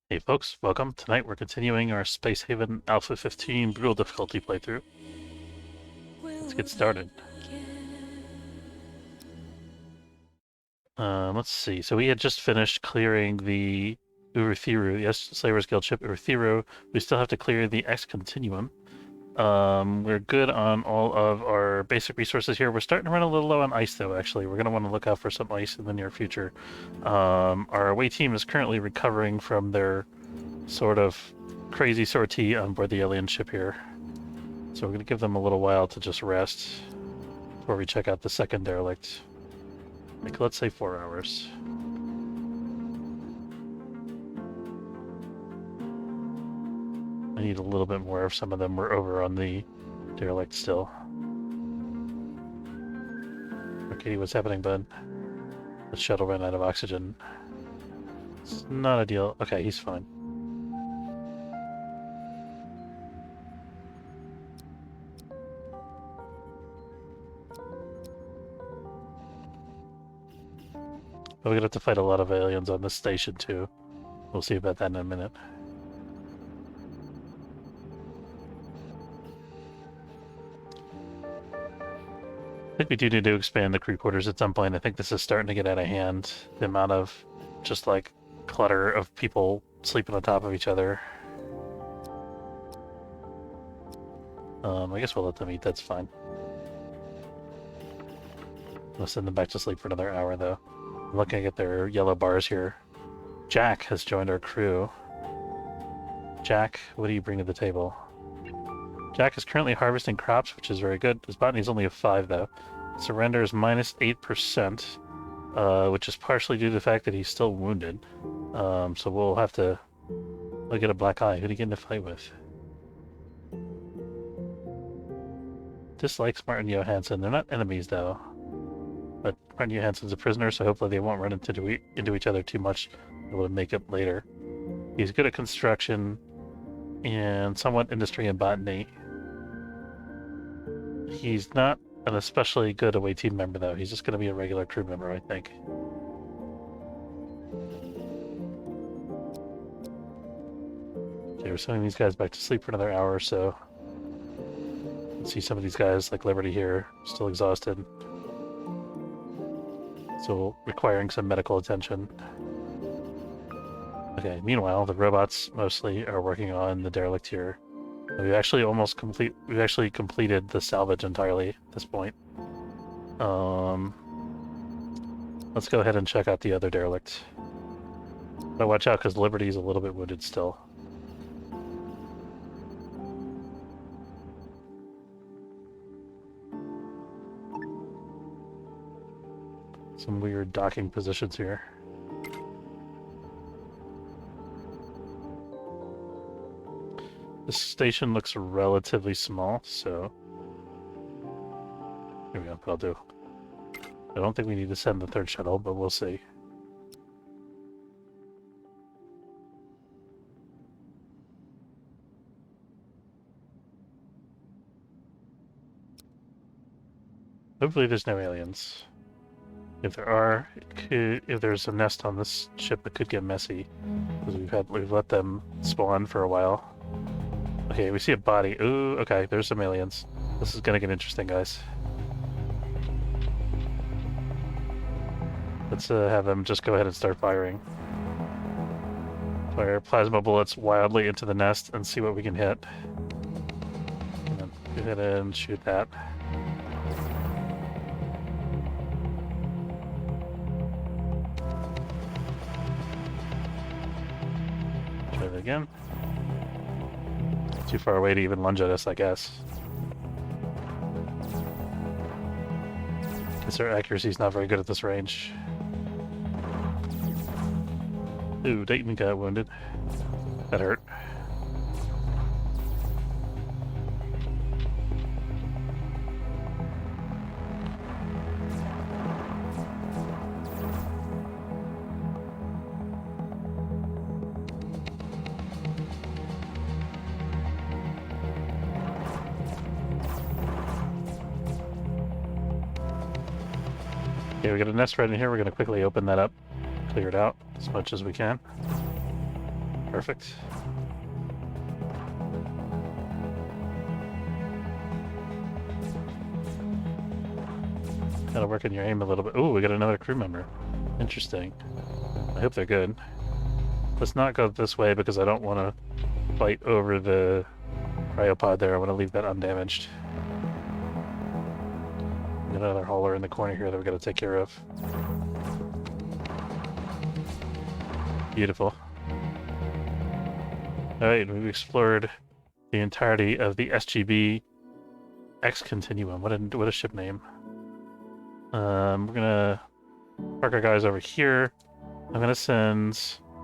Hey folks, welcome. Tonight we're continuing our Space Haven Alpha 15 Brutal Difficulty playthrough. Let's get started. Let's see. So we had just finished clearing the Urithiru, yes, Slayer's Guild ship Urithiru. We still have to clear the X Continuum. We're good on all of our basic resources here. We're starting to run a little low on ice, though, actually. We're going to want to look out for some ice in the near future. Our away team is currently recovering from their sort of crazy sortie on board the alien ship here. So we're going to give them a little while to just rest before we check out the second derelict. Like, let's say 4 hours. I need a little bit more if some of them were over on the derelict still. Okay, what's happening, bud? The shuttle ran out of oxygen. It's not ideal. Okay, he's fine. But we're gonna have to fight a lot of aliens on this station too. We'll see about that in a minute. I think we do need to expand the crew quarters at some point. I think this is starting to get out of hand. The amount of just like clutter of people sleeping on top of each other. I guess we'll let them eat, that's fine. We'll send them back to sleep for another hour though. I'm looking at their yellow bars here. Jack has joined our crew. Jack, what do you bring to the table? Jack is currently harvesting crops, which is very good. His botany is only a 5 though. Surrender is minus 8%, which is partially due to the fact that he's still wounded. So we'll have to look at a black eye. Who do you get in a fight with? Dislikes Martin Johansson. They're not enemies though. But Martin Johansson's a prisoner, so hopefully they won't run into each other too much. Able to make up later. He's good at construction and somewhat industry and botany. He's not an especially good away team member though. He's just going to be a regular crew member, I think. Okay, we're sending these guys back to sleep for another hour or so. See some of these guys, like Liberty here, still exhausted. So requiring some medical attention. Okay, meanwhile, the robots mostly are working on the derelict here. We've actually completed the salvage entirely at this point. Let's go ahead and check out the other derelict. But watch out because Liberty's a little bit wounded still. Some weird docking positions here. This station looks relatively small, so here we go. I'll do. I don't think we need to send the third shuttle, but we'll see. Hopefully there's no aliens. If there are, if there's a nest on this ship, it could get messy because we've let them spawn for a while. Okay, we see a body. Ooh, okay, there's some aliens. This is gonna get interesting, guys. Let's have them just go ahead and start firing. Fire plasma bullets wildly into the nest and see what we can hit. And then go ahead and shoot that. Try it again. Too far away to even lunge at us, I guess. Guess our accuracy's not very good at this range. Ooh, Dayton got wounded. That hurt. Okay, we got a nest right in here. We're going to quickly open that up, clear it out as much as we can. Perfect. Gotta work on your aim a little bit. Ooh, we got another crew member. Interesting. I hope they're good. Let's not go this way because I don't want to fight over the cryopod there. I want to leave that undamaged. Got another hauler in the corner here that we gotta take care of. Beautiful. Alright, we've explored the entirety of the SGB X Continuum. What a ship name. We're gonna park our guys over here. I'm gonna send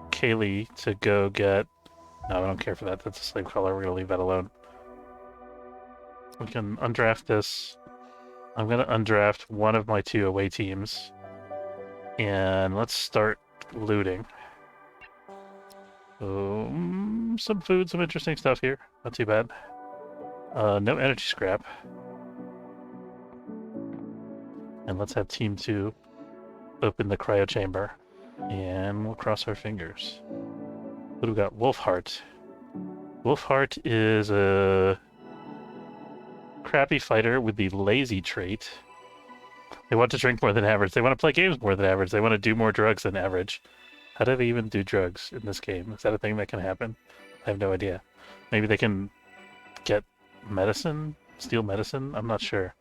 Kaylee to go get... No, I don't care for that. That's a slave color. We're gonna leave that alone. We can undraft this. I'm gonna undraft one of my 2 away teams. And let's start looting. Some food, some interesting stuff here. Not too bad. No energy scrap. And let's have Team 2 open the cryo chamber. And we'll cross our fingers. What do we got? Wolfheart. Wolfheart is a crappy fighter with the lazy trait. They want to drink more than average. They want to play games more than average. They want to do more drugs than average. How do they even do drugs in this game? Is that a thing that can happen? I have no idea. Maybe they can get medicine? Steal medicine? I'm not sure.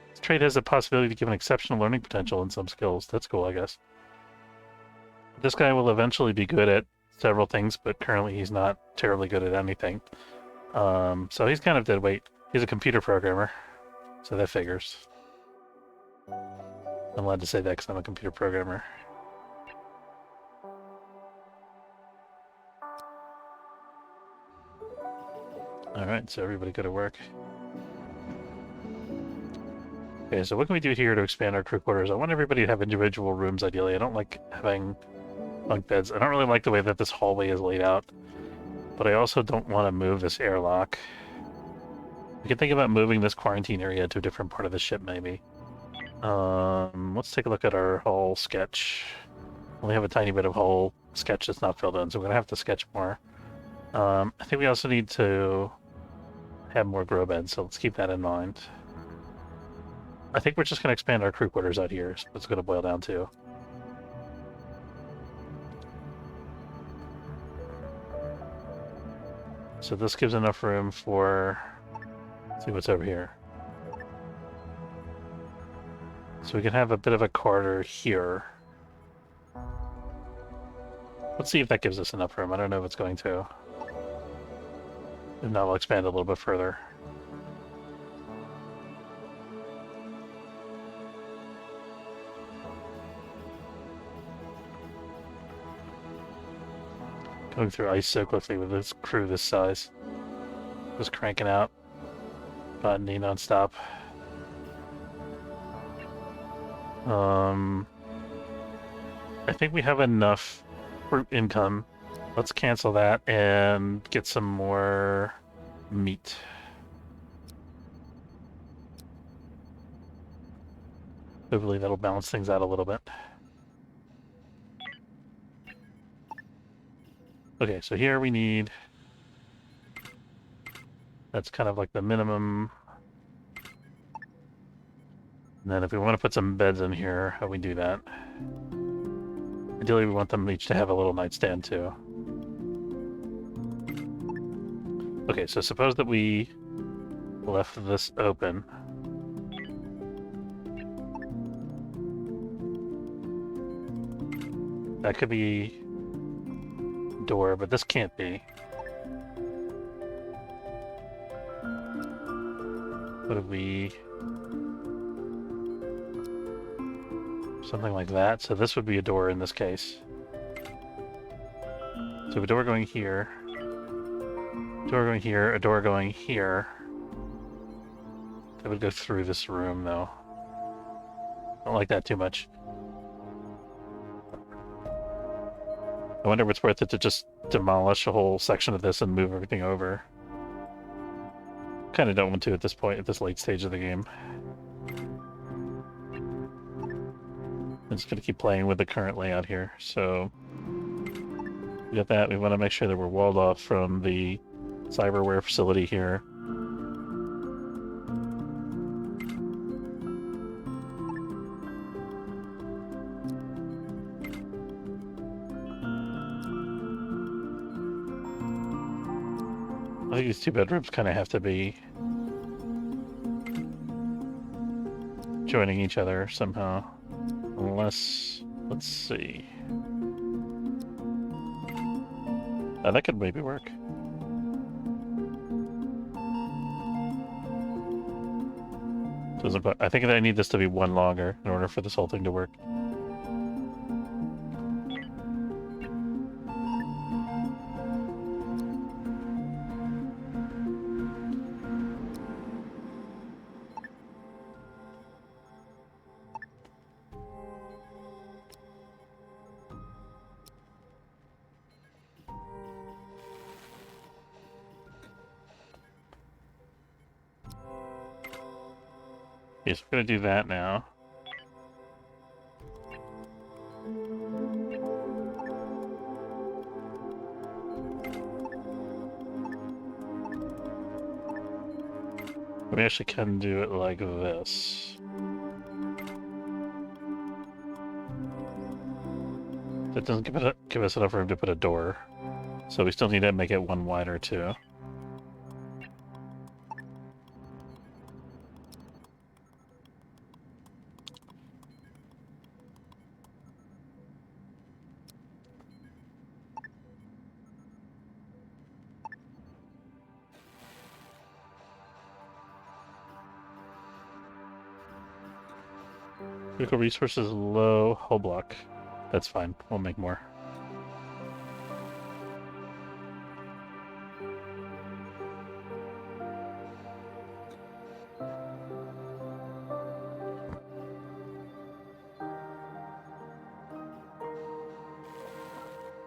This trait has a possibility to give an exceptional learning potential in some skills. That's cool, I guess. This guy will eventually be good at several things, but currently he's not terribly good at anything. So he's kind of dead weight. He's a computer programmer, so that figures. I'm allowed to say that because I'm a computer programmer. Alright, so everybody go to work. Okay, so what can we do here to expand our crew quarters? I want everybody to have individual rooms, ideally. I don't like having bunk beds. I don't really like the way that this hallway is laid out. But I also don't want to move this airlock. We can think about moving this quarantine area to a different part of the ship, maybe. Let's take a look at our hull sketch. We only have a tiny bit of hull sketch that's not filled in, so we're going to have to sketch more. I think we also need to have more grow beds, so let's keep that in mind. I think we're just going to expand our crew quarters out here, so it's going to boil down to. So this gives enough room for... Let's see what's over here. So we can have a bit of a corridor here. Let's see if that gives us enough room. I don't know if it's going to. If not, we'll expand a little bit further. Going through ice so quickly with this crew this size. Just cranking out. Botany non-stop. I think we have enough for income. Let's cancel that and get some more meat. Hopefully that'll balance things out a little bit. Okay, so here we need... That's kind of like the minimum. And then if we want to put some beds in here, how we do that? Ideally, we want them each to have a little nightstand, too. Okay, so suppose that we left this open. That could be a door, but this can't be. What if we... Something like that. So this would be a door in this case. So a door going here. Door going here, a door going here. That would go through this room, though. Don't like that too much. I wonder if it's worth it to just demolish a whole section of this and move everything over. Kind of don't want to at this point, at this late stage of the game. I'm just going to keep playing with the current layout here, so... We got that. We want to make sure that we're walled off from the cyberware facility here. I think these two bedrooms kind of have to be joining each other somehow. Unless, let's see. That could maybe work. I think that I need this to be one longer in order for this whole thing to work. Yes, we're gonna do that now. We actually can do it like this. That doesn't give us enough room to put a door. So we still need to make it one wider too. Critical resources low, hull block. That's fine. We'll make more.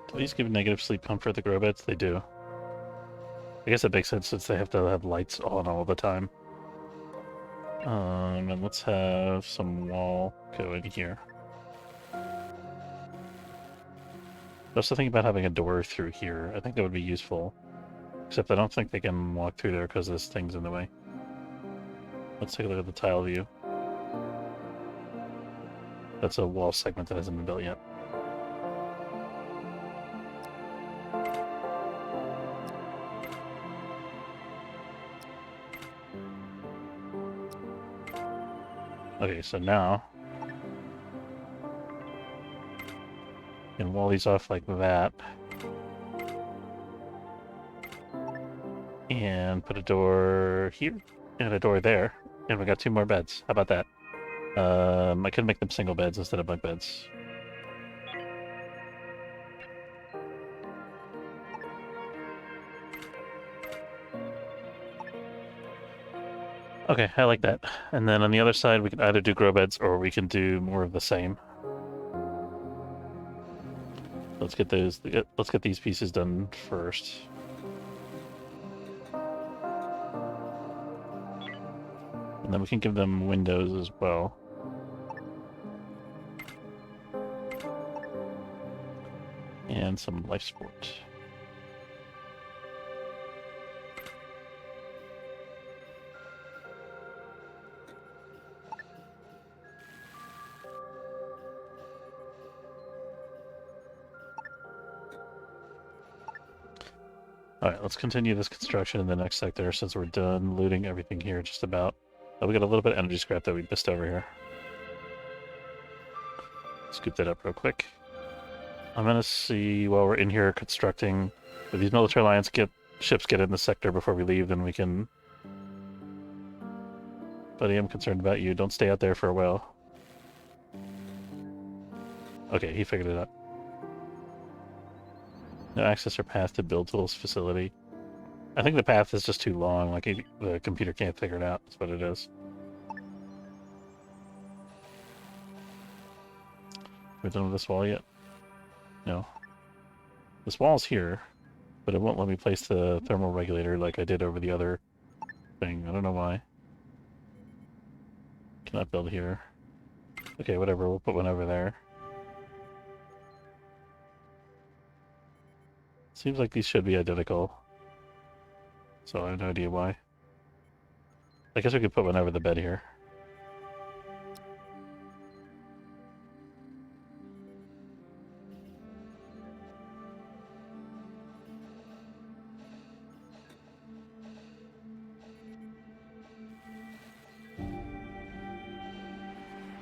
Do these give negative sleep comfort, the grow beds? They do. I guess it makes sense since they have to have lights on all the time. And let's have some wall go in here. That's the thing about having a door through here. I think that would be useful. Except I don't think they can walk through there because this thing's in the way. Let's take a look at the tile view. That's a wall segment that hasn't been built yet. Okay, so now you can wall these off like that. And put a door here and a door there. And we got 2 more beds. How about that? I could make them single beds instead of bunk beds. Okay, I like that. And then on the other side, we can either do grow beds or we can do more of the same. Let's get these pieces done first. And then we can give them windows as well. And some life support. Alright, let's continue this construction in the next sector since we're done looting everything here just about. Oh, we got a little bit of energy scrap that we missed over here. Scoop that up real quick. I'm gonna see while we're in here constructing, if these military alliance ships get in the sector before we leave, then we can... Buddy, I'm concerned about you. Don't stay out there for a while. Okay, he figured it out. No access or path to build tools facility. I think the path is just too long, like the computer can't figure it out. That's what it is. We're done with this wall yet? No. This wall's here, but it won't let me place the thermal regulator like I did over the other thing. I don't know why. Cannot build here. Okay, whatever, we'll put one over there. Seems like these should be identical. So I have no idea why. I guess we could put one over the bed here.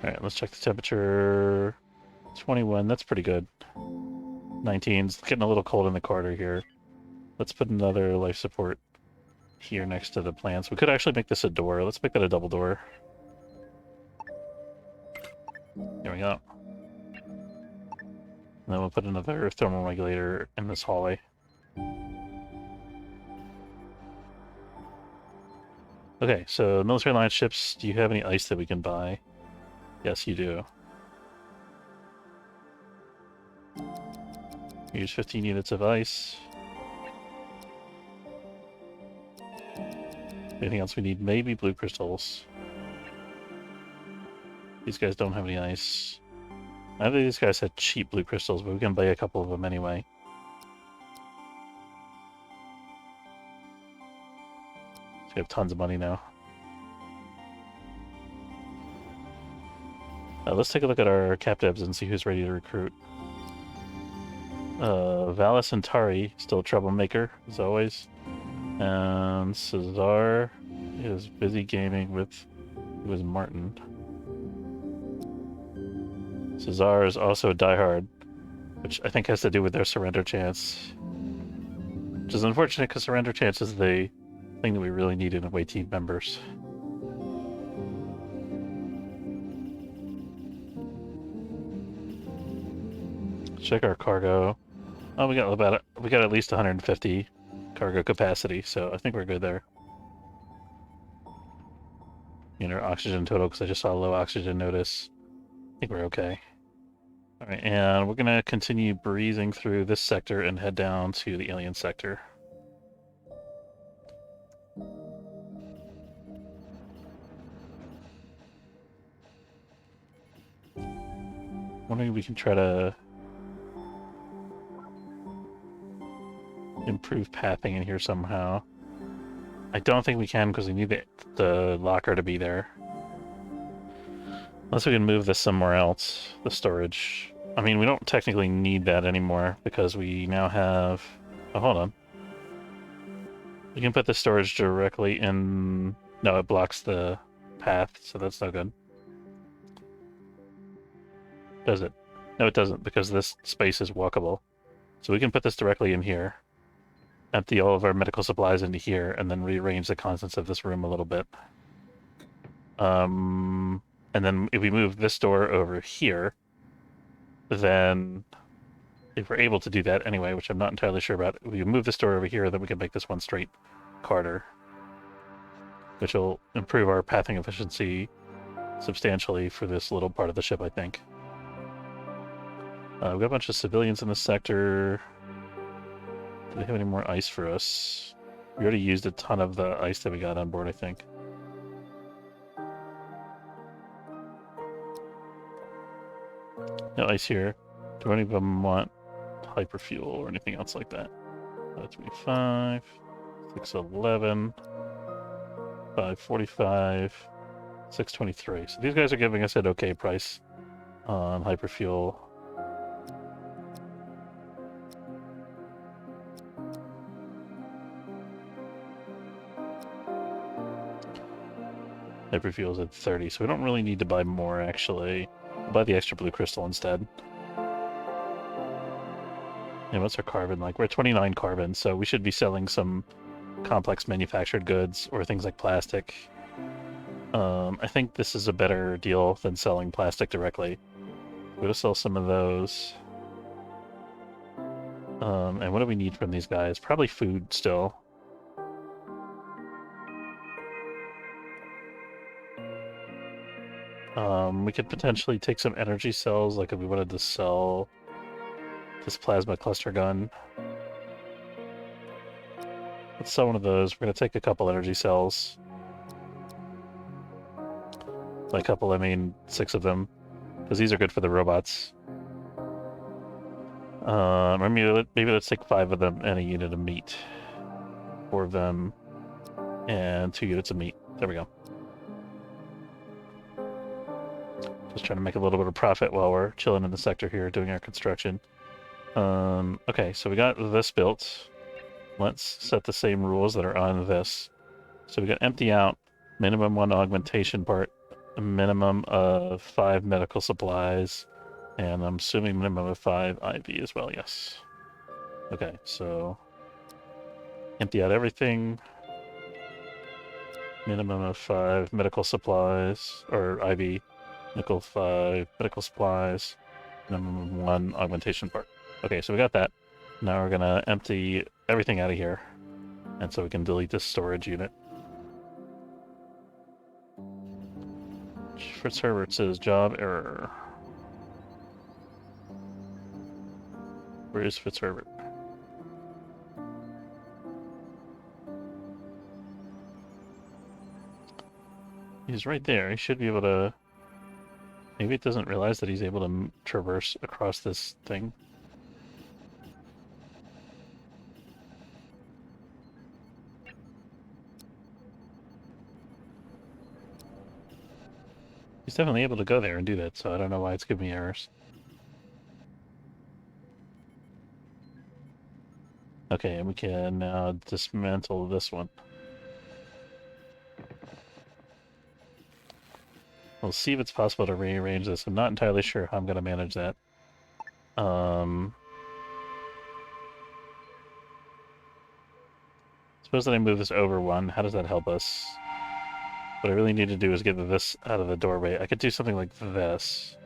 Alright, let's check the temperature. 21, that's pretty good. 19's getting a little cold in the corridor here. Let's put another life support here next to the plants. We could actually make this a door. Let's make that a double door. There we go. And then we'll put another thermal regulator in this hallway. Okay, so military line ships, do you have any ice that we can buy? Yes, you do. Use 15 units of ice. Anything else we need? Maybe blue crystals. These guys don't have any ice. I think these guys had cheap blue crystals, but we can buy a couple of them anyway. So we have tons of money now. Let's take a look at our captives and see who's ready to recruit. Valis Centauri, still a troublemaker, as always. And Cesar is busy gaming with Martin. Cesar is also a diehard, which I think has to do with their surrender chance. Which is unfortunate because surrender chance is the thing that we really need in away team members. Check our cargo. Oh, we got at least 150 cargo capacity, so I think we're good there. Our oxygen total, because I just saw a low oxygen notice. I think we're okay. Alright, and we're gonna continue breezing through this sector and head down to the alien sector. Wondering if we can try to improve pathing in here somehow. I don't think we can because we need the locker to be there. Unless we can move this somewhere else, the storage. I mean, we don't technically need that anymore because we now have... Oh, hold on. We can put the storage directly in... No, it blocks the path, so that's no good. Does it? No, it doesn't, because this space is walkable. So we can put this directly in here. Empty all of our medical supplies into here, and then rearrange the contents of this room a little bit. And then if we move this door over here, then if we're able to do that anyway, which I'm not entirely sure about, if we move this door over here, then we can make this one straight corridor, which will improve our pathing efficiency substantially for this little part of the ship, I think. We've got a bunch of civilians in this sector. Do they have any more ice for us? We already used a ton of the ice that we got on board, I think. No ice here. Do any of them want hyperfuel or anything else like that? 525, 611, 545, 623. So these guys are giving us an okay price on hyperfuel. Hyperfuel's at 30, so we don't really need to buy more, actually. We'll buy the extra blue crystal instead. And what's our carbon like? We're at 29 carbon, so we should be selling some complex manufactured goods or things like plastic. I think this is a better deal than selling plastic directly. We're going to sell some of those. And what do we need from these guys? Probably food still. We could potentially take some energy cells, like if we wanted to sell this plasma cluster gun. Let's sell one of those. We're going to take a couple energy cells. By a couple, I mean 6 of them, because these are good for the robots. Or maybe let's take 5 of them and a unit of meat. 4 of them and 2 units of meat. There we go. Just trying to make a little bit of profit while we're chilling in the sector here doing our construction. Okay, so we got this built. Let's set the same rules that are on this. So we got empty out, minimum 1 augmentation part, a minimum of 5 medical supplies, and I'm assuming minimum of 5 IV as well, yes. Okay, so empty out everything. Minimum of 5 medical supplies, or IV, nickel 5 medical supplies, minimum of 1 augmentation part. Okay, so we got that. Now we're gonna empty everything out of here, and so we can delete this storage unit. Fritz Herbert says job error. Where is Fritz Herbert? He's right there. He should be able to... Maybe it doesn't realize that he's able to traverse across this thing. He's definitely able to go there and do that, so I don't know why it's giving me errors. Okay, and we can now dismantle this one. We'll see if it's possible to rearrange this. I'm not entirely sure how I'm going to manage that. Suppose that I move this over 1. How does that help us? What I really need to do is get this out of the doorway. I could do something like this.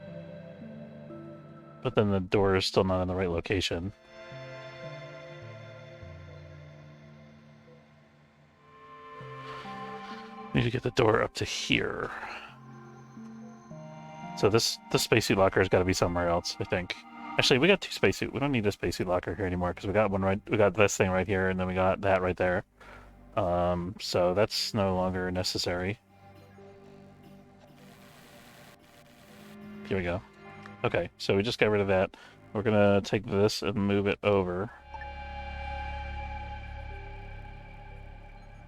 But then the door is still not in the right location. Need to get the door up to here. So this spacesuit locker has got to be somewhere else, I think. Actually, we got 2 spacesuit. We don't need a spacesuit locker here anymore because we got one right. We got this thing right here, and then we got that right there. So that's no longer necessary. Here we go. Okay, so we just got rid of that. We're gonna take this and move it over.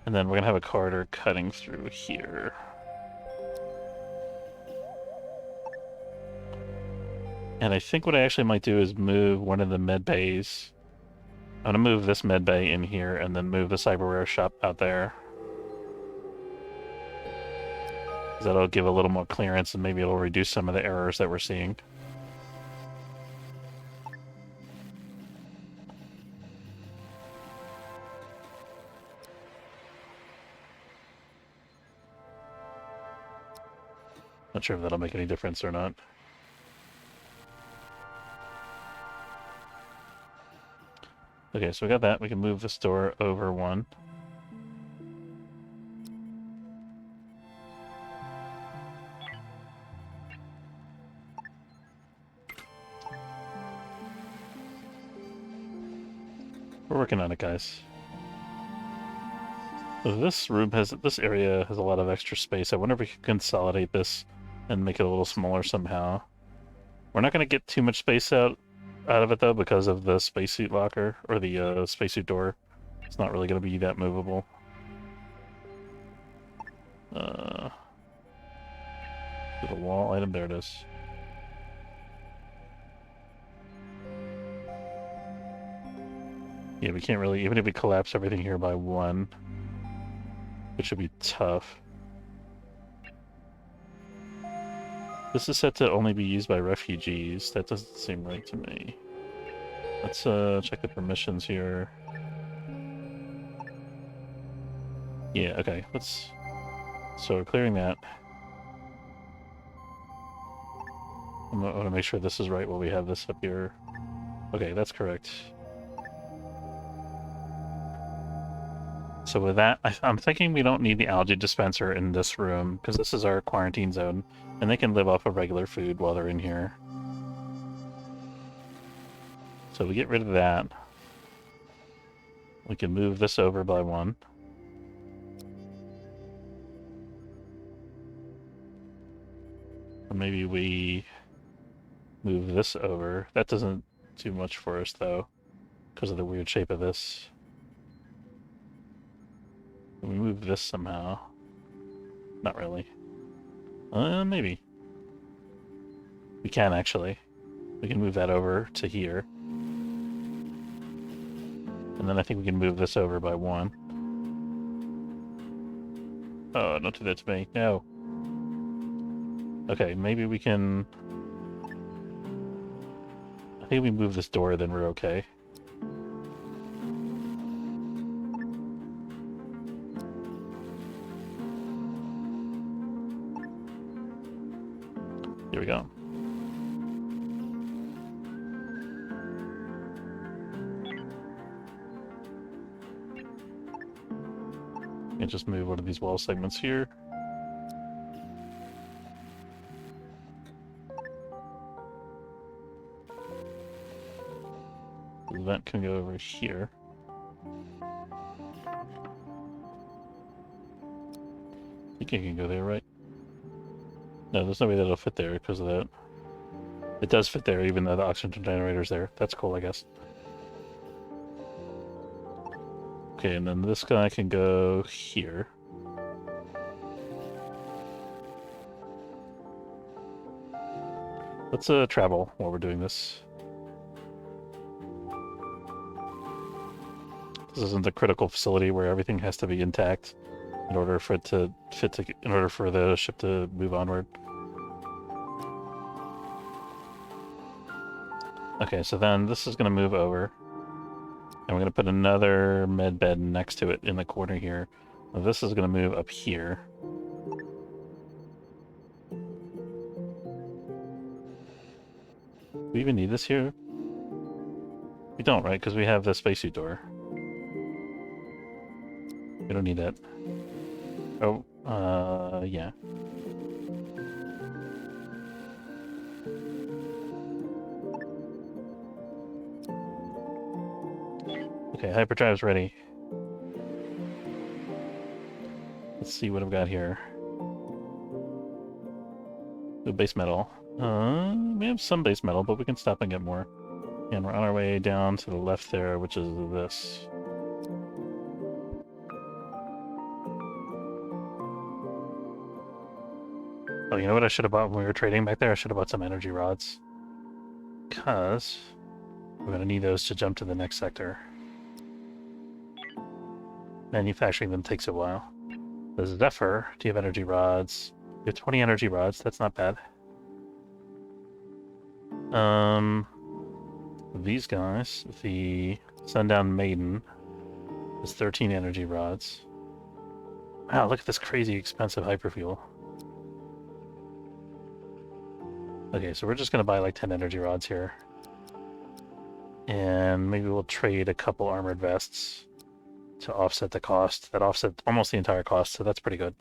And then we're gonna have a corridor cutting through here. And I think what I actually might do is move one of the med bays. I'm gonna move this med bay in here and then move the cyberware shop out there. That'll give a little more clearance and maybe it'll reduce some of the errors that we're seeing. Not sure if that'll make any difference or not. Okay, so we got that. We can move this door over 1. We're working on it, guys. So this area has a lot of extra space. I wonder if we can consolidate this and make it a little smaller somehow. We're not going to get too much space out of it, though, because of the spacesuit locker, or the spacesuit door. It's not really going to be that movable. To the wall item, there it is. Yeah, we can't really, even if we collapse everything here by 1, which would be tough. This is set to only be used by refugees. That doesn't seem right to me. Let's check the permissions here. Yeah, okay, so we're clearing that. I want to make sure this is right while we have this up here. Okay, that's correct. So with that, I'm thinking we don't need the algae dispenser in this room, because this is our quarantine zone, and they can live off of regular food while they're in here. So we get rid of that. We can move this over by 1. Or maybe we move this over. That doesn't too much for us, though, because of the weird shape of this. Can we move this somehow? Not really. Maybe. We can, actually. We can move that over to here. And then I think we can move this over by 1. Oh, don't do that to me. No. Okay, maybe we can... I think if we move this door, then we're okay. Here we go. And just move one of these wall segments here. The vent can go over here. I think it can go there, right? No, there's no way that'll fit there because of that. It does fit there, even though the oxygen generator's there. That's cool, I guess. Okay, and then this guy can go here. Let's travel while we're doing this. This isn't the critical facility where everything has to be intact in order for it to in order for the ship to move onward. Okay, so then this is going to move over. And we're going to put another med bed next to it in the corner here. Now this is going to move up here. Do we even need this here? We don't, right? Because we have the spacesuit door. We don't need that. Oh, yeah. Okay, hyperdrive's ready. Let's see what I've got here. The base metal. We have some base metal, but we can stop and get more. And we're on our way down to the left there, which is this. Oh, you know what I should have bought when we were trading back there? I should have bought some energy rods. Because we're going to need those to jump to the next sector. Manufacturing them takes a while. The Zephyr, do you have energy rods? You have 20 energy rods, that's not bad. These guys, the Sundown Maiden, is 13 energy rods. Wow, look at this crazy expensive hyperfuel. Okay, so we're just gonna buy like 10 energy rods here. And maybe we'll trade a couple armored vests to offset the cost. That offset almost the entire cost, so that's pretty good.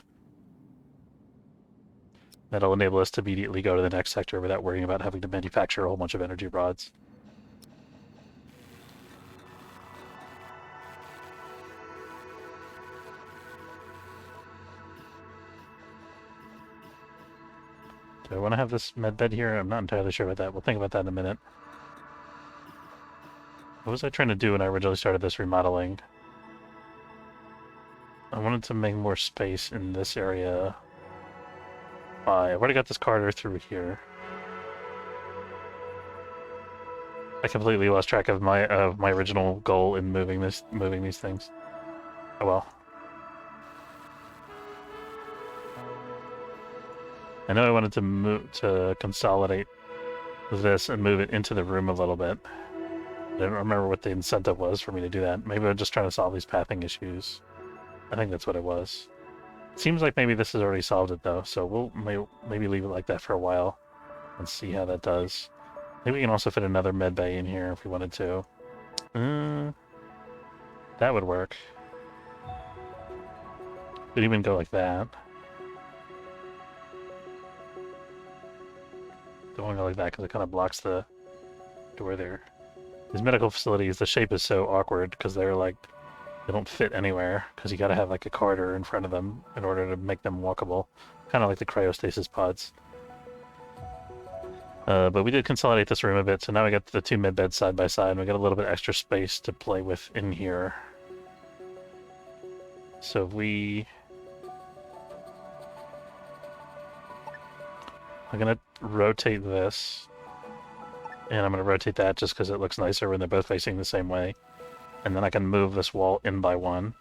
That'll enable us to immediately go to the next sector without worrying about having to manufacture a whole bunch of energy rods. Do I want to have this medbed here? I'm not entirely sure about that. We'll think about that in a minute. What was I trying to do when I originally started this remodeling? I wanted to make more space in this area. I've already got this corridor through here. I completely lost track of my original goal in moving these things. Oh well. I know I wanted to consolidate this and move it into the room a little bit. I don't remember what the incentive was for me to do that. Maybe I'm just trying to solve these pathing issues. I think that's what it was. It seems like maybe this has already solved it though, so we'll maybe leave it like that for a while and see how that does. Maybe we can also fit another med bay in here if we wanted to. That would work. Could even go like that. Don't want to go like that because it kind of blocks the door there. These medical facilities, the shape is so awkward because they're like, they don't fit anywhere because you got to have like a corridor in front of them in order to make them walkable. Kind of like the cryostasis pods. But we did consolidate this room a bit, so now we got the two med beds side by side, and we got a little bit extra space to play with in here. So I'm gonna rotate this, and I'm gonna rotate that just because it looks nicer when they're both facing the same way. And then I can move this wall in by one.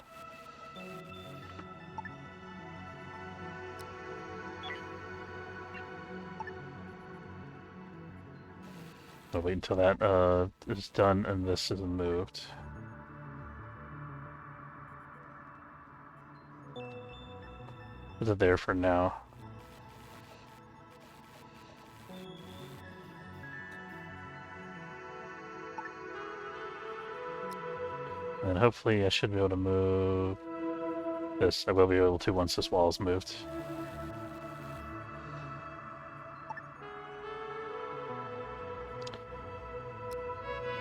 I'll wait until that is done and this is moved. Is it there for now? And hopefully I should be able to move this. I will be able to once this wall is moved.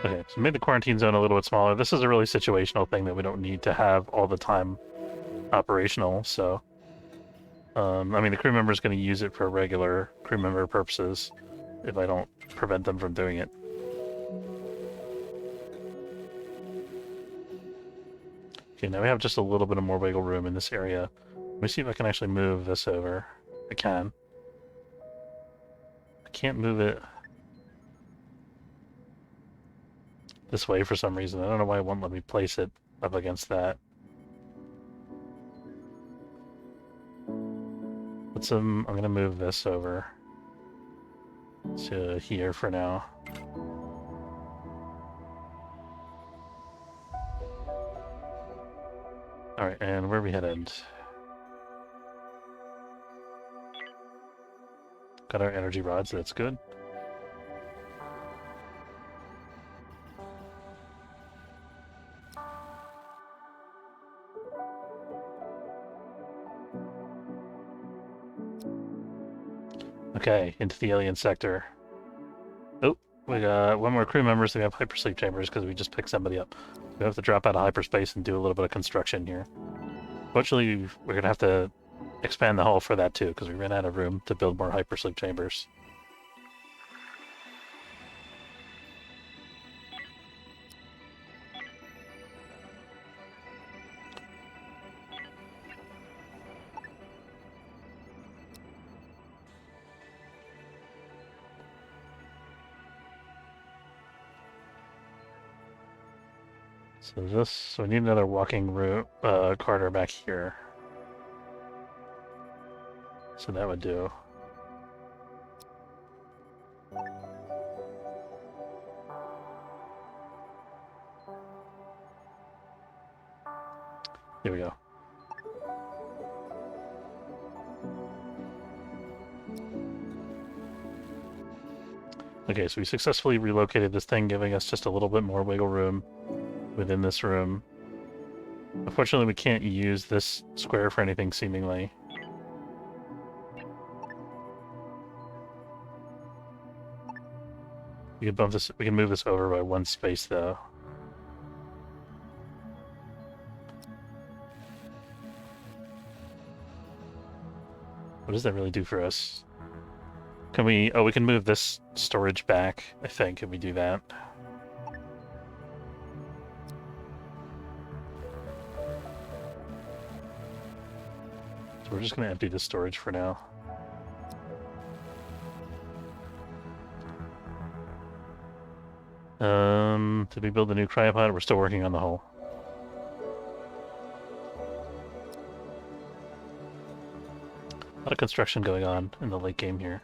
Okay, so made the quarantine zone a little bit smaller. This is a really situational thing that we don't need to have all the time operational, so... I mean, the crew member is going to use it for regular crew member purposes if I don't prevent them from doing it. Okay, now we have just a little bit of more wiggle room in this area. Let me see if I can actually move this over. I can. I can't move it this way for some reason. I don't know why it won't let me place it up against that. I'm gonna move this over to here for now. Alright, and where are we headed? Got our energy rods, that's good. Okay, into the alien sector. Oh, we got one more crew member, so we have hypersleep chambers because we just picked somebody up. We have to drop out of hyperspace and do a little bit of construction here. Fortunately, we're going to have to expand the hull for that too, because we ran out of room to build more hypersleep chambers. So we need another walking route corridor back here. So that would do. Here we go. Okay, so we successfully relocated this thing, giving us just a little bit more wiggle room within this room. Unfortunately, we can't use this square for anything, seemingly. We can bump this. We can move this over by one space, though. What does that really do for us? Can we... Oh, we can move this storage back, I think, if we do that. So we're just going to empty this storage for now. Did we build a new cryopod? We're still working on the hull. A lot of construction going on in the late game here.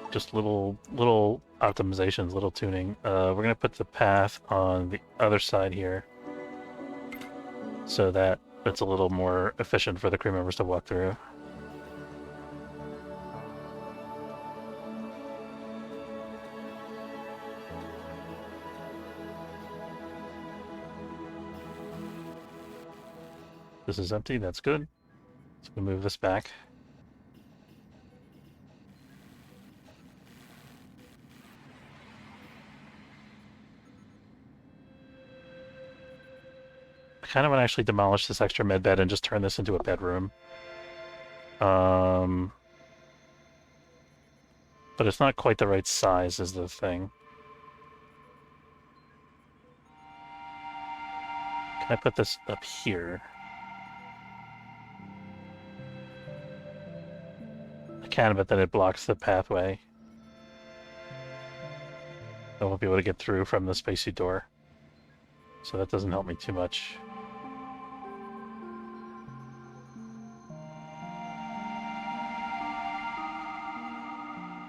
Just little optimizations, little tuning. We're gonna put the path on the other side here, so that it's a little more efficient for the crew members to walk through. This is empty, that's good. So we move this back. I kind of want to actually demolish this extra med bed and just turn this into a bedroom. But it's not quite the right size is the thing. Can I put this up here? I can, but then it blocks the pathway. I won't be able to get through from the spacesuit door. So that doesn't help me too much.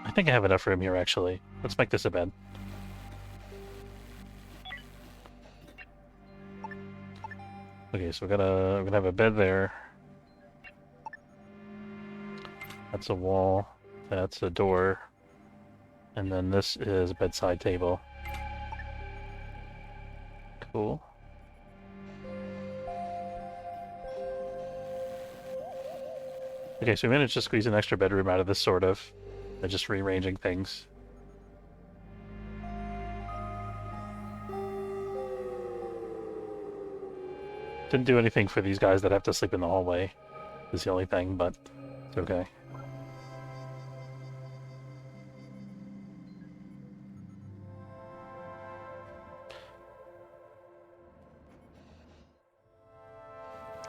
I think I have enough room here, actually. Let's make this a bed. Okay, so we're gonna have a bed there. That's a wall. That's a door. And then this is a bedside table. Cool. Okay, so we managed to squeeze an extra bedroom out of this, sort of. By just rearranging things. Didn't do anything for these guys that have to sleep in the hallway. Is the only thing, but it's okay.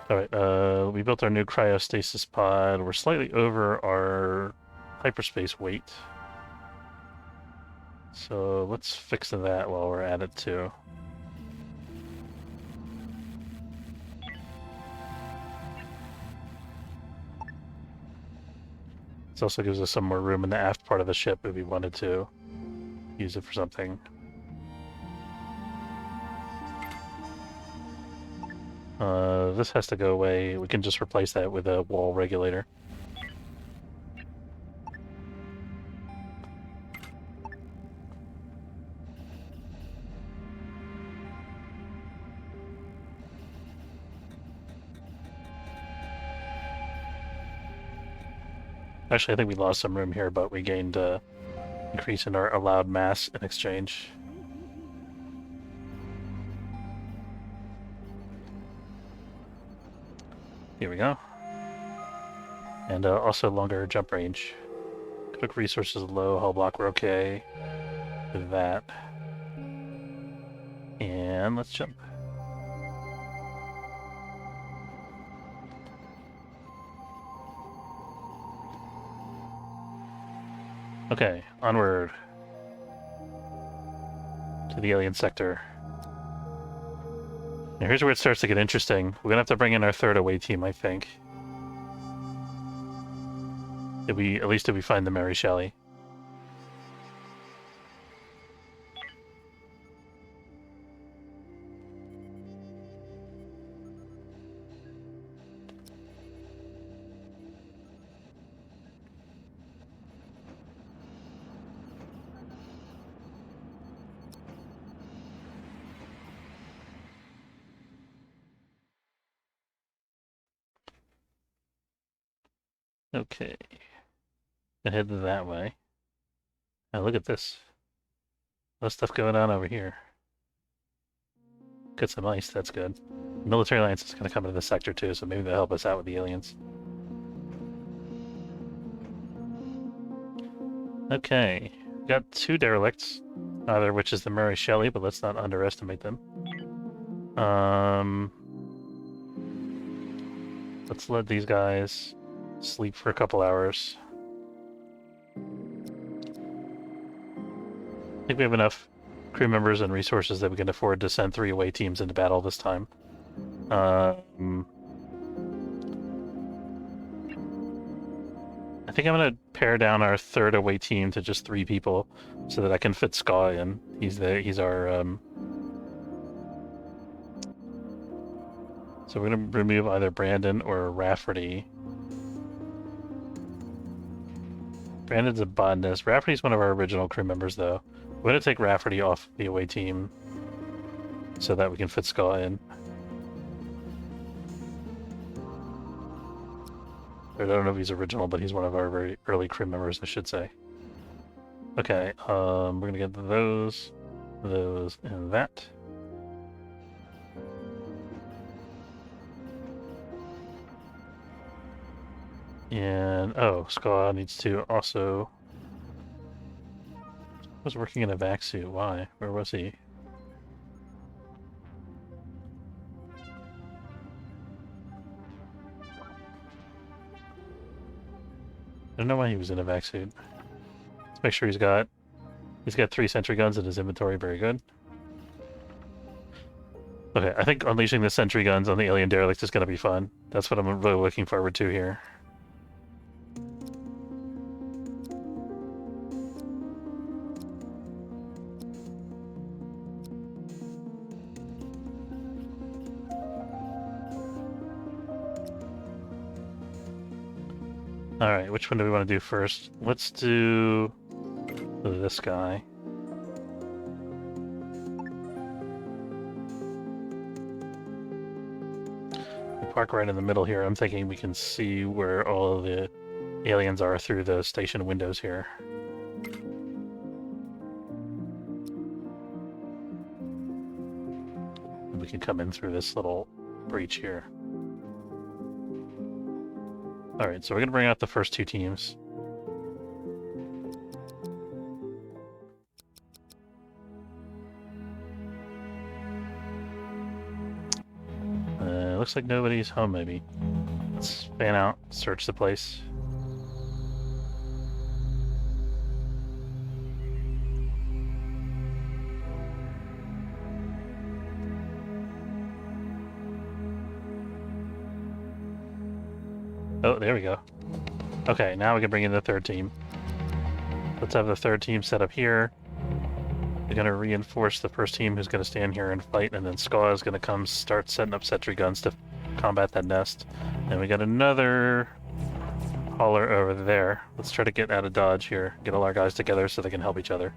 Alright, we built our new cryostasis pod. We're slightly over our hyperspace weight. So let's fix that while we're at it too. This also gives us some more room in the aft part of the ship if we wanted to use it for something. This has to go away. We can just replace that with a wall regulator. Actually, I think we lost some room here, but we gained increase in our allowed mass in exchange. Here we go. And also longer jump range. Quick resources low, hull block, we're okay with that. And let's jump. Okay, onward to the alien sector. Now here's where it starts to get interesting. We're gonna have to bring in our third away team, I think. At least if we find the Mary Shelley. Okay. And head that way. Now look at this. A lot of stuff going on over here. Got some ice, that's good. Military Alliance is going to come into the sector too, so maybe they'll help us out with the aliens. Okay. Got two derelicts. Neither of which is the Mary Shelley, but let's not underestimate them. Let's let these guys sleep for a couple hours. I think we have enough crew members and resources that we can afford to send 3 away teams into battle this time. I think I'm gonna pare down our third away team to just 3 people, so that I can fit Ska in. He's our So we're gonna remove either Brandon or Rafferty. Brandon's a botanist. Rafferty's one of our original crew members, though. We're gonna take Rafferty off the away team so that we can fit Ska in. I don't know if he's original, but he's one of our very early crew members, I should say. Okay, we're gonna get those, and that. And, oh, Ska needs to also Was working in a vac suit. Why? Where was he? I don't know why he was in a vac suit. Let's make sure he's got 3 sentry guns in his inventory. Very good. Okay, I think unleashing the sentry guns on the alien derelict is going to be fun. That's what I'm really looking forward to here. Alright, which one do we want to do first? Let's do this guy. We park right in the middle here. I'm thinking we can see where all of the aliens are through the station windows here. And we can come in through this little breach here. Alright, so we're going to bring out the first 2 teams. Looks like nobody's home, maybe. Let's fan out, search the place. Oh, there we go. Okay, now we can bring in the 3rd team. Let's have the 3rd team set up here. We're going to reinforce the 1st team who's going to stand here and fight, and then Skaw is going to come start setting up sentry guns to combat that nest. And we got another hauler over there. Let's try to get out of dodge here. Get all our guys together so they can help each other.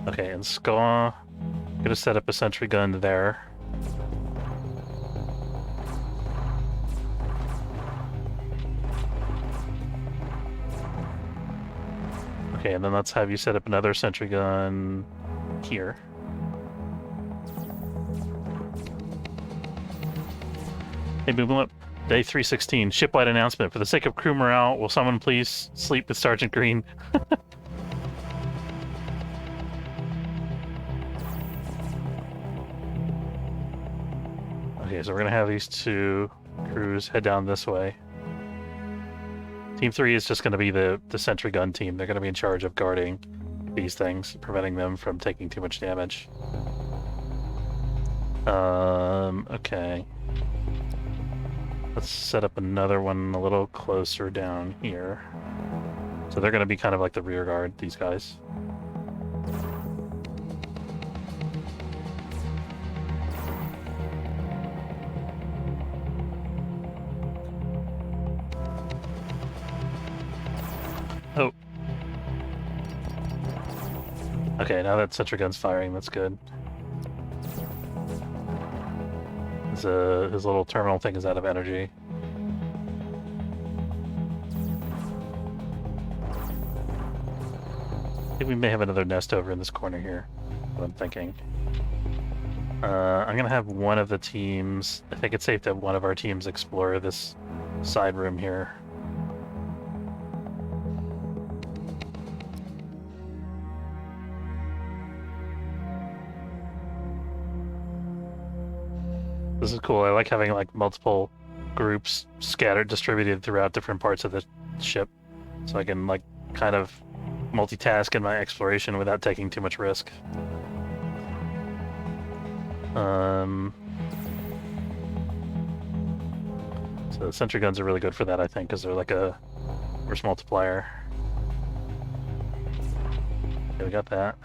Okay, and Skaw going to set up a sentry gun there. Okay, and then let's have you set up another sentry gun here. Hey, Boom Up. Day 316. Shipwide announcement. For the sake of crew morale, will someone please sleep with Sergeant Green? Okay, so we're gonna have these 2 crews head down this way. Team 3 is just going to be the sentry gun team. They're going to be in charge of guarding these things, preventing them from taking too much damage. Okay. Let's set up another one a little closer down here. So they're going to be kind of like the rear guard, these guys. Oh. Okay, now that sentry gun's firing, that's good. His little terminal thing is out of energy. I think we may have another nest over in this corner here, what I'm thinking. I'm gonna have one of the teams, I think it's safe to have one of our teams explore this side room here. This is cool. I like having like multiple groups scattered, distributed throughout different parts of the ship, so I can like kind of multitask in my exploration without taking too much risk. So the sentry guns are really good for that, I think, because they're like a force multiplier. Okay, we got that.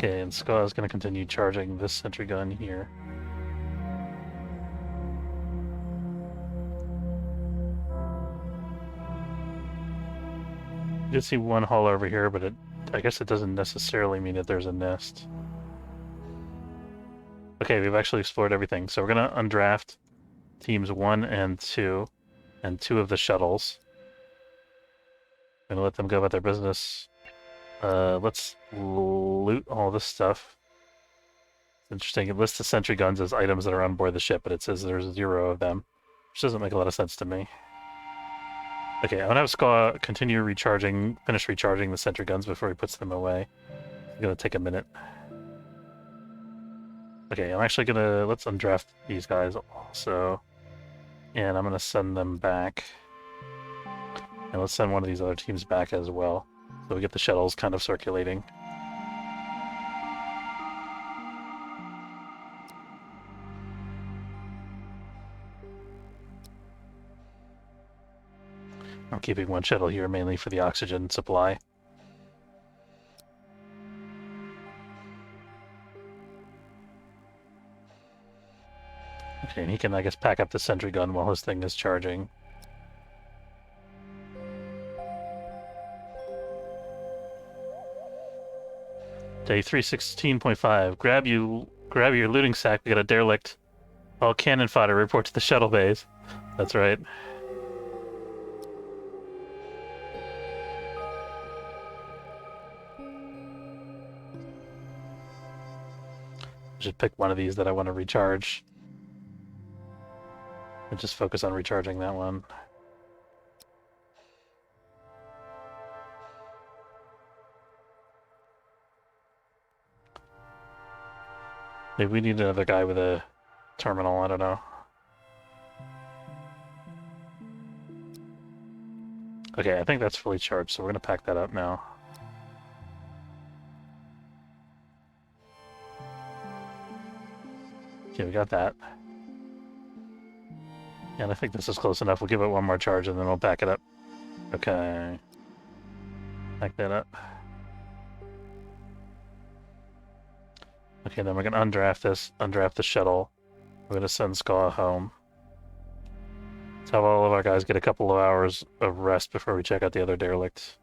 Okay, and Skaw is going to continue charging this sentry gun here. I did see one hull over here, but I guess it doesn't necessarily mean that there's a nest. Okay, we've actually explored everything, so we're going to undraft teams 1 and 2, and 2 of the shuttles. I'm going to let them go about their business. Let's loot all this stuff. Interesting. It lists the sentry guns as items that are on board the ship, but it says there's 0 of them, which doesn't make a lot of sense to me. Okay, I'm gonna have Ska continue finish recharging the sentry guns before he puts them away. It's gonna take a minute. Okay, I'm actually let's undraft these guys also. And I'm gonna send them back. And let's send one of these other teams back as well. So we get the shuttles kind of circulating. I'm keeping one shuttle here mainly for the oxygen supply. Okay, and he can, I guess, pack up the sentry gun while his thing is charging. Day 316.5. Grab your looting sack. We got a derelict. All cannon fodder. Report to the shuttle bays. That's right. Just pick one of these that I want to recharge. And just focus on recharging that one. Maybe we need another guy with a terminal, I don't know. Okay, I think that's fully charged, so we're gonna pack that up now. Okay, we got that. And I think this is close enough. We'll give it one more charge and then we'll back it up. Okay. Back that up. Okay, then we're gonna undraft the shuttle. We're gonna send Ska home. Let's have all of our guys get a couple of hours of rest before we check out the other derelicts.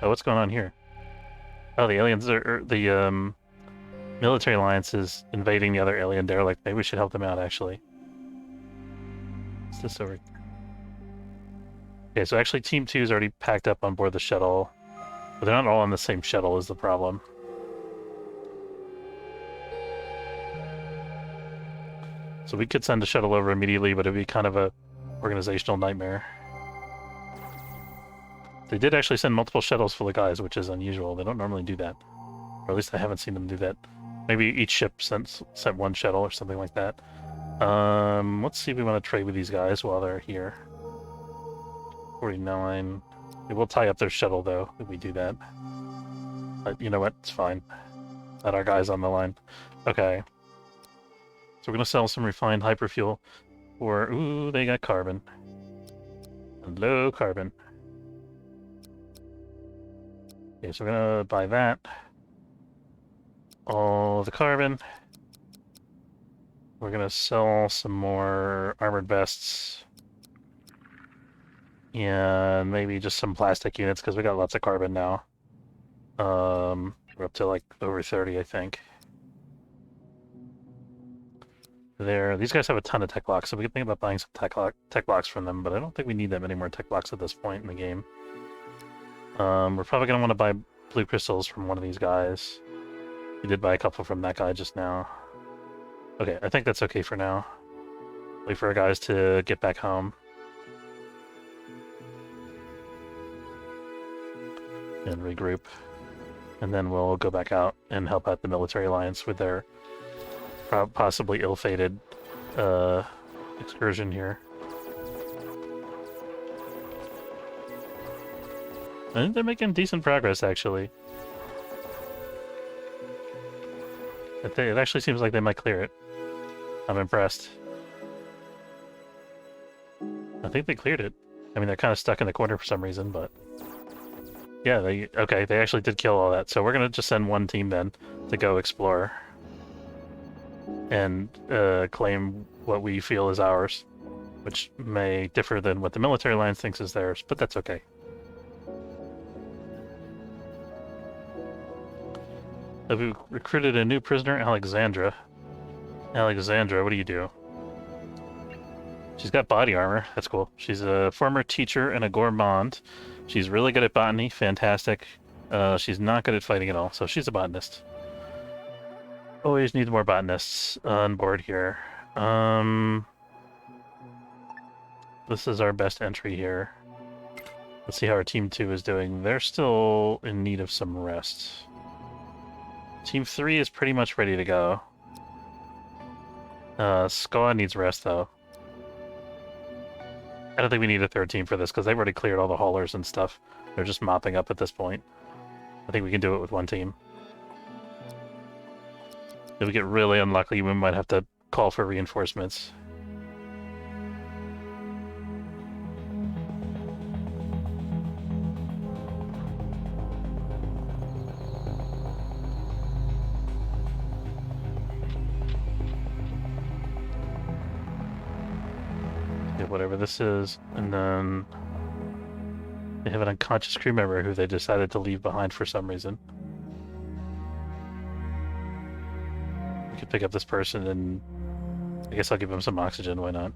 Oh, what's going on here? Oh, the aliens are the military alliance is invading the other alien derelict. Maybe we should help them out, actually. What's this over here? Okay, so actually Team 2 is already packed up on board the shuttle. But they're not all on the same shuttle is the problem. So we could send a shuttle over immediately, but it'd be kind of a organizational nightmare. They did actually send multiple shuttles full of guys, which is unusual. They don't normally do that. Or at least I haven't seen them do that. Maybe each ship sent one shuttle or something like that. Let's see if we want to trade with these guys while they're here. 49. We'll tie up their shuttle, though, if we do that. But you know what? It's fine. Let our guys on the line. Okay. So we're going to sell some refined hyperfuel for... Ooh, they got carbon. Hello, carbon. Okay, so we're going to buy that. All the carbon. We're going to sell some more armored vests. And maybe just some plastic units, because we got lots of carbon now. We're up to like over 30, I think. These guys have a ton of tech blocks, so we can think about buying some tech blocks from them, but I don't think we need that many more tech blocks at this point in the game. We're probably going to want to buy blue crystals from one of these guys. We did buy a couple from that guy just now. Okay, I think that's okay for now. Wait for our guys to get back home. And regroup. And then we'll go back out and help out the military alliance with their possibly ill-fated excursion here. I think they're making decent progress, actually. It actually seems like they might clear it. I'm impressed. I think they cleared it. I mean, they're kind of stuck in the corner for some reason, but... Yeah, they actually did kill all that. So we're going to just send one team then to go explore. And claim what we feel is ours. Which may differ than what the military alliance thinks is theirs, but that's okay. We've recruited a new prisoner, Alexandra. Alexandra, what do you do? She's got body armor. That's cool. She's a former teacher and a gourmand. She's really good at botany. Fantastic. She's not good at fighting at all, so she's a botanist. Always need more botanists on board here. This is our best entry here. Let's see how our Team 2 is doing. They're still in need of some rest. Team 3 is pretty much ready to go. Skaw needs rest, though. I don't think we need a third team for this, because they've already cleared all the haulers and stuff. They're just mopping up at this point. I think we can do it with one team. If we get really unlucky, we might have to call for reinforcements. Whatever this is, and then they have an unconscious crew member who they decided to leave behind for some reason. We could pick up this person, and I guess I'll give him some oxygen, why not?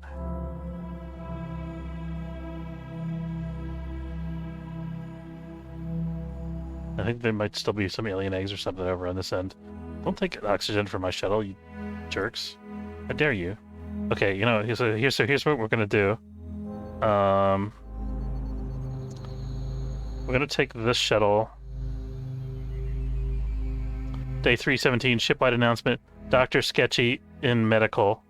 I think there might still be some alien eggs or something over on this end. Don't take oxygen from my shuttle, you jerks. How dare you? Okay, you know, here's what we're gonna do. We're gonna take this shuttle. Day 317, shipwide announcement. Dr. Sketchy in medical.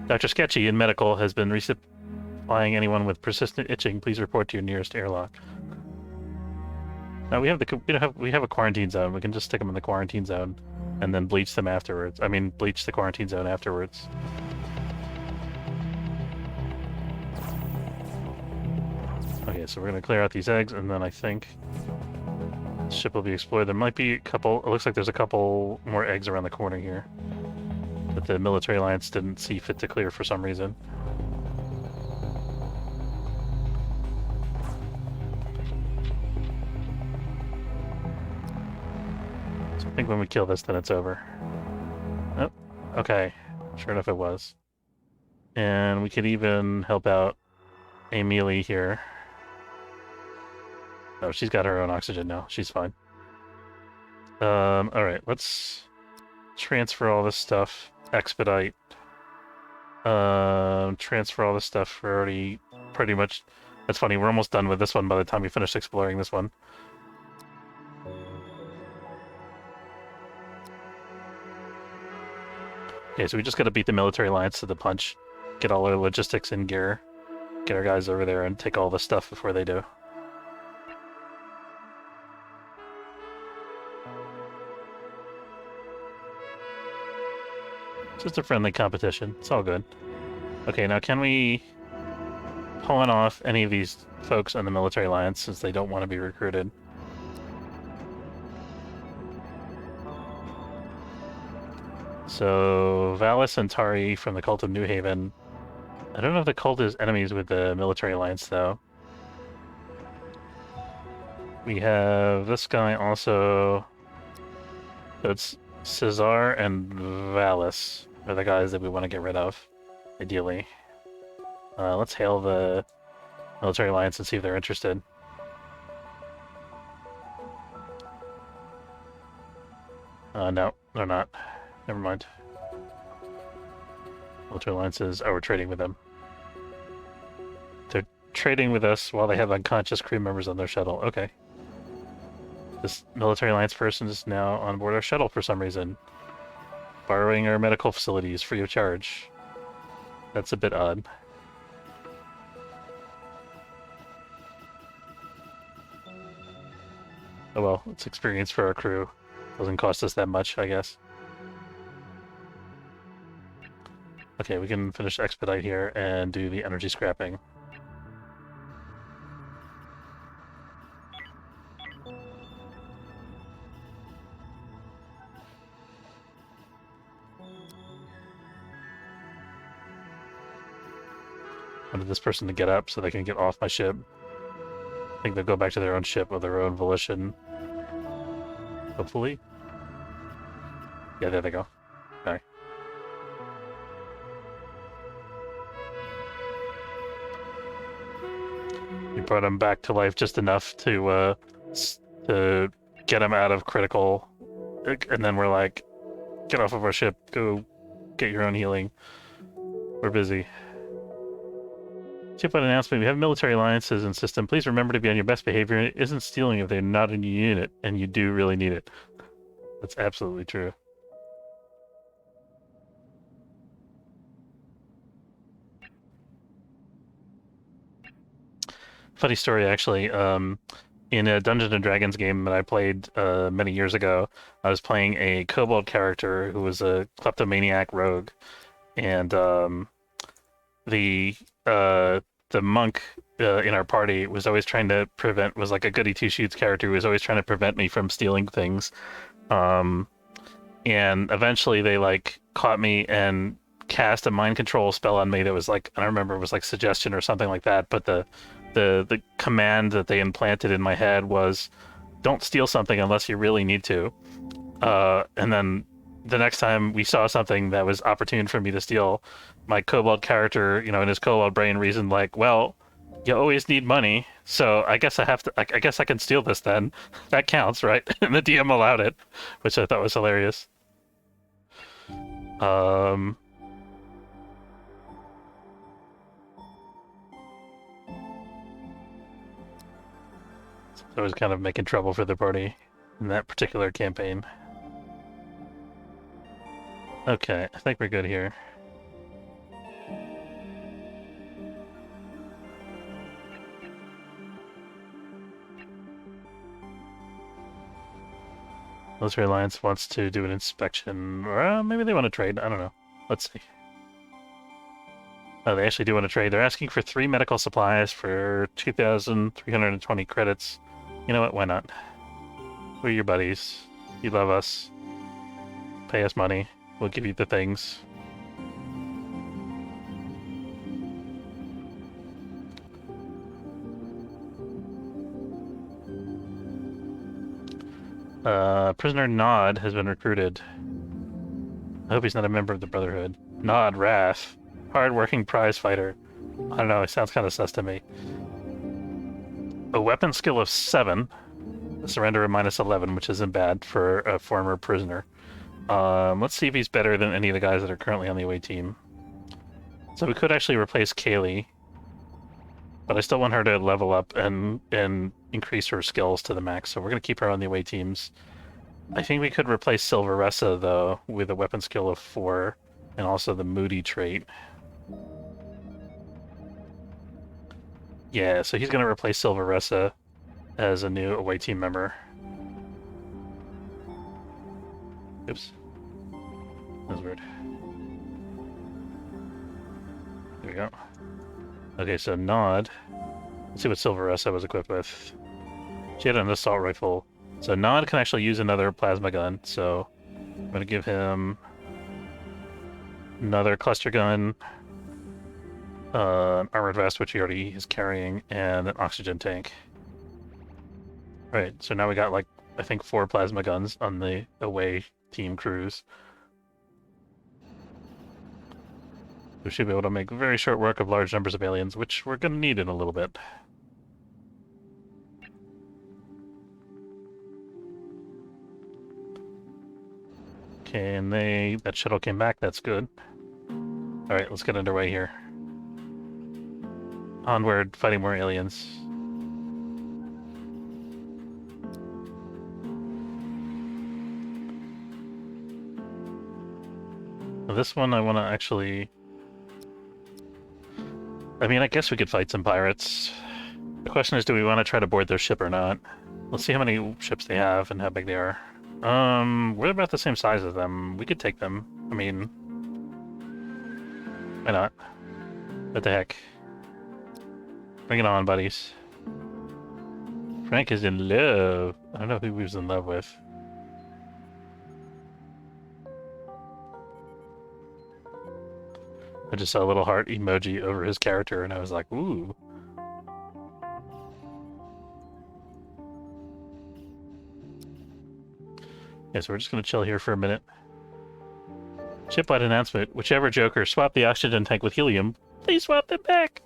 Dr. Sketchy in medical has been resupplying anyone with persistent itching. Please report to your nearest airlock. Now we have a quarantine zone. We can just stick them in the quarantine zone, and then bleach them afterwards. I mean, bleach the quarantine zone afterwards. Okay, so we're gonna clear out these eggs, and then I think the ship will be explored. There might be a couple. It looks like there's a couple more eggs around the corner here that the military alliance didn't see fit to clear for some reason. So I think when we kill this, then it's over. Oh, okay. Sure enough, it was. And we could even help out Amelie here. Oh, she's got her own oxygen now. She's fine. Alright, let's transfer all this stuff. Expedite. Transfer all this stuff. We're already pretty much... That's funny, we're almost done with this one by the time we finish exploring this one. Okay, so we just gotta beat the military alliance to the punch. Get all our logistics in gear. Get our guys over there and take all the stuff before they do. Just a friendly competition. It's all good. Okay, now can we pawn off any of these folks on the military alliance since they don't want to be recruited? So, Valis and Tari from the Cult of New Haven. I don't know if the cult is enemies with the military alliance, though. We have this guy also. So it's Cesar and Valis are the guys that we want to get rid of, ideally. Let's hail the military alliance and see if they're interested. No, they're not. Never mind. Military alliances. Oh, we're trading with them. They're trading with us while they have unconscious crew members on their shuttle. Okay. This military alliance person is now on board our shuttle for some reason. Borrowing our medical facilities free of charge. That's a bit odd. Oh well, it's experience for our crew. Doesn't cost us that much, I guess. Okay, we can finish expedite here and do the energy scrapping. I wanted this person to get up so they can get off my ship. I think they'll go back to their own ship of their own volition. Hopefully. Yeah, there they go. Okay. We brought him back to life just enough to get him out of critical, and then we're like, get off of our ship. Go get your own healing. We're busy. Shipwide announcement. We have military alliances in system. Please remember to be on your best behavior. It isn't stealing if they're not in your unit, and you do really need it. That's absolutely true. Funny story, actually. In a Dungeons and Dragons game that I played many years ago, I was playing a kobold character who was a kleptomaniac rogue, and the monk in our party was always trying to prevent, was like a goody two shoes character who was always trying to prevent me from stealing things. And eventually they like caught me and cast a mind control spell on me that was like, I don't remember, it was like suggestion or something like that, but the command that they implanted in my head was, don't steal something unless you really need to. And then the next time we saw something that was opportune for me to steal, my kobold character, in his kobold brain reasoned like, well, you always need money, so I guess I have to. I guess I can steal this then. That counts, right? And the DM allowed it, which I thought was hilarious. So I was kind of making trouble for the party in that particular campaign. Okay, I think we're good here. Military Alliance wants to do an inspection, or maybe they want to trade. I don't know. Let's see. Oh, they actually do want to trade. They're asking for 3 medical supplies for 2,320 credits. You know what? Why not? We're your buddies. You love us. Pay us money. We'll give you the things. Prisoner Nod has been recruited. I hope he's not a member of the Brotherhood. Nod Wrath. Hard-working prize fighter. I don't know, it sounds kind of sus to me. A weapon skill of 7. A surrender of -11, which isn't bad for a former prisoner. Let's see if he's better than any of the guys that are currently on the away team. So we could actually replace Kaylee, but I still want her to level up and increase her skills to the max, so we're going to keep her on the away teams. I think we could replace Silveressa, though, with a weapon skill of 4, and also the Moody trait. Yeah, so he's going to replace Silveressa as a new away team member. Oops. That was weird. There we go. Okay, so Nod. Let's see what Silveressa was equipped with. She had an assault rifle. So Nod can actually use another plasma gun, so I'm going to give him another cluster gun, an armored vest, which he already is carrying, and an oxygen tank. Right, so now we got, like, I think 4 plasma guns on the away team crews. We should be able to make very short work of large numbers of aliens, which we're going to need in a little bit. Okay, and that shuttle came back, that's good. Alright, let's get underway here. Onward, fighting more aliens. This one I want to actually... I mean, I guess we could fight some pirates. The question is, do we want to try to board their ship or not? Let's see how many ships they have and how big they are. We're about the same size as them. We could take them. I mean... why not? What the heck? Bring it on, buddies. Frank is in love. I don't know who he was in love with. I just saw a little heart emoji over his character, and I was like, ooh. Yeah, so we're just going to chill here for a minute. Shipwide announcement. Whichever Joker swap the oxygen tank with helium, please swap them back.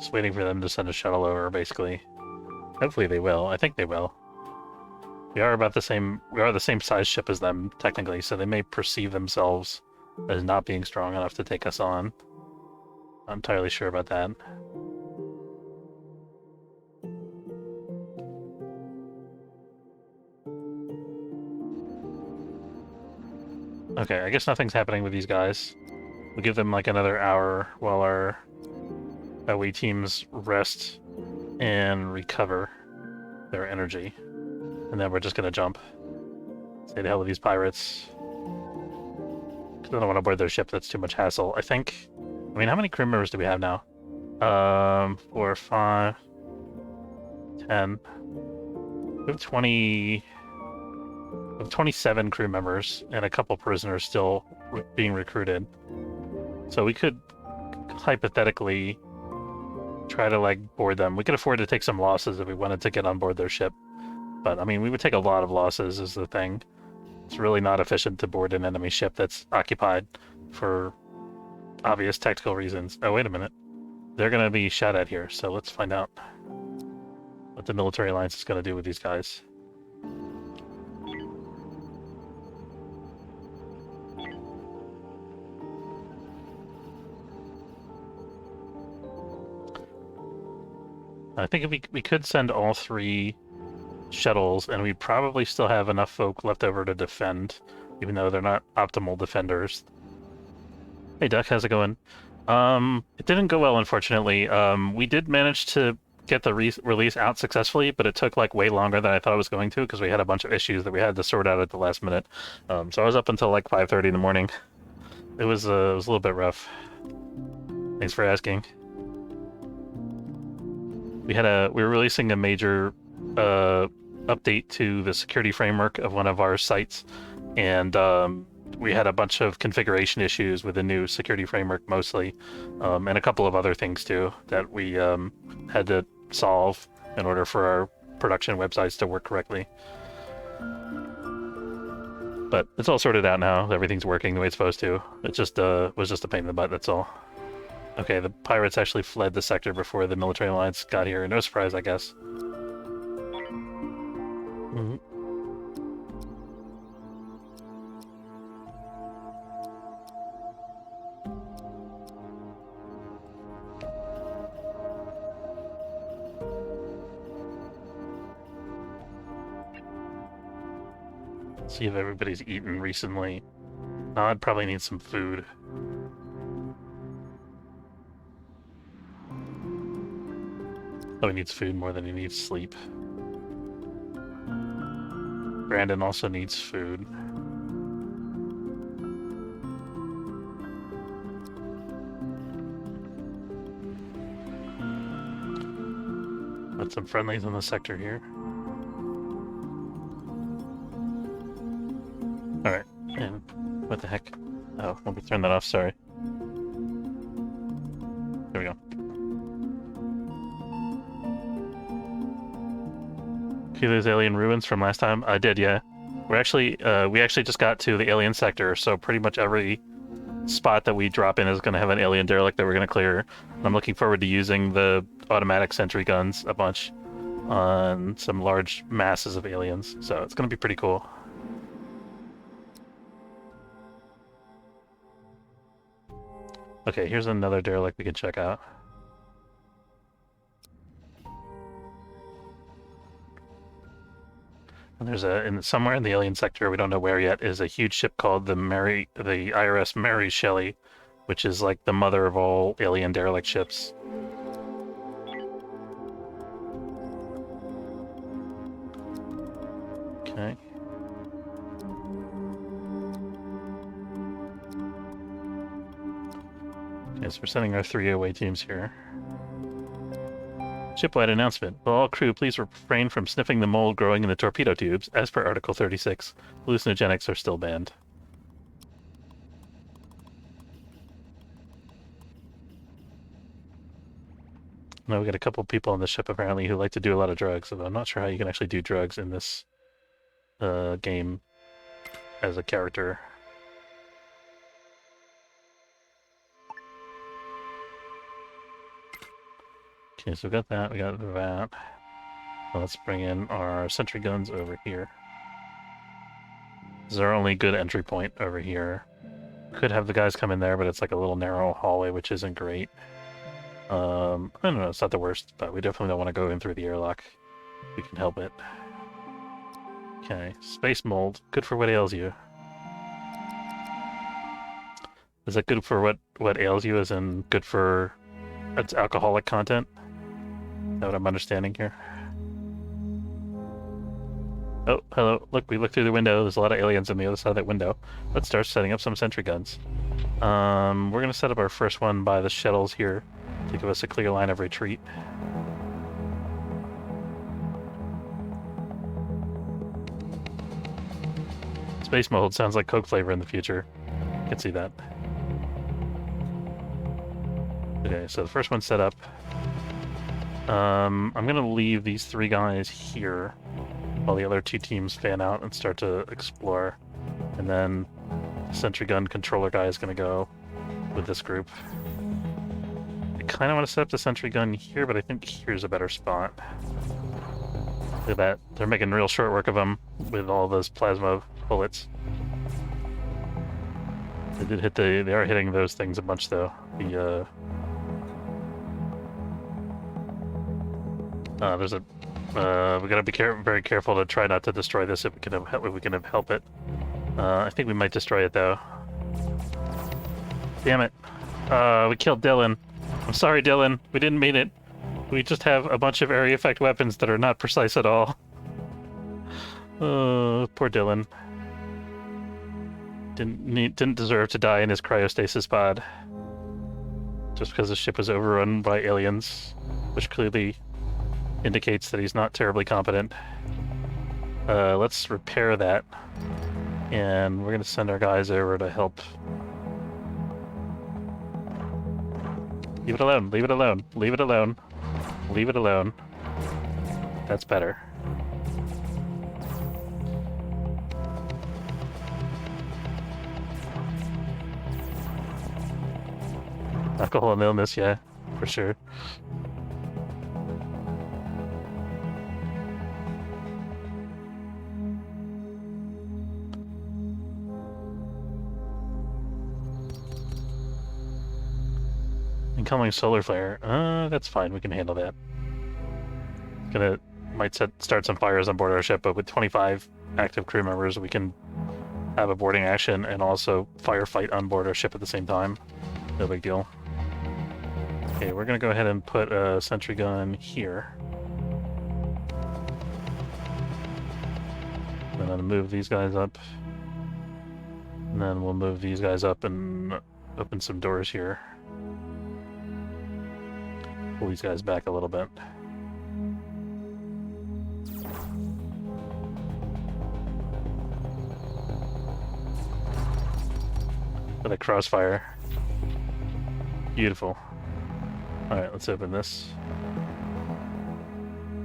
Just waiting for them to send a shuttle over, basically. Hopefully they will. I think they will. We are the same size ship as them, technically, so they may perceive themselves as not being strong enough to take us on. I'm entirely sure about that. Okay, I guess nothing's happening with these guys. We'll give them like another hour while our away teams rest and recover their energy. And then we're just gonna jump. Say the hell with these pirates. Because I don't want to board their ship, that's too much hassle. I mean, how many crew members do we have now? 4, 5, 10. We have 20... We have 27 crew members and a couple prisoners still being recruited. So we could hypothetically try to, like, board them. We could afford to take some losses if we wanted to get on board their ship. But, I mean, we would take a lot of losses is the thing. It's really not efficient to board an enemy ship that's occupied for obvious tactical reasons. Oh, wait a minute. They're going to be shot at here, so let's find out what the military alliance is going to do with these guys. I think if we could send all 3 shuttles, and we probably still have enough folk left over to defend, even though they're not optimal defenders. Hey Duck, how's it going? It didn't go well, unfortunately. We did manage to get the release out successfully, but it took like way longer than I thought it was going to because we had a bunch of issues that we had to sort out at the last minute. So I was up until like 5:30 in the morning. It was a little bit rough. Thanks for asking. We were releasing a major update to the security framework of one of our sites, and we had a bunch of configuration issues with the new security framework mostly, and a couple of other things too that we had to solve in order for our production websites to work correctly. But it's all sorted out now. Everything's working the way it's supposed to. It just was just a pain in the butt, that's all. Okay, the pirates actually fled the sector before the military alliance got here. No surprise, I guess. Mm-hmm. See if everybody's eaten recently. I'd probably need some food. Oh, he needs food more than he needs sleep. Brandon also needs food. Got some friendlies in the sector here. Alright, and what the heck? Oh, let me turn that off, sorry. There we go. See those alien ruins from last time? I did, yeah. We actually just got to the alien sector, so pretty much every spot that we drop in is going to have an alien derelict that we're going to clear. I'm looking forward to using the automatic sentry guns a bunch on some large masses of aliens, so it's going to be pretty cool. Okay, here's another derelict we can check out. And there's somewhere in the alien sector, we don't know where yet, is a huge ship called the IRS Mary Shelley, which is like the mother of all alien derelict ships. Okay. Okay, so we're sending our 3 away teams here. Shipwide announcement. Will all crew please refrain from sniffing the mold growing in the torpedo tubes, as per Article 36. Hallucinogenics are still banned. Now we got a couple people on the ship apparently who like to do a lot of drugs, although I'm not sure how you can actually do drugs in this game as a character. Okay, so we got that, we got that. Well, let's bring in our sentry guns over here. This is our only good entry point over here. Could have the guys come in there, but it's like a little narrow hallway, which isn't great. I don't know, it's not the worst, but we definitely don't want to go in through the airlock. We can help it. Okay, space mold. Good for what ails you. Is that good for what ails you, as in good for its alcoholic content? Is that what I'm understanding here? Oh, hello. Look, we looked through the window. There's a lot of aliens on the other side of that window. Let's start setting up some sentry guns. We're going to set up our first one by the shuttles here to give us a clear line of retreat. Space mold sounds like Coke flavor in the future. I can see that. Okay, so the first one's set up. I'm going to leave these 3 guys here while the other 2 teams fan out and start to explore. And then the sentry gun controller guy is going to go with this group. I kind of want to set up the sentry gun here, but I think here's a better spot. Look at that. They're making real short work of them with all those plasma bullets. They did hit they are hitting those things a bunch, though. There's a we gotta be very careful to try not to destroy this if we can help it. I think we might destroy it, though. Damn it. We killed Dylan. I'm sorry, Dylan. We didn't mean it. We just have a bunch of area effect weapons that are not precise at all. Oh, poor Dylan. Didn't deserve to die in his cryostasis pod. Just because the ship was overrun by aliens, which clearly indicates that he's not terribly competent. Let's repair that. And we're going to send our guys over to help. Leave it alone, leave it alone, leave it alone. Leave it alone. That's better. Alcohol and illness, yeah, for sure. Incoming solar flare. That's fine. We can handle that. Might start some fires on board our ship, but with 25 active crew members, we can have a boarding action and also firefight on board our ship at the same time. No big deal. Okay, we're gonna go ahead and put a sentry gun here. And then move these guys up. And then we'll move these guys up and open some doors here. Pull these guys back a little bit. With a crossfire. Beautiful. Alright, let's open this.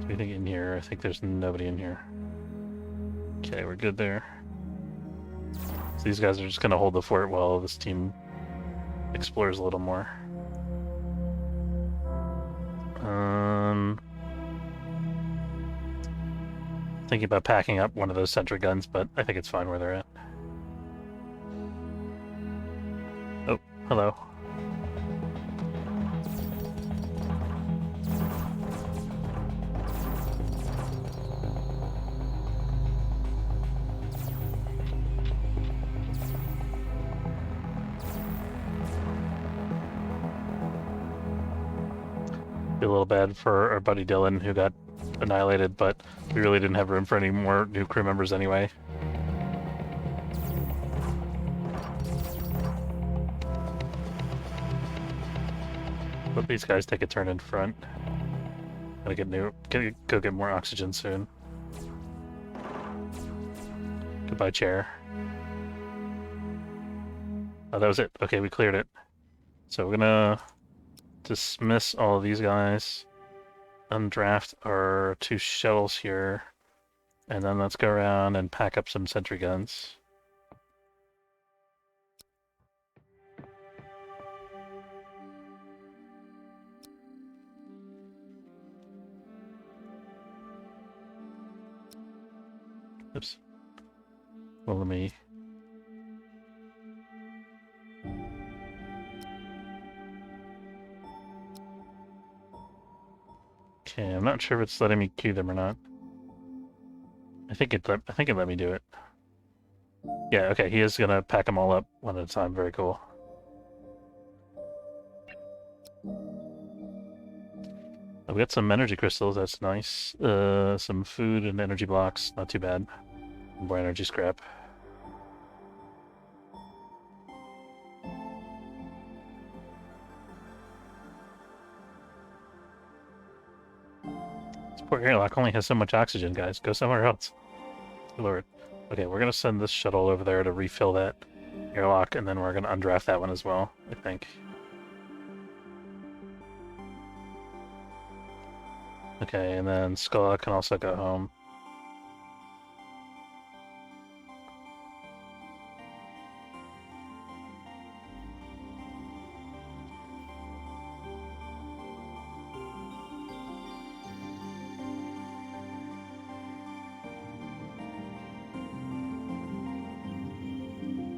Is there anything in here? I think there's nobody in here. Okay, we're good there. So these guys are just gonna hold the fort while this team explores a little more. Thinking about packing up one of those sentry guns, but I think it's fine where they're at. Oh, hello. Feel a little bad for our buddy Dylan, who got annihilated, but we really didn't have room for any more new crew members anyway. Let these guys take a turn in front. Gotta go get more oxygen soon. Goodbye, chair. Oh, that was it. Okay, we cleared it. So we're gonna dismiss all of these guys, undraft our 2 shuttles here, and then let's go around and pack up some sentry guns. Oops. Well, let me... Okay, I'm not sure if it's letting me queue them or not. I think it let me do it. Yeah, okay, he is gonna pack them all up one at a time. Very cool. We got some energy crystals, that's nice. Some food and energy blocks, not too bad. More energy scrap. This poor airlock only has so much oxygen, guys. Go somewhere else. Good Lord. Okay, we're gonna send this shuttle over there to refill that airlock, and then we're gonna undraft that one as well, I think. Okay, and then Skull can also go home.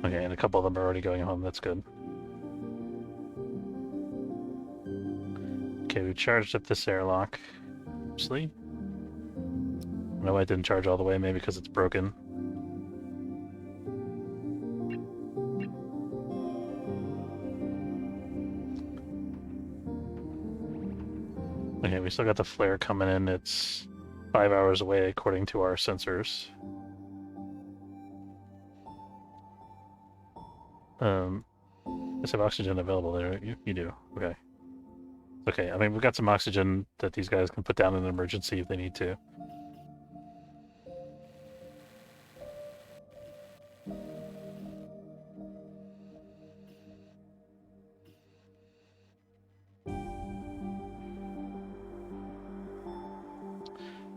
Okay, and a couple of them are already going home, that's good. Okay, we charged up this airlock. Obviously. No, I didn't charge all the way, maybe because it's broken. Okay, we still got the flare coming in. It's 5 hours away according to our sensors. Does have oxygen available there? You do. Okay. Okay, I mean, we've got some oxygen that these guys can put down in an emergency if they need to.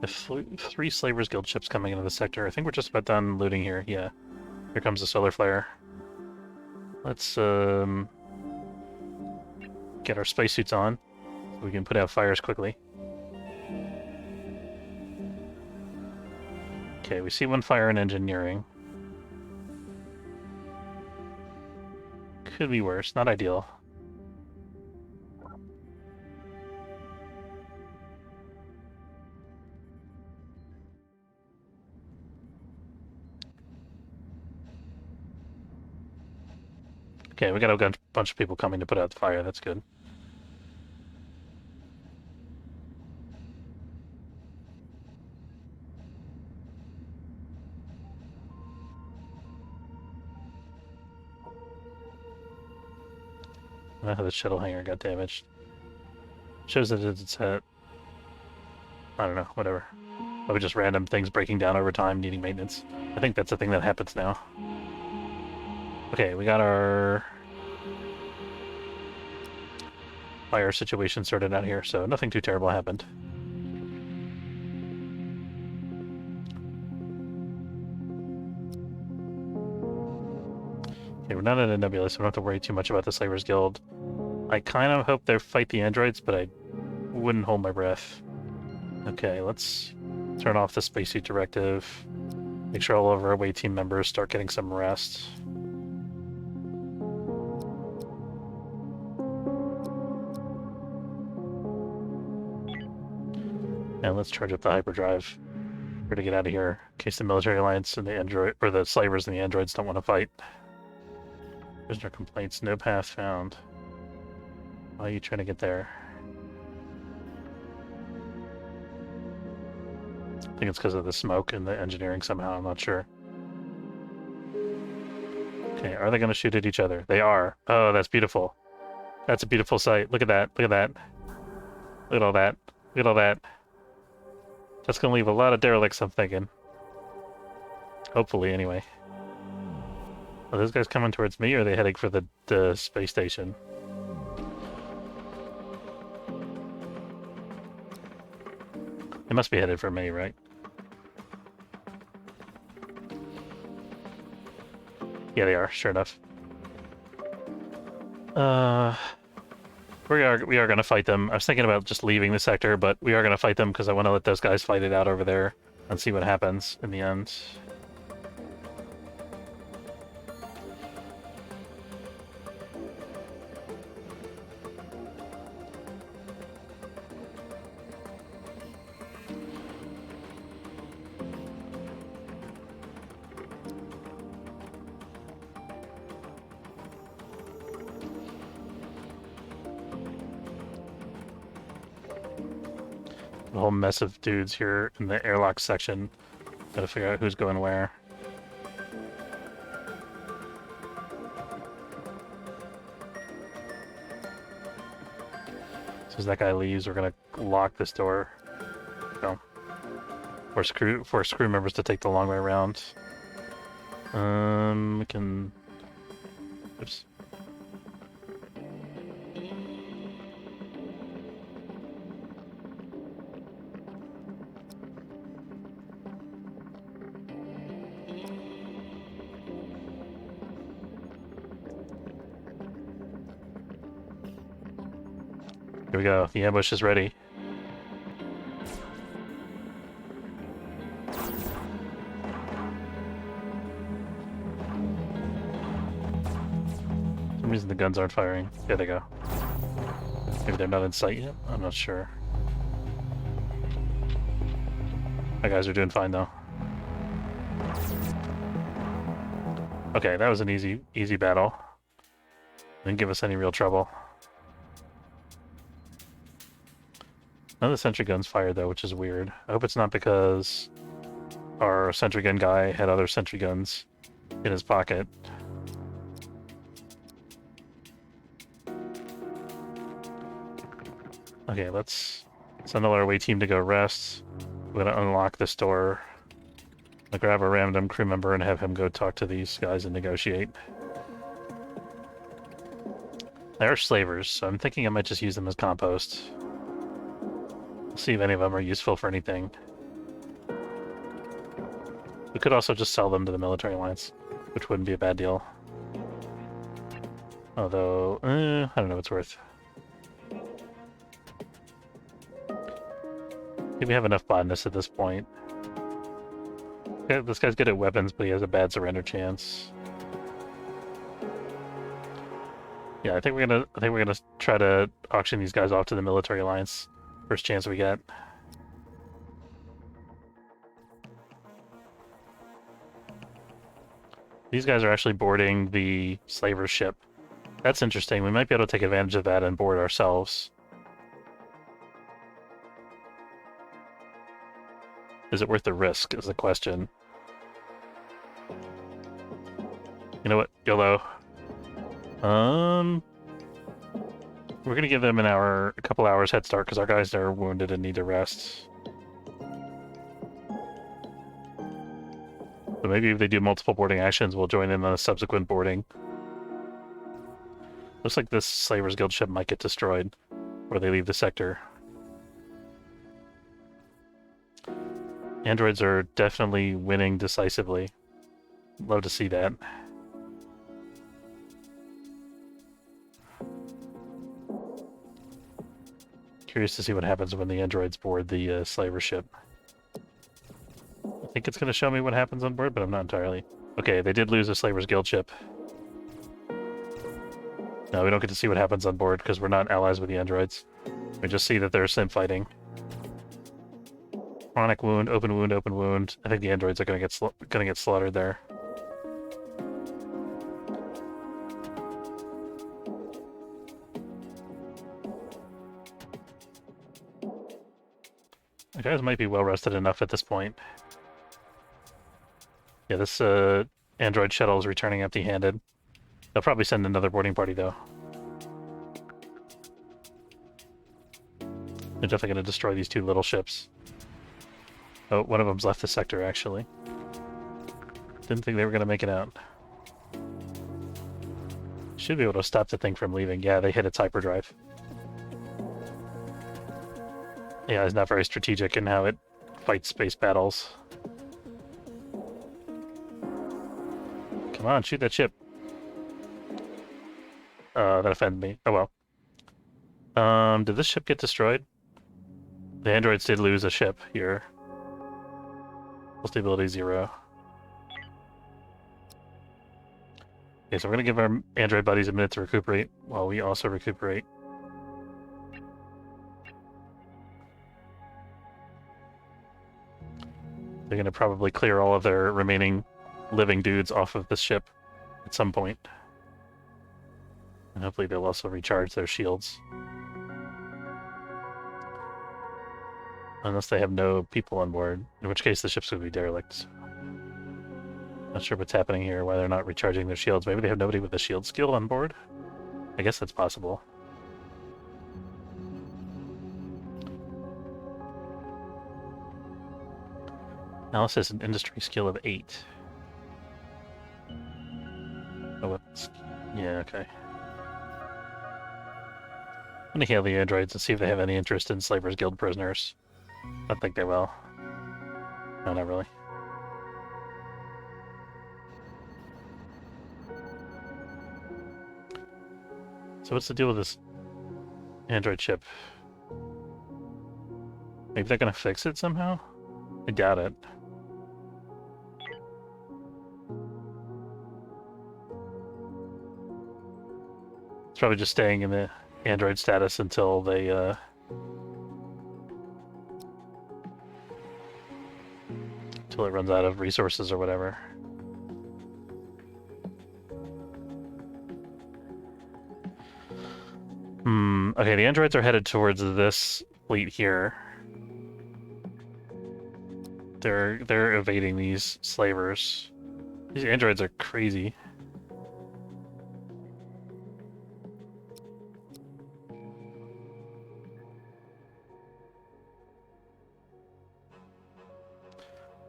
If 3 Slavers Guild ships coming into the sector, I think we're just about done looting here. Yeah. Here comes the solar flare. Let's get our spacesuits on so we can put out fires quickly. Okay, we see one fire in engineering. Could be worse, not ideal. Okay, we got a bunch of people coming to put out the fire, that's good. The shuttle hangar got damaged. Shows that it's at... I don't know, whatever. Probably just random things breaking down over time, needing maintenance. I think that's a thing that happens now. Okay, we got our fire situation sorted out here, so nothing too terrible happened. Okay, we're not in a nebula, so we don't have to worry too much about the Slavers Guild. I kind of hope they fight the androids, but I wouldn't hold my breath. Okay, let's turn off the spacesuit directive. Make sure all of our away team members start getting some rest. And let's charge up the hyperdrive. We're to get out of here in case the military alliance and the android or the slavers and the androids don't want to fight. Prisoner complaints, no path found. Why are you trying to get there? I think it's because of the smoke and the engineering somehow, I'm not sure. Okay, are they going to shoot at each other? They are. Oh, that's beautiful. That's a beautiful sight. Look at that. Look at that. Look at all that. Look at all that. That's going to leave a lot of derelicts, I'm thinking. Hopefully, anyway. Are those guys coming towards me, or are they heading for the space station? They must be headed for me, right? Yeah, they are, sure enough. We are gonna fight them. I was thinking about just leaving the sector, but we are gonna fight them because I want to let those guys fight it out over there and see what happens in the end. a whole mess of dudes here in the airlock section. Gotta figure out who's going where. As soon as that guy leaves, we're gonna lock this door. So, force crew members to take the long way around. We can. Oops. Here we go. The ambush is ready. For some reason the guns aren't firing. There they go. Maybe they're not in sight yet? I'm not sure. My guys are doing fine though. Okay, that was an easy battle. Didn't give us any real trouble. None of the sentry guns fired though, which is weird. I hope it's not because our sentry gun guy had other sentry guns in his pocket. Okay, let's send our away team to go rest. We're gonna unlock this door. I'll grab a random crew member and have him go talk to these guys and negotiate. They are slavers, so I'm thinking I might just use them as compost. We'll see if any of them are useful for anything. We could also just sell them to the military alliance, which wouldn't be a bad deal. Although, I don't know what it's worth. I think we have enough botanist at this point. Yeah, this guy's good at weapons, but he has a bad surrender chance. Yeah, I think we're gonna try to auction these guys off to the military alliance. First chance we get. These guys are actually boarding the slaver ship. That's interesting. We might be able to take advantage of that and board ourselves. Is it worth the risk, is the question. You know what? YOLO. We're gonna give them a couple hours head start because our guys are wounded and need to rest. So maybe if they do multiple boarding actions, we'll join in on a subsequent boarding. Looks like this Slavers Guild ship might get destroyed where they leave the sector. Androids are definitely winning decisively. Love to see that. Curious to see what happens when the androids board the slaver ship. I think it's going to show me what happens on board, but I'm not entirely. Okay, they did lose a Slavers Guild ship. No, we don't get to see what happens on board because we're not allies with the androids. We just see that they're sim fighting. Chronic wound, open wound, open wound. I think the androids are going to get slaughtered there. The guys might be well rested enough at this point. Yeah, this android shuttle is returning empty-handed. They'll probably send another boarding party, though. They're definitely going to destroy these two little ships. Oh, one of them's left the sector, actually. Didn't think they were going to make it out. Should be able to stop the thing from leaving. Yeah, they hit its hyperdrive. Yeah, it's not very strategic in how it fights space battles. Come on, shoot that ship. That offended me. Oh well. Did this ship get destroyed? The androids did lose a ship here. Full stability 0. Okay, so we're gonna give our android buddies a minute to recuperate while we also recuperate. They're going to probably clear all of their remaining living dudes off of this ship at some point. And hopefully they'll also recharge their shields. Unless they have no people on board, in which case the ships would be derelict. Not sure what's happening here, why they're not recharging their shields. Maybe they have nobody with a shield skill on board? I guess that's possible. Alice has an industry skill of 8. Oh, what's... Yeah, okay. I'm gonna hail the androids and see if they have any interest in Slavers Guild prisoners. I think they will. No, not really. So what's the deal with this android ship? Maybe they're gonna fix it somehow? I doubt it. It's probably just staying in the android status until they, until it runs out of resources or whatever. Okay, the androids are headed towards this fleet here. They're evading these slavers. These androids are crazy.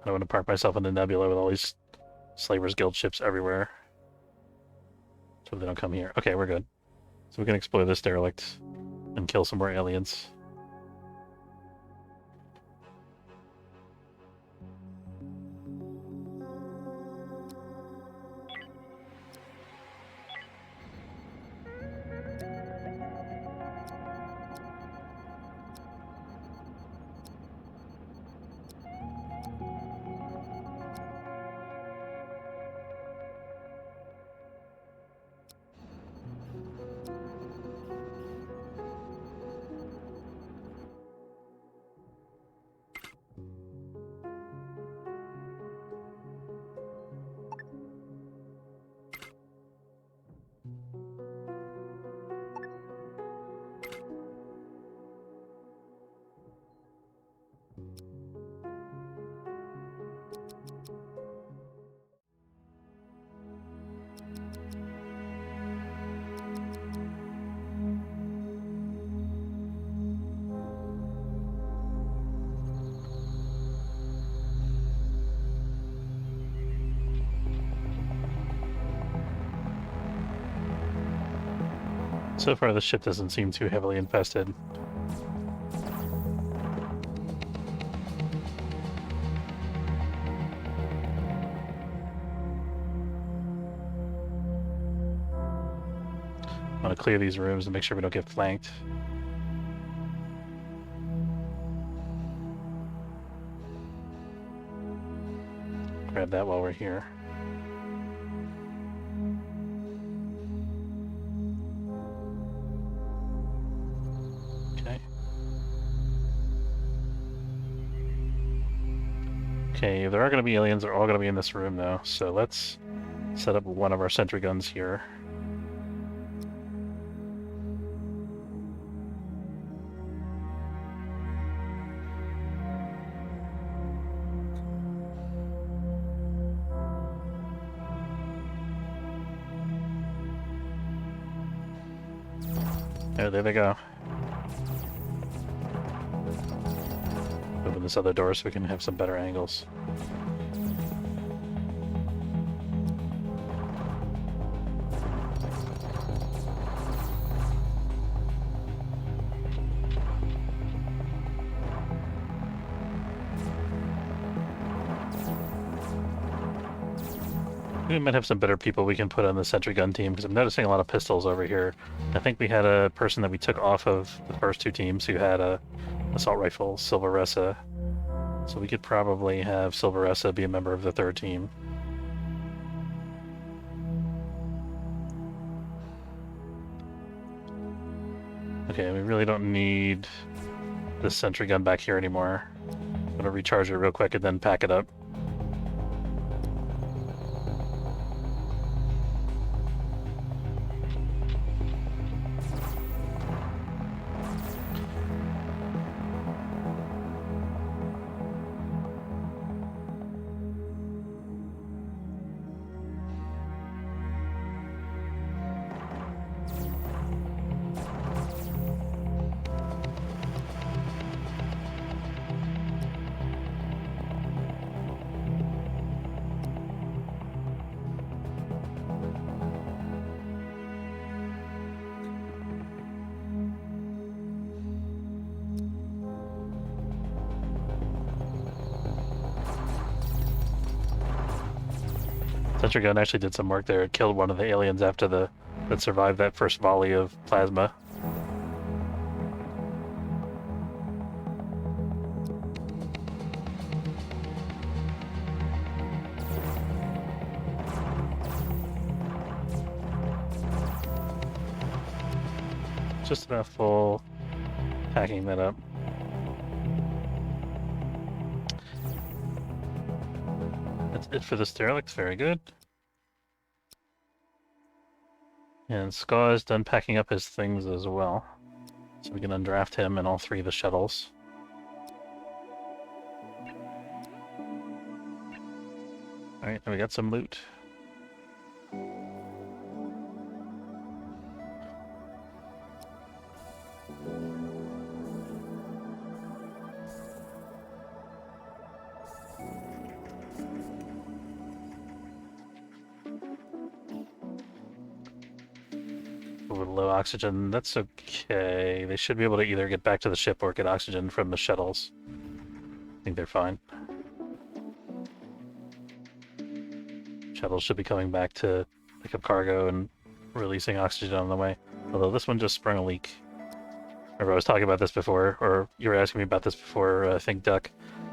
I don't want to park myself in the nebula with all these Slavers Guild ships everywhere. So they don't come here. Okay, we're good. So we can explore this derelict and kill some more aliens. So far, the ship doesn't seem too heavily infested. I want to clear these rooms and make sure we don't get flanked. Grab that while we're here. Okay, if there are going to be aliens, they're all going to be in this room, though. So let's set up one of our sentry guns here. There they go. Open this other door so we can have some better angles. We might have some better people we can put on the sentry gun team, because I'm noticing a lot of pistols over here. I think we had a person that we took off of the first two teams who had a assault rifle, Silveressa. So we could probably have Silveressa be a member of the third team. Okay, we really don't need this sentry gun back here anymore. I'm gonna recharge it real quick and then pack it up. sentry gun actually did some work there. It killed one of the aliens after that survived that first volley of plasma. Just enough full packing that up. That's it for this derelict. Very good. And Ska is done packing up his things as well. So we can undraft him and all 3 of the shuttles. Alright, now we got some loot. With low oxygen, that's okay. They should be able to either get back to the ship or get oxygen from the shuttles. I think they're fine. Shuttles should be coming back to pick up cargo and releasing oxygen on the way. Although this one just sprung a leak. Remember I was talking about this before, or you were asking me about this before, I think, Duck.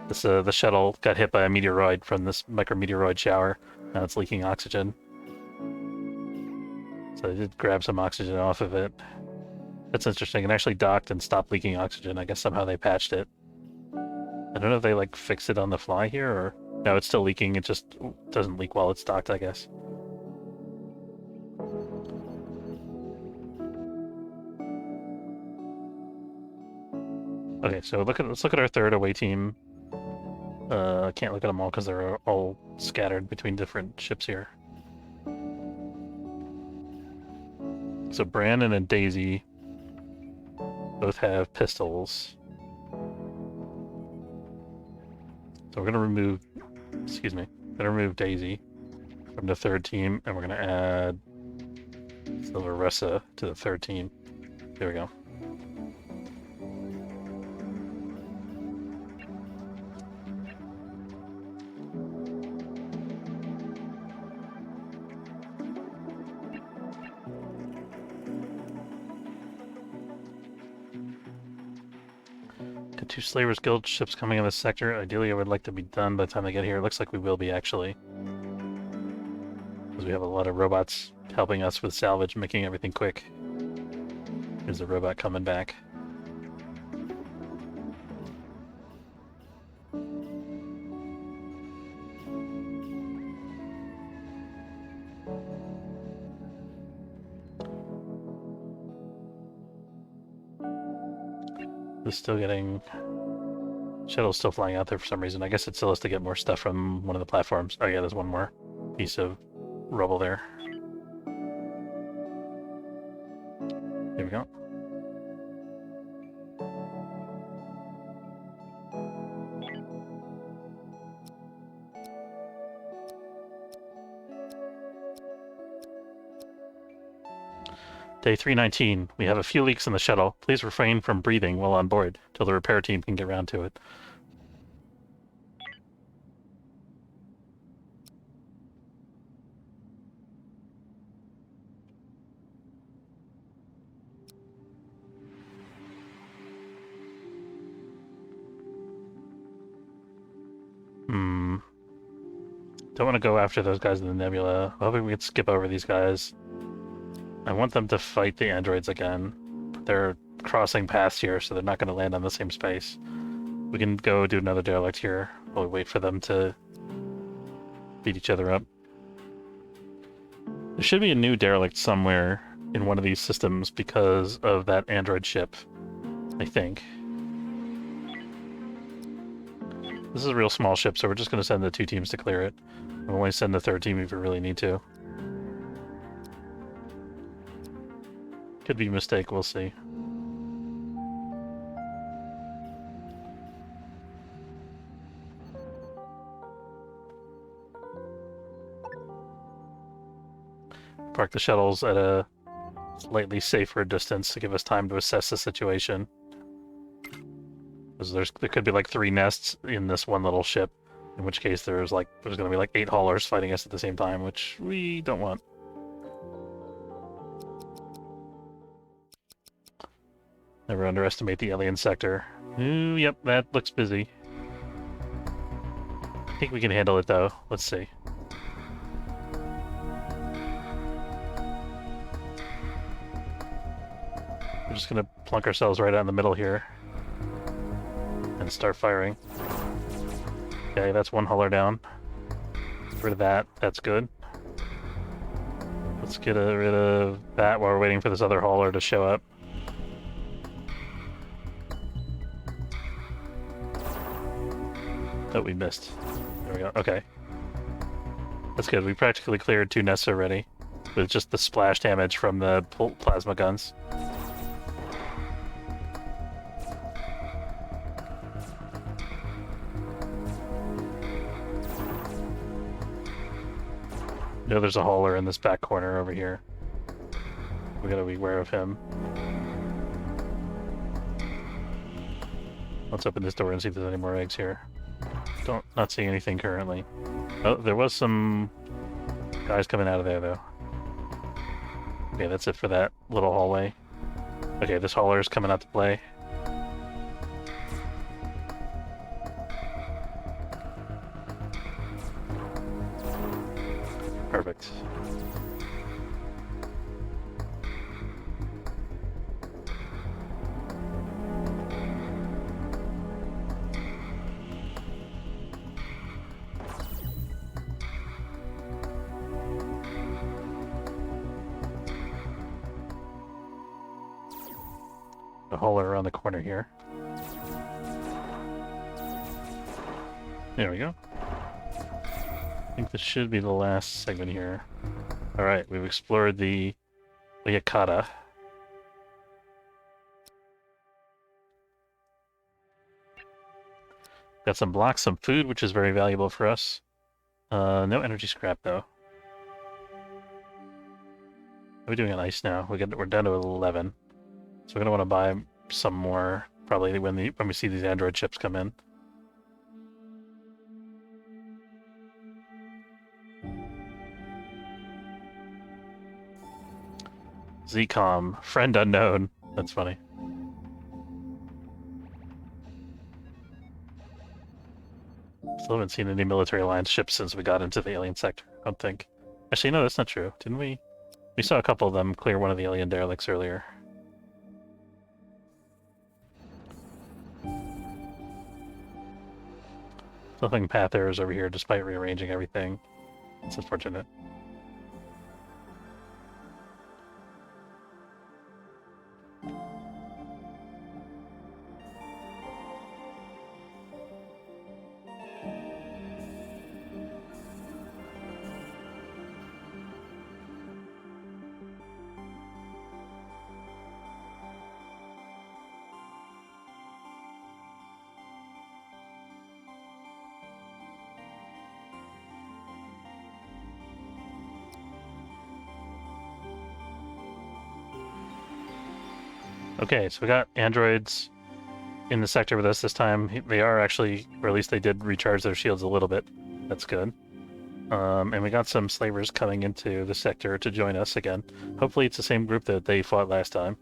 This, the shuttle got hit by a meteoroid from this micrometeoroid shower. Now it's leaking oxygen. So I did grab some oxygen off of it. That's interesting. It actually docked and stopped leaking oxygen. I guess somehow they patched it. I don't know if they like fixed it on the fly here or... No, it's still leaking. It just doesn't leak while it's docked, I guess. Okay, so let's look at our third away team. I can't look at them all because they're all scattered between different ships here. So Brandon and Daisy both have pistols. So we're gonna remove, Daisy from the third team, and we're gonna add Silveressa to the third team. There we go. Got 2 Slavers Guild ships coming in this sector. Ideally, I would like to be done by the time they get here. It looks like we will be, actually. Because we have a lot of robots helping us with salvage, making everything quick. Here's a robot coming back. It's still getting... Shuttle's still flying out there for some reason. I guess it still has to get more stuff from one of the platforms. Oh yeah, there's one more piece of rubble there. There we go. Day 319. We have a few leaks in the shuttle. Please refrain from breathing while on board till the repair team can get around to it. Don't want to go after those guys in the nebula. I'm hoping we can skip over these guys. I want them to fight the androids again. But they're crossing paths here, so they're not going to land on the same space. We can go do another derelict here while we wait for them to beat each other up. There should be a new derelict somewhere in one of these systems because of that android ship, I think. This is a real small ship, so we're just going to send the 2 teams to clear it. We'll only send the 3rd team if we really need to. Could be a mistake, we'll see. Park the shuttles at a slightly safer distance to give us time to assess the situation. Because there could be like 3 nests in this one little ship. In which case there's going to be like 8 haulers fighting us at the same time, which we don't want. Never underestimate the alien sector. Ooh, yep, that looks busy. I think we can handle it though. Let's see. We're just gonna plunk ourselves right out in the middle here and start firing. Okay, that's one hauler down. Get rid of that. That's good. Let's get rid of that while we're waiting for this other hauler to show up. Oh, we missed. There we go. Okay. That's good. We practically cleared 2 nests already with just the splash damage from the plasma guns. No, there's a hauler in this back corner over here. We gotta be aware of him. Let's open this door and see if there's any more eggs here. Not seeing anything currently. Oh, there was some guys coming out of there though. Okay, that's it for that little hallway. Okay, this hauler is coming out to play. Perfect. A hauler around the corner here. There we go. I think this should be the last segment here. Alright, we've explored the Yakata. Got some blocks, some food, which is very valuable for us. No energy scrap, though. We're doing on ice now. We're down to 11. So we're going to want to buy some more, probably when we see these Android chips come in. ZCOM, friend unknown. That's funny. Still haven't seen any military alliance ships since we got into the alien sector, I don't think. Actually, no, that's not true. Didn't we? We saw a couple of them clear one of the alien derelicts earlier. Nothing path errors over here despite rearranging everything. It's unfortunate. Okay, so we got androids in the sector with us this time. They are actually, or at least they did recharge their shields a little bit. That's good. And we got some slavers coming into the sector to join us again. Hopefully it's the same group that they fought last time.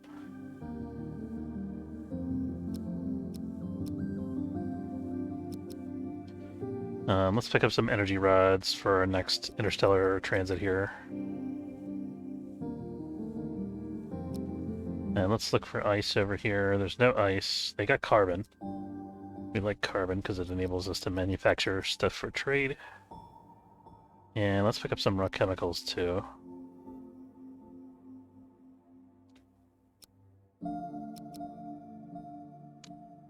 Let's pick up some energy rods for our next interstellar transit here. And let's look for ice over here. There's no ice. They got carbon. We like carbon because it enables us to manufacture stuff for trade. And let's pick up some raw chemicals too.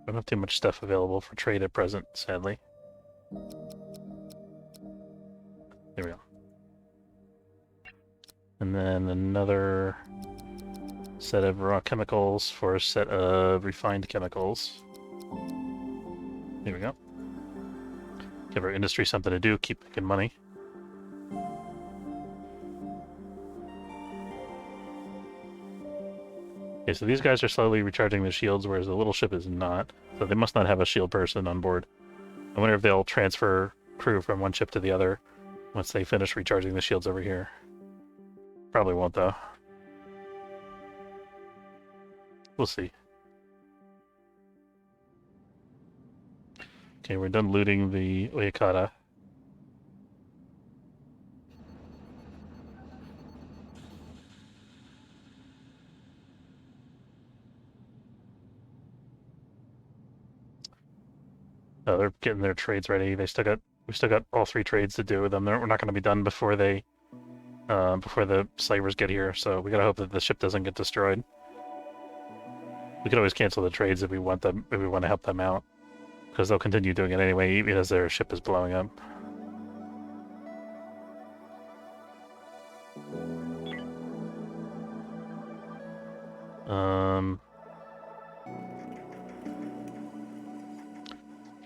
Don't have too much stuff available for trade at present, sadly. There we go. And then another set of raw chemicals for a set of refined chemicals. There we go. Give our industry something to do, keep making money. Okay, so these guys are slowly recharging their shields, whereas the little ship is not. So they must not have a shield person on board. I wonder if they'll transfer crew from one ship to the other once they finish recharging the shields over here. Probably won't, though. We'll see. Okay, we're done looting the Oyakata. Oh, they're getting their trades ready. We still got all 3 trades to do with them. We're not going to be done before the slavers get here. So we gotta hope that the ship doesn't get destroyed. We could always cancel the trades if we want them, if we want to help them out, because they'll continue doing it anyway, even as their ship is blowing up.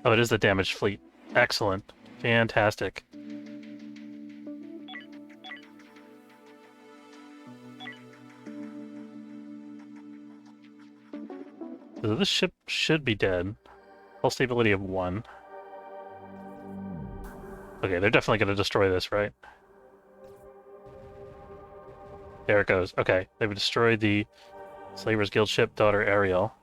Oh, it is the damaged fleet. Excellent. Fantastic. So this ship should be dead. Hull stability of 1. Okay, they're definitely going to destroy this, right? There it goes. Okay, they've destroyed the Slavers Guild ship, Daughter Ariel.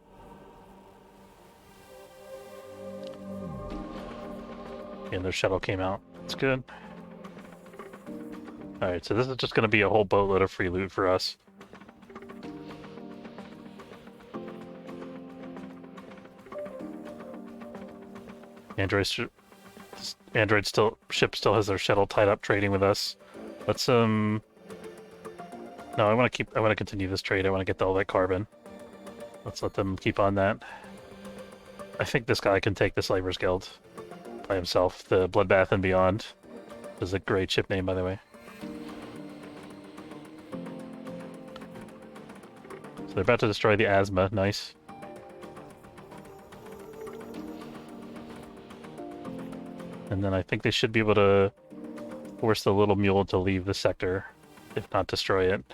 And their shuttle came out. That's good. Alright, so this is just going to be a whole boatload of free loot for us. Ship still has their shuttle tied up trading with us. Let's no, I want to continue this trade. I want to get all that carbon. Let's let them keep on that. I think this guy can take the Slavers Guild by himself. The Bloodbath and Beyond is a great ship name, by the way. So they're about to destroy the Asthma. Nice. And then I think they should be able to force the little mule to leave the sector, if not destroy it.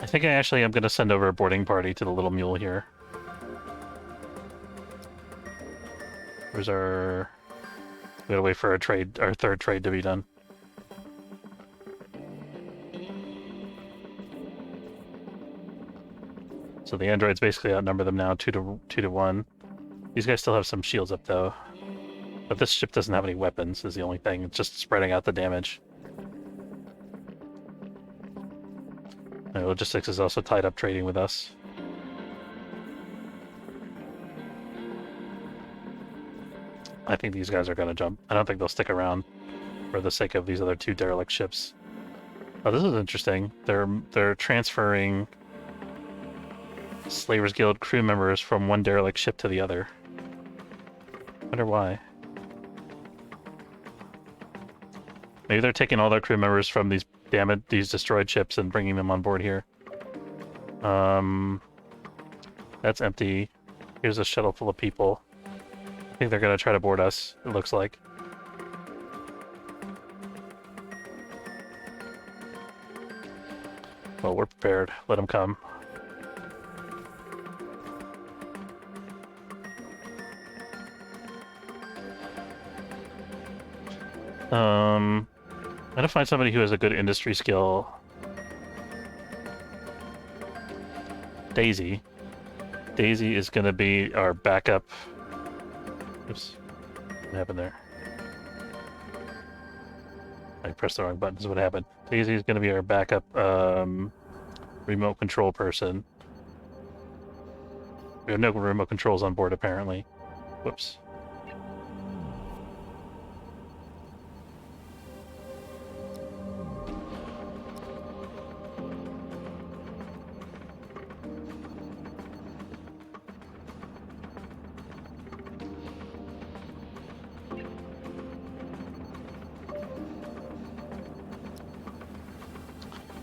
I think I'm going to send over a boarding party to the little mule here. Where's our... We gotta wait for our third trade to be done. So the androids basically outnumber them now, 2 to 1. These guys still have some shields up though. But this ship doesn't have any weapons, is the only thing. It's just spreading out the damage. And logistics is also tied up trading with us. I think these guys are going to jump. I don't think they'll stick around for the sake of these other 2 derelict ships. Oh, this is interesting. They're transferring Slavers Guild crew members from one derelict ship to the other. Wonder why. Maybe they're taking all their crew members from these destroyed ships and bringing them on board here. That's empty. Here's a shuttle full of people. I think they're gonna try to board us, it looks like. Well, we're prepared. Let them come. I'm gonna find somebody who has a good industry skill. Daisy. Daisy is gonna be our backup. Oops. What happened there? I pressed the wrong button. This is what happened. Daisy is gonna be our backup remote control person. We have no remote controls on board apparently. Whoops.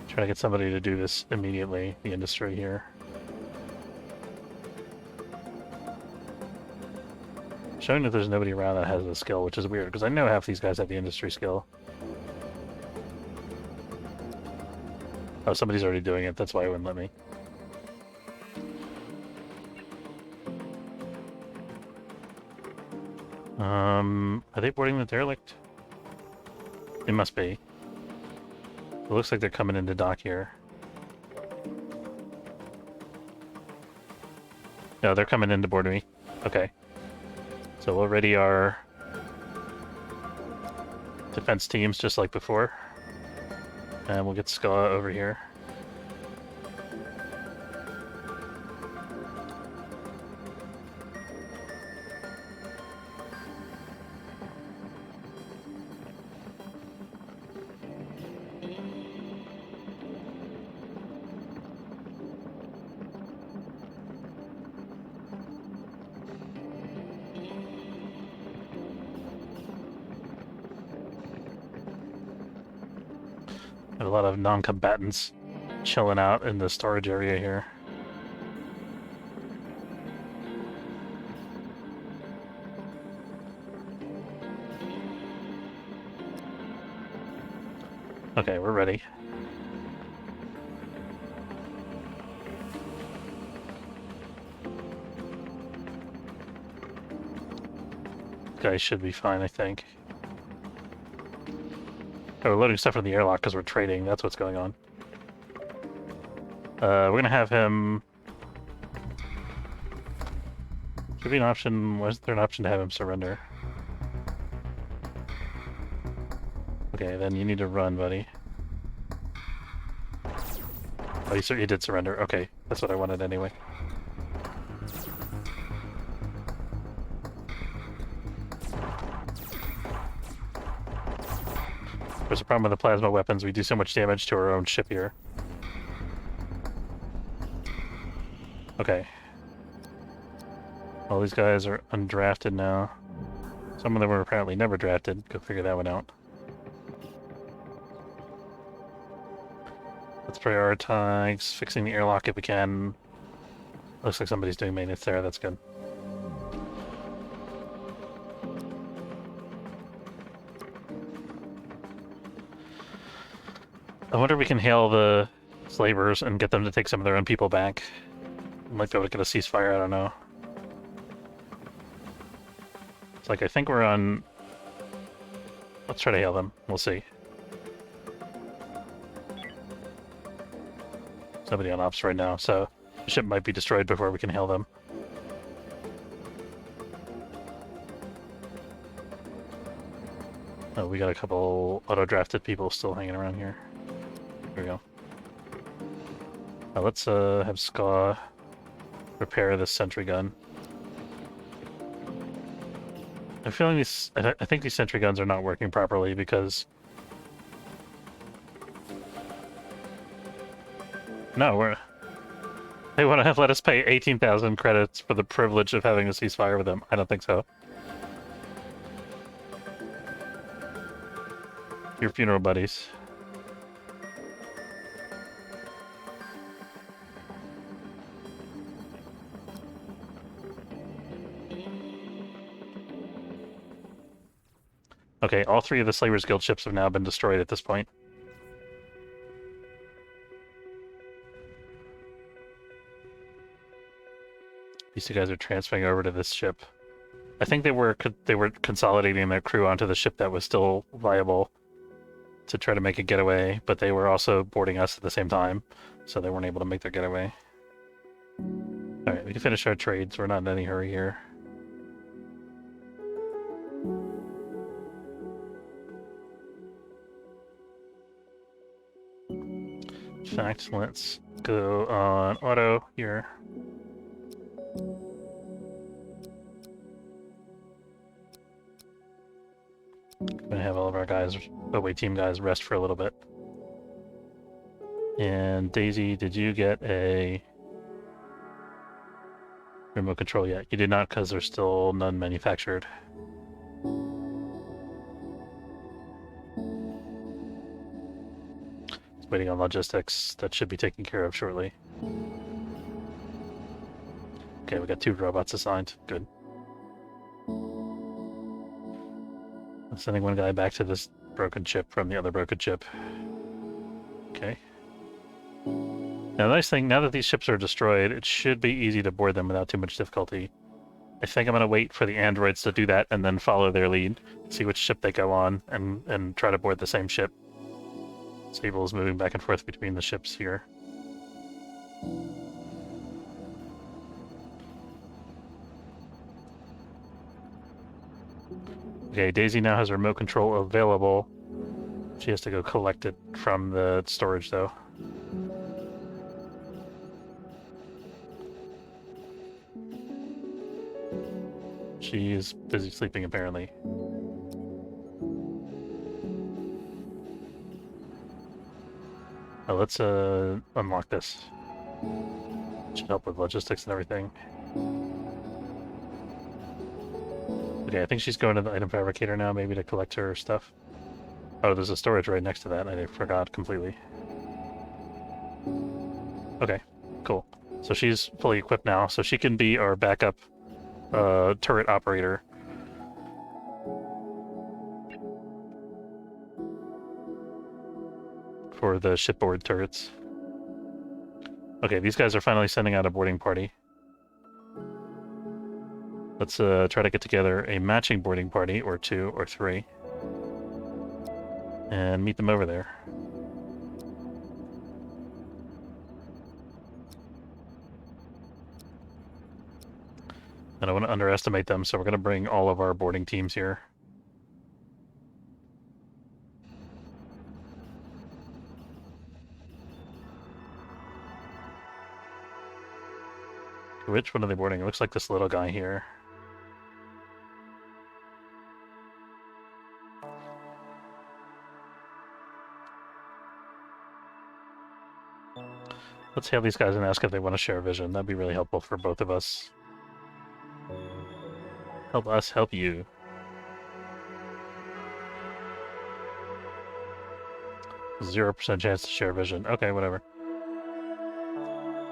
Try to get somebody to do this immediately, the industry here. Showing that there's nobody around that has the skill, which is weird, because I know half these guys have the industry skill. Oh, somebody's already doing it. That's why it wouldn't let me. Are they boarding the derelict? They must be. It looks like they're coming into dock here. No, they're coming in to board me. Okay. So we'll ready our defense teams just like before. And we'll get Ska over here. Have a lot of non-combatants chilling out in the storage area here. Okay, we're ready. Guys should be fine, I think. Oh, we're loading stuff in the airlock because we're trading. That's what's going on. We're gonna have him... Should be an option... Was there an option to have him surrender? Okay, then you need to run, buddy. Oh, you did surrender. Okay, that's what I wanted anyway. There's a problem with the plasma weapons. We do so much damage to our own ship here. Okay. All these guys are undrafted now. Some of them were apparently never drafted. Go figure that one out. Let's prioritize fixing the airlock if we can. Looks like somebody's doing maintenance there. That's good. I wonder if we can hail the slavers and get them to take some of their own people back. Might be able to get a ceasefire, I don't know. It's like, I think we're on... Let's try to hail them. We'll see. Somebody on ops right now, so the ship might be destroyed before we can hail them. Oh, we got a couple auto-drafted people still hanging around here. There we go. Now let's have Ska repair this sentry gun. I'm feeling these... I think these sentry guns are not working properly because... No, they want to let us pay 18,000 credits for the privilege of having a ceasefire with them. I don't think so. Your funeral buddies. Okay, all three of the Slavers Guild ships have now been destroyed at this point. These two guys are transferring over to this ship. I think they were consolidating their crew onto the ship that was still viable to try to make a getaway, but they were also boarding us at the same time, so they weren't able to make their getaway. Alright, we can finish our trades. We're not in any hurry here. In fact, let's go on auto here. I'm gonna have all of our guys, away team guys, rest for a little bit. And Daisy, did you get a remote control yet? You did not, because there's still none manufactured. Just waiting on logistics. That should be taken care of shortly. Okay, we got 2 robots assigned. Good. I'm sending one guy back to this broken ship from the other broken ship. Okay. Now, the nice thing, now that these ships are destroyed, it should be easy to board them without too much difficulty. I think I'm going to wait for the androids to do that and then follow their lead, see which ship they go on, and try to board the same ship. Sable is moving back and forth between the ships here. Okay, Daisy now has remote control available. She has to go collect it from the storage, though. She's busy sleeping, apparently. Oh, let's unlock this. Should help with logistics and everything. Okay, I think she's going to the item fabricator now, maybe to collect her stuff. Oh, there's a storage right next to that. I forgot completely. Okay, cool. So she's fully equipped now, so she can be our backup turret operator. For the shipboard turrets. Okay, these guys are finally sending out a boarding party. Let's try to get together a matching boarding party, or 2 or 3. And meet them over there. I don't want to underestimate them, so we're going to bring all of our boarding teams here. Which one are they boarding? It looks like this little guy here. Let's hail these guys and ask if they want to share a vision. That'd be really helpful for both of us. Help us help you. %0 chance to share vision. Okay, whatever.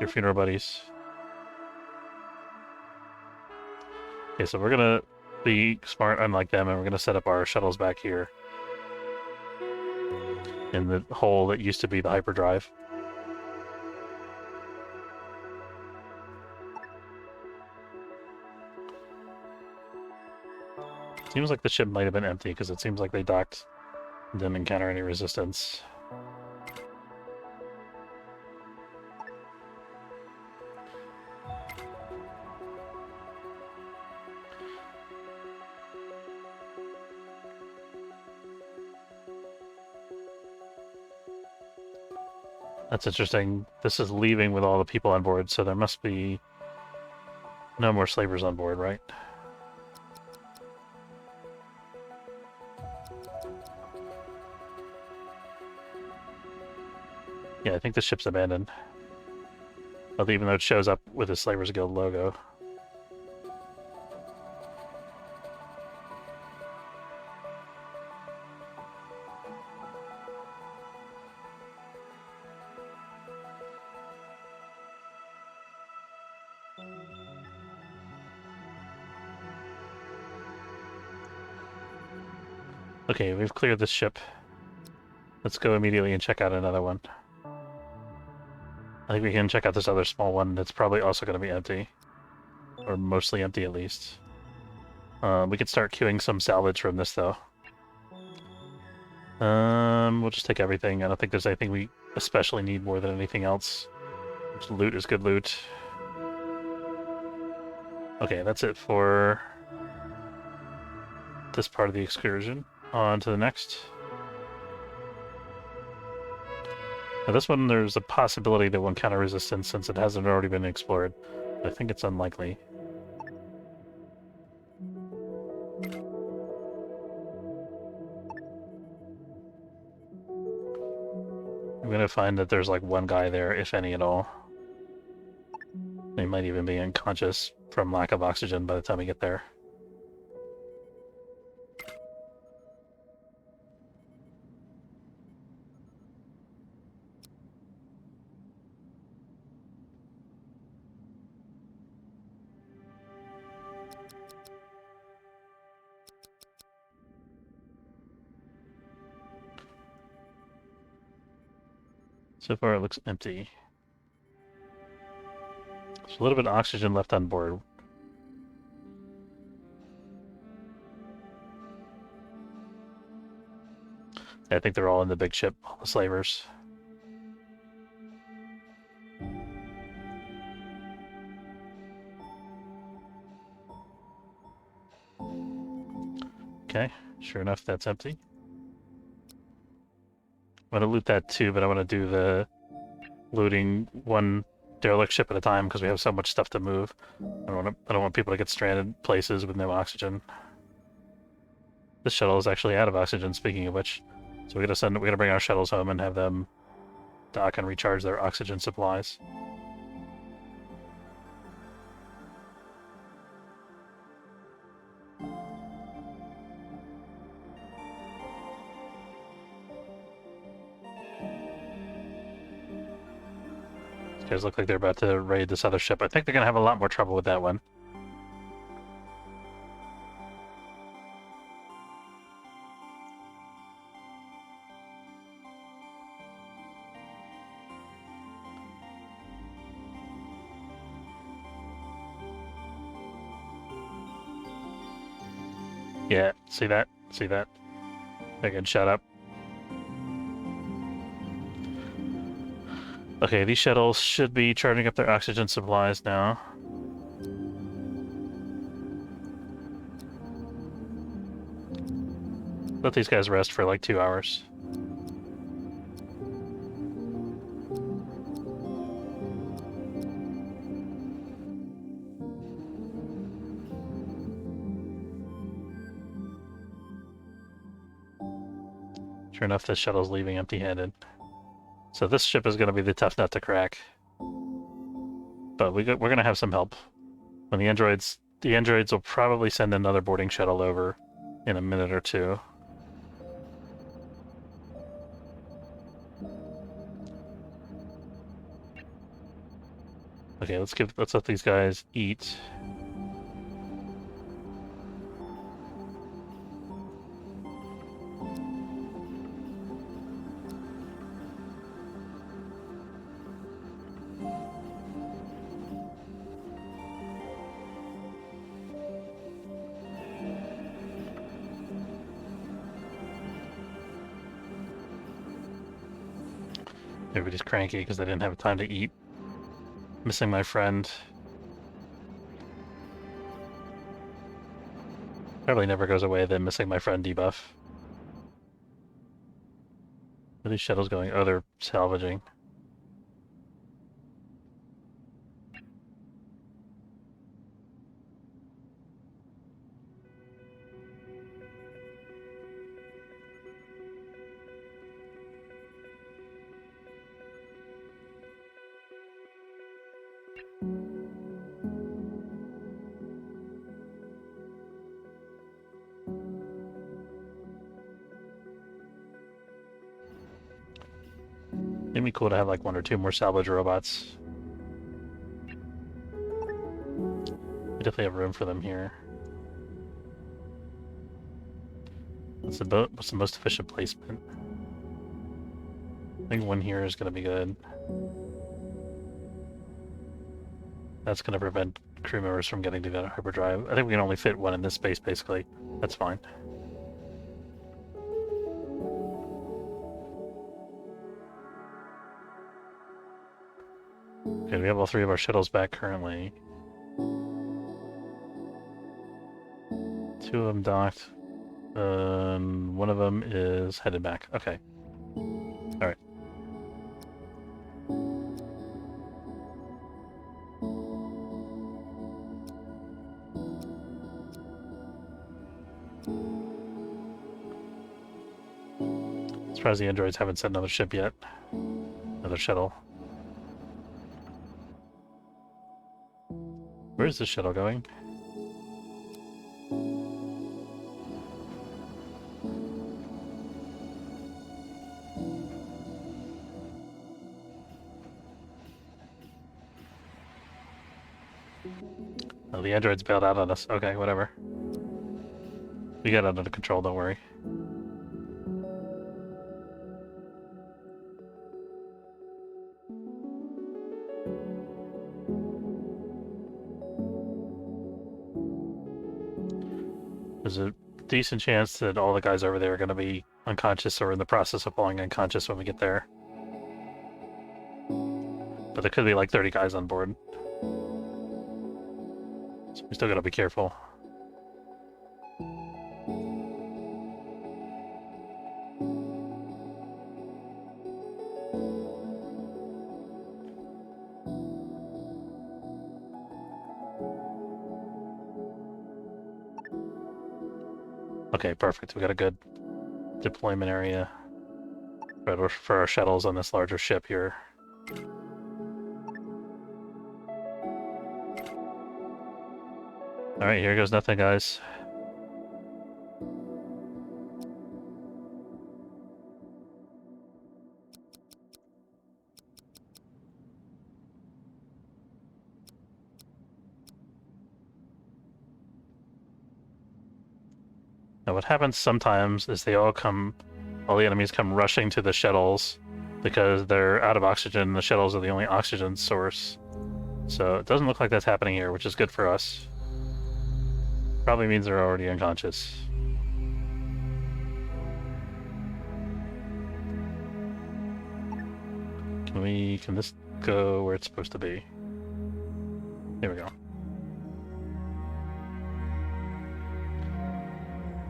Your funeral buddies. Okay, so we're gonna be smart, unlike them, and we're gonna set up our shuttles back here. In the hole that used to be the hyperdrive. Seems like the ship might have been empty, because it seems like they docked and didn't encounter any resistance. That's interesting. This is leaving with all the people on board, so there must be no more slavers on board, right? Yeah, I think the ship's abandoned. Even though it shows up with the Slavers Guild logo. Okay, we've cleared this ship. Let's go immediately and check out another one. I think we can check out this other small one that's probably also going to be empty. Or mostly empty, at least. We could start queuing some salvage from this, though. We'll just take everything. I don't think there's anything we especially need more than anything else. Just loot is good loot. Okay, that's it for this part of the excursion. On to the next. Now this one, there's a possibility that we'll encounter resistance since it hasn't already been explored. But I think it's unlikely. I'm gonna find that there's like one guy there, if any at all. They might even be unconscious from lack of oxygen by the time we get there. So far it looks empty. There's a little bit of oxygen left on board. I think they're all in the big ship, all the slavers. Okay, sure enough, that's empty. I'm gonna loot that too, but I want to do the looting one derelict ship at a time because we have so much stuff to move. I don't want people to get stranded places with no oxygen. This shuttle is actually out of oxygen, speaking of which. So we gotta bring our shuttles home and have them dock and recharge their oxygen supplies. These guys look like they're about to raid this other ship. I think they're gonna have a lot more trouble with that one. Yeah, see that? See that? They're getting shut up. Okay, these shuttles should be charging up their oxygen supplies now. Let these guys rest for like 2 hours. Sure enough, this shuttle's leaving empty-handed. So this ship is going to be the tough nut to crack. But we're going to have some help. When the androids will probably send another boarding shuttle over in a minute or two. Okay, let's let these guys eat. Everybody's cranky because they didn't have time to eat. Missing my friend. Probably never goes away, the missing my friend debuff. Where are these shuttles going? Oh, they're salvaging. It'd be cool to have like 1 or 2 more salvage robots. We definitely have room for them here. What's the most efficient placement? I think 1 here is going to be good. That's going to prevent crew members from getting to the hyperdrive. I think we can only fit 1 in this space, basically. That's fine. Okay, we have all 3 of our shuttles back currently. 2 of them docked. 1 of them is headed back. Okay. Alright. Surprised the androids haven't sent another ship yet. Another shuttle. Where is this shuttle going? Oh, the androids bailed out on us. Okay, whatever. We got it under control, don't worry. There's a decent chance that all the guys over there are going to be unconscious or in the process of falling unconscious when we get there. But there could be like 30 guys on board. So we still got to be careful. Okay, perfect. We got a good deployment area for our shuttles on this larger ship here. Alright, here goes nothing, guys. Now what happens sometimes is all the enemies come rushing to the shuttles because they're out of oxygen. The shuttles are the only oxygen source. So it doesn't look like that's happening here, which is good for us. Probably means they're already unconscious. Can this go where it's supposed to be? There we go.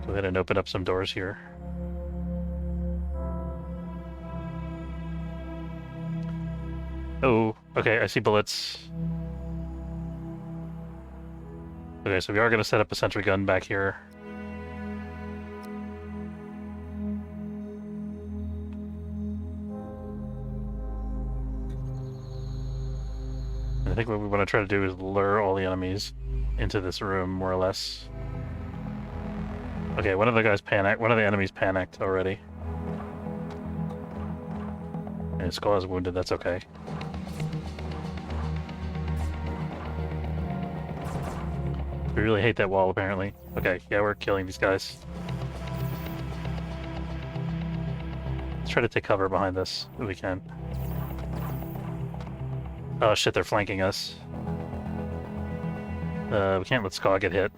Go ahead and open up some doors here. Oh, okay, I see bullets. Okay, so we are going to set up a sentry gun back here. And I think what we want to try to do is lure all the enemies into this room, more or less. Okay, one of the guys panicked. One of the enemies panicked already. And his skull is wounded, that's okay. We really hate that wall, apparently. Okay, yeah, we're killing these guys. Let's try to take cover behind this, if we can. Oh shit, they're flanking us. We can't let Skaw get hit.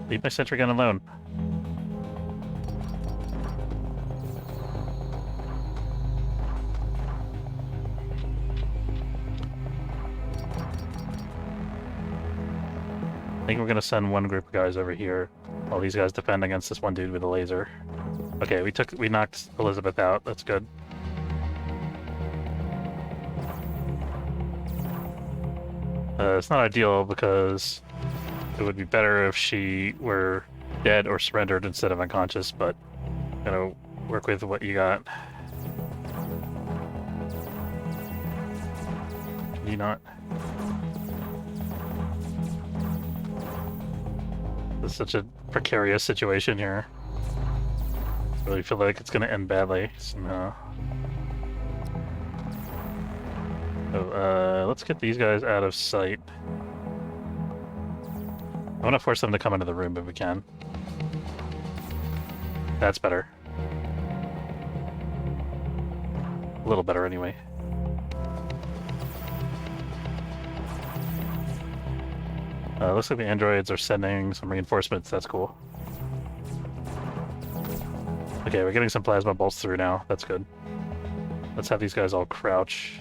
Leave my sentry gun alone. I think we're gonna send one group of guys over here while these guys defend against this one dude with a laser. Okay, we knocked Elizabeth out. That's good. It's not ideal because it would be better if she were dead or surrendered instead of unconscious, but I'm gonna work with what you got. Can you not? This is such a precarious situation here. I really feel like it's gonna end badly somehow. So, let's get these guys out of sight. I want to force them to come into the room if we can. That's better. A little better, anyway. Looks like the androids are sending some reinforcements. That's cool. Okay, we're getting some plasma bolts through now. That's good. Let's have these guys all crouch.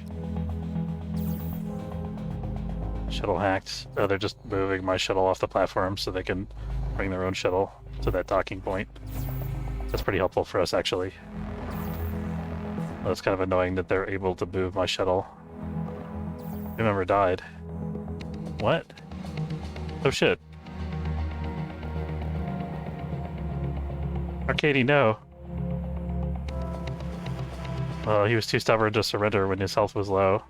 Shuttle hacked. Oh, they're just moving my shuttle off the platform so they can bring their own shuttle to that docking point. That's pretty helpful for us, actually. Well, it's kind of annoying that they're able to move my shuttle. New member died. What? Oh shit. Arcady, no. Oh, he was too stubborn to surrender when his health was low.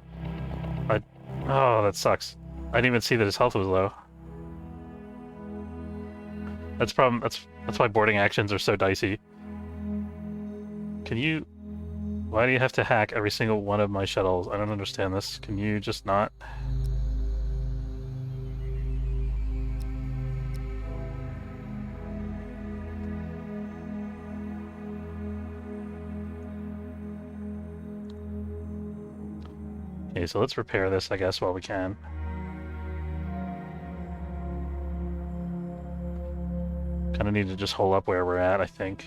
Oh, that sucks. I didn't even see that his health was low. That's problem. That's why boarding actions are so dicey. Can you? Why do you have to hack every single one of my shuttles? I don't understand this. Can you just not? Okay, so let's repair this, I guess, while we can. Kind of need to just hold up where we're at, I think.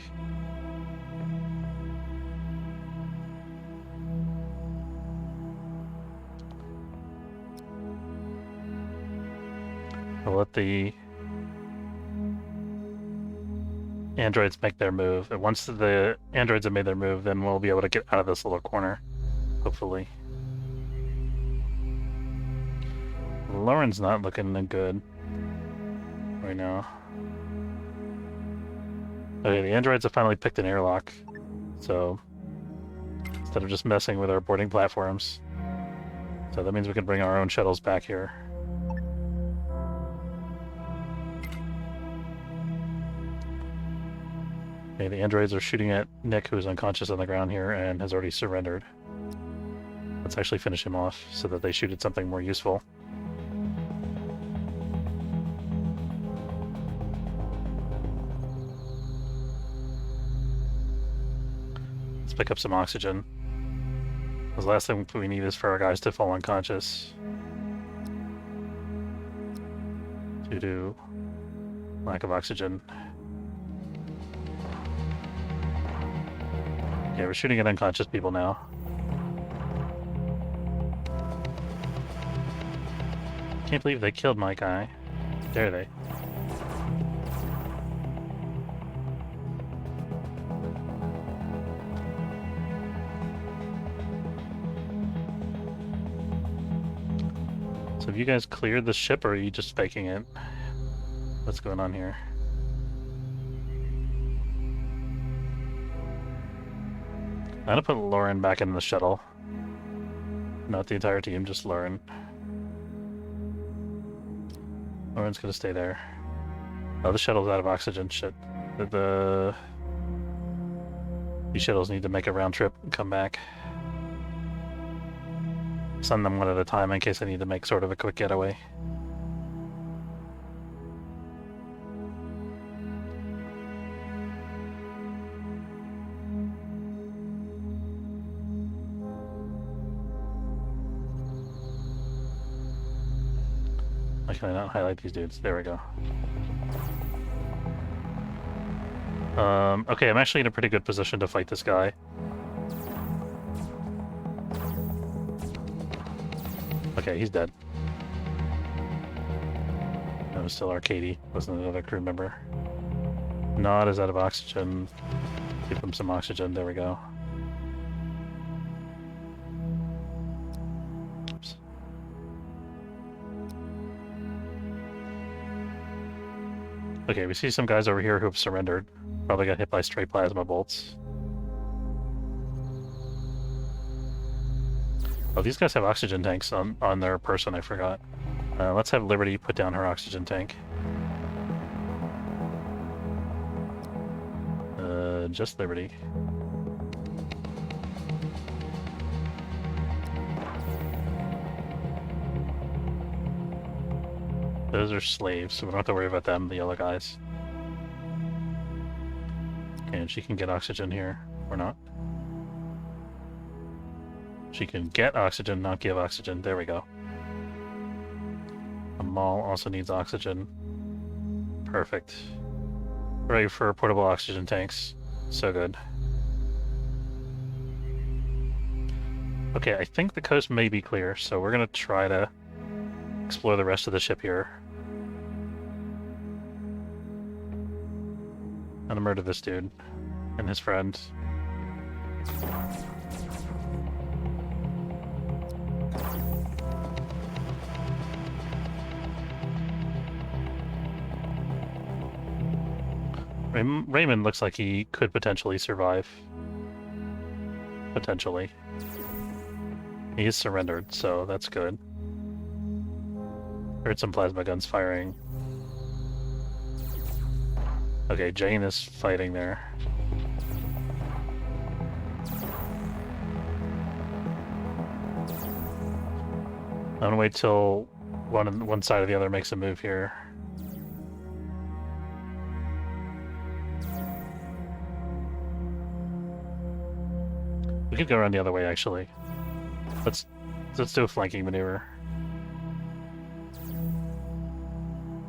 I'll let the androids make their move. And once the androids have made their move, then we'll be able to get out of this little corner, hopefully. Lauren's not looking good right now. Okay, the androids have finally picked an airlock, so instead of just messing with our boarding platforms. So that means we can bring our own shuttles back here. Okay, the androids are shooting at Nick, who's unconscious on the ground here and has already surrendered. Let's actually finish him off so that they shoot at something more useful. Let's pick up some oxygen. The last thing we need is for our guys to fall unconscious due to lack of oxygen. Okay, we're shooting at unconscious people now. Can't believe they killed my guy. Dare they? So have you guys cleared the ship, or are you just faking it? What's going on here? I'm gonna put Lauren back in the shuttle. Not the entire team, just Lauren. Lauren's gonna stay there. Oh, the shuttle's out of oxygen. Shit. These shuttles need to make a round trip and come back. Send them one at a time in case I need to make sort of a quick getaway. Why can I not highlight these dudes? There we go. Okay, I'm actually in a pretty good position to fight this guy. Okay, he's dead. That was still Arcady, wasn't another crew member. Nod is out of oxygen. Give him some oxygen, there we go. Oops. Okay, we see some guys over here who have surrendered. Probably got hit by stray plasma bolts. Oh, these guys have oxygen tanks on their person, I forgot. Let's have Liberty put down her oxygen tank. Just Liberty. Those are slaves, so we don't have to worry about them, the yellow guys. Okay, and she can get oxygen here, or not. She can get oxygen, not give oxygen. There we go. Amal also needs oxygen. Perfect. Ready for portable oxygen tanks. So good. Okay, I think the coast may be clear, so we're gonna try to explore the rest of the ship here. I'm gonna murder this dude and his friend. Raymond looks like he could potentially survive. Potentially. He is surrendered, so that's good. Heard some plasma guns firing. Okay, Jane is fighting there. I'm gonna wait till one side or the other makes a move here. We could go around the other way, actually. Let's do a flanking maneuver.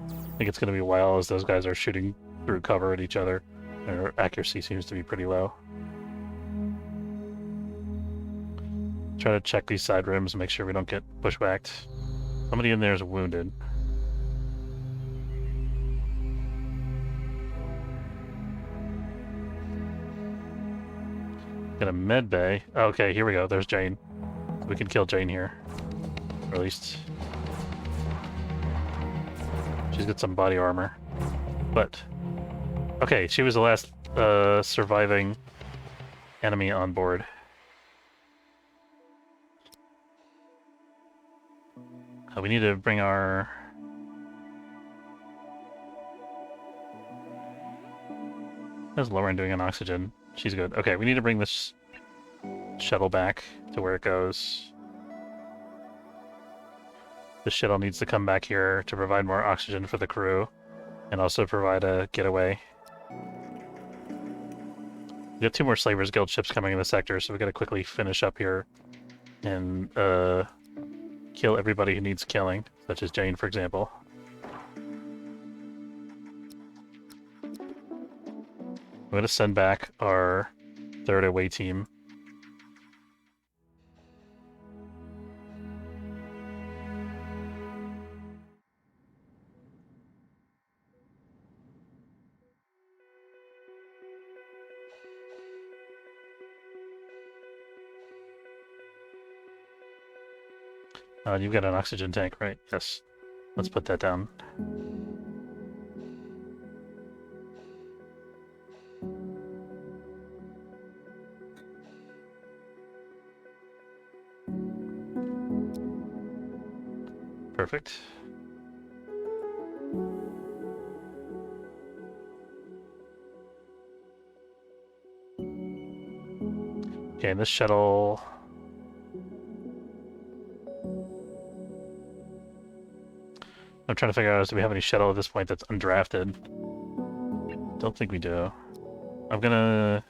I think it's gonna be a while as those guys are shooting through cover at each other. Their accuracy seems to be pretty low. Try to check these side rooms and make sure we don't get pushbacked. Somebody in there is wounded. Got a med bay. Okay, here we go. There's Jane. We can kill Jane here. Or at least... she's got some body armor. But... okay, she was the last surviving enemy on board. We need to bring our... how's Lauren doing on oxygen? She's good. Okay, we need to bring this shuttle back to where it goes. The shuttle needs to come back here to provide more oxygen for the crew and also provide a getaway. We got 2 more Slavers Guild ships coming in the sector, so we gotta quickly finish up here and kill everybody who needs killing, such as Jane, for example. I'm gonna send back our 3rd away team. You've got an oxygen tank, right? Yes. Let's put that down. Perfect. Okay, and this shuttle... I'm trying to figure out, do we have any shuttle at this point that's undrafted? Don't think we do. I'm gonna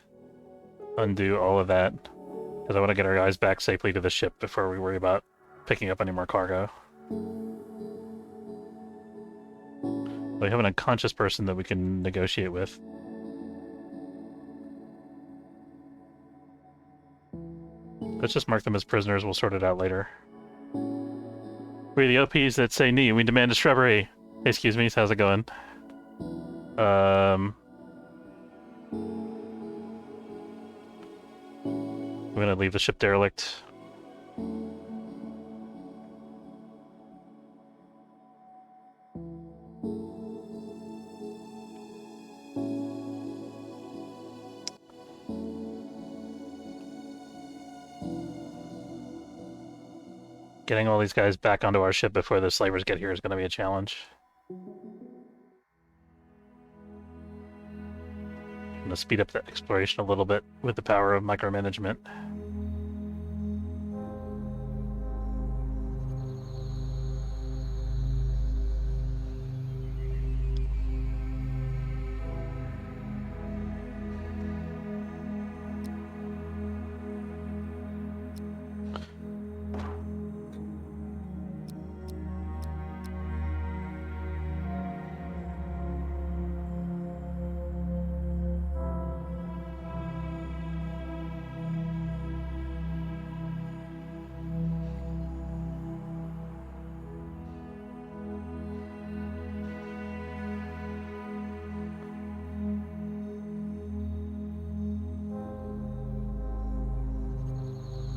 undo all of that, because I want to get our guys back safely to the ship before we worry about picking up any more cargo. We have an unconscious person that we can negotiate with. Let's just mark them as prisoners, we'll sort it out later. We're the OPs that say knee, we demand a shrubbery. Hey, excuse me, how's it going? I'm gonna leave the ship derelict. Getting all these guys back onto our ship before the slavers get here is going to be a challenge. I'm going to speed up the exploration a little bit with the power of micromanagement.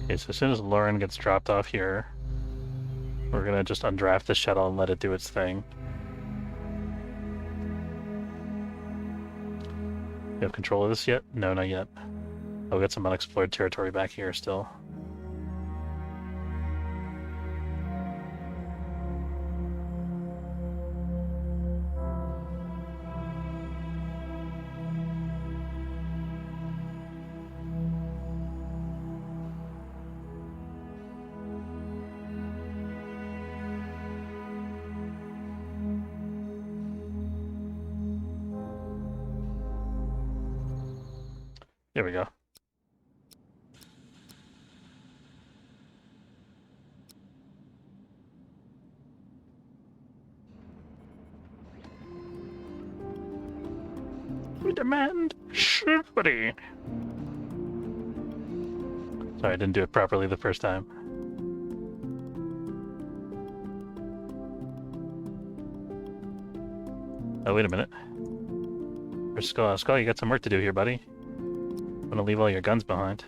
Okay, so as soon as Lauren gets dropped off here, we're gonna just undraft the shuttle and let it do its thing. You have control of this yet? No, not yet. Oh, we got some unexplored territory back here still. There we go. We demand chivalry. Sorry, I didn't do it properly the first time. Oh, wait a minute. Where's Skull? Skull, you got some work to do here, buddy. I'm gonna leave all your guns behind.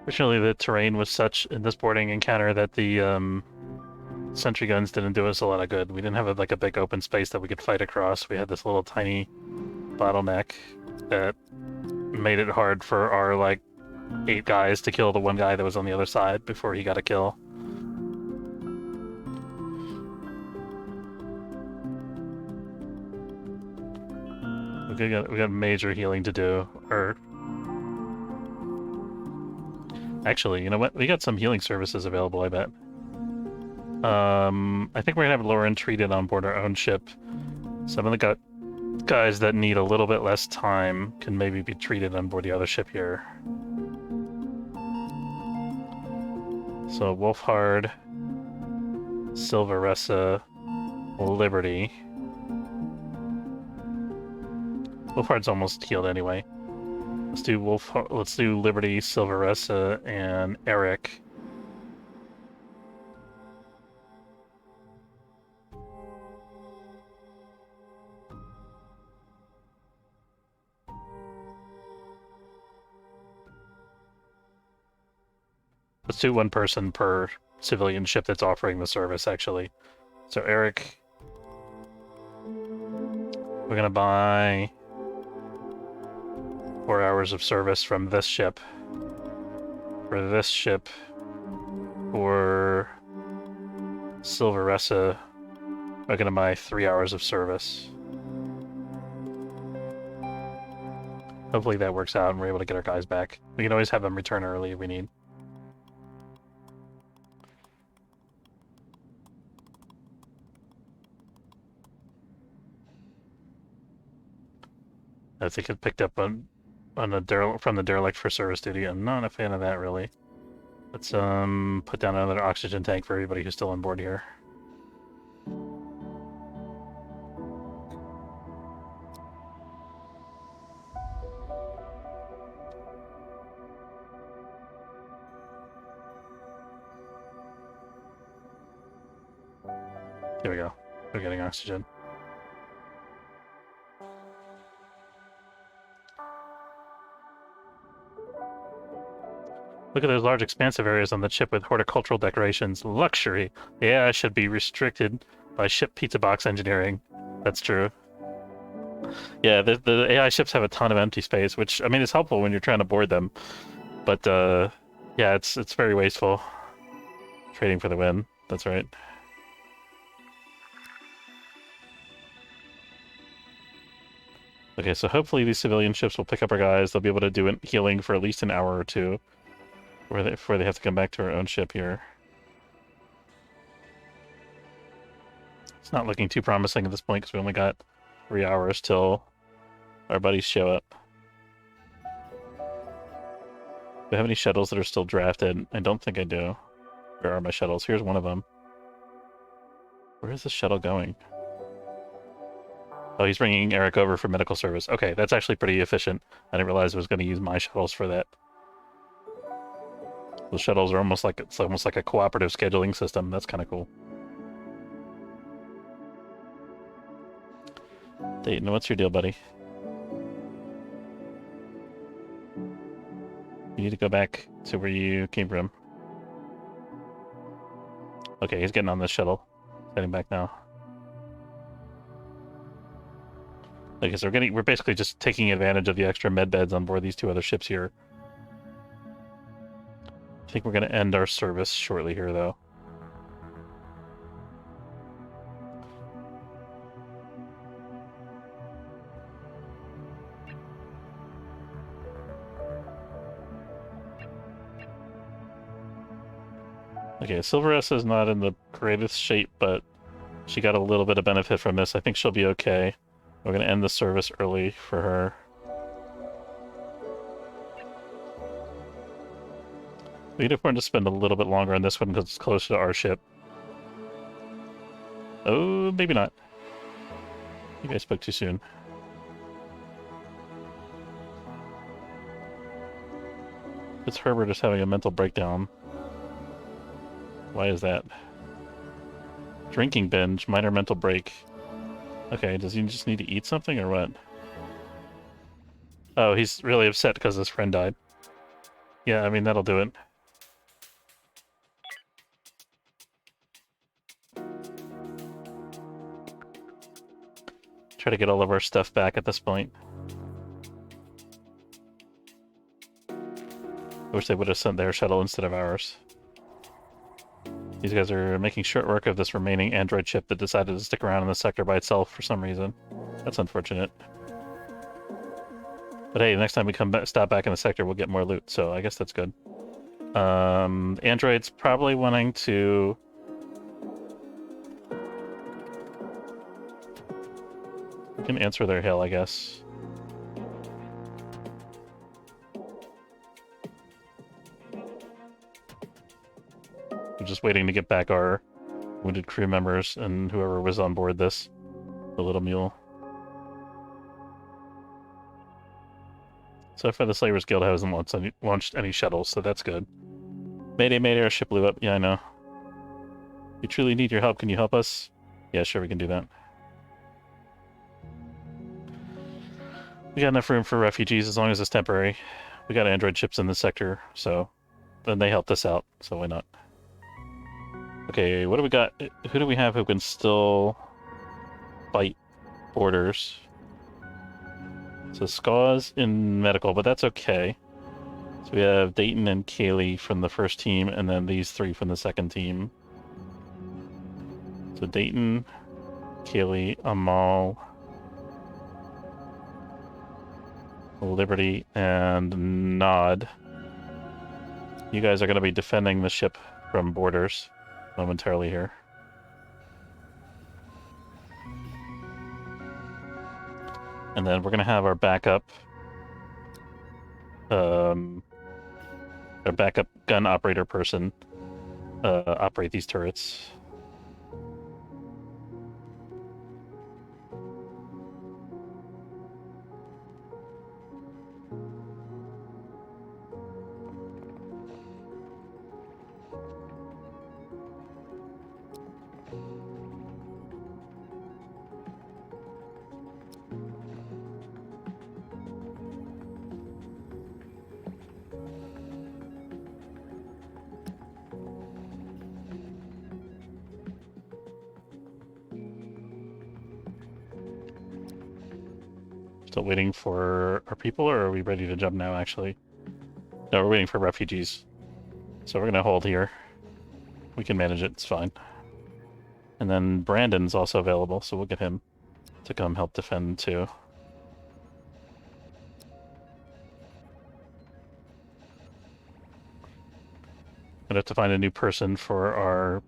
Fortunately, the terrain was such in this boarding encounter that the sentry guns didn't do us a lot of good. We didn't have like a big open space that we could fight across. We had this little tiny bottleneck that made it hard for our like 8 guys to kill the one guy that was on the other side before he got a kill. We got major healing to do. Or actually, you know what? We got some healing services available, I bet. I think we're gonna have Lauren treated on board our own ship. Some of the guys that need a little bit less time can maybe be treated on board the other ship here. So Wolfhard, Silveressa, Liberty. Wolfhard's almost healed anyway. Let's do Liberty, Silveressa, and Eric. Let's do 1 person per civilian ship that's offering the service, actually. So Eric, we're gonna buy 4 hours of service from this ship. For this ship, for Silveressa, we're gonna buy 3 hours of service. Hopefully that works out and we're able to get our guys back. We can always have them return early if we need. I think it picked up on from the derelict for service duty. I'm not a fan of that, really. Let's put down another oxygen tank for everybody who's still on board here. There we go. We're getting oxygen. Look at those large expansive areas on the ship with horticultural decorations. Luxury. Yeah, should be restricted by ship pizza box engineering. That's true. Yeah, the AI ships have a ton of empty space, which, I mean, is helpful when you're trying to board them. But, yeah, it's very wasteful. Trading for the win. That's right. Okay, so hopefully these civilian ships will pick up our guys. They'll be able to do healing for at least an hour or 2. Before they have to come back to our own ship here. It's not looking too promising at this point because we only got 3 hours till our buddies show up. Do I have any shuttles that are still drafted? I don't think I do. Where are my shuttles? Here's one of them. Where is this shuttle going? Oh, he's bringing Eric over for medical service. Okay, that's actually pretty efficient. I didn't realize I was going to use my shuttles for that. The shuttles are almost like a cooperative scheduling system. That's kind of cool. Dayton, what's your deal, buddy? You need to go back to where you came from. Okay, he's getting on this shuttle. Heading back now. Okay, so we're basically just taking advantage of the extra med beds on board these 2 other ships here. I think we're going to end our service shortly here, though. Okay, Silveressa is not in the greatest shape, but she got a little bit of benefit from this. I think she'll be okay. We're going to end the service early for her. We can afford to spend a little bit longer on this one because it's closer to our ship. Oh, maybe not. Maybe I spoke too soon. Fitzherbert is having a mental breakdown. Why is that? Drinking binge, minor mental break. Okay, does he just need to eat something or what? Oh, he's really upset because his friend died. Yeah, I mean, that'll do it. Try to get all of our stuff back at this point. I wish they would have sent their shuttle instead of ours. These guys are making short work of this remaining android ship that decided to stick around in the sector by itself for some reason. That's unfortunate. But hey, next time we come back, stop back in the sector, we'll get more loot, so I guess that's good. Android's probably wanting to... We can answer their hail, I guess. We're just waiting to get back our wounded crew members and whoever was on board this. The little mule. So far, the Slavers Guild hasn't launched any shuttles, so that's good. Mayday, mayday, our ship blew up. Yeah, I know. We truly need your help. Can you help us? Yeah, sure, we can do that. We got enough room for refugees as long as it's temporary. We got android ships in the sector, so then they helped us out, so why not? Okay, what do we got? Who do we have who can still fight borders? So Skaw's in medical, but that's okay. So we have Dayton and Kaylee from the first team, and then these three from the second team. So Dayton, Kaylee, Amal, Liberty, and Nod. You guys are going to be defending the ship from borders momentarily here. And then we're going to have our backup gun operator person operate these turrets. Still waiting for our people, or are we ready to jump now, actually? No, we're waiting for refugees. So we're going to hold here. We can manage it, it's fine. And then Brandon's also available, so we'll get him to come help defend, too. Gonna have to find a new person for our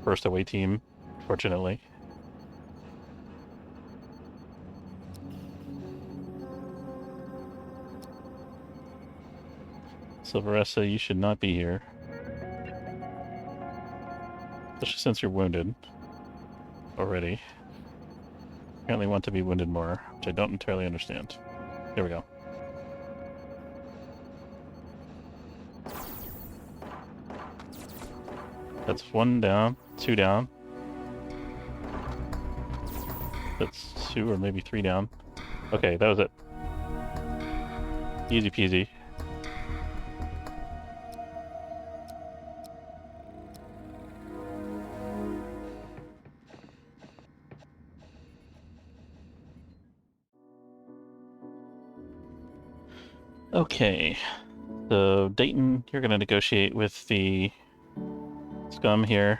first away team, fortunately. Silveressa, you should not be here. Especially since you're wounded already. Apparently want to be wounded more, which I don't entirely understand. Here we go. That's 1 down, 2 down. That's 2 or maybe 3 down. Okay, that was it. Easy peasy. Okay, so Dayton, you're going to negotiate with the scum here.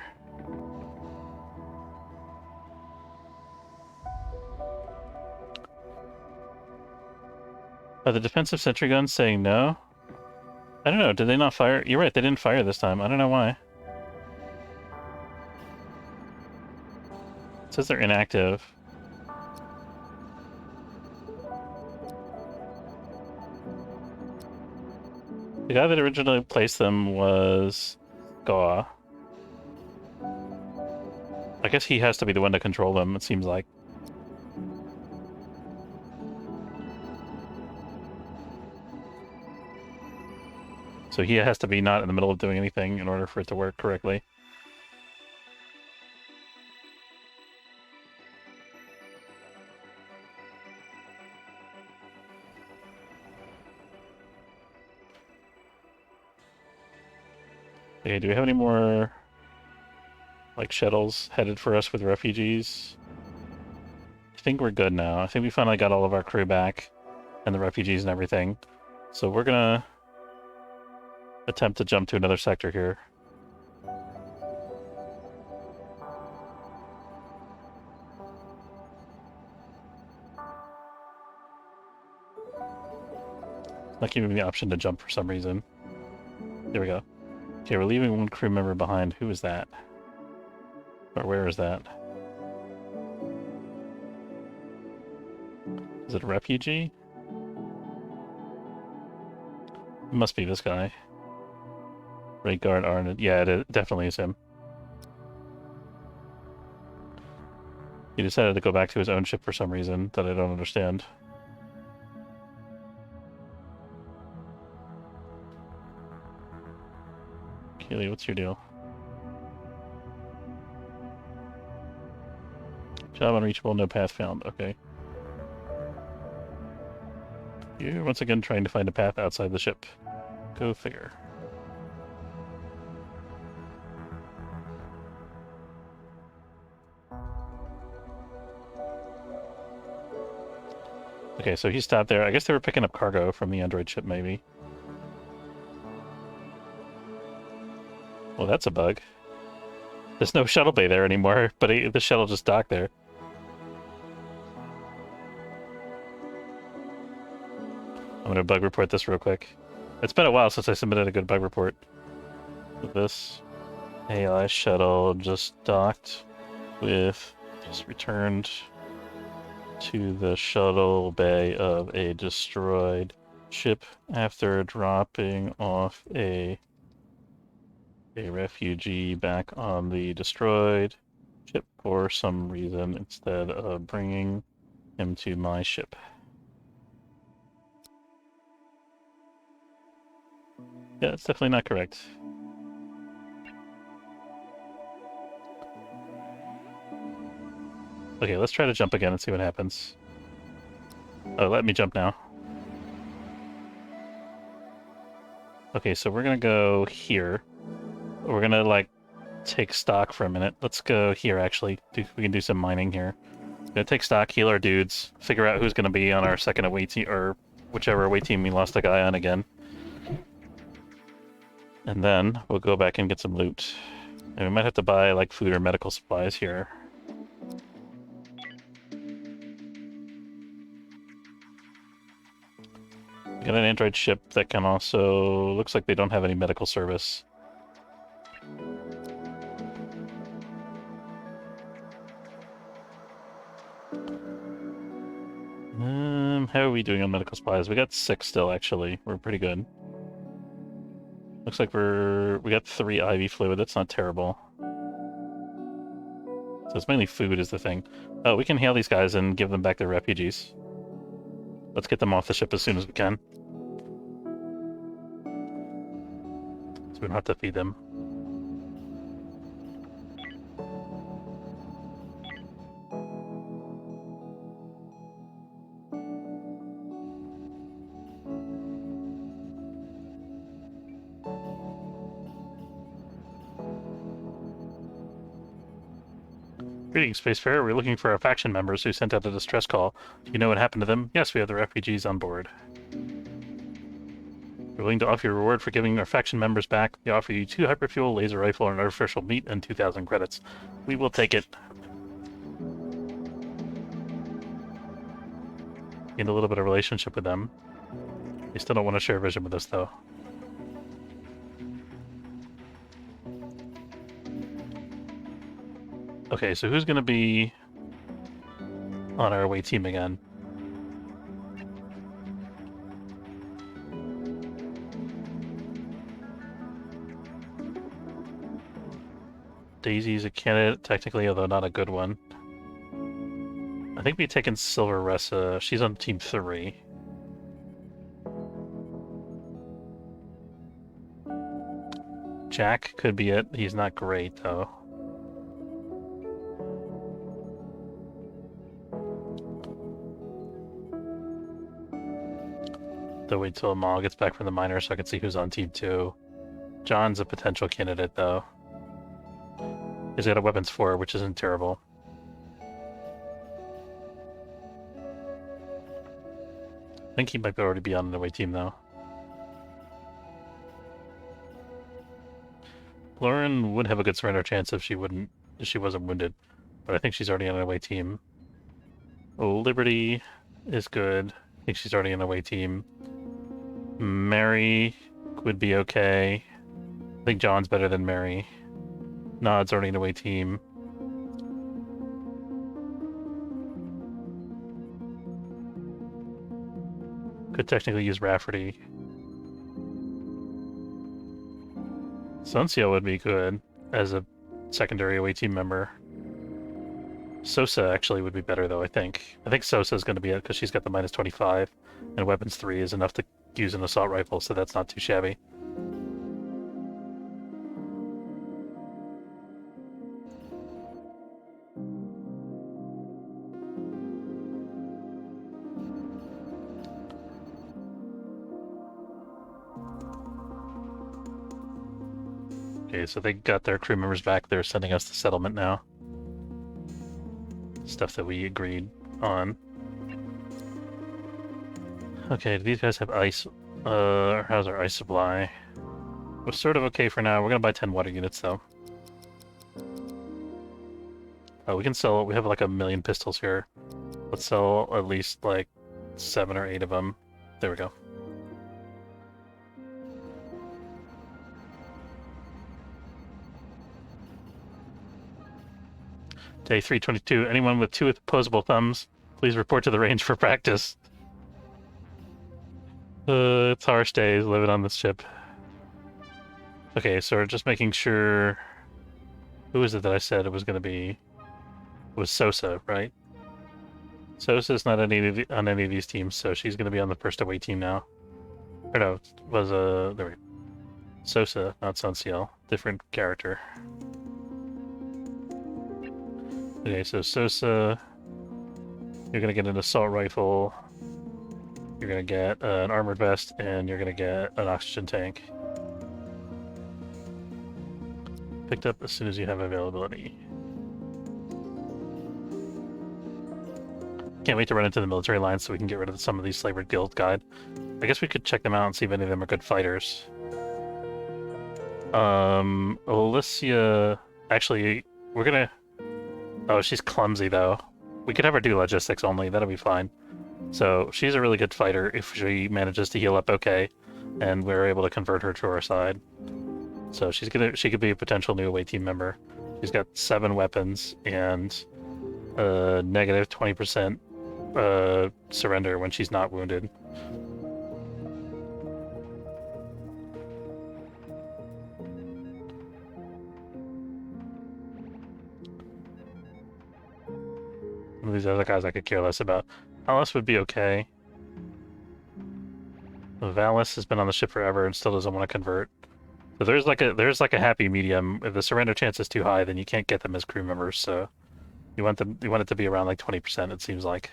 Are the defensive sentry guns saying no? I don't know, did they not fire? You're right, they didn't fire this time. I don't know why. says they're inactive. The guy that originally placed them was Gaw. I guess he has to be the one to control them, it seems like. So he has to be not in the middle of doing anything in order for it to work correctly. Okay, do we have any more, like, shuttles headed for us with refugees? I think we're good now. I think we finally got all of our crew back, and the refugees and everything. So we're gonna attempt to jump to another sector here. Not giving me the option to jump for some reason. There we go. Okay, we're leaving one crew member behind. Who is that? Or where is that? Is it a refugee? It must be this guy. Ray Guard Arnold. Yeah, it definitely is him. He decided to go back to his own ship for some reason that I don't understand. Keely, what's your deal? Job unreachable, no path found. Okay. You're once again trying to find a path outside the ship. Go figure. Okay, so he stopped there. I guess they were picking up cargo from the android ship, maybe. Well, that's a bug. There's no shuttle bay there anymore, but the shuttle just docked there. I'm gonna bug report this real quick. It's been a while since I submitted a good bug report. This AI shuttle just docked with, just returned to the shuttle bay of a destroyed ship after dropping off a refugee back on the destroyed ship for some reason instead of bringing him to my ship. Yeah, that's definitely not correct. Okay, let's try to jump again and see what happens. Oh, let me jump now. Okay, so we're gonna go here. We're gonna, like, take stock for a minute. Let's go here, actually. We can do some mining here. We're gonna take stock, heal our dudes, figure out who's gonna be on our second away team, or whichever away team we lost a guy on again. And then we'll go back and get some loot. And we might have to buy, like, food or medical supplies here. We got an android ship that can also... looks like they don't have any medical service. How are we doing on medical supplies? We got 6 still, actually. We're pretty good. Looks like we got 3 IV fluid. That's not terrible. So it's mainly food is the thing. Oh, we can hail these guys and give them back their refugees. Let's get them off the ship as soon as we can. So we don't have to feed them. Greetings, Spacefarer. We're looking for our faction members who sent out a distress call. Do you know what happened to them? Yes, we have the refugees on board. We're willing to offer you a reward for giving our faction members back. We offer you 2 hyperfuel, laser rifle, and artificial meat, and 2,000 credits. We will take it. Gained a little bit of relationship with them. They still don't want to share vision with us, though. Okay, so who's going to be on our away team again. Daisy's a candidate, technically, although not a good one. I think we've taken Silver Ressa. She's on team 3. Jack could be it. He's not great, though. Though wait till Amal gets back from the minor so I can see who's on team 2. John's a potential candidate, though. He's got a weapons 4, which isn't terrible. I think he might already be on an away team, though. Lauren would have a good surrender chance if she wasn't wounded, but I think she's already on an away team. Oh, Liberty is good. I think she's already on an away team. Mary would be okay. I think John's better than Mary. Nod's already an away team. Could technically use Rafferty. Suncio would be good as a secondary away team member. Sosa actually would be better, though, I think. I think Sosa's going to be it because she's got the minus 25, and weapons 3 is enough to use an assault rifle, so that's not too shabby. Okay, so they got their crew members back. They're sending us the settlement now. Stuff that we agreed on. Okay, do these guys have ice? How's our ice supply? We're sort of okay for now. We're gonna buy 10 water units, though. We can sell... We have like 1,000,000 pistols here. Let's sell at least like 7 or 8 of them. There we go. Day 322. Anyone with 2 opposable thumbs, please report to the range for practice. It's harsh days living on this ship. Okay, so we're just making sure... Who is it that I said it was going to be? It was Sosa, right? Sosa's not on any of these teams, so she's going to be on the first away team now. Or no, it was there we go. Sosa, not Sunciel. Different character. Okay, so Sosa, you're going to get an assault rifle, you're going to get an armored vest, and you're going to get an oxygen tank. Picked up as soon as you have availability. Can't wait to run into the military lines so we can get rid of some of these Slavered Guild guide. I guess we could check them out and see if any of them are good fighters. Alicia... Actually, we're gonna... Oh, she's clumsy, though. We could have her do logistics only. That'll be fine. So, she's a really good fighter if she manages to heal up okay, and we're able to convert her to our side. So she could be a potential new away team member. She's got 7 weapons and negative 20% surrender when she's not wounded. These other guys I could care less about. Alice would be okay. Valis has been on the ship forever and still doesn't want to convert. So there's like a happy medium. If the surrender chance is too high, then you can't get them as crew members. So you want it to be around like 20%. It seems like.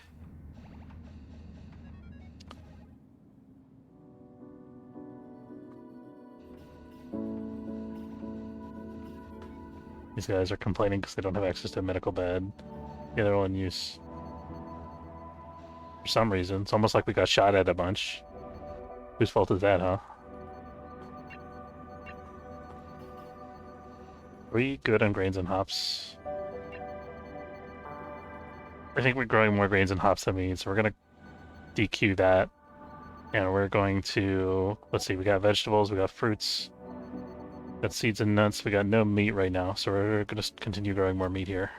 These guys are complaining because they don't have access to a medical bed. Yeah, they're all in use. For some reason. It's almost like we got shot at a bunch. Whose fault is that, huh? Are we good on grains and hops? I think we're growing more grains and hops than we need, so we're going to DQ that. And we're going to... Let's see, we got vegetables, we got fruits, we got seeds and nuts, we got no meat right now, so we're going to continue growing more meat here.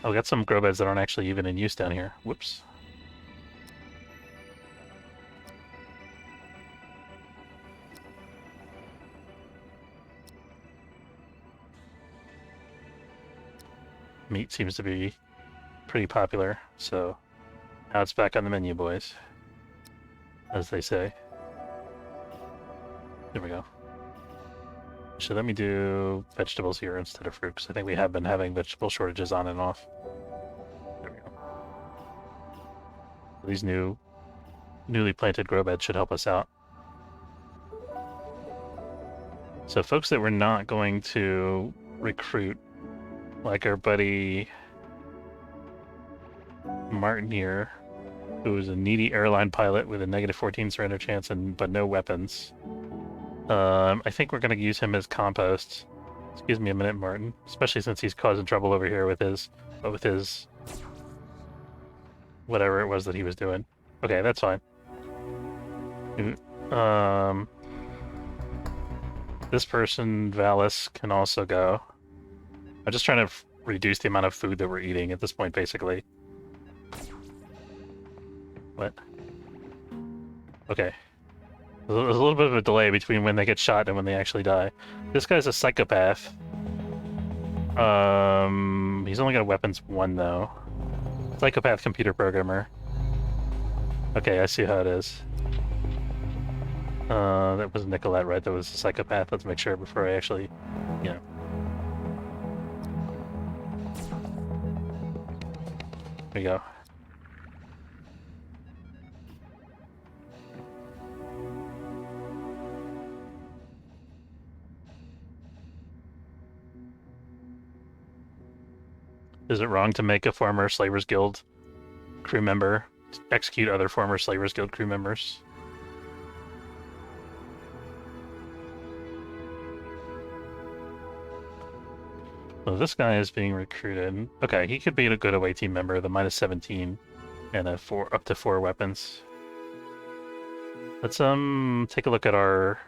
Oh, we got some grow beds that aren't actually even in use down here. Whoops. Meat seems to be pretty popular, so now it's back on the menu, boys. As they say. There we go. So let me do vegetables here instead of fruit, because I think we have been having vegetable shortages on and off. There we go. These newly planted grow beds should help us out. So folks that we're not going to recruit, like our buddy Martin here, who is a needy airline pilot with a -14 surrender chance but no weapons. I think we're going to use him as compost. Excuse me a minute, Martin. Especially since he's causing trouble over here with his whatever it was that he was doing. Okay, that's fine. This person, Valis, can also go. I'm just trying to reduce the amount of food that we're eating at this point, basically. What? Okay. There's a little bit of a delay between when they get shot and when they actually die. This guy's a psychopath. He's only got weapons 1, though. Psychopath computer programmer. Okay, I see how it is. That was Nicolette, right? That was a psychopath. Let's make sure before I actually, you know. There we go. Is it wrong to make a former Slavers Guild crew member execute other former Slavers Guild crew members? Well, this guy is being recruited. Okay, he could be a good away team member, the -17 and up to 4 weapons. Let's take a look at our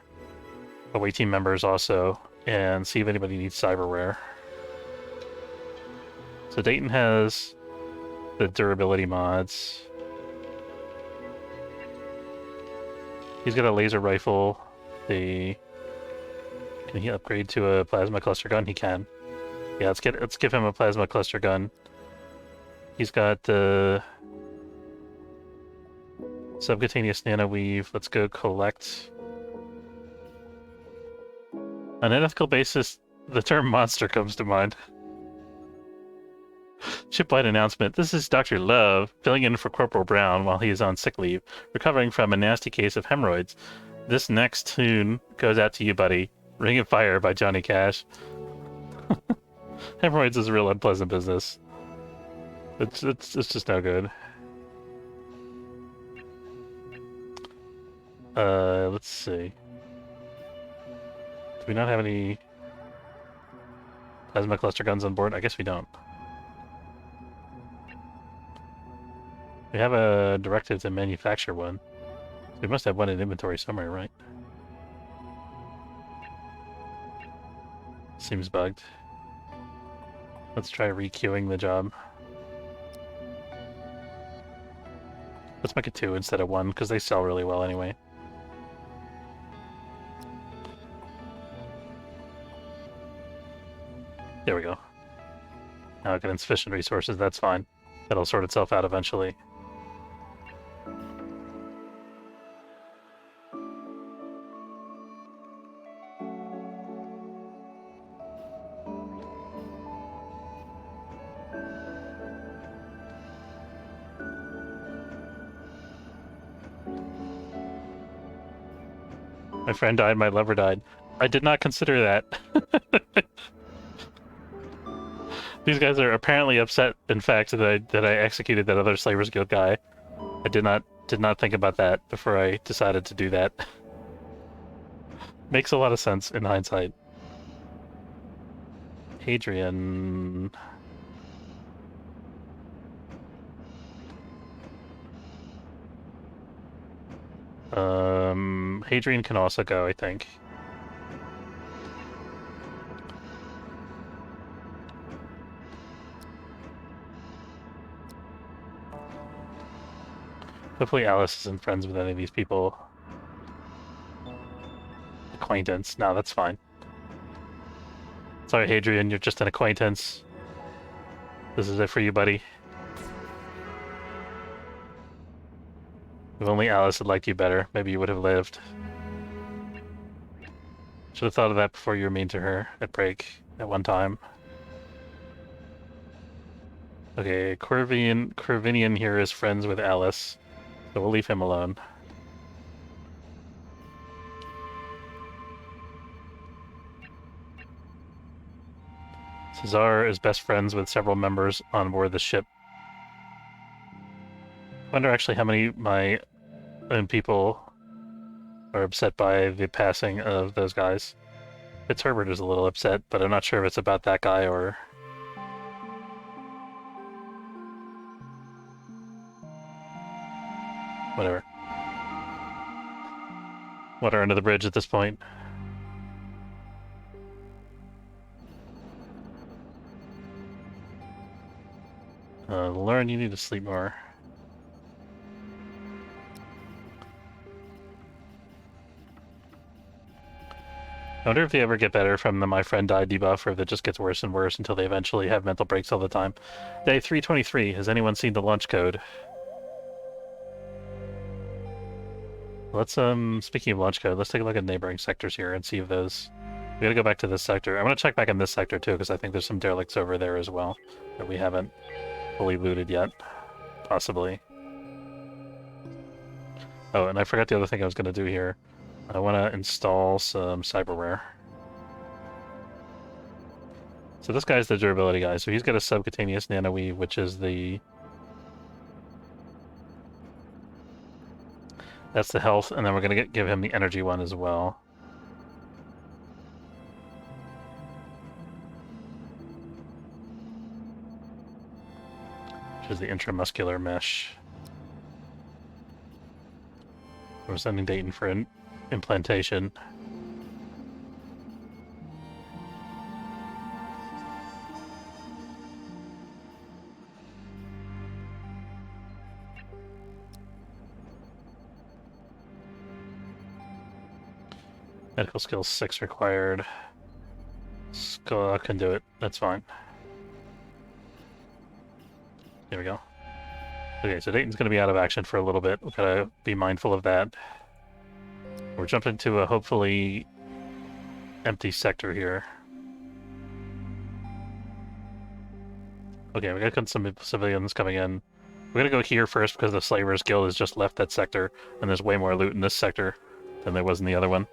away team members also and see if anybody needs cyberware. So Dayton has the durability mods. He's got a laser rifle. Can he upgrade to a plasma cluster gun? He can. Yeah, let's give him a plasma cluster gun. He's got the subcutaneous nanoweave. Let's go collect. On an ethical basis, the term monster comes to mind. Shipwide announcement. This is Dr. Love, filling in for Corporal Brown while he is on sick leave, recovering from a nasty case of hemorrhoids. This next tune goes out to you, buddy. Ring of Fire by Johnny Cash. Hemorrhoids is a real unpleasant business. It's just no good. Let's see. Do we not have any plasma cluster guns on board? I guess we don't. We have a directive to manufacture one. So we must have one in inventory somewhere, right? Seems bugged. Let's try re-queuing the job. Let's make it 2 instead of 1, because they sell really well anyway. There we go. Now I get insufficient resources, that's fine. That'll sort itself out eventually. My friend died, my lover died. I did not consider that. These guys are apparently upset, in fact, that I executed that other Slavers Guild guy. I did not think about that before I decided to do that. Makes a lot of sense in hindsight. Hadrian... Hadrian can also go, I think. Hopefully Alice isn't friends with any of these people. Acquaintance. No, that's fine. Sorry, Hadrian, you're just an acquaintance. This is it for you, buddy. If only Alice had liked you better, maybe you would have lived. Should have thought of that before you were mean to her at break at one time. Okay, Corvinian here is friends with Alice, so we'll leave him alone. Cesar is best friends with several members on board the ship. I wonder actually how many of my own people are upset by the passing of those guys. Fitzherbert is a little upset, but I'm not sure if it's about that guy or... whatever. Water under the bridge at this point. Lauren, you need to sleep more. I wonder if they ever get better from the My Friend Died debuff, or if it just gets worse and worse until they eventually have mental breaks all the time. Day 323. Has anyone seen the launch code? Let's, speaking of launch code, let's take a look at neighboring sectors here and see if those... We gotta go back to this sector. I'm gonna check back in this sector too, because I think there's some derelicts over there as well that we haven't fully looted yet. Possibly. Oh, and I forgot the other thing I was gonna do here. I want to install some cyberware. So this guy's the durability guy. So he's got a subcutaneous nanoweave, which is the... That's the health, and then we're going to give him the energy one as well. Which is the intramuscular mesh. We're sending Dayton for an implantation. Medical skills 6 required. Skull can do it. That's fine. There we go. Okay, so Dayton's going to be out of action for a little bit. We've got to be mindful of that. We're jumping to a hopefully empty sector here. Okay, we got some civilians coming in. We're gonna go here first because the Slavers Guild has just left that sector, and there's way more loot in this sector than there was in the other one.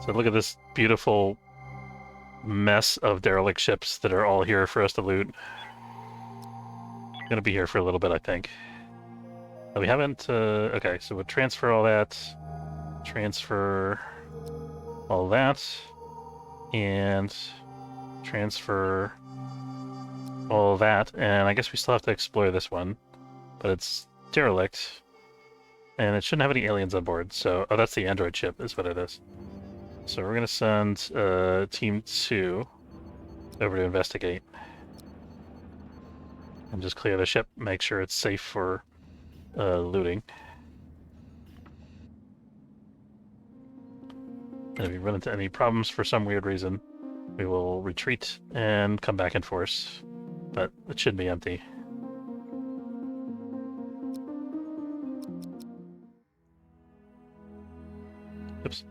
So look at this beautiful mess of derelict ships that are all here for us to loot. Gonna be here for a little bit, I think. Oh, we haven't, okay, so we'll transfer all that, transfer all that, and transfer all that, and I guess we still have to explore this one, but it's derelict, and it shouldn't have any aliens on board, so, oh, that's the android ship, is what it is. So we're gonna send, Team 2 over to investigate. And just clear the ship, make sure it's safe for looting. And if we run into any problems for some weird reason, we will retreat and come back in force. But it should be empty. Oops.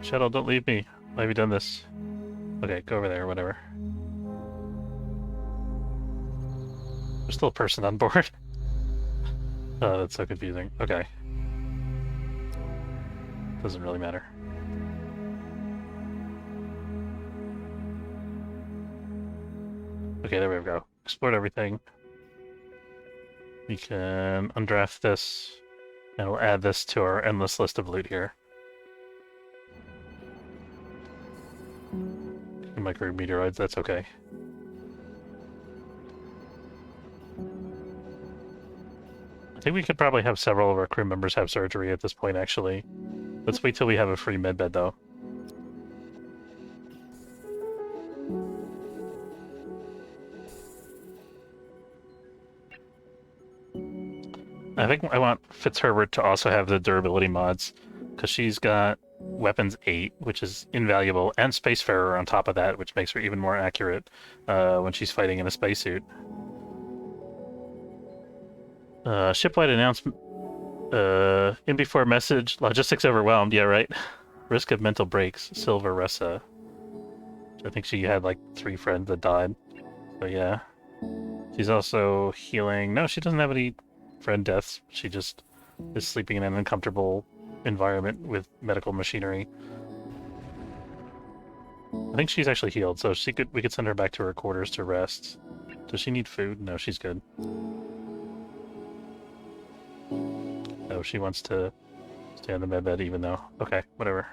Shadow, don't leave me. Why have you done this? Okay, go over there, whatever. There's still a person on board. Oh, that's so confusing. Okay. Doesn't really matter. Okay, there we go. Explored everything. We can undraft this, and we'll add this to our endless list of loot here. Micrometeoroids, that's okay. I think we could probably have several of our crew members have surgery at this point, actually. Let's wait till we have a free medbed, though. I think I want Fitzherbert to also have the durability mods, because she's got weapons 8, which is invaluable, and Spacefarer on top of that, which makes her even more accurate when she's fighting in a spacesuit. Shipwide announcement. In before message. Logistics overwhelmed. Yeah, right. Risk of mental breaks. Silver Ressa. I think she had like 3 friends that died. So yeah. She's also healing. No, she doesn't have any friend deaths. She just is sleeping in an uncomfortable environment with medical machinery. I think she's actually healed, so we could send her back to her quarters to rest. Does she need food? No, she's good. Oh, she wants to stay on the medbed even though... Okay, whatever.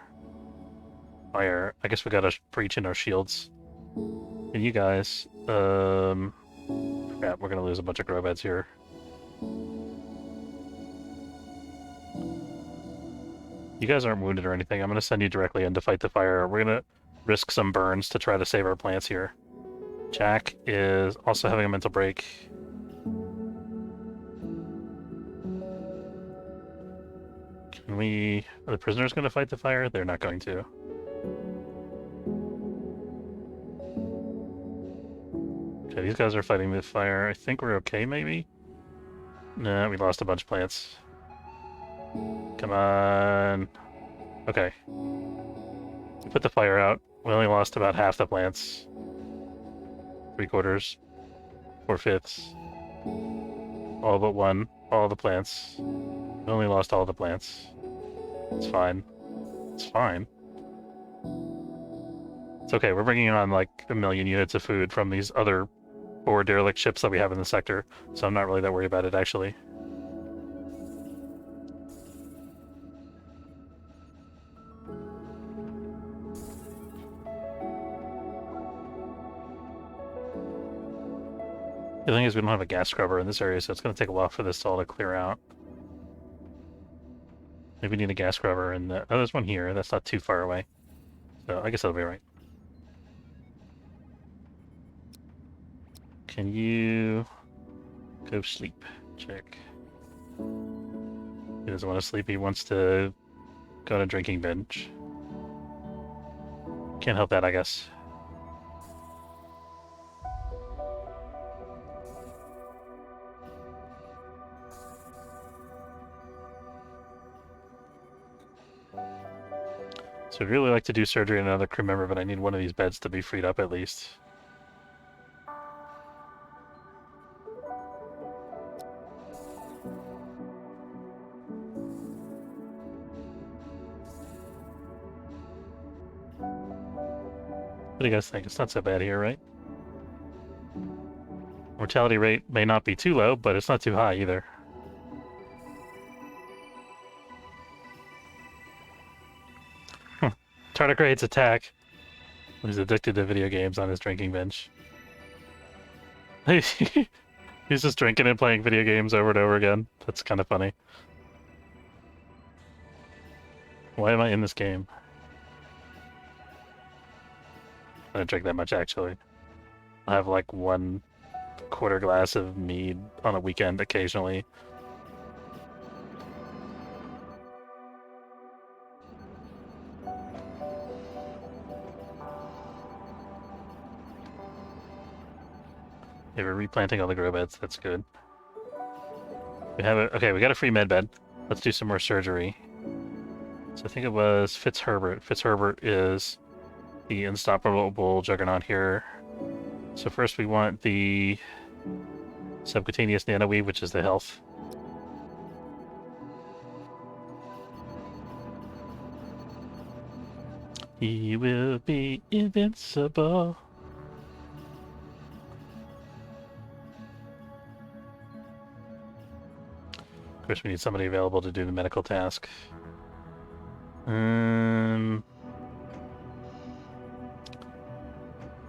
Fire. I guess we gotta breach in our shields. And you guys, crap, we're gonna lose a bunch of Grobeds here. You guys aren't wounded or anything. I'm gonna send you directly in to fight the fire. We're gonna risk some burns to try to save our plants here. Jack is also having a mental break. Can we... Are the prisoners gonna fight the fire? They're not going to. Okay, these guys are fighting the fire. I think we're okay, maybe? Nah, we lost a bunch of plants. Come on. Okay. We put the fire out. We only lost about half the plants. 3/4. 4/5. All but one. All the plants. We only lost all the plants. It's fine. It's fine. It's okay. We're bringing on like 1 million units of food from these other 4 derelict ships that we have in the sector, so I'm not really that worried about it, actually. The thing is, we don't have a gas scrubber in this area, so it's going to take a while for this all to clear out. Maybe we need a gas scrubber in the... Oh, there's one here. That's not too far away. So I guess that'll be right. Can you go sleep? Check. He doesn't want to sleep. He wants to go on a drinking bench. Can't help that, I guess. So I'd really like to do surgery on another crew member, but I need one of these beds to be freed up at least. What do you guys think? It's not so bad here, right? Mortality rate may not be too low, but it's not too high either. Tardigrade's attack. He's addicted to video games on his drinking bench. He's just drinking and playing video games over and over again. That's kind of funny. Why am I in this game? I don't drink that much, actually. I have like 1/4 glass of mead on a weekend occasionally. Yeah, we're replanting all the grow beds. That's good. We have okay, we got a free med bed. Let's do some more surgery. So I think it was Fitzherbert. Fitzherbert is the unstoppable juggernaut here. So first we want the subcutaneous nanoweave, which is the health. He will be invincible. Of course, we need somebody available to do the medical task.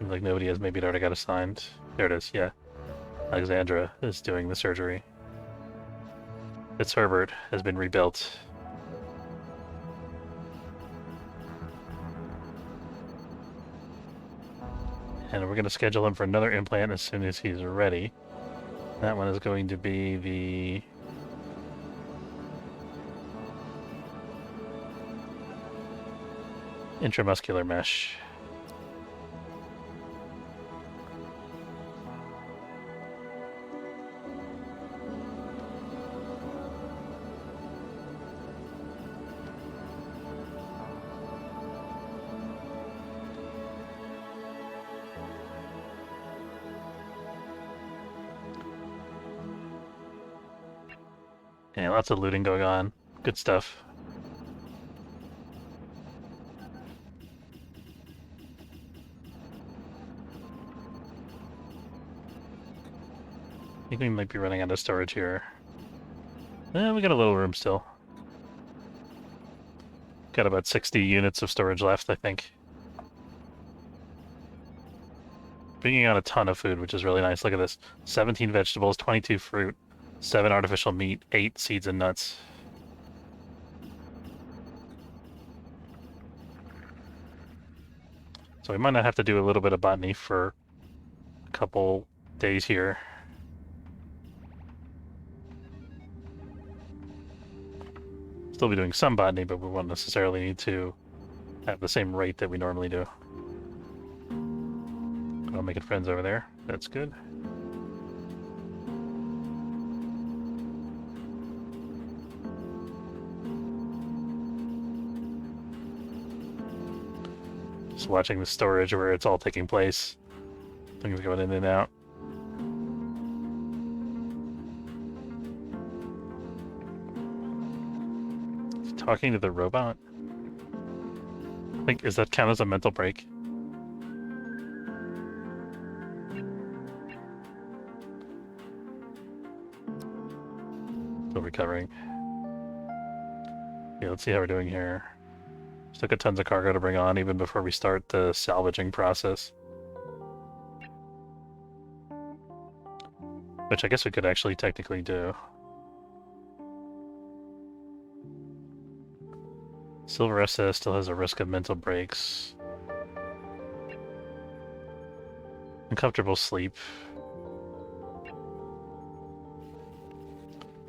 Like nobody has. Maybe it already got assigned. There it is. Yeah, Alexandra is doing the surgery. Fitzherbert has been rebuilt. And we're going to schedule him for another implant as soon as he's ready. That one is going to be the intramuscular mesh. Yeah, lots of looting going on. Good stuff. I think we might be running out of storage here. We got a little room still. Got about 60 units of storage left, I think. Bringing out a ton of food, which is really nice. Look at this. 17 vegetables, 22 fruit, 7 artificial meat, 8 seeds and nuts. So we might not have to do a little bit of botany for a couple days here. Still be doing some botany, but we won't necessarily need to have the same rate that we normally do. I'm making friends over there. That's good. Just watching the storage where it's all taking place. Things going in and out. Talking to the robot? I think, does that count as a mental break? Still recovering. Yeah, let's see how we're doing here. Still got tons of cargo to bring on even before we start the salvaging process. Which I guess we could actually technically do. Silveressa still has a risk of mental breaks. Uncomfortable sleep.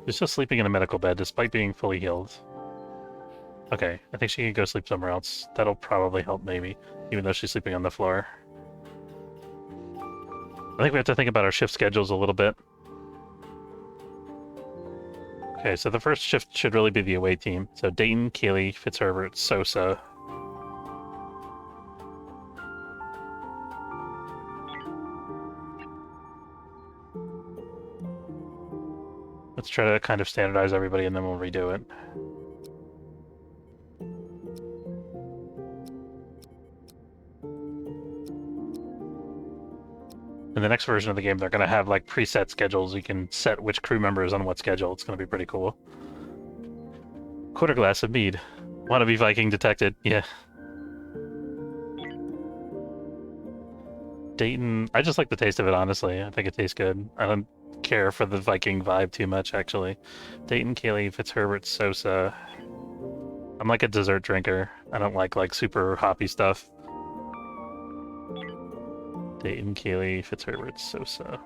She's still sleeping in a medical bed despite being fully healed. Okay, I think she can go sleep somewhere else. That'll probably help maybe, even though she's sleeping on the floor. I think we have to think about our shift schedules a little bit. Okay, so the first shift should really be the away team. So Dayton, Keeley, Fitzherbert, Sosa. Let's try to kind of standardize everybody and then we'll redo it. In the next version of the game, they're going to have like preset schedules. You can set which crew member is on what schedule. It's going to be pretty cool. Quarter glass of mead. Wannabe Viking detected. Yeah. Dayton, I just like the taste of it, honestly. I think it tastes good. I don't care for the Viking vibe too much, actually. Dayton, Kaylee, Fitzherbert, Sosa. I'm like a dessert drinker. I don't like super hoppy stuff. Dayton, Kaylee, Fitzherbert, Sosa.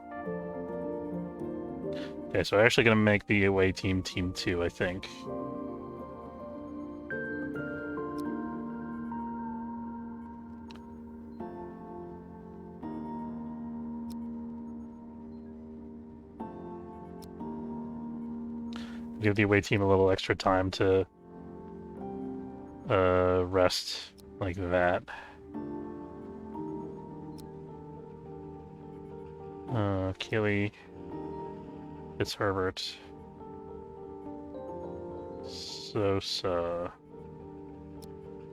Okay, so we're actually going to make the away team Team 2, I think. Give the away team a little extra time to rest like that. Keeley, Fitzherbert, Sosa.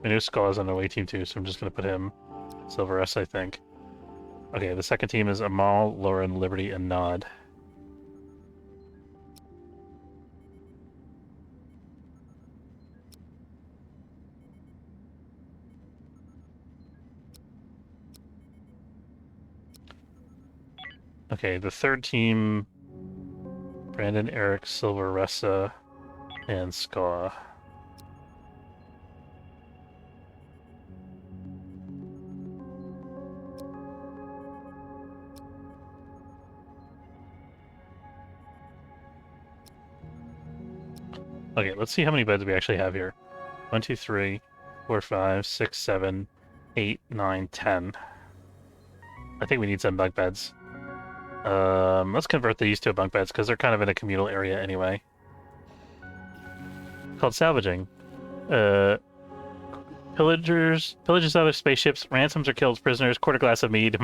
Minuska is on the away team too, so I'm just gonna put him. Silver S, I think. Okay, the second team is Amal, Lauren, Liberty, and Nod. Okay, the third team, Brandon, Eric, Silver, Ressa, and Ska. Okay, let's see how many beds we actually have here. 1, 2, 3, 4, 5, 6, 7, 8, 9, 10. I think we need some bunk beds. Let's convert these to bunk beds because they're kind of in a communal area anyway. Called salvaging. Pillages out of spaceships, ransoms or kills prisoners, quarter glass of mead.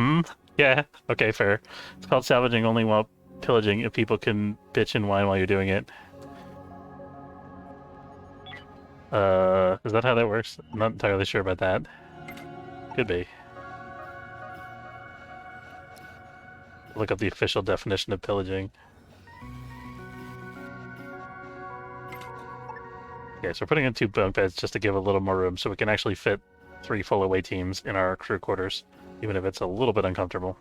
Yeah, okay, fair. It's called salvaging only while pillaging if people can bitch and whine while you're doing it. Is that how that works? I'm not entirely sure about that. Could be. Look up the official definition of pillaging. Okay, so we're putting in 2 bunk beds just to give a little more room so we can actually fit 3 full away teams in our crew quarters, even if it's a little bit uncomfortable.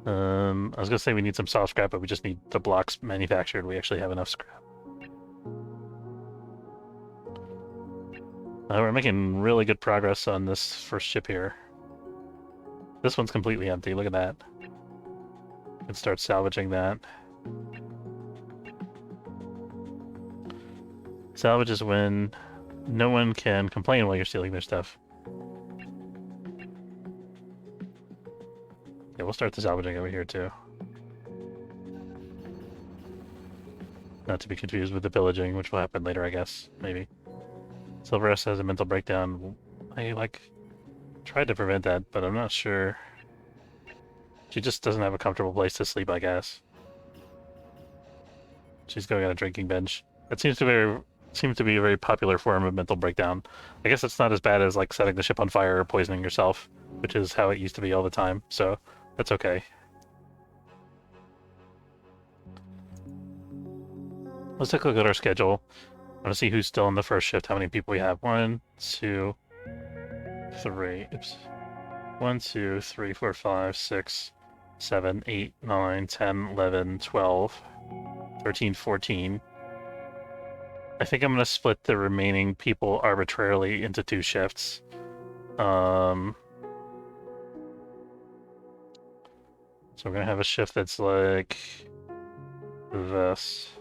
I was gonna say we need some soft scrap, but we just need the blocks manufactured. We actually have enough scrap. We're making really good progress on this first ship here. This one's completely empty, look at that. We can start salvaging that. Salvage is when no one can complain while you're stealing their stuff. Yeah, we'll start the salvaging over here too. Not to be confused with the pillaging, which will happen later, I guess. Maybe. Silverus has a mental breakdown. I, tried to prevent that, but I'm not sure. She just doesn't have a comfortable place to sleep, I guess. She's going on a drinking bench. That seems to be a very popular form of mental breakdown. I guess it's not as bad as, setting the ship on fire or poisoning yourself, which is how it used to be all the time, so that's okay. Let's take a look at our schedule. I want to see who's still in the first shift, how many people we have. 1, 2, 3. Oops. 1, 2, 3, 4, 5, 6, 7, 8, 9, 10, 11, 12, 13, 14. I think I'm going to split the remaining people arbitrarily into 2 shifts. So we're going to have a shift that's like this.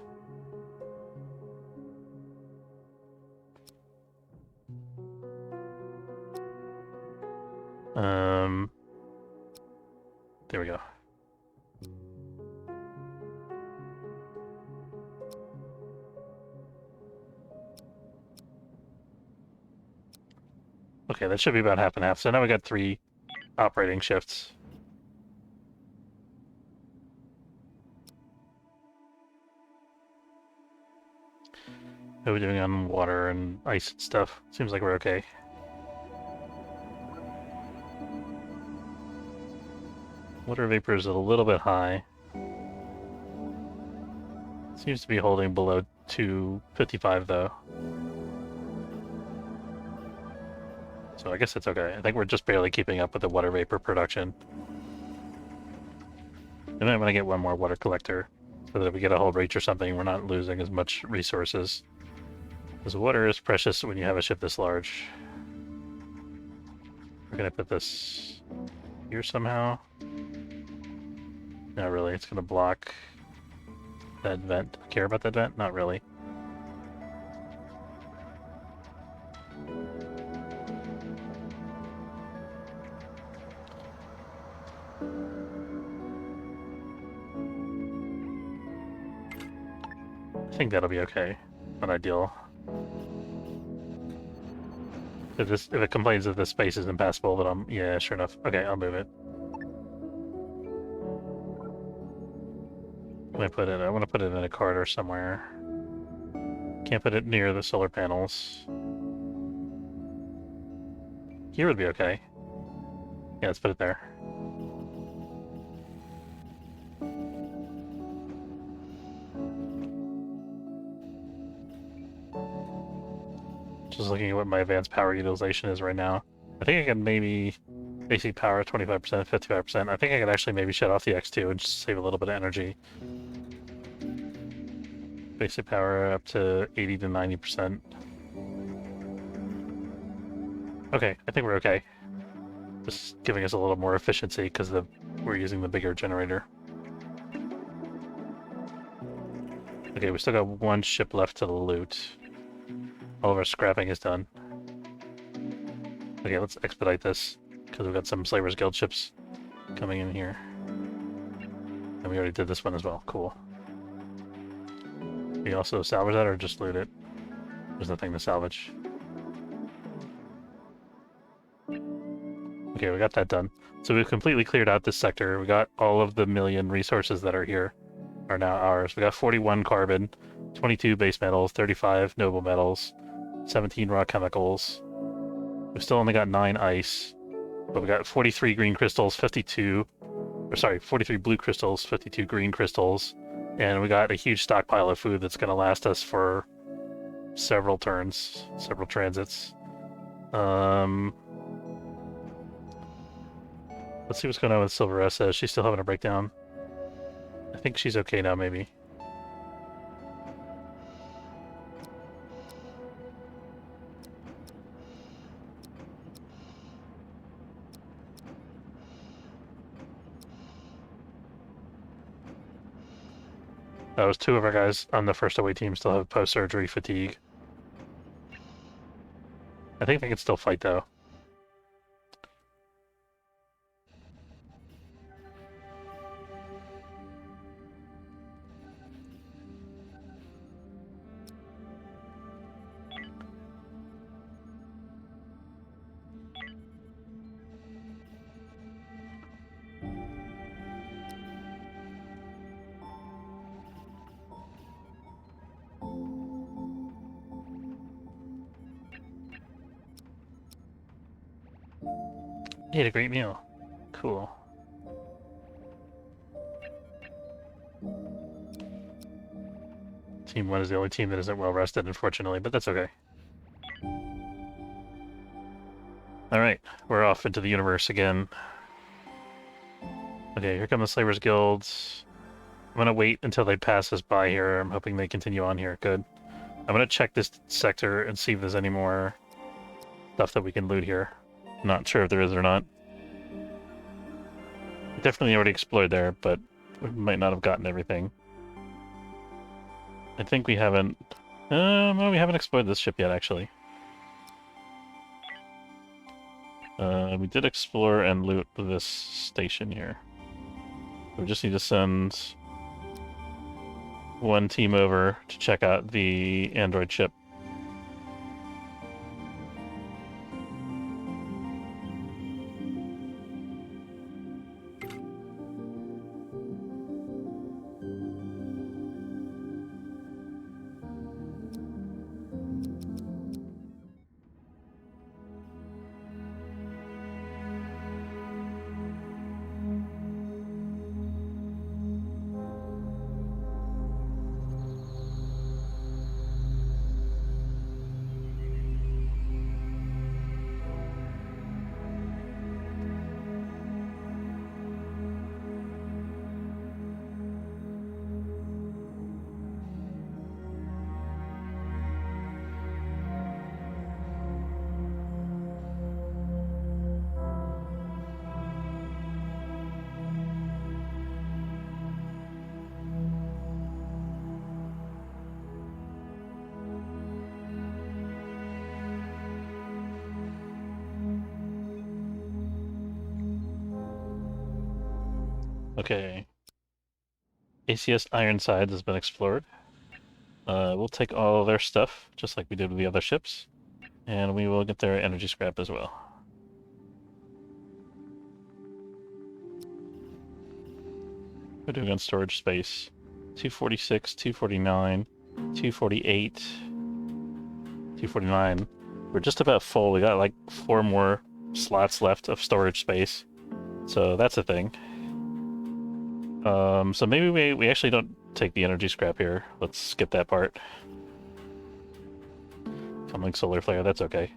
There we go. Okay, that should be about half and half. So now we got 3 operating shifts. How are we doing on water and ice and stuff? Seems like we're okay. Water vapor is a little bit high. Seems to be holding below 255 though. So I guess it's okay. I think we're just barely keeping up with the water vapor production. And I'm gonna get one more water collector so that if we get a hull breach or something, we're not losing as much resources. Because water is precious when you have a ship this large. We're gonna put this here somehow. Not really, it's gonna block that vent. Care about that vent? Not really. I think that'll be okay. Not ideal. If it complains that the space is impassable, then yeah, sure enough. Okay, I'll move it. I want to put it in a corridor somewhere. Can't put it near the solar panels. Here would be okay. Yeah, let's put it there. Just looking at what my advanced power utilization is right now. I think I can maybe basic power 25%, 55%. I think I could actually maybe shut off the X2 and just save a little bit of energy. Basic power up to 80 to 90%. Okay, I think we're okay. Just giving us a little more efficiency because we're using the bigger generator. Okay, we still got 1 ship left to loot. All of our scrapping is done. Okay, let's expedite this, because we've got some Slavers Guild ships coming in here. And we already did this one as well. Cool. We also salvage that or just loot it? There's nothing to salvage. Okay, we got that done. So we've completely cleared out this sector. We got all of the million resources that are here are now ours. We got 41 carbon, 22 base metals, 35 noble metals, 17 raw chemicals. We still only got 9 ice, but we got 43 green crystals, 43 blue crystals, 52 green crystals, and we got a huge stockpile of food that's going to last us for several turns, several transits. Let's see what's going on with Silveressa. She's still having a breakdown. I think she's okay now, maybe. That was 2 of our guys on the first away team still have post-surgery fatigue. I think they can still fight, though. You ate a great meal. Cool. Team 1 is the only team that isn't well rested, unfortunately, but that's okay. Alright, we're off into the universe again. Okay, here come the Slavers Guilds. I'm gonna wait until they pass us by here. I'm hoping they continue on here. Good. I'm gonna check this sector and see if there's any more stuff that we can loot here. Not sure if there is or not. We definitely already explored there, but we might not have gotten everything. I think we haven't... well, we haven't explored this ship yet, actually. We did explore and loot this station here. We just need to send 1 team over to check out the android ship. Okay. ACS Ironside has been explored. We'll take all their stuff, just like we did with the other ships, and we will get their energy scrap as well. We're doing on storage space. 246, 249, 248, 249. We're just about full. We got like 4 more slots left of storage space. So that's a thing. So maybe we actually don't take the energy scrap here. Let's skip that part. Comlink solar flare, that's okay.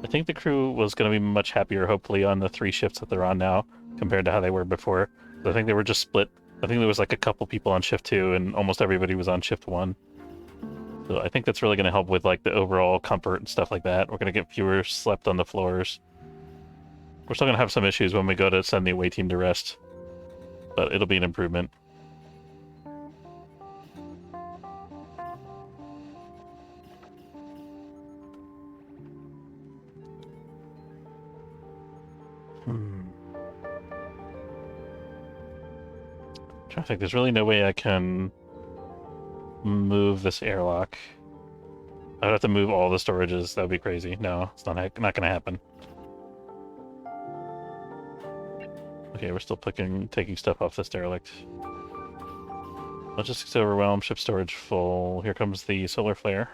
I think the crew was going to be much happier, hopefully, on the 3 shifts that they're on now, compared to how they were before. I think they were just split. I think there was like a couple people on shift 2, and almost everybody was on shift 1. So I think that's really going to help with like the overall comfort and stuff like that. We're going to get fewer slept on the floors. We're still going to have some issues when we go to send the away team to rest, but it'll be an improvement. Trying to think, there's really no way I can move this airlock. I'd have to move all the storages. That would be crazy. No, it's not going to happen. Okay, we're still taking stuff off this derelict. Logistics overwhelmed, ship storage full. Here comes the solar flare.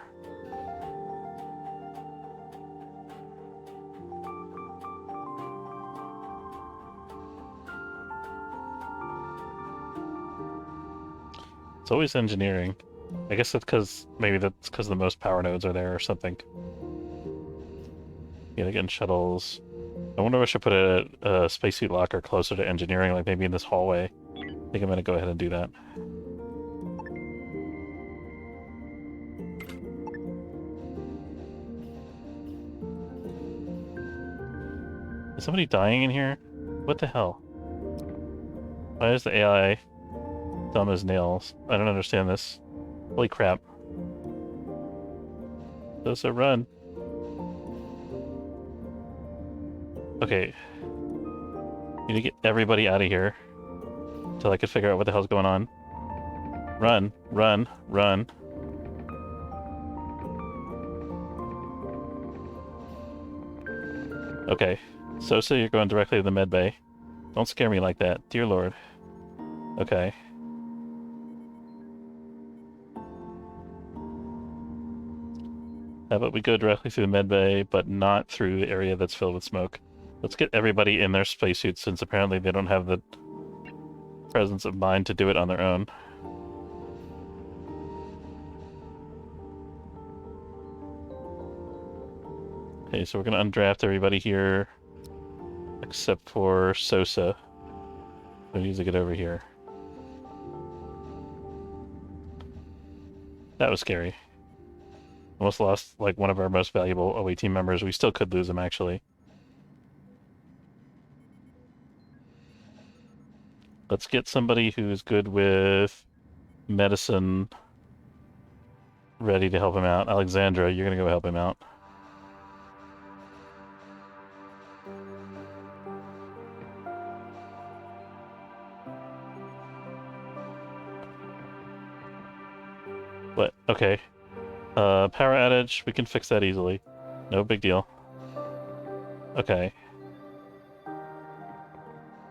It's always engineering. I guess maybe that's because the most power nodes are there or something. Yeah, again, shuttles. I wonder if I should put a spacesuit locker closer to engineering, like maybe in this hallway. I think I'm gonna go ahead and do that. Is somebody dying in here? What the hell? Why is the AI dumb as nails? I don't understand this. Holy crap. Does it run? Okay. Need to get everybody out of here until I can figure out what the hell's going on. Run, run, run. Okay. Sosa, you're going directly to the med bay. Don't scare me like that, dear lord. Okay. How about we go directly through the med bay, but not through the area that's filled with smoke? Let's get everybody in their spacesuits, since apparently they don't have the presence of mind to do it on their own. Okay, so we're gonna undraft everybody here, except for Sosa, who needs to get over here. That was scary. Almost lost, like, one of our most valuable OA team members. We still could lose him, actually. Let's get somebody who's good with medicine ready to help him out. Alexandra, you're gonna go help him out. What? Okay. Power outage, we can fix that easily. No big deal. Okay.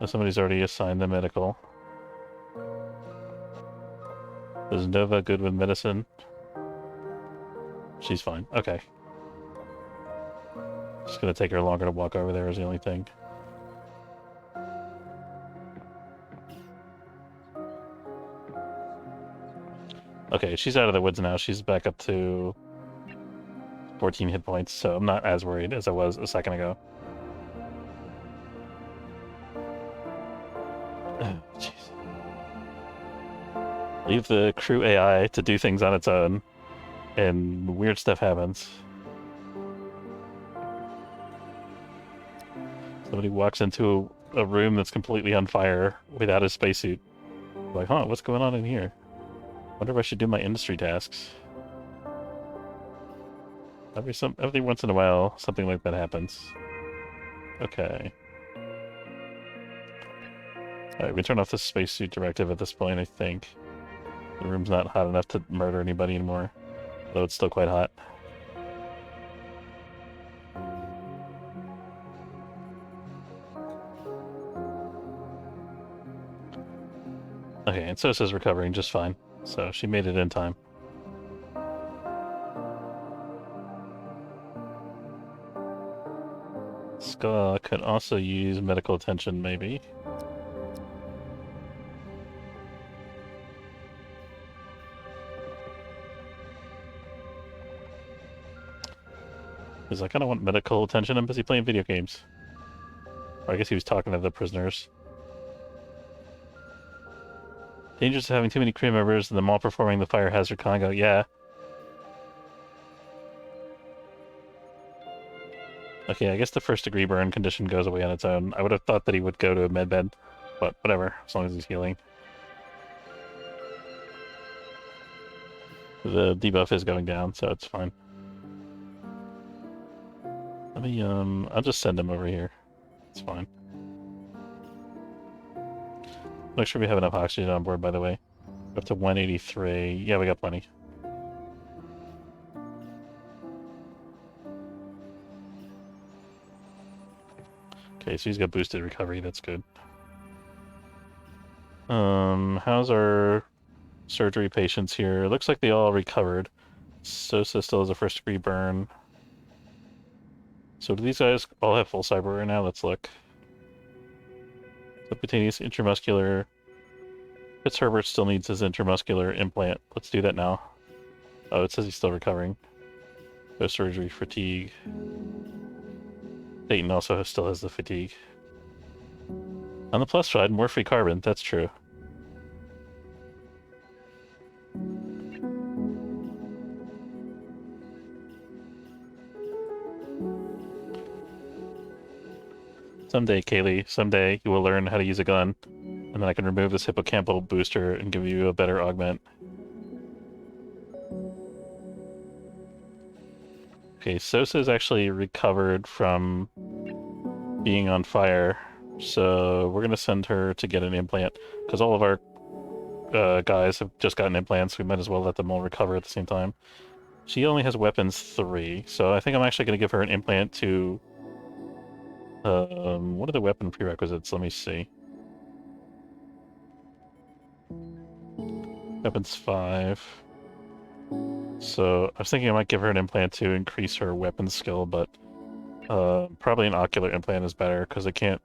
Somebody's already assigned the medical. Is Nova good with medicine? She's fine. Okay. Just gonna take her longer to walk over there is the only thing. Okay, she's out of the woods now. She's back up to 14 hit points, so I'm not as worried as I was a second ago. Oh, jeez. Leave the crew AI to do things on its own, and weird stuff happens. Somebody walks into a room that's completely on fire without a spacesuit. Like, huh, what's going on in here? Wonder if I should do my industry tasks. Every once in a while, something like that happens. Okay. Alright, we turn off the spacesuit directive at this point, I think. The room's not hot enough to murder anybody anymore, though it's still quite hot. Okay, and Sosa's recovering just fine, so she made it in time. Ska could also use medical attention, maybe. He's like, I don't want medical attention, I'm busy playing video games. Or I guess he was talking to the prisoners. Dangerous of having too many crew members and them all performing the fire hazard Congo. Yeah. Okay, I guess the first degree burn condition goes away on its own. I would have thought that he would go to a medbed, but whatever, as long as he's healing. The debuff is going down, so it's fine. Let me, I'll just send him over here. It's fine. Make sure we have enough oxygen on board, by the way. Up to 183. Yeah, we got plenty. Okay, so he's got boosted recovery. That's good. How's our surgery patients here? It looks like they all recovered. Sosa still has a first degree burn. So do these guys all have full cyber right now? Let's look. Subcutaneous intramuscular. Fitzherbert still needs his intramuscular implant. Let's do that now. Oh, it says he's still recovering. Post-surgery fatigue. Dayton also still has the fatigue. On the plus side, more free carbon. That's true. Someday, Kaylee, someday you will learn how to use a gun, and then I can remove this hippocampal booster and give you a better augment. Okay, Sosa's actually recovered from being on fire, so we're gonna send her to get an implant, because all of our guys have just gotten implants, we might as well let them all recover at the same time. She only has weapons 3, so I think I'm actually gonna give her an implant to... what are the weapon prerequisites? Let me see. Weapons 5. So I was thinking I might give her an implant to increase her weapon skill, but probably an ocular implant is better because I can't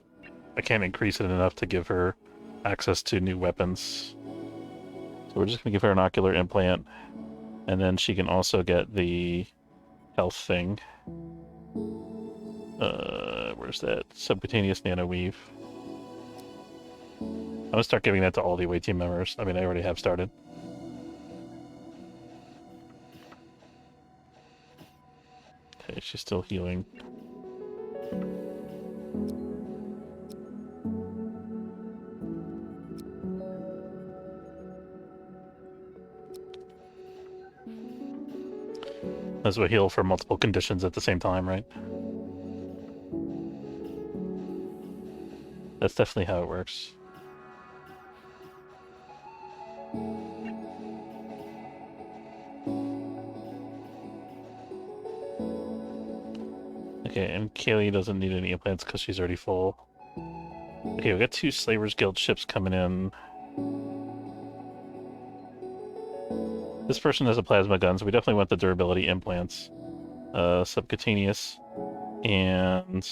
increase it enough to give her access to new weapons. So we're just gonna give her an ocular implant, and then she can also get the health thing. Where's that? Subcutaneous nanoweave. I'm gonna start giving that to all the away team members. I mean, I already have started. Okay, she's still healing. As we heal for multiple conditions at the same time, right? That's definitely how it works. Okay, and Kaylee doesn't need any implants because she's already full. Okay, we got 2 Slavers Guild ships coming in. This person has a plasma gun, so we definitely want the durability implants. Subcutaneous and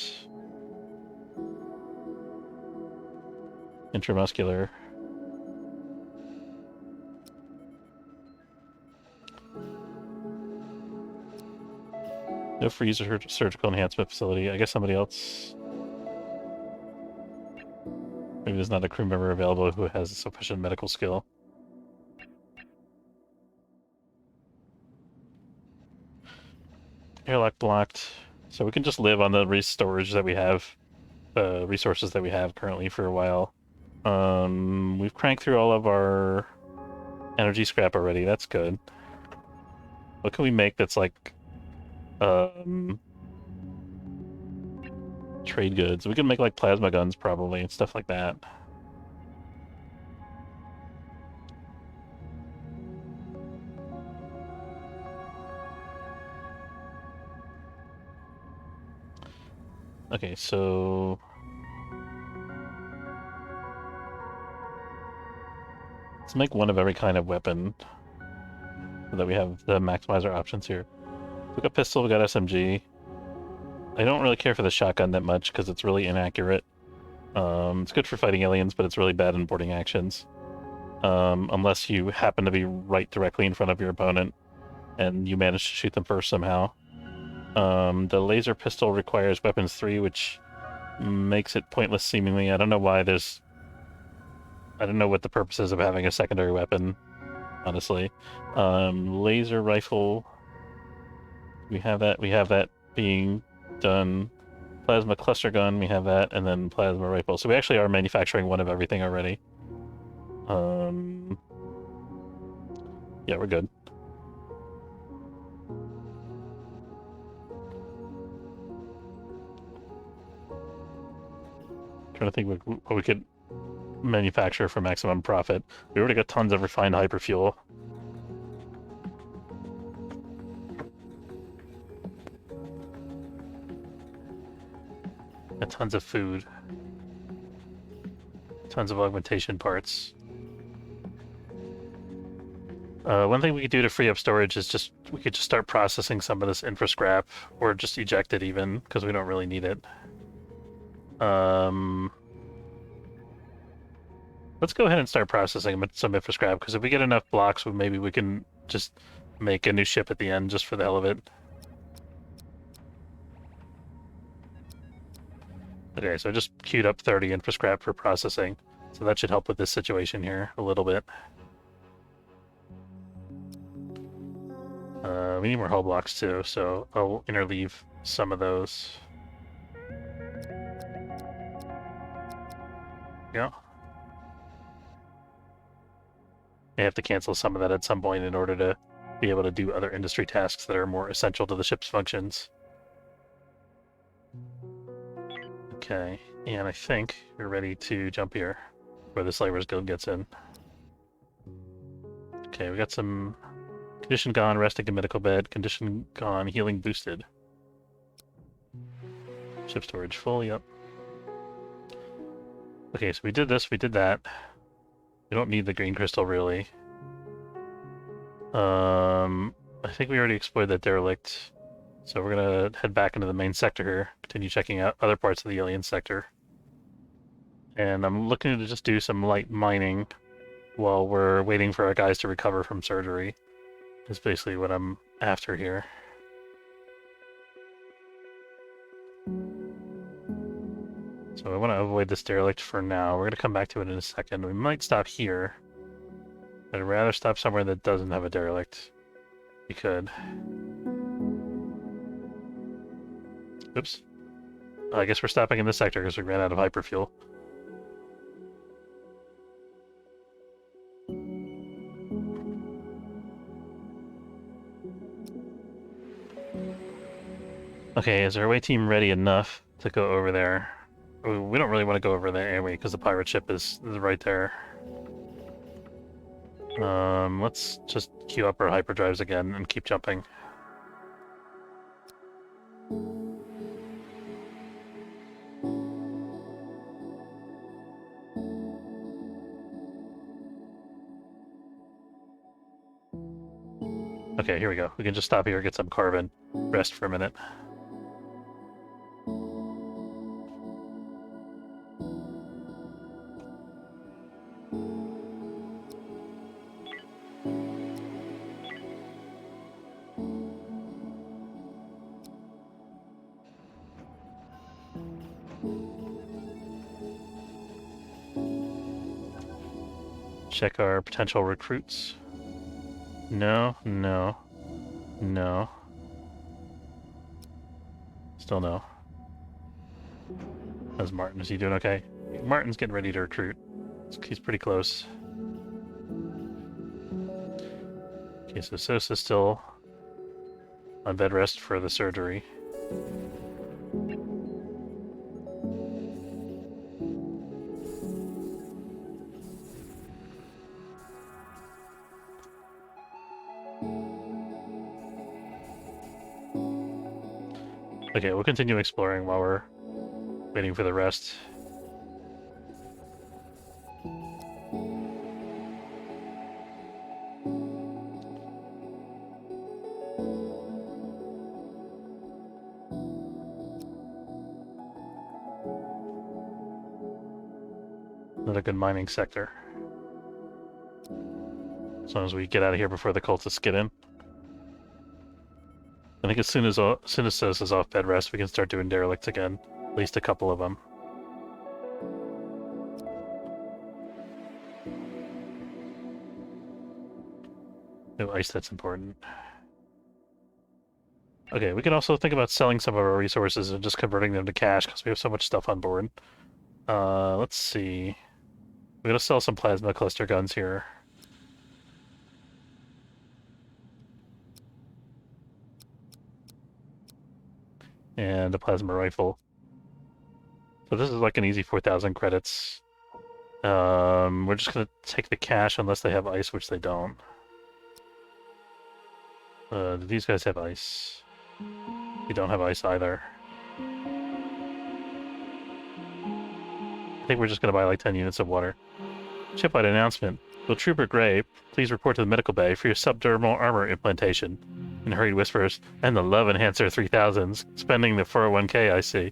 intramuscular. No freezer surgical enhancement facility. I guess somebody else. Maybe there's not a crew member available who has sufficient medical skill. Airlock blocked. So we can just live on the storage that we have, resources that we have currently for a while. We've cranked through all of our energy scrap already. That's good. What can we make that's like, trade goods? We can make like plasma guns probably and stuff like that. Okay, so let's make one of every kind of weapon so that we have the maximizer options here. We got pistol, we got SMG. I don't really care for the shotgun that much because it's really inaccurate. It's good for fighting aliens, but it's really bad in boarding actions. Unless you happen to be right directly in front of your opponent and you manage to shoot them first somehow. The laser pistol requires weapons 3, which makes it pointless seemingly. I don't know why there's... I don't know what the purpose is of having a secondary weapon, honestly. Laser rifle... We have that being done. Plasma cluster gun, we have that, and then plasma rifle. So we actually are manufacturing one of everything already. Yeah, we're good. Trying to think what we could manufacture for maximum profit. We already got tons of refined hyperfuel. Got tons of food. Tons of augmentation parts. One thing we could do to free up storage is we could just start processing some of this infra scrap, or just eject it even, because we don't really need it. Let's go ahead and start processing some infra scrap, because if we get enough blocks, maybe we can just make a new ship at the end, just for the hell of it. Okay, so I just queued up 30 infra scrap for processing, so that should help with this situation here a little bit. We need more hull blocks too, so I'll interleave some of those. Yeah. I have to cancel some of that at some point in order to be able to do other industry tasks that are more essential to the ship's functions. Okay, and I think we're ready to jump here, where the Slavers Guild gets in. Okay, we got some condition gone, resting in medical bed, condition gone, healing boosted. Ship storage full, yep. Okay, so we did this, we did that. We don't need the green crystal, really. I think we already explored that derelict. So we're gonna head back into the main sector here, continue checking out other parts of the alien sector. And I'm looking to just do some light mining while we're waiting for our guys to recover from surgery. Is basically what I'm after here. So I want to avoid this derelict for now. We're going to come back to it in a second. We might stop here. But I'd rather stop somewhere that doesn't have a derelict. We could. Oops. I guess we're stopping in this sector because we ran out of hyperfuel. Okay, is our away team ready enough to go over there? We don't really want to go over there anyway because the pirate ship is right there. Let's just queue up our hyperdrives again and keep jumping. Okay, here we go. We can just stop here, get some carbon, rest for a minute. Check our potential recruits. No, no, no. Still no. How's Martin? Is he doing okay? Martin's getting ready to recruit. He's pretty close. Okay, so Sosa's still on bed rest for the surgery. Okay, we'll continue exploring while we're waiting for the rest. Another good mining sector. As long as we get out of here before the cultists get in. I think as soon as Sos is off bed rest, we can start doing derelicts again. At least a couple of them. No ice, that's important. Okay, we can also think about selling some of our resources and just converting them to cash because we have so much stuff on board. Let's see. We're gonna sell some plasma cluster guns here. And a plasma rifle. So this is like an easy 4,000 credits. We're just gonna take the cash unless they have ice, which they don't. Do these guys have ice? They don't have ice either. I think we're just gonna buy like 10 units of water. Shipwide announcement. Will Trooper Gray please report to the medical bay for your subdermal armor implantation? In hurried whispers, and the Love Enhancer 3000s. Spending the 401k, I see.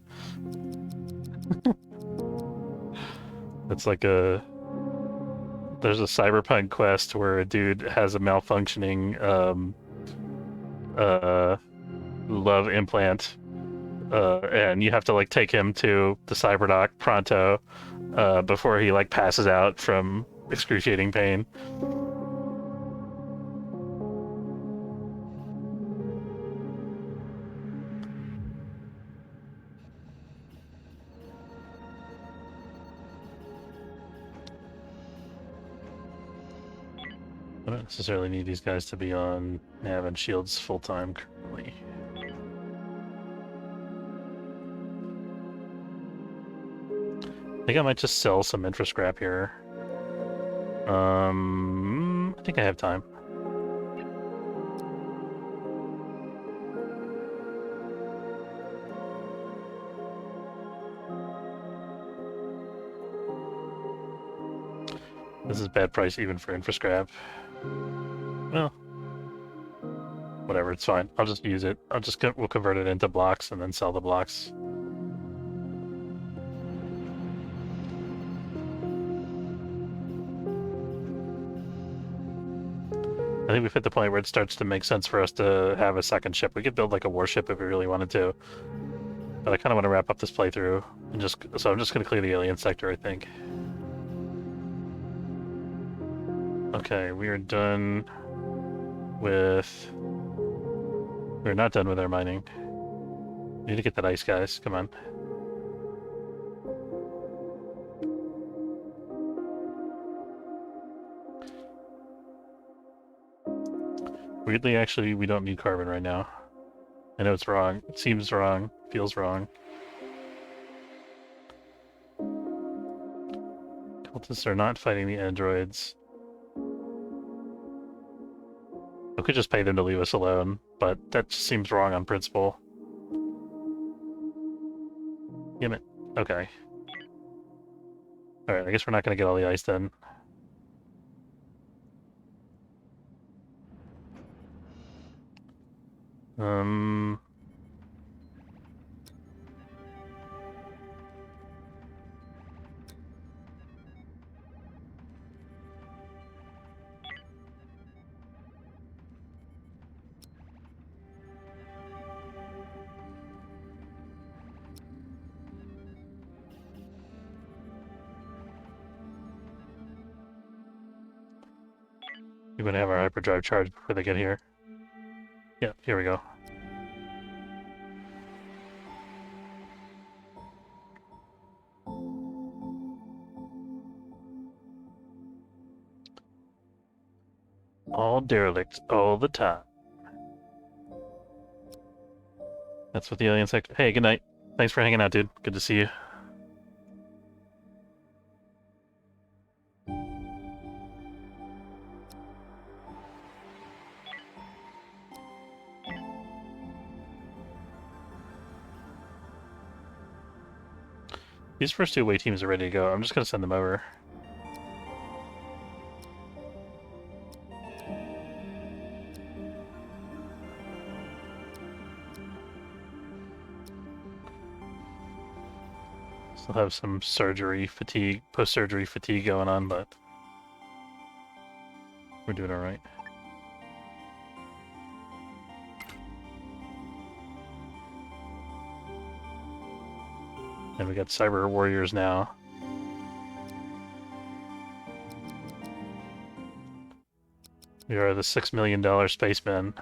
It's like a... There's a cyberpunk quest where a dude has a malfunctioning love implant, and you have to like take him to the cyberdoc pronto before he like passes out from excruciating pain. I don't necessarily need these guys to be on nav and shields full time currently. I think I might just sell some infra scrap here. I think I have time. This is bad price even for infra scrap. Well, whatever, it's fine. I'll just use it. We'll convert it into blocks and then sell the blocks. I think we've hit the point where it starts to make sense for us to have a second ship. We could build like a warship if we really wanted to. But I kind of want to wrap up this playthrough. So I'm just going to clear the alien sector, I think. Okay, we are done with... We're not done with our mining. We need to get that ice, guys. Come on. Weirdly, actually, we don't need carbon right now. I know it's wrong. It seems wrong. Feels wrong. Cultists are not fighting the androids. We could just pay them to leave us alone, but that just seems wrong on principle. Damn it. Okay. Alright, I guess we're not going to get all the ice then. We're going to have our hyperdrive charged before they get here. Yeah, here we go. All derelict all the time. That's what the alien sector... Hey, good night. Thanks for hanging out, dude. Good to see you. These first two away teams are ready to go. I'm just going to send them over. Still have some surgery fatigue, post-surgery fatigue going on, but we're doing all right. And we got cyber warriors now. We are the $6 million spacemen.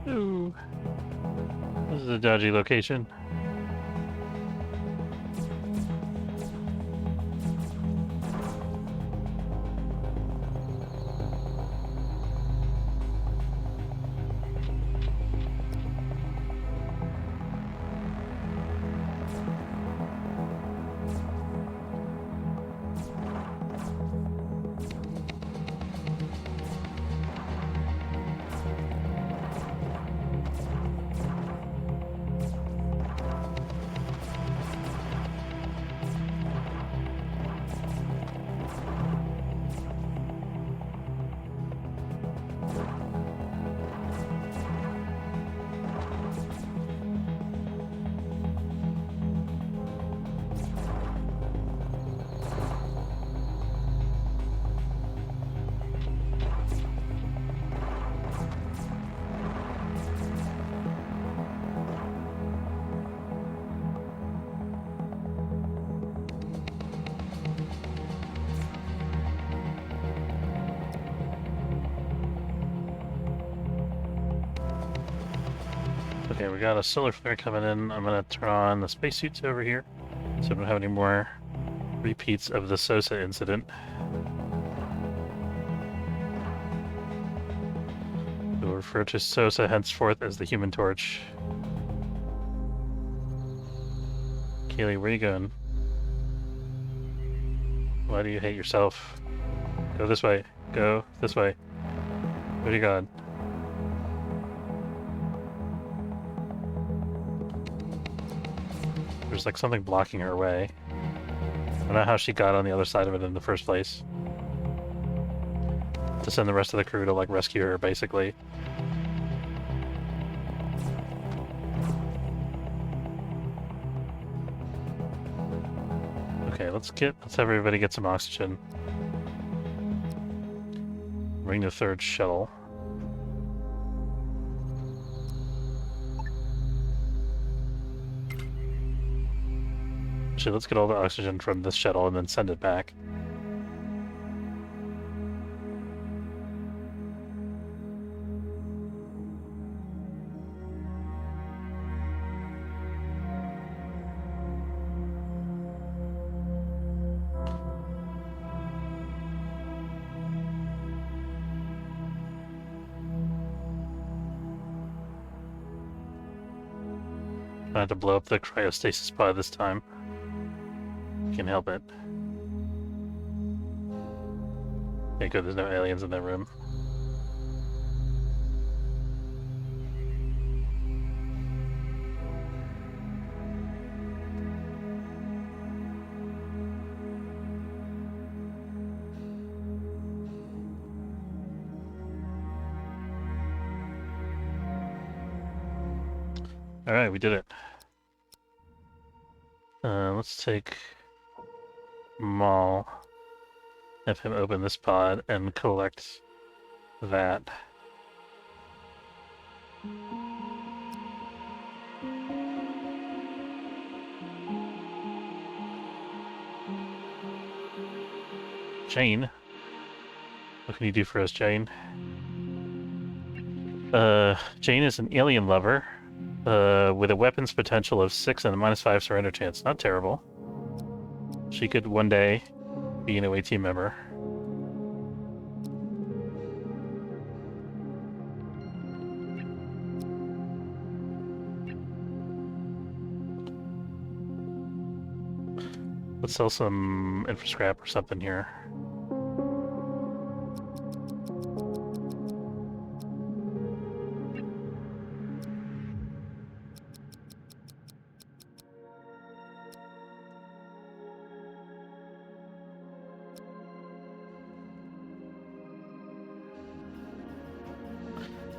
Ooh. This is a dodgy location. Okay, we got a solar flare coming in. I'm gonna turn on the spacesuits over here, so we don't have any more repeats of the Sosa incident. We'll refer to Sosa henceforth as the Human Torch. Keely, where are you going? Why do you hate yourself? Go this way. Go this way. Where are you going? There's like something blocking her way. I don't know how she got on the other side of it in the first place. To send the rest of the crew to like rescue her, basically. Okay, let's have everybody get some oxygen. Bring the third shuttle. Actually, let's get all the oxygen from this shuttle and then send it back. I had to blow up the cryostasis pod this time. Can't help it. Okay, good, there's no aliens in that room. Alright, we did it. Let's take Maul, have him open this pod and collect that. Jane? What can you do for us, Jane? Jane is an alien lover, with a weapons potential of 6 and a -5 surrender chance. Not terrible. She could one day be an OA team member. Let's sell some infra scrap or something here.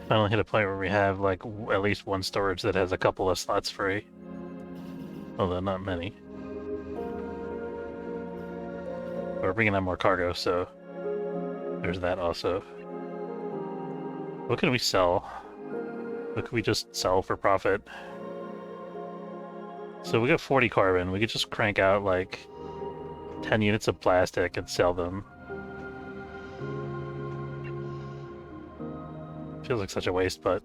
Finally hit a point where we have like at least one storage that has a couple of slots free. Although not many. We're bringing on more cargo, so there's that also. What can we sell? What can we just sell for profit? So we got 40 carbon. We could just crank out like 10 units of plastic and sell them. Feels like such a waste, but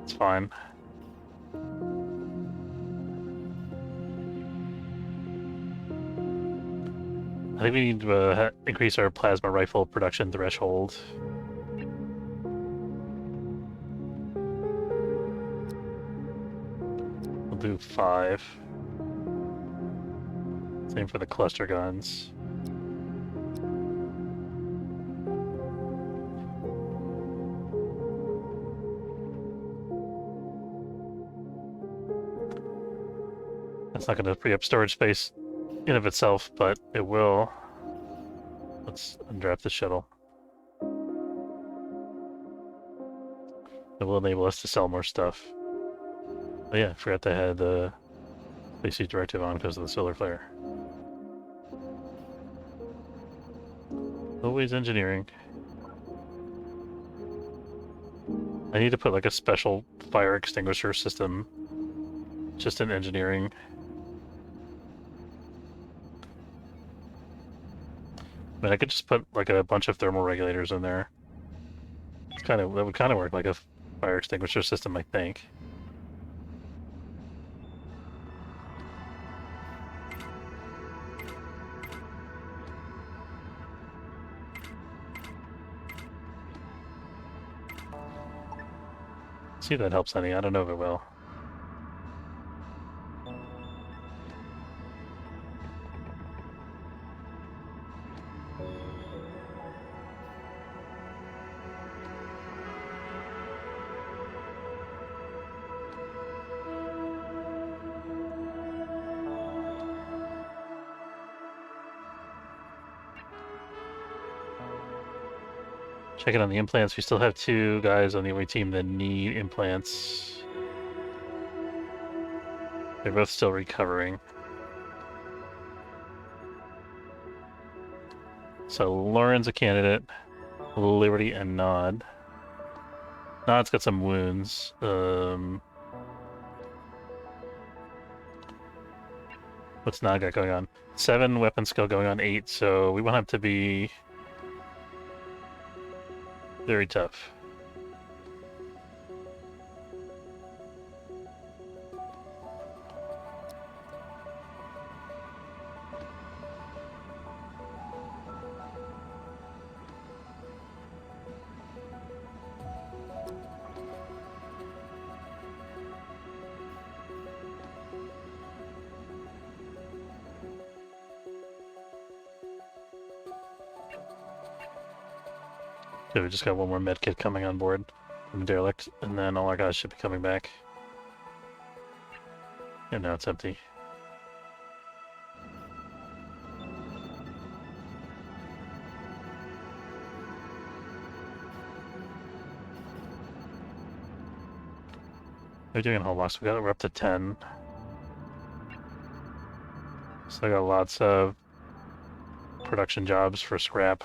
It's fine. I think we need to increase our plasma rifle production threshold. We'll do 5. Same for the cluster guns. That's not going to free up storage space in of itself, but it will. Let's undraft the shuttle. It will enable us to sell more stuff. Oh yeah, I forgot to have the spacesuit directive on because of the solar flare. Always engineering. I need to put like a special fire extinguisher system just in engineering. I mean, I could just put like a bunch of thermal regulators in there. That would kind of work like a fire extinguisher system, I think. See if that helps any. I don't know if it will. Checking on the implants. We still have 2 guys on the away team that need implants. They're both still recovering. So Lauren's a candidate. Liberty and Nod. Nod's got some wounds. What's Nod got going on? 7 weapon skill going on 8, so we want him to be very tough. So we just got 1 more medkit coming on board from the derelict, and then all our guys should be coming back. And now it's empty. They're doing whole blocks. We're up to 10. So I got lots of production jobs for scrap.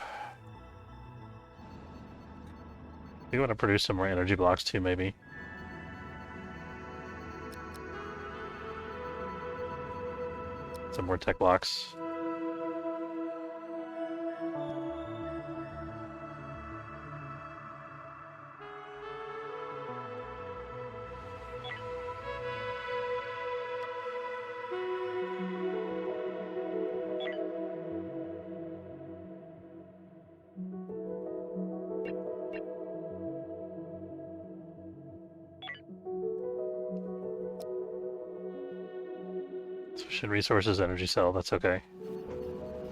We want to produce some more energy blocks too, maybe. Some more tech blocks. Sufficient resources, energy cell, that's okay.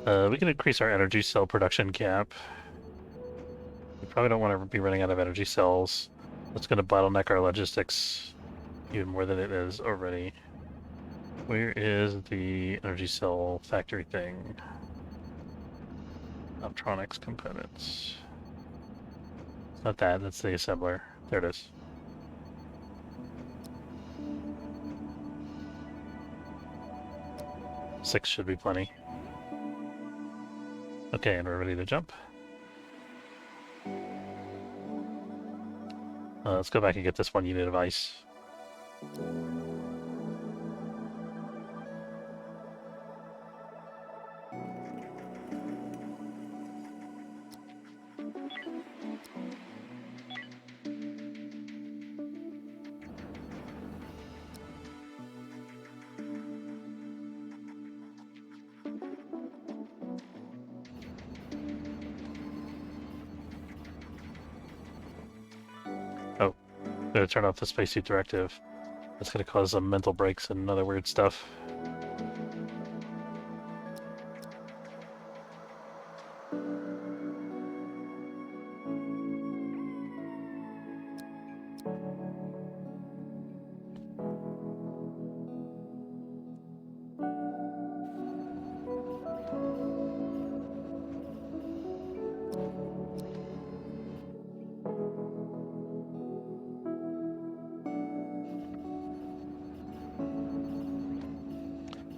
We can increase our energy cell production cap. We probably don't want to be running out of energy cells. That's going to bottleneck our logistics even more than it is already. Where is the energy cell factory thing? Optronics components. It's not that, that's the assembler. There it is. Six should be plenty. Okay, and we're ready to jump. Let's go back and get this 1 unit of ice. Better turn off the spacesuit directive. That's gonna cause some mental breaks and other weird stuff.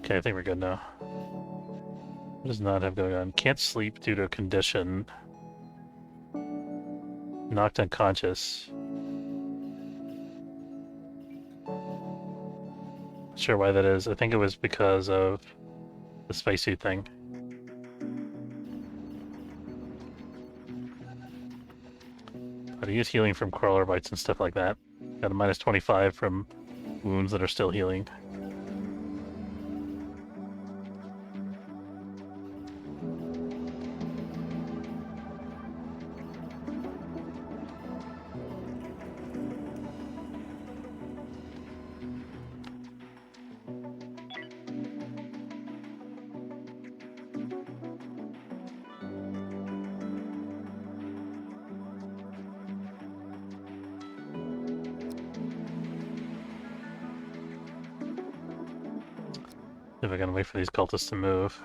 Okay, I think we're good now. What does not have going on? Can't sleep due to a condition. Knocked unconscious. Not sure why that is. I think it was because of the spacesuit thing. But I use healing from crawler bites and stuff like that. Got a minus 25 from wounds that are still healing. If I can wait for these cultists to move.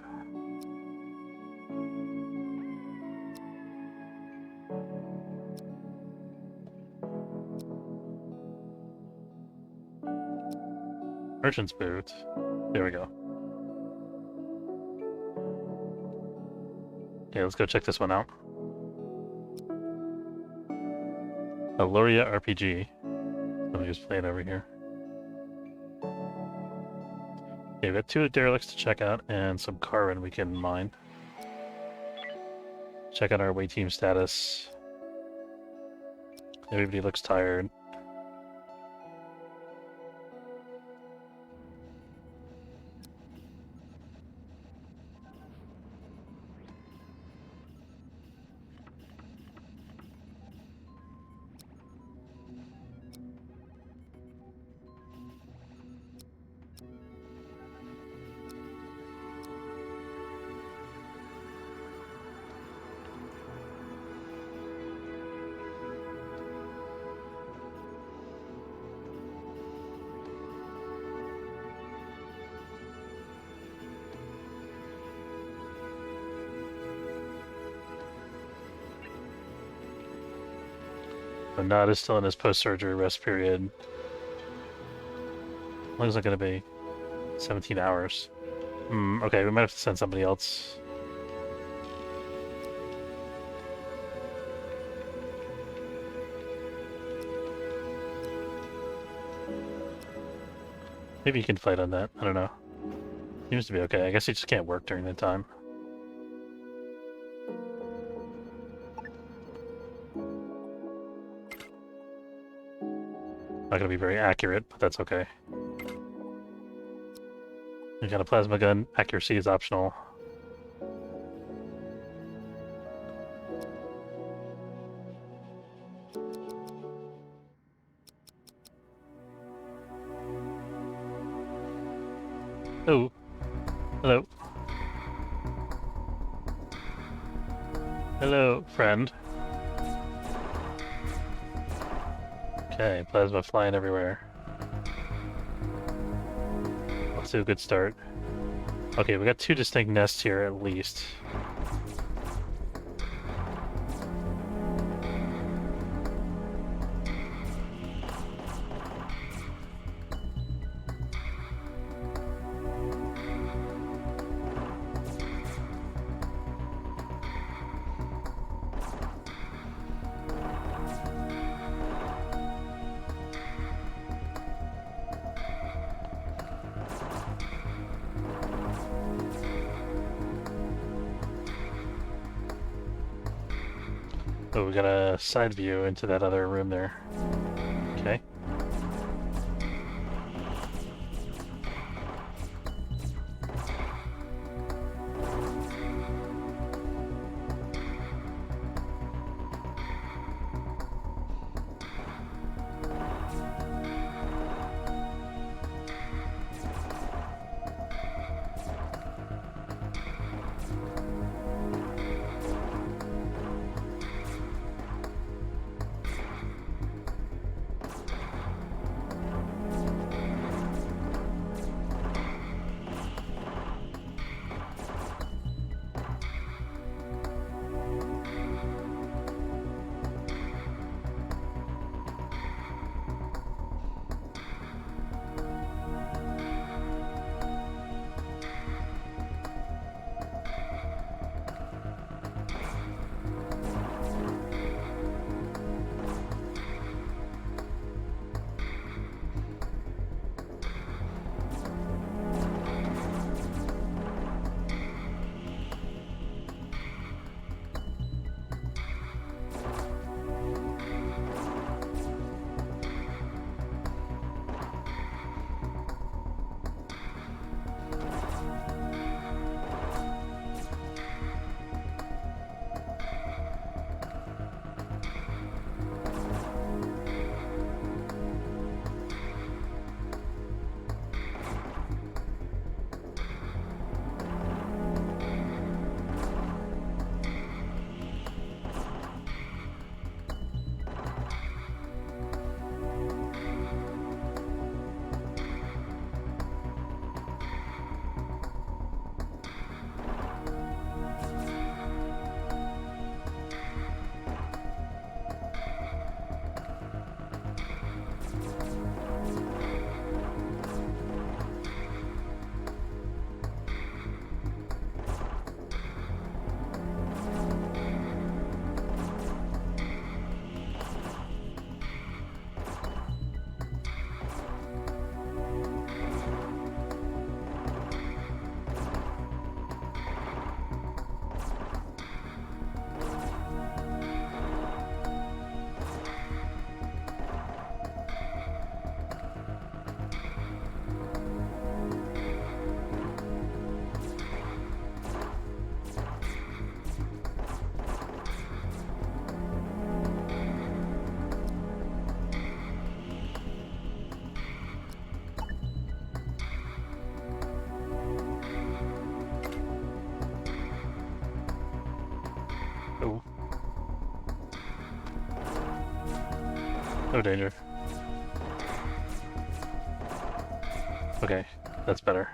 Merchant's boot. There we go. Okay, let's go check this one out. Aloria RPG. Let me just play it over here. Okay, we got 2 derelicts to check out and some Carven we can mine. Check out our away team status. Everybody looks tired. Nod is still in his post-surgery rest period. How long is it going to be? 17 hours. Okay, we might have to send somebody else. Maybe you can fight on that. I don't know. Seems to be okay. I guess he just can't work during that time. Not gonna be very accurate, but that's okay. You got a plasma gun. Accuracy is optional. Oh. Hello. Hello, friend. Okay, plasma flying everywhere. Let's do a good start. Okay, we got 2 distinct nests here at least. Oh, we got a side view into that other room there. Okay. No danger. Okay, that's better.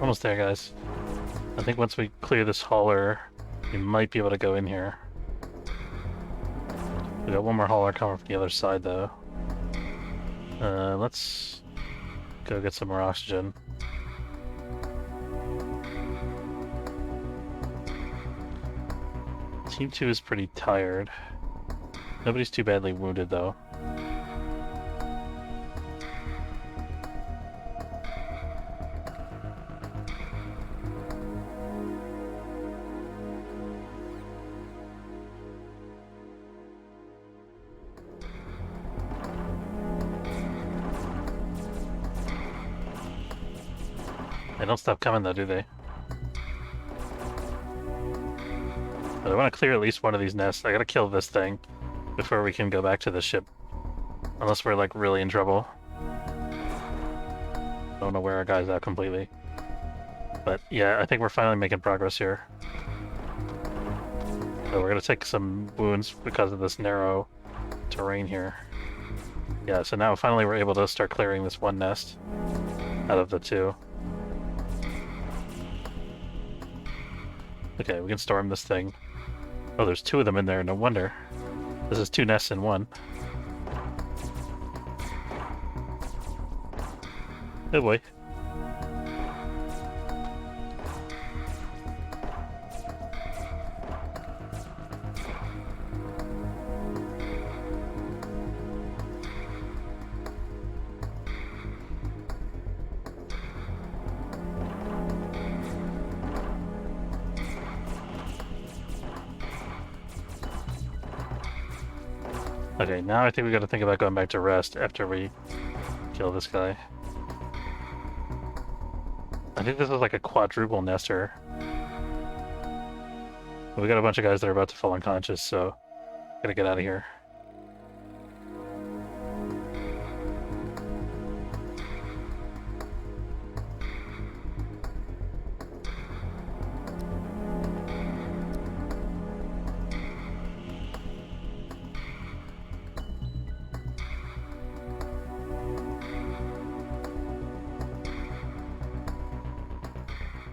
Almost there, guys. I think once we clear this hauler, we might be able to go in here. We got one more hauler coming from the other side, though. Let's go get some more oxygen. Team 2 is pretty tired. Nobody's too badly wounded, though. They don't stop coming though, do they? But I want to clear at least one of these nests. I gotta kill this thing before we can go back to the ship. Unless we're like really in trouble. Don't know where our guy's at completely. But yeah, I think we're finally making progress here. So we're gonna take some wounds because of this narrow terrain here. Yeah, so now finally we're able to start clearing this one nest out of the two. Okay, we can storm this thing. Oh, there's two of them in there, no wonder. This is two nests in one. Oh boy. Okay, now I think we gotta think about going back to rest after we kill this guy. I think this is like a quadruple nester. We got a bunch of guys that are about to fall unconscious, so gotta get out of here.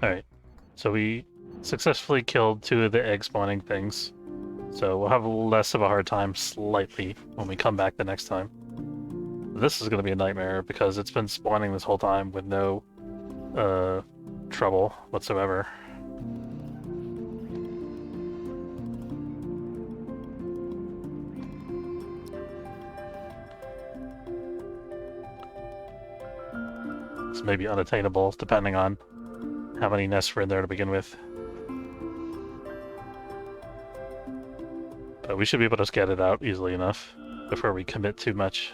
Alright, so we successfully killed two of the egg spawning things. So we'll have less of a hard time slightly when we come back the next time. This is going to be a nightmare because it's been spawning this whole time with no trouble whatsoever. This may be unattainable depending on how many nests were in there to begin with. But we should be able to scat it out easily enough before we commit too much.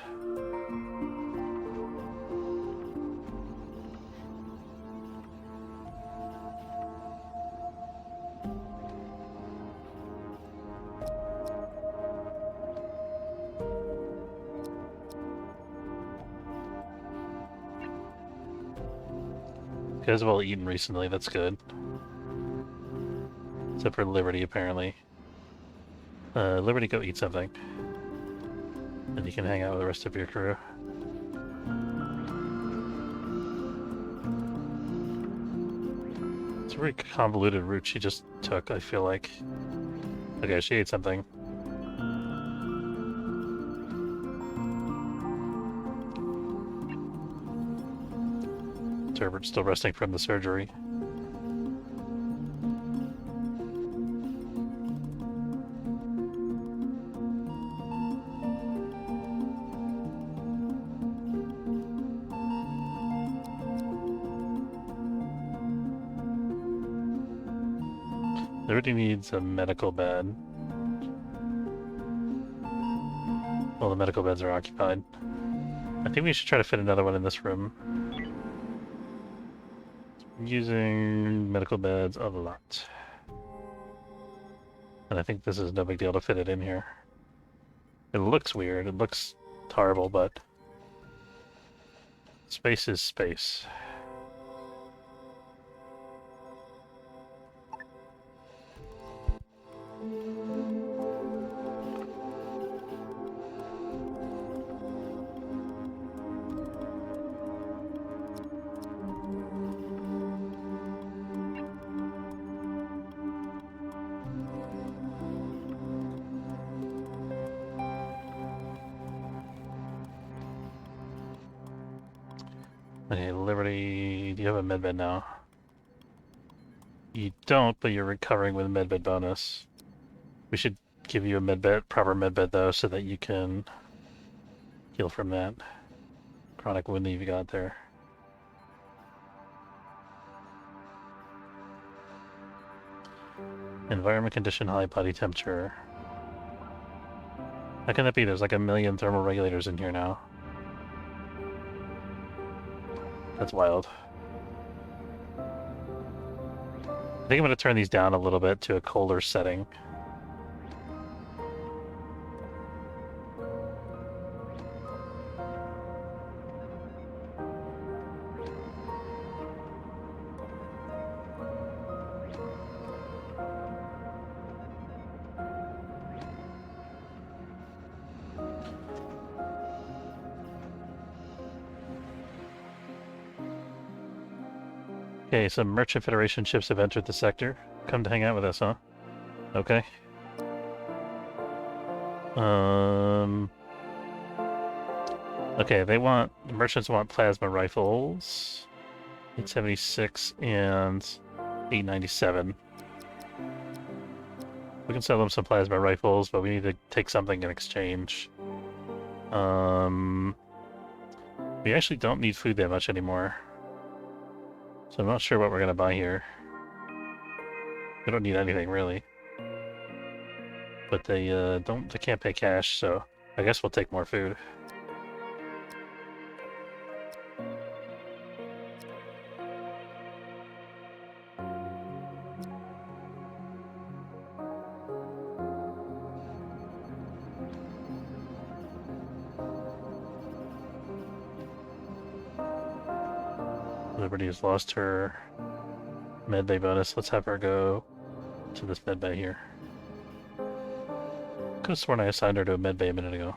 You guys have all eaten recently, that's good. Except for Liberty, apparently. Liberty, go eat something. And you can hang out with the rest of your crew. It's a very convoluted route she just took, I feel like. Okay, she ate something. Turbert's still resting from the surgery. Liberty needs a medical bed. Well, the medical beds are occupied. I think we should try to fit another one in this room. Using medical beds a lot. And I think this is no big deal to fit it in here. It looks weird, it looks horrible, but space is space. Okay, Liberty, do you have a medbed now? You don't, but you're recovering with a medbed bonus. We should give you a medbed, proper medbed though, so that you can heal from that chronic wound that you got there. Environment condition, high body temperature. How can that be? There's like a million thermal regulators in here now. That's wild. I think I'm going to turn these down a little bit to a colder setting. Okay, some Merchant Federation ships have entered the sector. Come to hang out with us, huh? Okay. Okay, the merchants want plasma rifles. 876 and 897. We can sell them some plasma rifles, but we need to take something in exchange. We actually don't need food that much anymore. So I'm not sure what we're gonna buy here. We don't need anything really. But they can't pay cash, so I guess we'll take more food. Liberty has lost her medbay bonus. Let's have her go to this medbay here. Could have sworn I assigned her to a medbay a minute ago.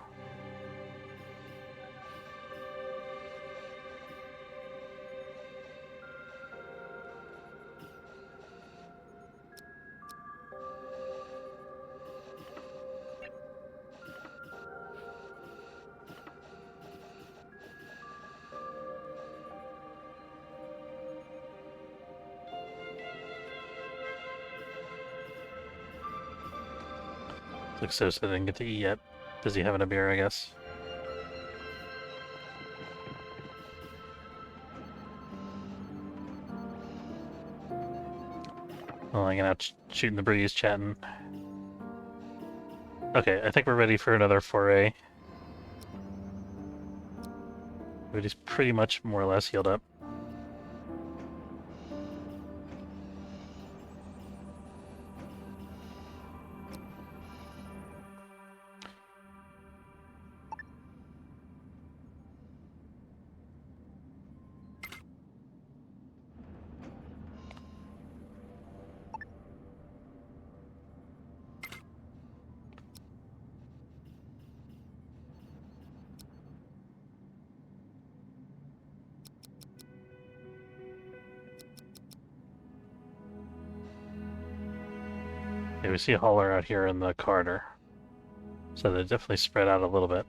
Looks so didn't get to eat yet. Busy having a beer, I guess. Well, hanging out, shooting the breeze, chatting. Okay, I think we're ready for another foray. Everybody's pretty much more or less healed up. Okay, we see a hauler out here in the corridor. So they're definitely spread out a little bit.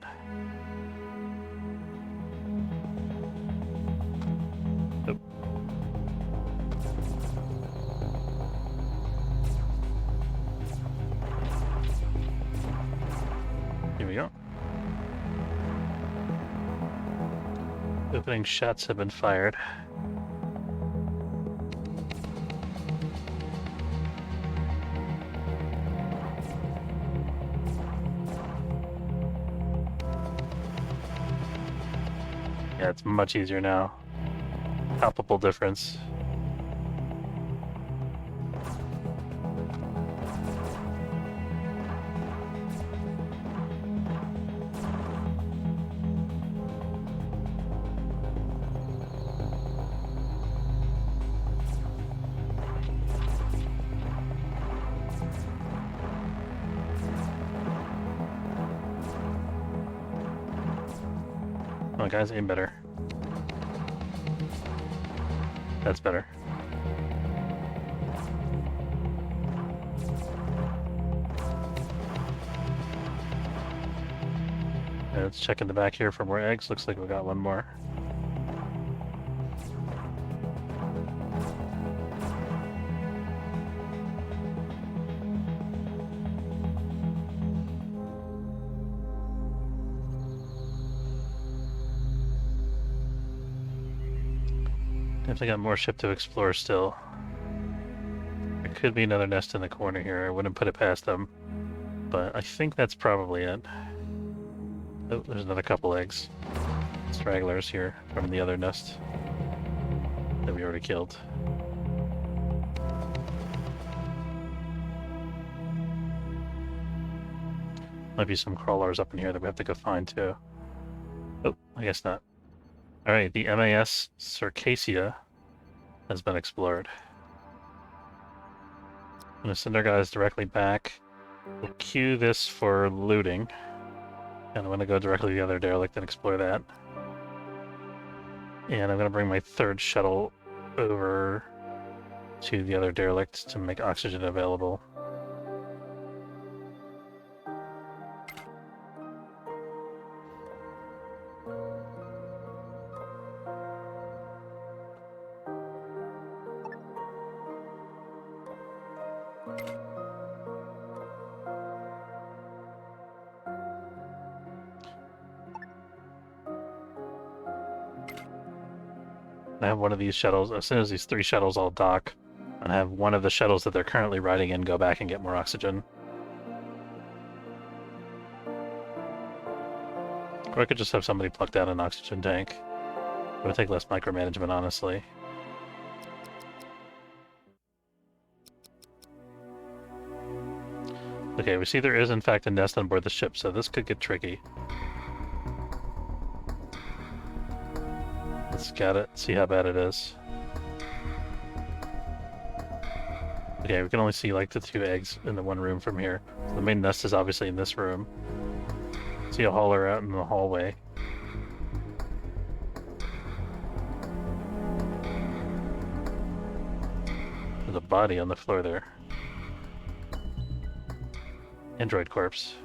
Oh. Here we go. Opening shots have been fired. Yeah, it's much easier now. Palpable difference. Come on, guys, aim better. That's better. Okay, let's check in the back here for more eggs. Looks like we got one more. Definitely got more ship to explore still. There could be another nest in the corner here. I wouldn't put it past them. But I think that's probably it. Oh, there's another couple eggs. Stragglers here from the other nest that we already killed. Might be some crawlers up in here that we have to go find too. Oh, I guess not. Alright, the MAS Circassia has been explored. I'm gonna send our guys directly back. We'll queue this for looting. And I'm gonna go directly to the other derelict and explore that. And I'm gonna bring my third shuttle over to the other derelicts to make oxygen available. I have one of these shuttles, as soon as these 3 shuttles all dock, and have one of the shuttles that they're currently riding in go back and get more oxygen. Or I could just have somebody pluck down an oxygen tank. It would take less micromanagement, honestly. Okay, we see there is in fact a nest on board the ship, so this could get tricky. Let's scout it, see how bad it is. Okay, we can only see like the 2 eggs in the one room from here. So the main nest is obviously in this room. See a hauler out in the hallway. There's a body on the floor there. Android corpse.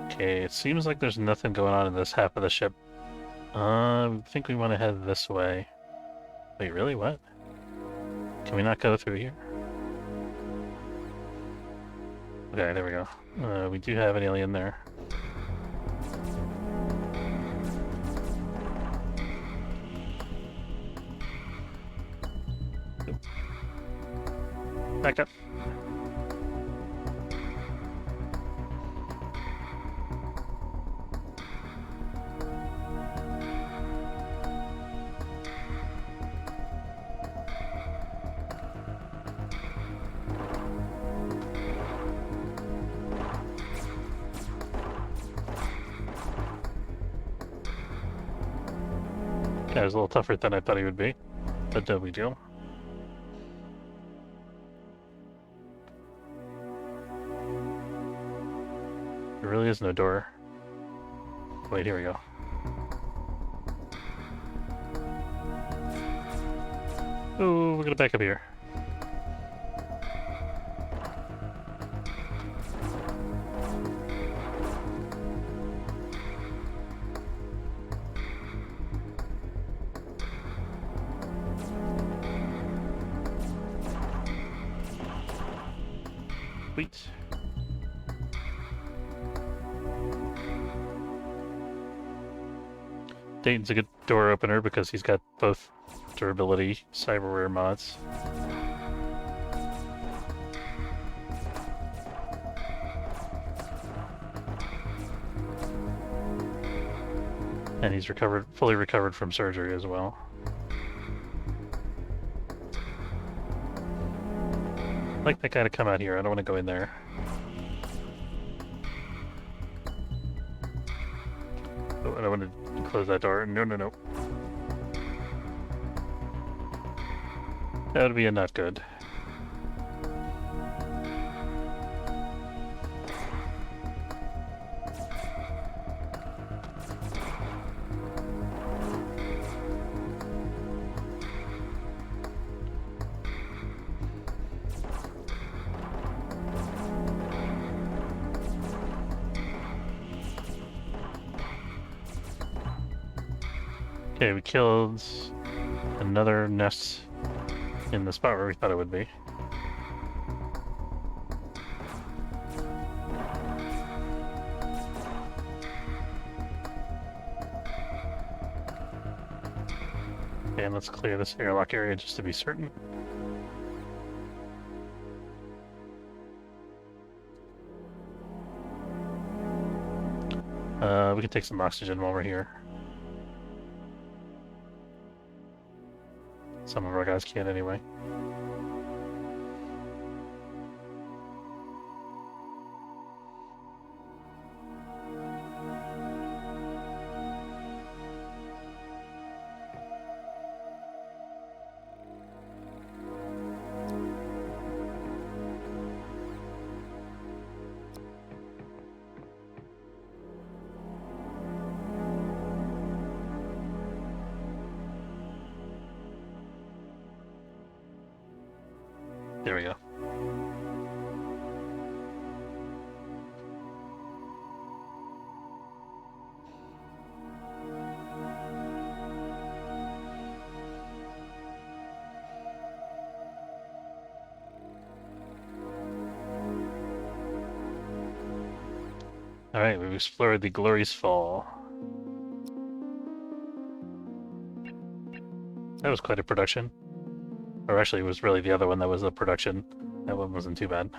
Okay, it seems like there's nothing going on in this half of the ship. I think we want to head this way. Wait, really? What? Can we not go through here? Okay, there we go. We do have an alien there. Back up. Yeah, it was a little tougher than I thought he would be, but no big deal. There really is no door. Wait, here we go. Oh, we're gonna back up here. Sweet. Dayton's a good door opener because he's got both durability cyberware mods. And he's fully recovered from surgery as well. I'd like that guy to come out here. I don't want to go in there. Oh, I don't want to close that door. No, no, no. That would be a not good. Okay, we killed another nest in the spot where we thought it would be. Okay, and let's clear this airlock area just to be certain. We can take some oxygen while we're here. Some of our guys can anyway. There we go. Alright, we've explored the Glory's Fall. That was quite a production. Or actually, it was really the other one that was a production. That one wasn't too bad.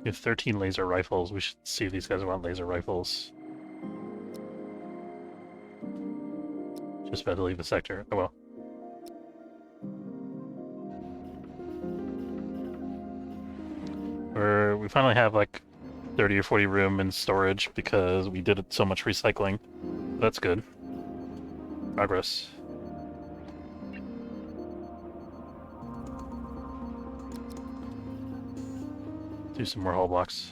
We have 13 laser rifles. We should see if these guys want laser rifles. Just about to leave the sector. Oh well. We finally have like 30 or 40 room in storage because we did so much recycling. That's good. Progress. Do some more hull blocks.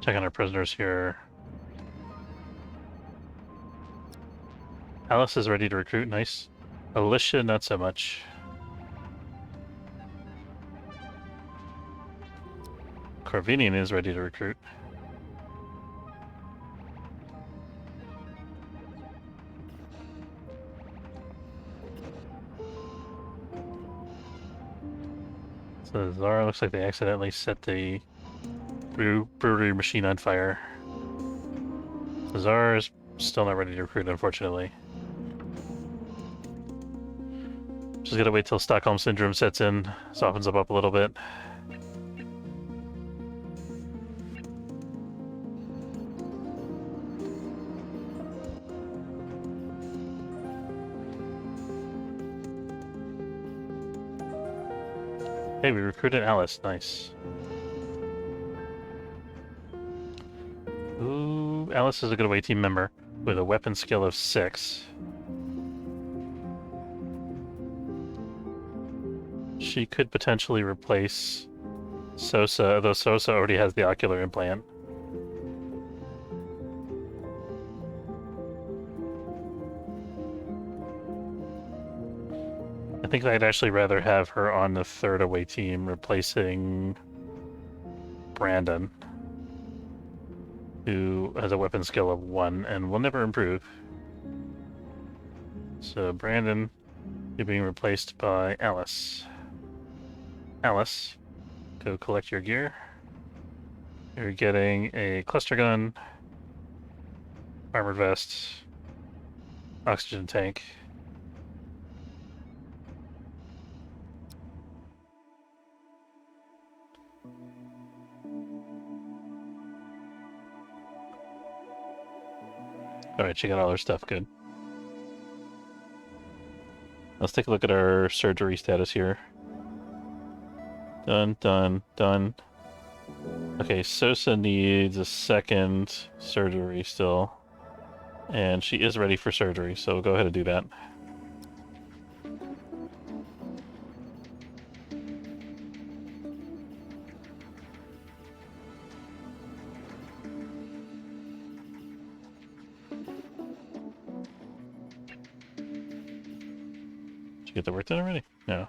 Check on our prisoners here. Alice is ready to recruit, nice. Alicia, not so much. Corvinian is ready to recruit. So Zara looks like they accidentally set the brewery machine on fire. Zara is still not ready to recruit, unfortunately. Just gotta wait till Stockholm Syndrome sets in, softens up a little bit. Hey, we recruited Alice, nice. Ooh, Alice is a good away team member with a weapon skill of 6. She could potentially replace Sosa, though Sosa already has the ocular implant. I think I'd actually rather have her on the 3rd away team, replacing Brandon, who has a weapon skill of 1 and will never improve. So Brandon, you're being replaced by Alice. Alice, go collect your gear. You're getting a cluster gun, armored vest, oxygen tank. Alright, she got all her stuff, good. Let's take a look at our surgery status here. Done, done, done. Okay, Sosa needs a 2nd surgery still. And she is ready for surgery, so we'll go ahead and do that. Did you get the work done already? No.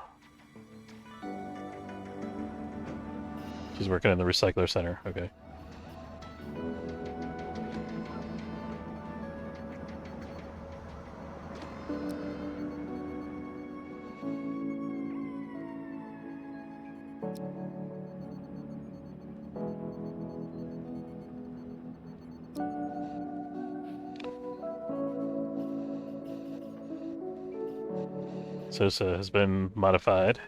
She's working in the recycler center, okay. Sosa has been modified.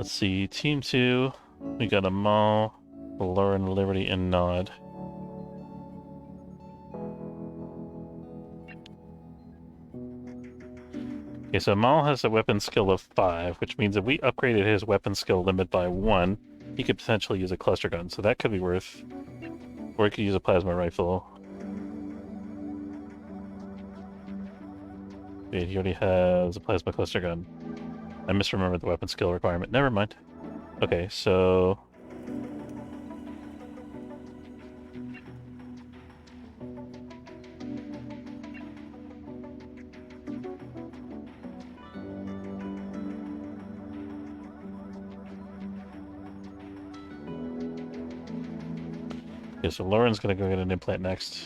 Let's see, Team 2, we got Amal, Lauren, Liberty, and Nod. Okay, so Amal has a weapon skill of 5, which means if we upgraded his weapon skill limit by 1, he could potentially use a cluster gun, so that could be worth. Or he could use a plasma rifle. Wait, he already has a plasma cluster gun. I misremembered the weapon skill requirement. Never mind. Okay, so... Okay, so Lauren's gonna go get an implant next.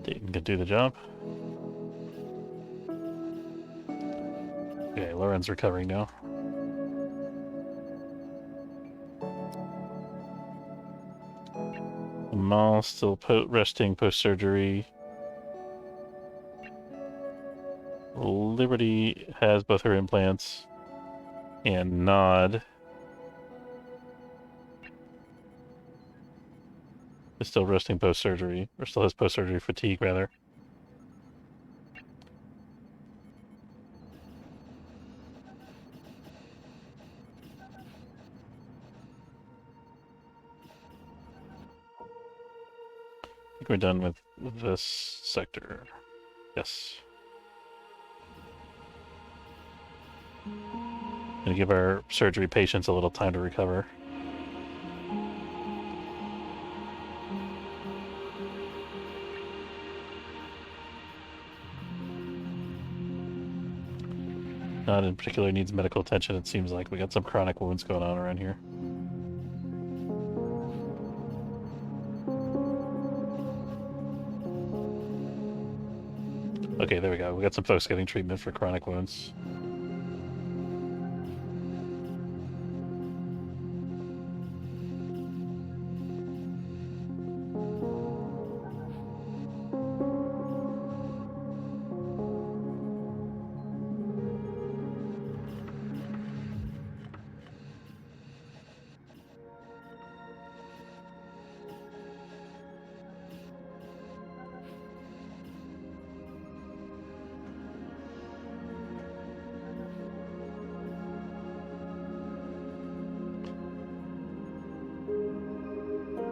Dayton can do the job. Okay, Lauren's recovering now. Amal still resting post-surgery. Liberty has both her implants. And Nod is still resting post-surgery. Or still has post-surgery fatigue, rather. I think we're done with this sector. Yes. Gonna give our surgery patients a little time to recover. Not in particular needs medical attention, it seems like. We got some chronic wounds going on around here. Okay, there we go. We got some folks getting treatment for chronic wounds.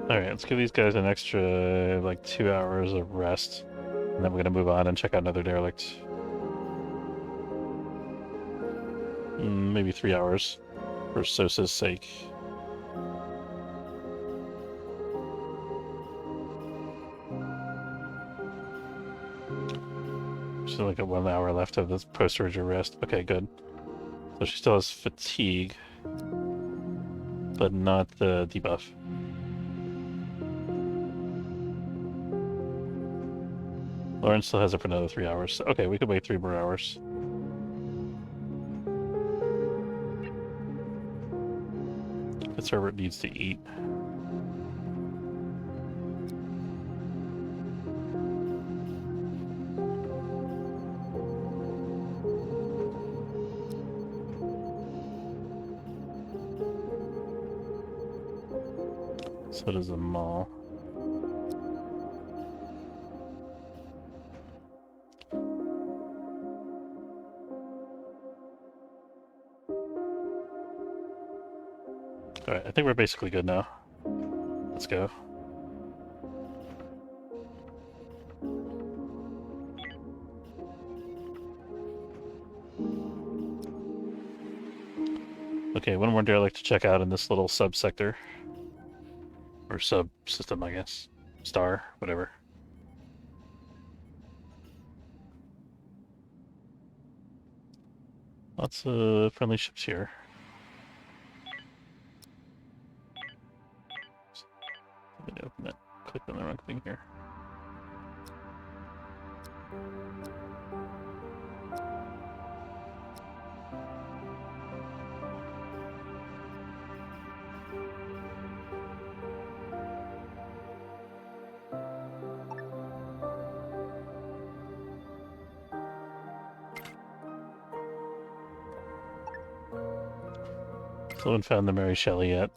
Alright, let's give these guys an extra, like, 2 hours of rest. And then we're gonna move on and check out another derelict. Maybe 3 hours, for Sosa's sake. Still like a 1 hour left of this post-surgery rest. Okay, good. So she still has fatigue, but not the debuff. Lauren still has it for another 3 hours. Okay, we could wait 3 more hours. Fitzherbert needs to eat. So does the mall. Alright, I think we're basically good now. Let's go. Okay, one more derelict to check out in this little subsector. Or subsystem, I guess. Star, whatever. Lots of friendly ships here. Let me open that. Clicked on the wrong thing here. Still haven't found the Mary Shelley yet.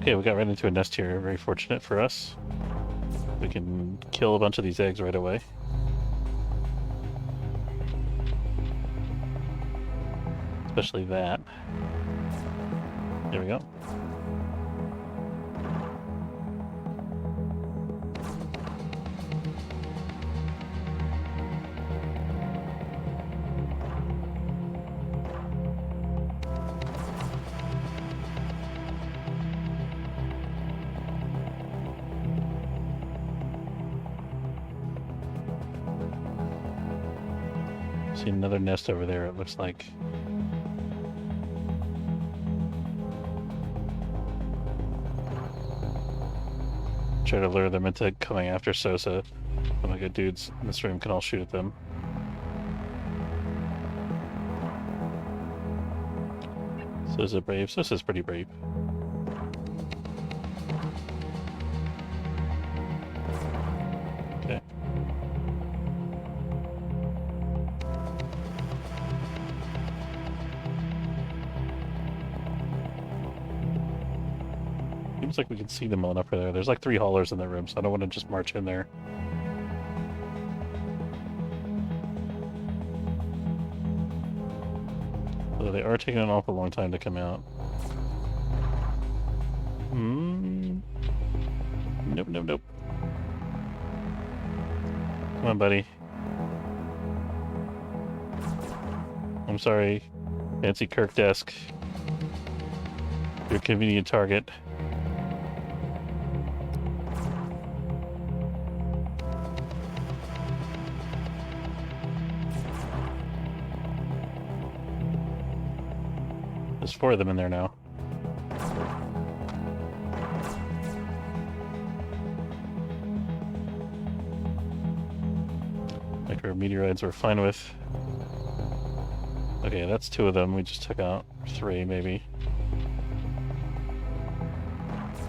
Okay, we got right into a nest here. Very fortunate for us. We can kill a bunch of these eggs right away. Especially that. There we go. See another nest over there, it looks like. Try to lure them into coming after Sosa. So my good dudes in this room can all shoot at them. Sosa brave. Sosa's pretty brave. Okay. Seems like we can see them all up there. There's like 3 haulers in the room, so I don't want to just march in there. Although they are taking an awful long time to come out. Nope, nope, nope. Come on, buddy. I'm sorry, Fancy Kirk Desk. Your convenient target. There's 4 of them in there now. Micrometeoroids we're fine with. Okay, that's 2 of them. We just took out 3, maybe.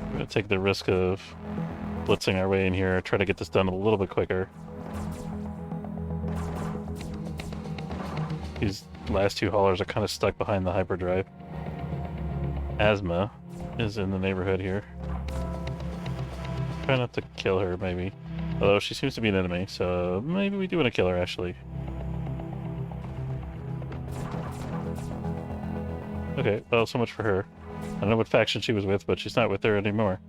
We're gonna take the risk of blitzing our way in here, try to get this done a little bit quicker. These last 2 haulers are kind of stuck behind the hyperdrive. Asthma is in the neighborhood here. Try not to kill her, maybe. Although she seems to be an enemy, so maybe we do want to kill her, actually. Okay, well, so much for her. I don't know what faction she was with, but she's not with her anymore.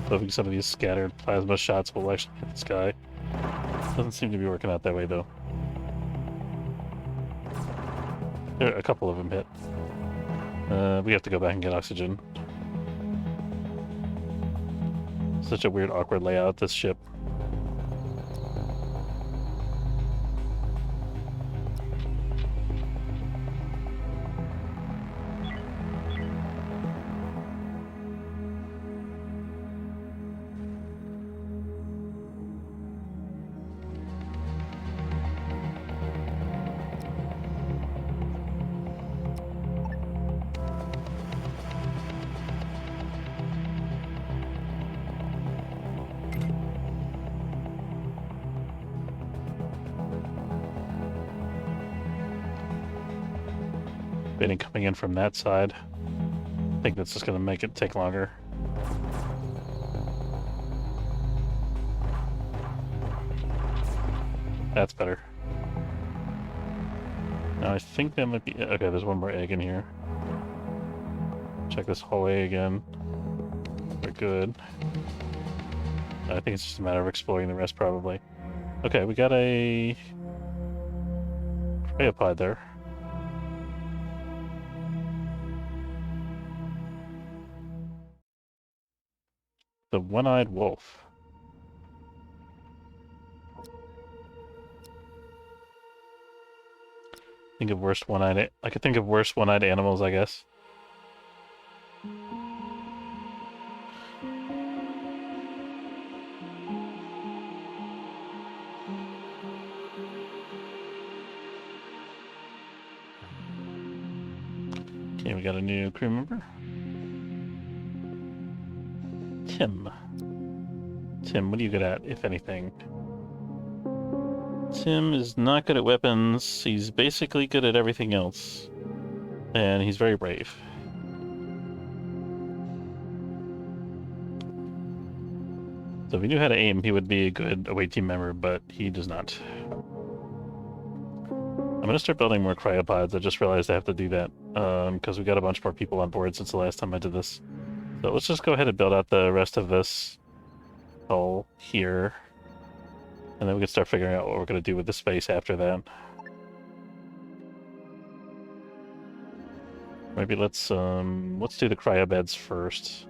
Hoping some of these scattered plasma shots will actually hit this guy. Doesn't seem to be working out that way, though. There, a couple of them hit. We have to go back and get oxygen. Such a weird, awkward layout, this ship. Baiting coming in from that side. I think that's just going to make it take longer. That's better. Now I think that might be... Okay, there's one more egg in here. Check this hallway again. We're good. I think it's just a matter of exploring the rest, probably. Okay, we got a... Phaeopod there. The One-Eyed Wolf. Think of worst one-eyed. I could think of worst one-eyed animals, I guess. Okay, we got a new crew member. Tim. Tim, what are you good at, if anything? Tim is not good at weapons. He's basically good at everything else. And he's very brave. So if he knew how to aim, he would be a good away team member, but he does not. I'm gonna start building more cryopods. I just realized I have to do that because we got a bunch more people on board since the last time I did this. So let's just go ahead and build out the rest of this hull here. And then we can start figuring out what we're going to do with the space after that. Maybe let's do the cryobeds first.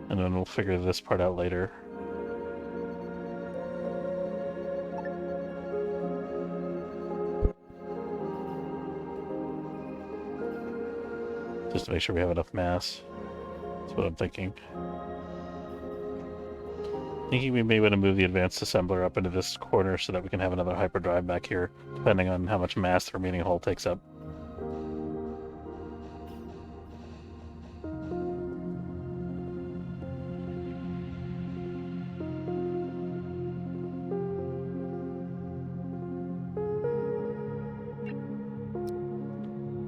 And then we'll figure this part out later. Just to make sure we have enough mass. That's what I'm thinking. Thinking we may want to move the advanced assembler up into this corner so that we can have another hyperdrive back here, depending on how much mass the remaining hull takes up.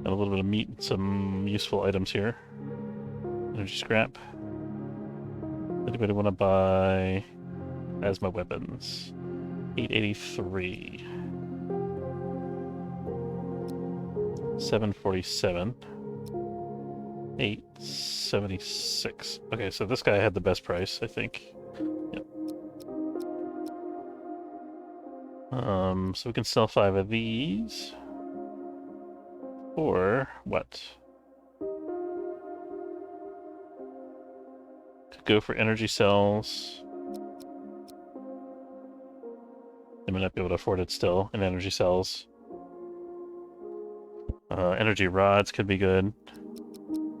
Got a little bit of meat and some useful items here. Energy scrap. Anybody want to buy plasma weapons? 883. 747. 876. Okay, so this guy had the best price, I think. Yep. So we can sell 5 of these. Or what? Could go for energy cells. They might not be able to afford it still in energy cells. Energy rods could be good.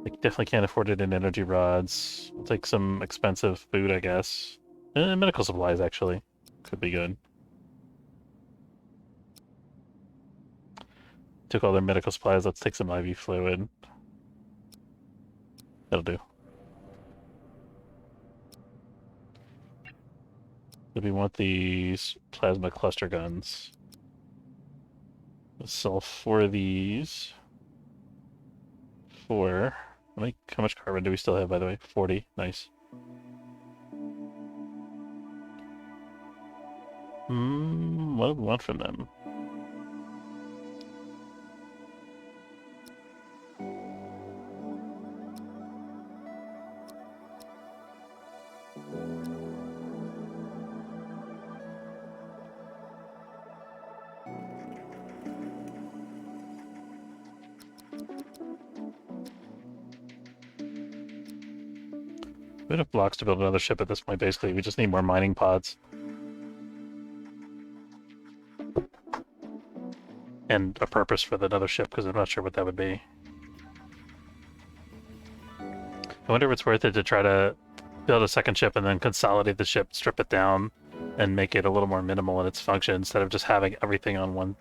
They definitely can't afford it in energy rods. We'll take some expensive food, I guess. Medical supplies, actually. Could be good. Took all their medical supplies. Let's take some IV fluid. That'll do. Do we want these plasma cluster guns? Let's sell 4 of these. 4. How much carbon do we still have, by the way? 40. Nice. What do we want from them? We have blocks to build another ship at this point, basically. We just need more mining pods. And a purpose for the other ship, because I'm not sure what that would be. I wonder if it's worth it to try to build a second ship and then consolidate the ship, strip it down, and make it a little more minimal in its function, instead of just having everything on one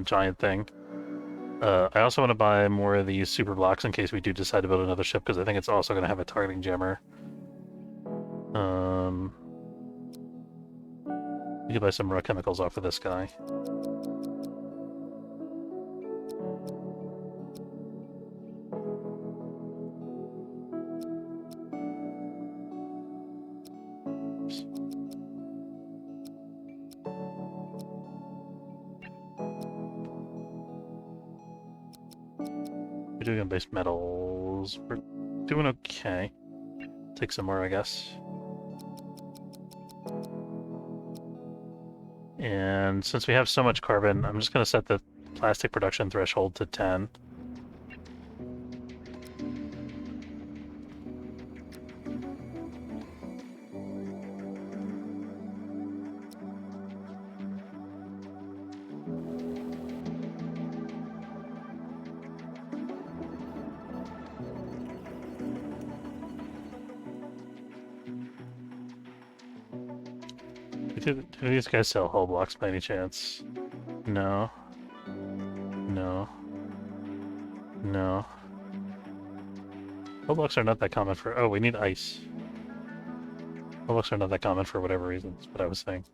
giant thing. I also want to buy more of these super blocks in case we do decide to build another ship, because I think it's also going to have a targeting jammer. We could buy some raw chemicals off of this guy. We're doing on base metals. We're doing okay. Take some more, I guess. And since we have so much carbon, I'm just going to set the plastic production threshold to 10. Do these guys sell hull blocks by any chance? No. No. No. Hull blocks are not that common for... Oh, we need ice. Hull blocks are not that common for whatever reasons, what I was saying.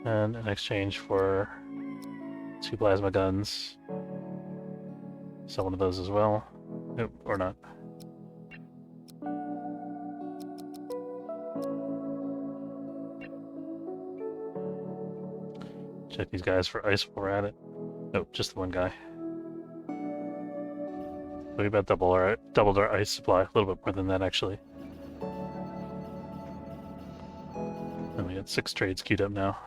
And in exchange for 2 plasma guns. Sell one of those as well. Nope, or not. Check these guys for ice while we're at it. Nope, just the one guy. We about doubled our ice supply, a little bit more than that actually. And we got 6 trades queued up now.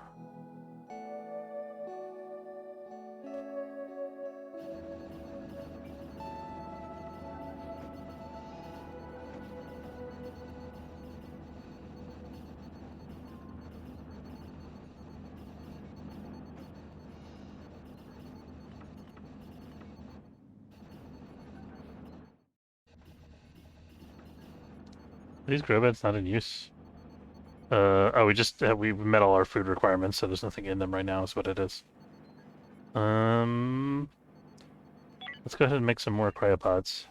Are these grow beds not in use? Oh, we met all our food requirements, so there's nothing in them right now, is what it is. Let's go ahead and make some more cryopods.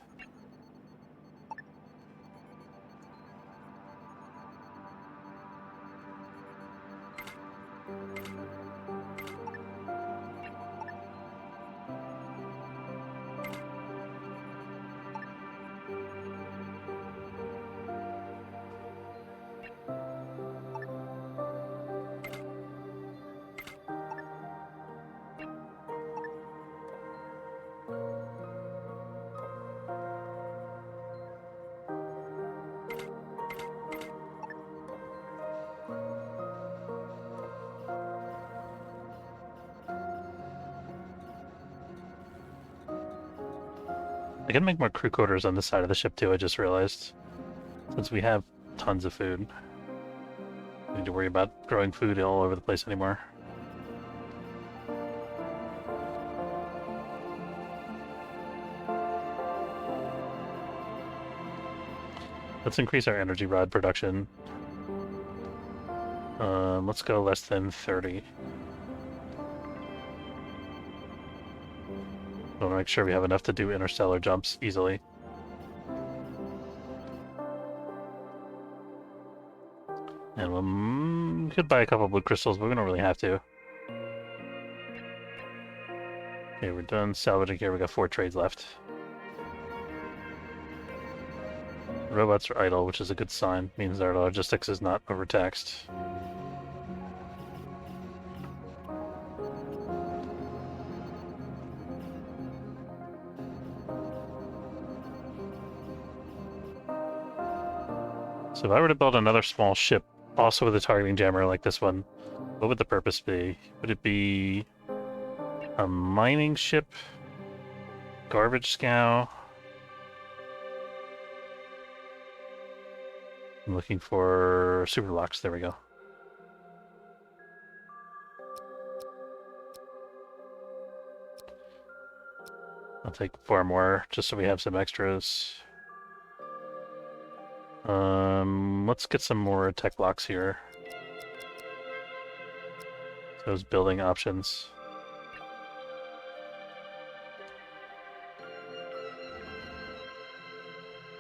I can make more crew quarters on this side of the ship too, I just realized. Since we have tons of food. We don't need to worry about growing food all over the place anymore. Let's increase our energy rod production. Let's go less than 30. I want to make sure we have enough to do interstellar jumps easily. And we could buy a couple blue crystals, but we don't really have to. Okay, we're done salvaging here. We got 4 trades left. Robots are idle, which is a good sign. Means our logistics is not overtaxed. So if I were to build another small ship, also with a targeting jammer like this one, what would the purpose be? Would it be a mining ship? Garbage scow? I'm looking for super blocks. There we go. I'll take 4 more just so we have some extras. Let's get some more tech blocks here. Those building options.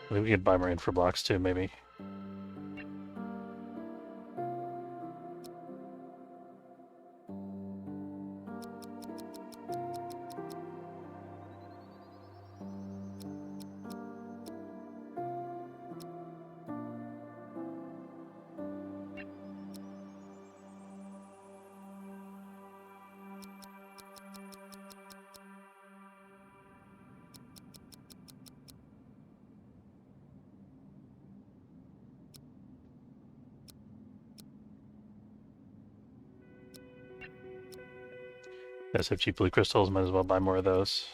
I think we could buy more infra blocks too, maybe. Guys have cheap blue crystals, might as well buy more of those.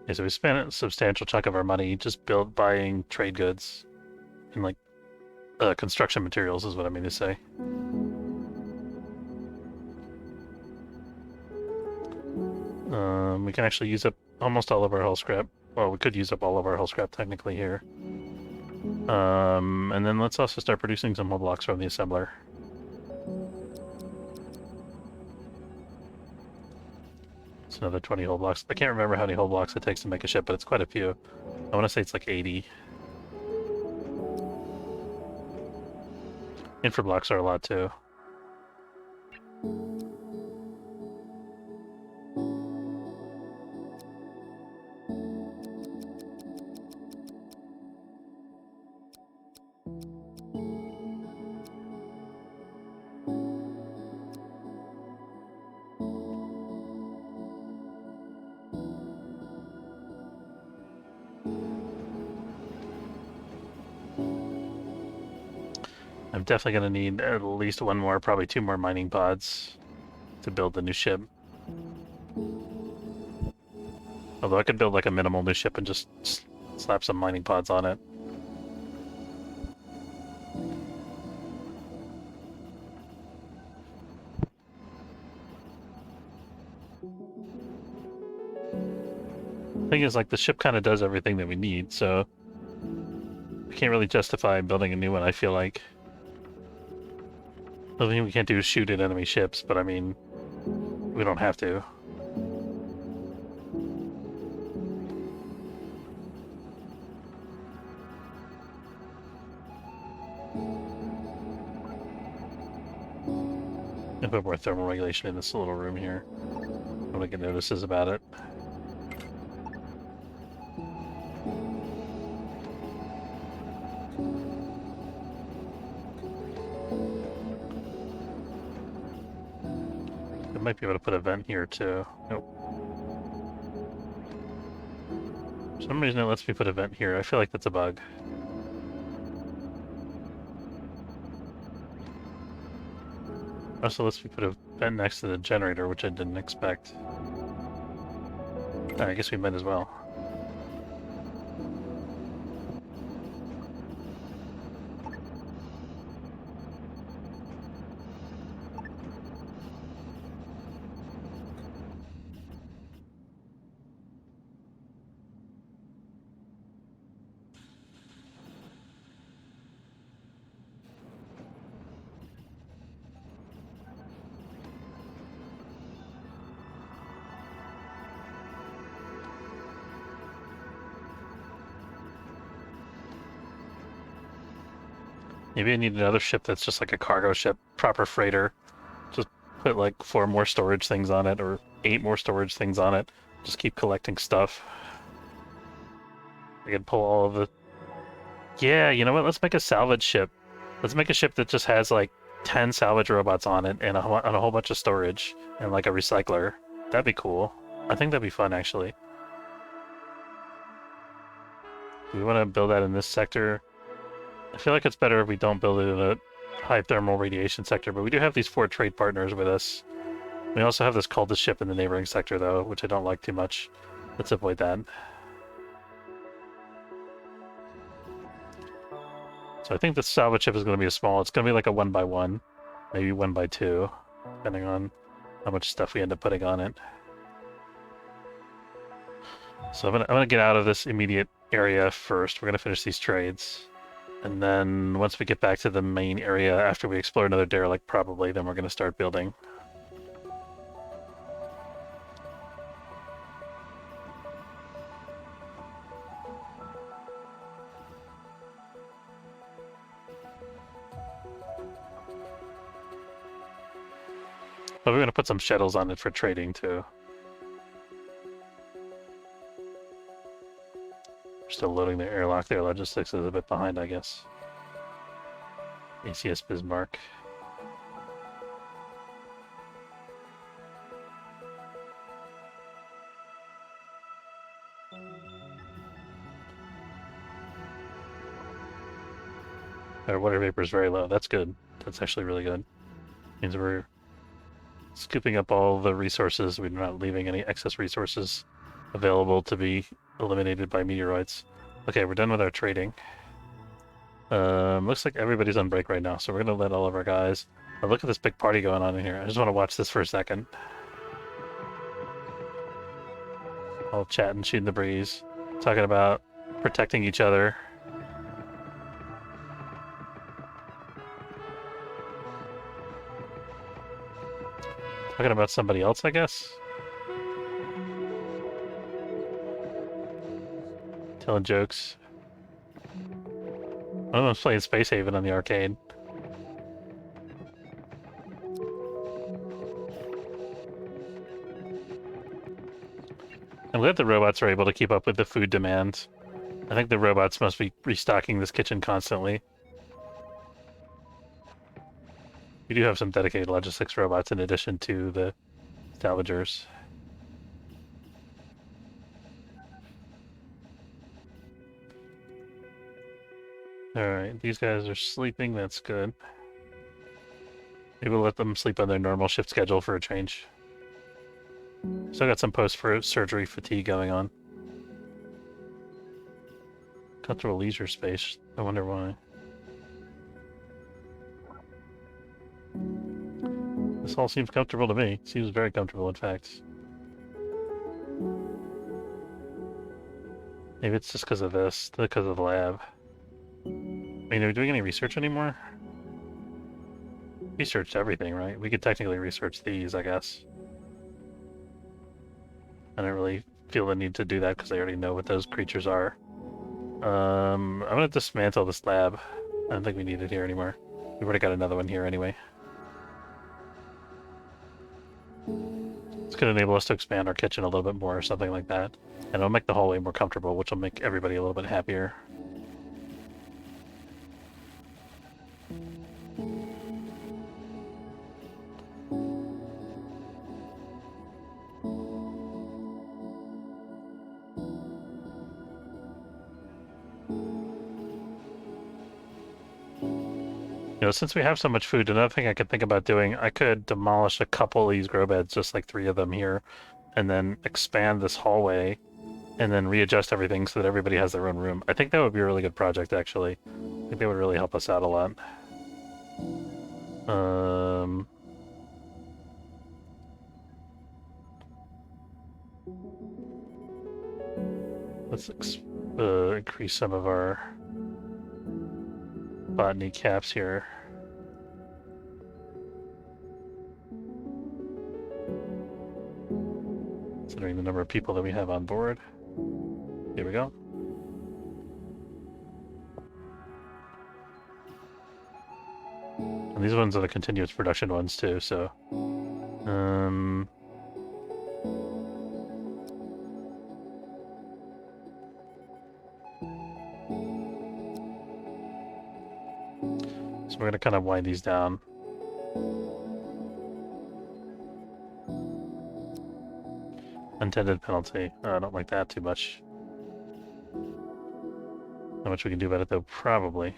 Okay, so we spent a substantial chunk of our money just buying trade goods and like construction materials is what I mean to say. We can actually use up almost all of our hull scrap. Well, we could use up all of our hull scrap technically here. And then let's also start producing some hull blocks from the assembler. It's another 20 hull blocks. I can't remember how many hull blocks it takes to make a ship, but it's quite a few. I want to say it's like 80. Infra blocks are a lot too. I'm definitely going to need at least one more, probably 2 more mining pods to build the new ship. Although I could build like a minimal new ship and just slap some mining pods on it. Thing is, like, the ship kind of does everything that we need, so I can't really justify building a new one, I feel like. The thing we can't do is shoot at enemy ships, but I mean, we don't have to. And put more thermal regulation in this little room here. Nobody get notices about it. Might be able to put a vent here too. Nope. For some reason it lets me put a vent here. I feel like that's a bug. Also lets me put a vent next to the generator, which I didn't expect. I guess we might as well. Maybe I need another ship that's just like a cargo ship, proper freighter. Just put like 4 more storage things on it, or 8 more storage things on it. Just keep collecting stuff. I can pull all of the... Yeah, you know what? Let's make a salvage ship. Let's make a ship that just has like 10 salvage robots on it and a whole bunch of storage and like a recycler. That'd be cool. I think that'd be fun, actually. Do we want to build that in this sector? I feel like it's better if we don't build it in a high thermal radiation sector, but we do have these 4 trade partners with us. We also have this cultist ship in the neighboring sector, though, which I don't like too much. Let's avoid that. So I think the salvage ship is going to be a small. It's going to be like a 1x1, maybe 1x2, depending on how much stuff we end up putting on it. So I'm gonna get out of this immediate area first. We're going to finish these trades. And then once we get back to the main area, after we explore another derelict, probably, then we're going to start building. But we're going to put some shuttles on it for trading, too. We're still loading the airlock there. Logistics is a bit behind, I guess. ACS Bismarck. Our water vapor is very low. That's good. That's actually really good. Means we're scooping up all the resources. We're not leaving any excess resources available to be eliminated by meteoroids. Okay, we're done with our trading. Looks like everybody's on break right now, so we're gonna let all of our guys... Oh, look at this big party going on in here. I just want to watch this for a second. All chatting, shooting the breeze, talking about protecting each other. Talking about somebody else, I guess. Telling jokes. One of them's playing Space Haven on the arcade. I'm glad the robots are able to keep up with the food demand. I think the robots must be restocking this kitchen constantly. We do have some dedicated logistics robots in addition to the salvagers. Alright, these guys are sleeping, that's good. Maybe we'll let them sleep on their normal shift schedule for a change. Still got some post-surgery fatigue going on. Comfortable leisure space. I wonder why. This all seems comfortable to me. Seems very comfortable, in fact. Maybe it's just because of this, because of the lab. I mean, are we doing any research anymore? Researched everything, right? We could technically research these, I guess. I don't really feel the need to do that because I already know what those creatures are. I'm gonna dismantle this lab. I don't think we need it here anymore. We've already got another one here anyway. It's gonna enable us to expand our kitchen a little bit more or something like that. And it'll make the hallway more comfortable, which will make everybody a little bit happier. You know, since we have so much food, another thing I could think about doing, I could demolish a couple of these grow beds, just like 3 of them here, and then expand this hallway, and then readjust everything so that everybody has their own room. I think that would be a really good project, actually. I think that would really help us out a lot. Let's increase some of our botany caps here. Considering the number of people that we have on board. Here we go. And these ones are the continuous production ones too, so... So we're gonna kind of wind these down. Unintended penalty. Oh, I don't like that too much. Not much we can do about it though, probably.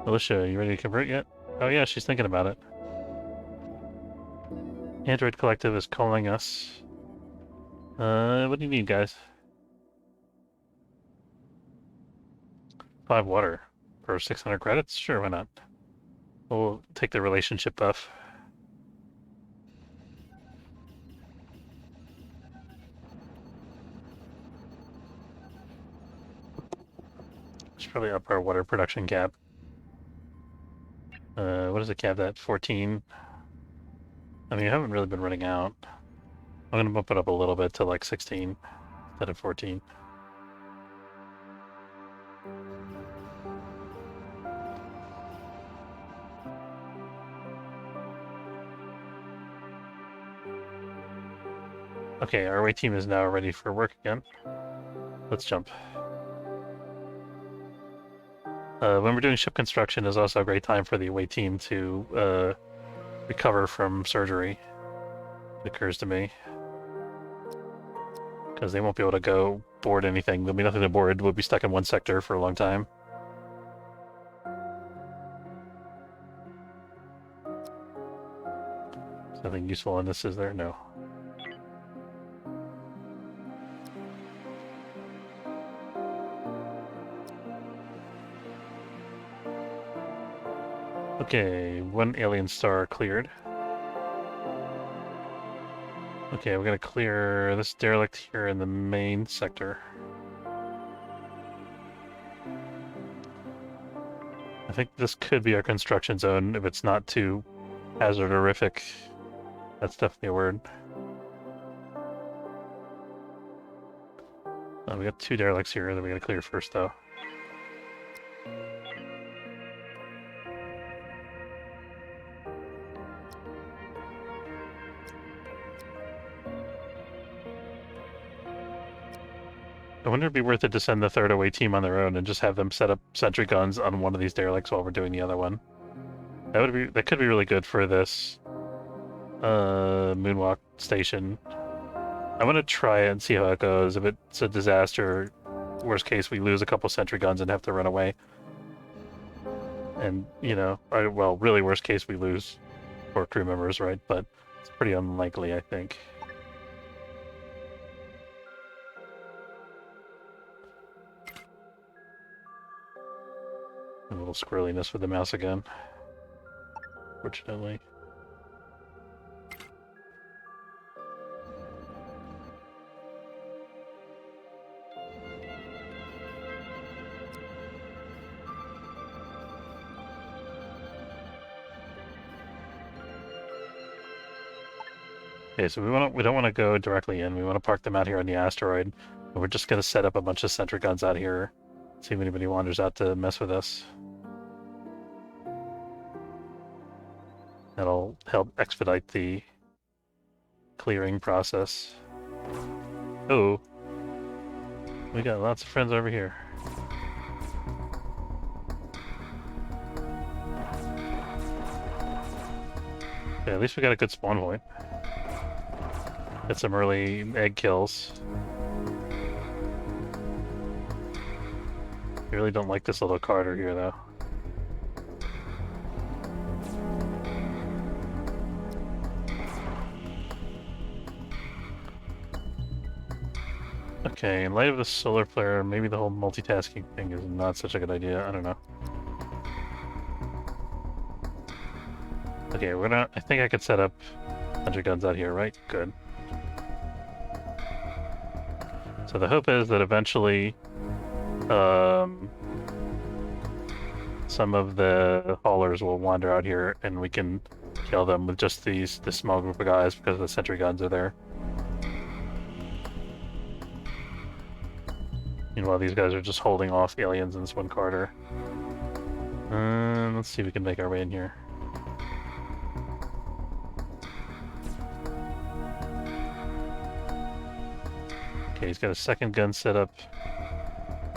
Alicia, are you ready to convert yet? Oh yeah, she's thinking about it. Android Collective is calling us. What do you need, guys? 5 water for 600 credits? Sure, why not? We'll take the relationship buff. Should probably up our water production cap. What is the cap at? 14? I mean, we haven't really been running out. I'm gonna bump it up a little bit to like 16 instead of 14. Okay, our away team is now ready for work again. Let's jump. When we're doing ship construction is also a great time for the away team to recover from surgery. It occurs to me. Because they won't be able to go board anything. There'll be nothing to board. We'll be stuck in one sector for a long time. There's nothing useful in this, is there? No. Okay, one alien star cleared. Okay, we're gonna clear this derelict here in the main sector. I think this could be our construction zone if it's not too hazardorific. That's definitely a word. We got 2 derelicts here that we gotta clear first, though. I wonder if it'd be worth it to send the third away team on their own and just have them set up sentry guns on one of these derelicts while we're doing the other one. That could be really good for this moonwalk station. I'm gonna try it and see how it goes. If it's a disaster, worst case we lose a couple sentry guns and have to run away. And well, really worst case we lose 4 crew members, right? But it's pretty unlikely, I think. A little squirreliness with the mouse again, fortunately. Okay, so we don't want to go directly in. We want to park them out here on the asteroid. And we're just gonna set up a bunch of sentry guns out here. See if anybody wanders out to mess with us. That'll help expedite the clearing process. Oh, we got lots of friends over here. Okay, at least we got a good spawn point. Get some early egg kills. I really don't like this little Carter here, though. Okay, in light of the solar flare, maybe the whole multitasking thing is not such a good idea. I don't know. Okay, I think I could set up 100 guns out here, right? Good. So the hope is that eventually some of the haulers will wander out here and we can kill them with just this small group of guys because the sentry guns are there. Meanwhile, these guys are just holding off aliens in this one Carter. Let's see if we can make our way in here. Okay, he's got a second gun set up.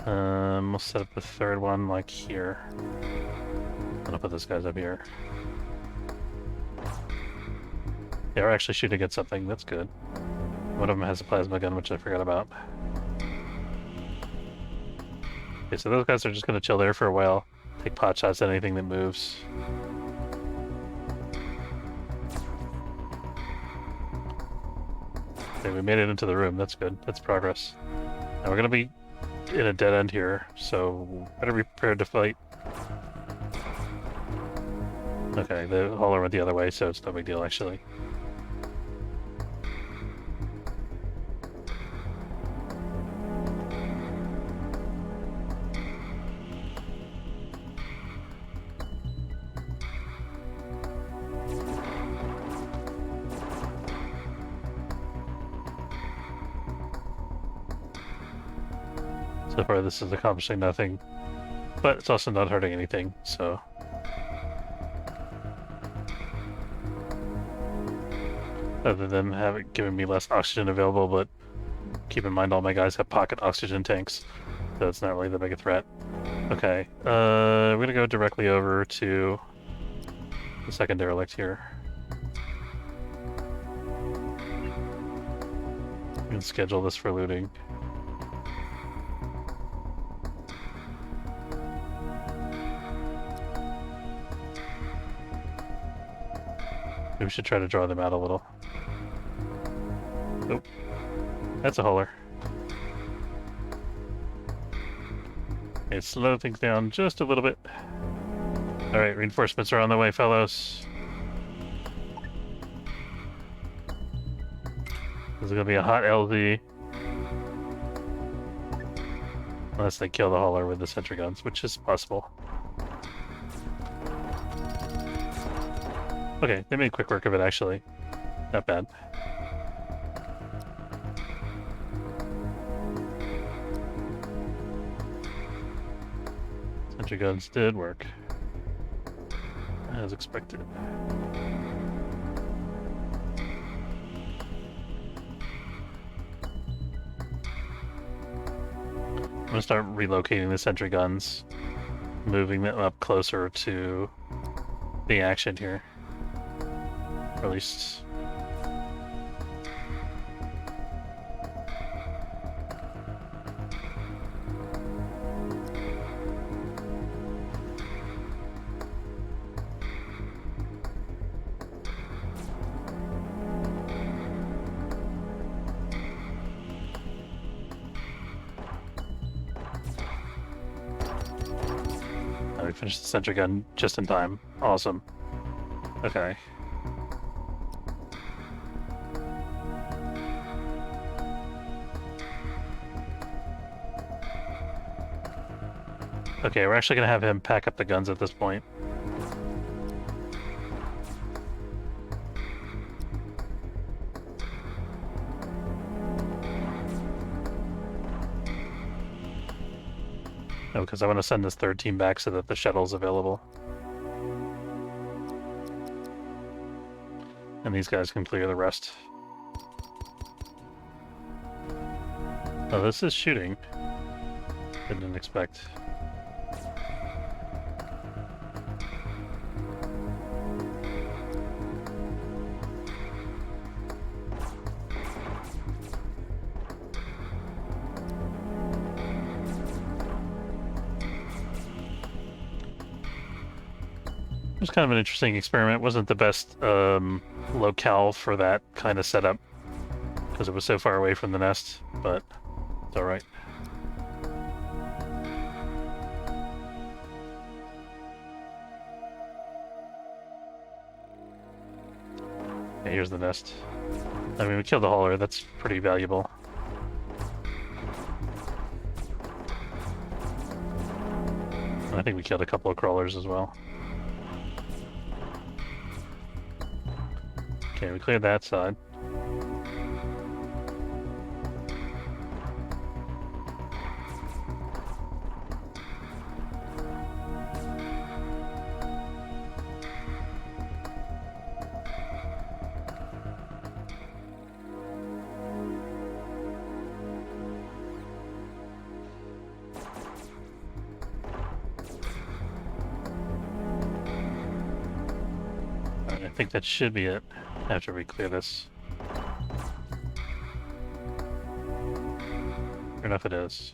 We'll set up the third one, like, here. I'm gonna put this guy's up here. Yeah, we're actually shooting at something. That's good. One of them has a plasma gun, which I forgot about. Okay, so those guys are just gonna chill there for a while. Take pot shots at anything that moves. Okay, we made it into the room. That's good. That's progress. Now we're gonna be in a dead end here, so better be prepared to fight. Okay, the hauler went the other way, so it's no big deal, actually. So far, this is accomplishing nothing, but it's also not hurting anything, so... Other than giving me less oxygen available, but keep in mind all my guys have pocket oxygen tanks, so it's not really that big a threat. Okay, we're gonna go directly over to the second derelict here. We can schedule this for looting. Maybe we should try to draw them out a little. Nope. That's a hauler. Okay, slow things down just a little bit. Alright, reinforcements are on the way, fellows. This is gonna be a hot LZ. Unless they kill the hauler with the sentry guns, which is possible. Okay, they made quick work of it, actually. Not bad. Sentry guns did work. As expected. I'm gonna start relocating the sentry guns, moving them up closer to the action here. Or at least... we finished the sentry gun just in time. Awesome. Okay. Okay, we're actually gonna have him pack up the guns at this point. Oh, because I want to send this third team back so that the shuttle's available. And these guys can clear the rest. Oh, this is shooting. Didn't expect. It was kind of an interesting experiment. Wasn't the best locale for that kind of setup because it was so far away from the nest, but it's all right. Okay, here's the nest. I mean, we killed the hauler. That's pretty valuable. And I think we killed a couple of crawlers as well. Okay, we cleared that side. I think that should be it after we clear this. Sure enough, it is.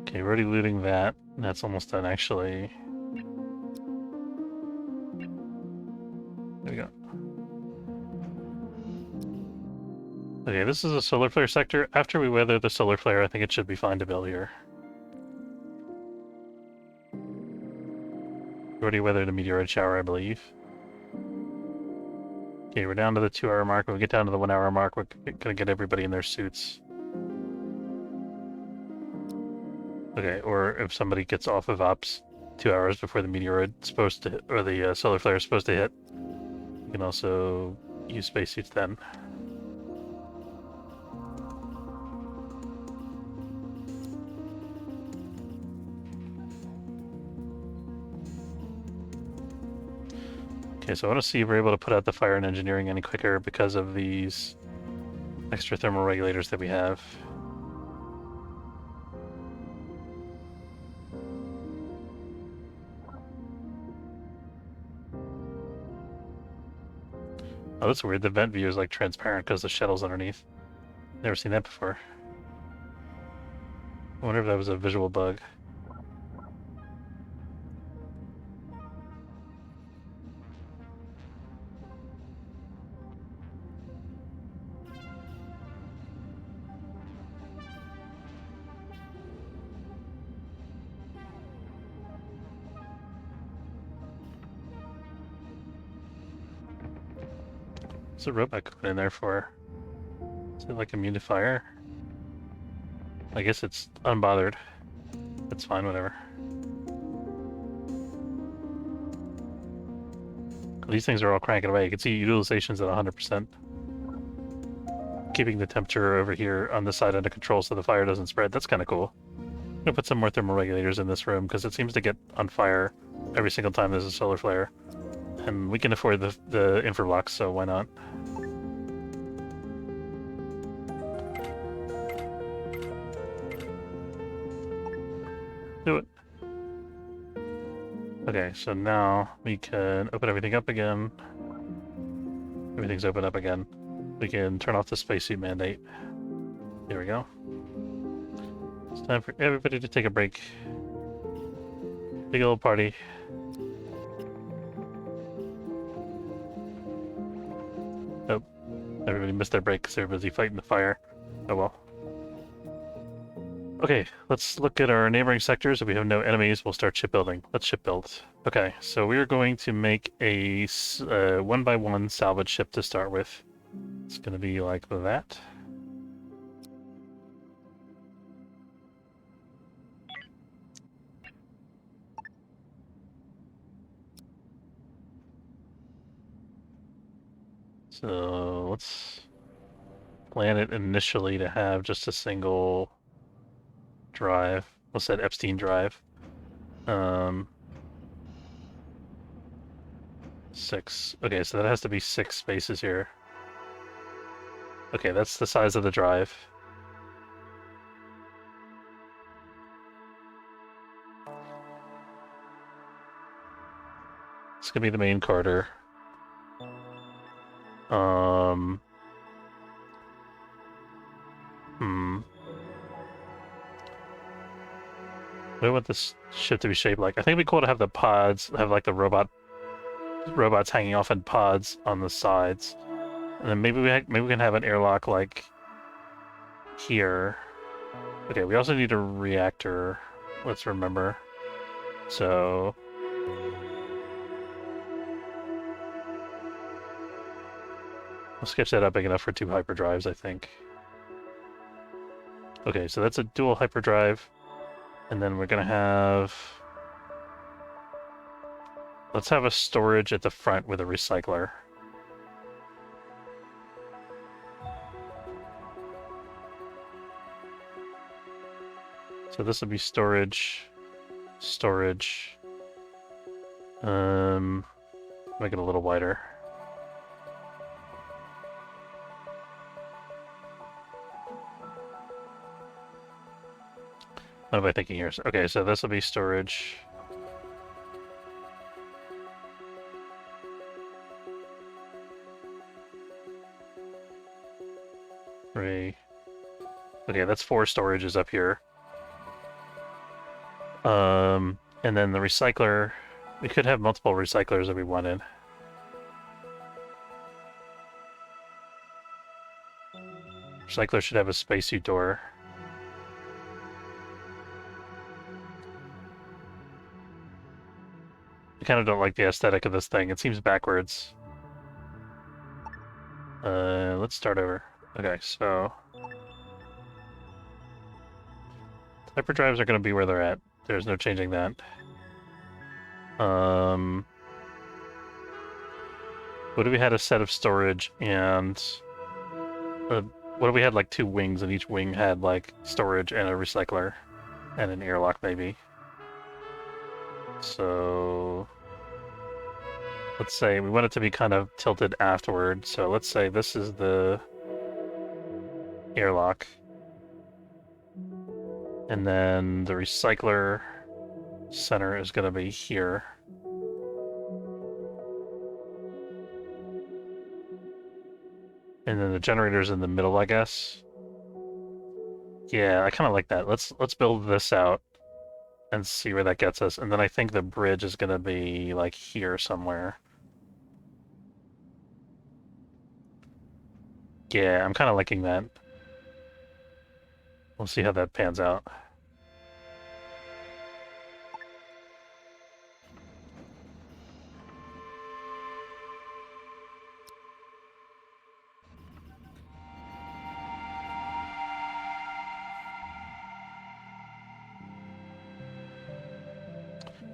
Okay, we're already looting that. That's almost done, actually. There we go. Okay, this is a solar flare sector. After we weather the solar flare, I think it should be fine to build here. We already weathered a meteorite shower, I believe. Okay, we're down to the 2-hour mark. When we get down to the 1-hour mark, we're gonna get everybody in their suits. Okay, or if somebody gets off of ops 2 hours before the meteoroid's supposed to hit, or the solar flare is supposed to hit, you can also use spacesuits then. Okay, so I want to see if we're able to put out the fire and engineering any quicker because of these extra thermal regulators that we have. Oh, that's weird. The vent view is like transparent because the shuttle's underneath. Never seen that before. I wonder if that was a visual bug. What's a robot going in there for? Is it like immune to fire? I guess it's unbothered. That's fine, whatever. These things are all cranking away. You can see utilization's at 100%. Keeping the temperature over here on this side under control so the fire doesn't spread. That's kind of cool. I'm gonna put some more thermal regulators in this room because it seems to get on fire every single time there's a solar flare. And we can afford the infrablocks, so why not? Do it. Okay, so now we can open everything up again. Everything's open up again. We can turn off the spacesuit mandate. There we go. It's time for everybody to take a break. Big old party. Oh, everybody missed their break because they're busy fighting the fire. Oh well. Okay, let's look at our neighboring sectors. If we have no enemies, we'll start shipbuilding. Let's shipbuild. Okay, so we are going to make a 1x1 salvage ship to start with. It's going to be like that. So let's plan it initially to have just a single drive. Let's set Epstein drive. 6. Okay, so that has to be 6 spaces here. Okay, that's the size of the drive. It's gonna be the main corridor. What do I want this ship to be shaped like? I think it'd be cool to have the pods, have like the robots hanging off in pods on the sides, and then maybe we can have an airlock like here. Okay, we also need a reactor. Let's remember. So we'll sketch that up big enough for 2 hyperdrives, I think. Okay, so that's a dual hyperdrive. And then we're gonna have... Let's have a storage at the front with a recycler. So this will be storage. Storage. Make it a little wider. What am I thinking here? Okay, so this will be storage. Three. Okay, that's 4 storages up here. And then the recycler, we could have multiple recyclers if we wanted. Recycler should have a spacesuit door. I kind of don't like the aesthetic of this thing. It seems backwards. Let's start over. Okay, so... hyperdrives are going to be where they're at. There's no changing that. What if we had a set of storage and... what if we had like 2 wings and each wing had like storage and a recycler and an airlock maybe? So... let's say we want it to be kind of tilted afterward. So let's say this is the airlock. And then the recycler center is going to be here. And then the generator's in the middle, I guess. Yeah, I kind of like that. Let's build this out and see where that gets us. And then I think the bridge is going to be like here somewhere. Yeah, I'm kind of liking that. We'll see how that pans out.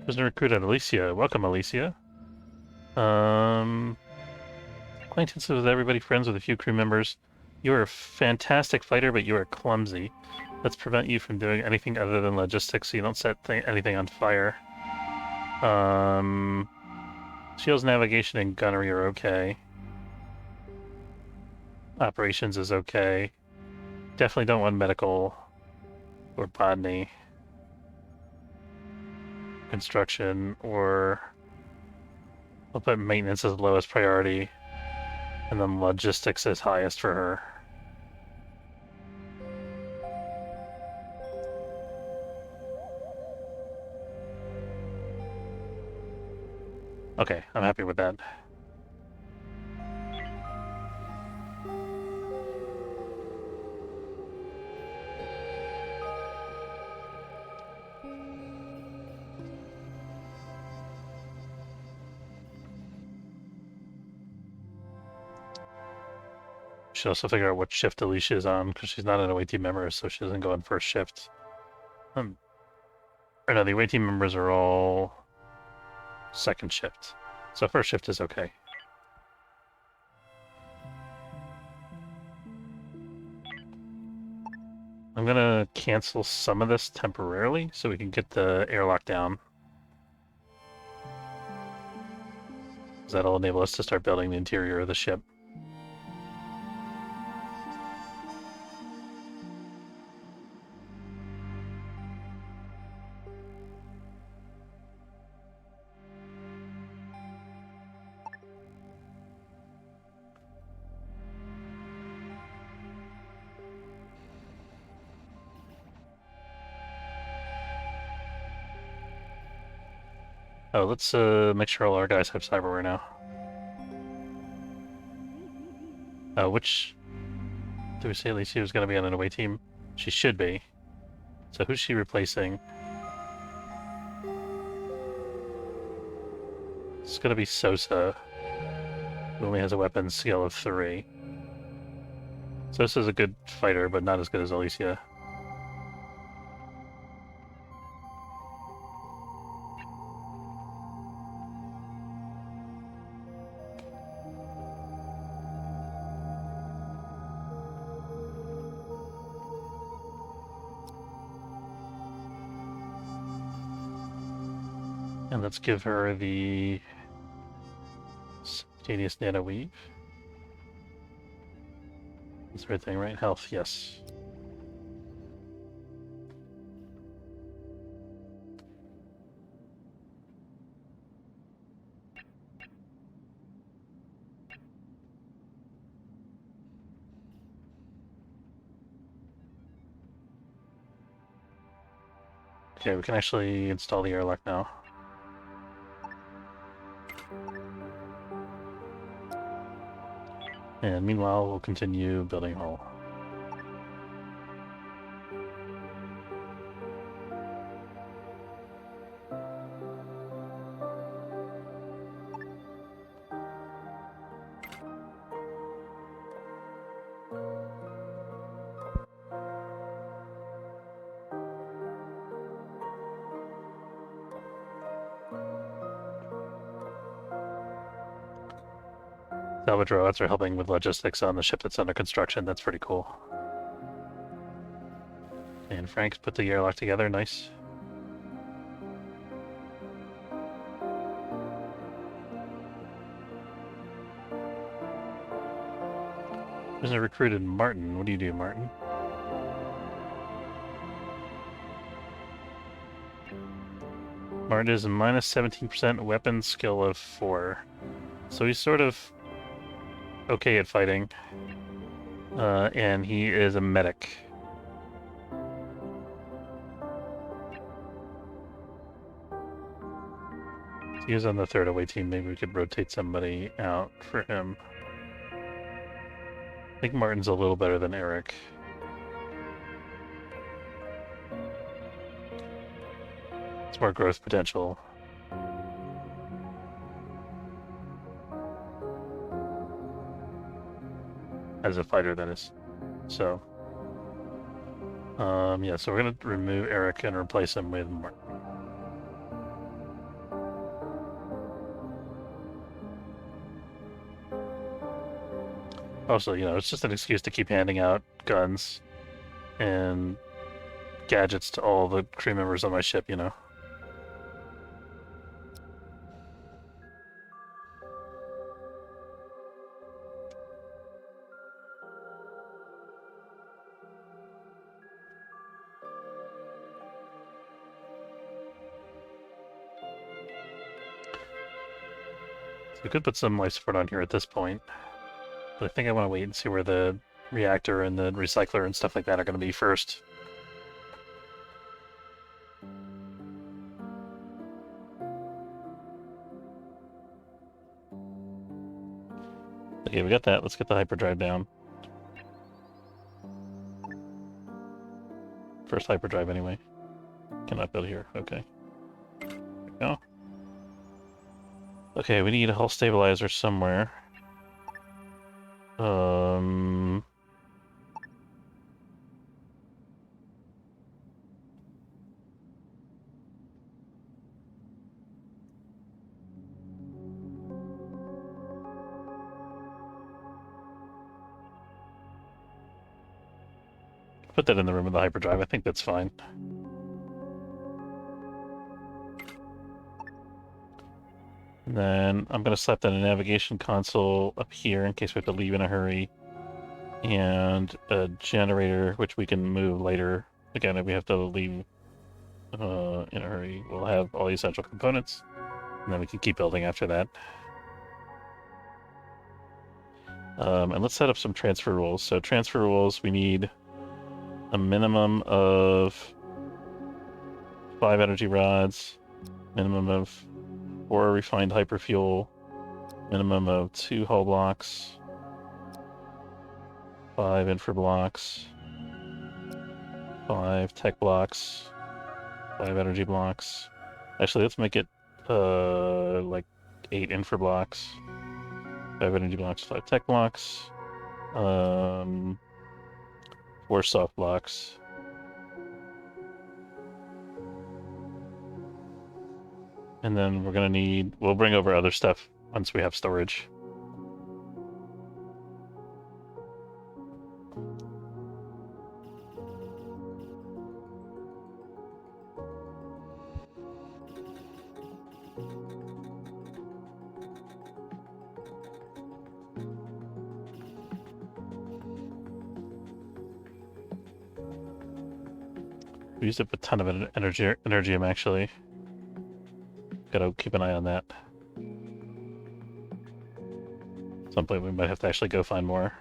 Prisoner recruited Alicia. Welcome, Alicia. Acquaintances with everybody, friends with a few crew members. You are a fantastic fighter, but you are clumsy. Let's prevent you from doing anything other than logistics so you don't set anything on fire. Shields, navigation, and gunnery are okay. Operations is okay. Definitely don't want medical or botany. Construction, or I'll put maintenance as lowest priority, and then logistics is highest for her. Okay, I'm happy with that. Should also figure out what shift Alicia is on, because she's not an away team member, so she doesn't go on first shift. Or no, the away team members are all second shift. So first shift is okay. I'm gonna cancel some of this temporarily so we can get the airlock down. That'll enable us to start building the interior of the ship. Oh, let's make sure all our guys have cyberware now. Which... Did we say Alicia was going to be on an away team? She should be. So who's she replacing? It's going to be Sosa, who only has a weapon skill of 3. Sosa's a good fighter, but not as good as Alicia. And let's give her the simultaneous nano weave. That's the right thing, right? Health, yes. Okay, we can actually install the airlock now. And meanwhile, we'll continue building hull. Salvage robots are helping with logistics on the ship that's under construction. That's pretty cool. And Frank's put the airlock together. Nice. There's a recruited Martin. What do you do, Martin? Martin is a minus 17% weapon skill of 4. So he's sort of okay at fighting. And he is a medic. He is on the third away team. Maybe we could rotate somebody out for him. I think Martin's a little better than Eric. It's more growth potential. As a fighter, that is. So, yeah, so we're gonna remove Eric and replace him with Martin. Also, you know, it's just an excuse to keep handing out guns and gadgets to all the crew members on my ship, you know. So we could put some life support on here at this point, but I think I want to wait and see where the reactor and the recycler and stuff like that are going to be first. Okay, we got that. Let's get the hyperdrive down. First hyperdrive, anyway. Cannot build here. Okay. There we go. Okay, we need a hull stabilizer somewhere. Put that in the room of the hyperdrive. I think that's fine. And then I'm going to slap down a navigation console up here in case we have to leave in a hurry. And a generator, which we can move later. Again, if we have to leave in a hurry, we'll have all the essential components. And then we can keep building after that. And let's set up some transfer rules. So transfer rules, we need a minimum of 5 energy rods, minimum of 4 refined hyperfuel, minimum of 2 hull blocks, 5 infra blocks, 5 tech blocks, 5 energy blocks. Actually, let's make it like 8 infra blocks, 5 energy blocks, 5 tech blocks, 4 soft blocks. And then we'll bring over other stuff once we have storage. We used up a ton of energium, actually. Gotta keep an eye on that. At some point we might have to actually go find more.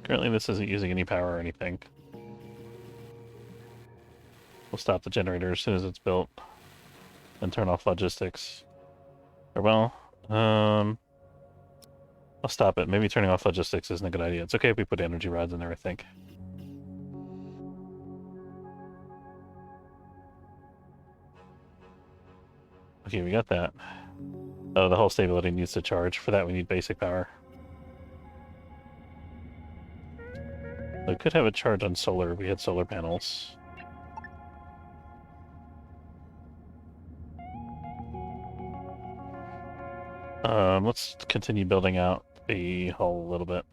Currently this isn't using any power or anything. We'll stop the generator as soon as it's built. Then turn off logistics. Or well, I'll stop it. Maybe turning off logistics isn't a good idea. It's okay if we put energy rods in there, I think. Okay, we got that. Oh, the hull stability needs to charge. For that, we need basic power. We could have a charge on solar. We had solar panels. Let's continue building out the hull a little bit.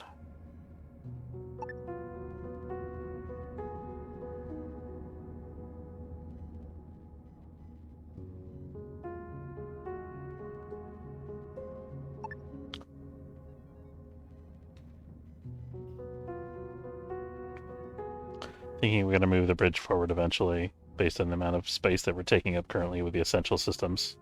Thinking we're going to move the bridge forward eventually, based on the amount of space that we're taking up currently with the essential systems.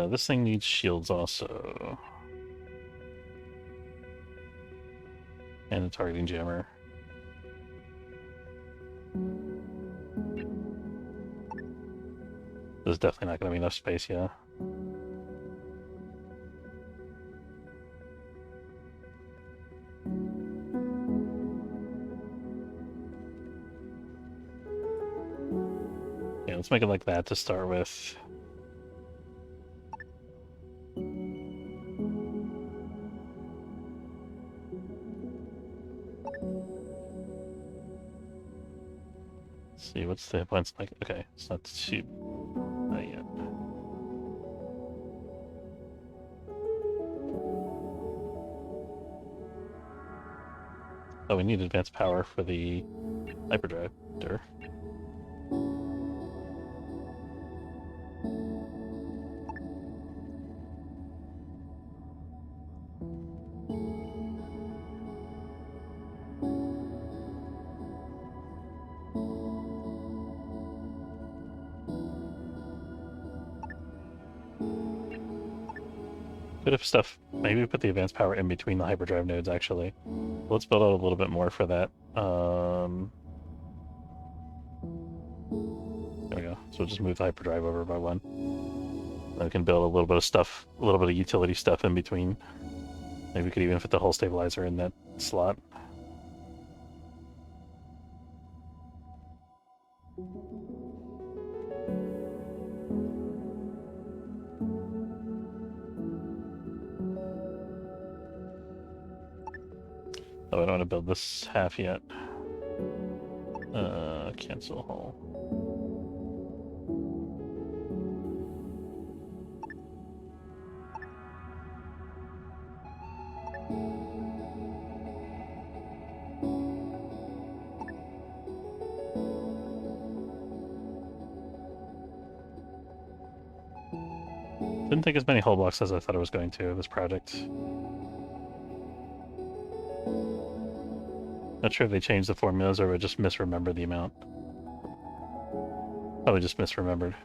This thing needs shields also. And a targeting jammer. There's definitely not going to be enough space, yeah. Yeah, let's make it like that to start with. see, what's the hit points like? Okay, it's not too... not yet. Oh, we need advanced power for the hyperdrive. Dur. Bit of stuff. Maybe put the advanced power in between the hyperdrive nodes, actually. Let's build out a little bit more for that. There we go. So we'll just move the hyperdrive over by one. Then we can build a little bit of stuff, a little bit of utility stuff in between. Maybe we could even fit the hull stabilizer in that slot. Oh, I don't want to build this half yet. Cancel hull. Didn't take as many hull blocks as I thought it was going to, this project. Not sure if they changed the formulas or we just misremembered the amount. Probably just misremembered.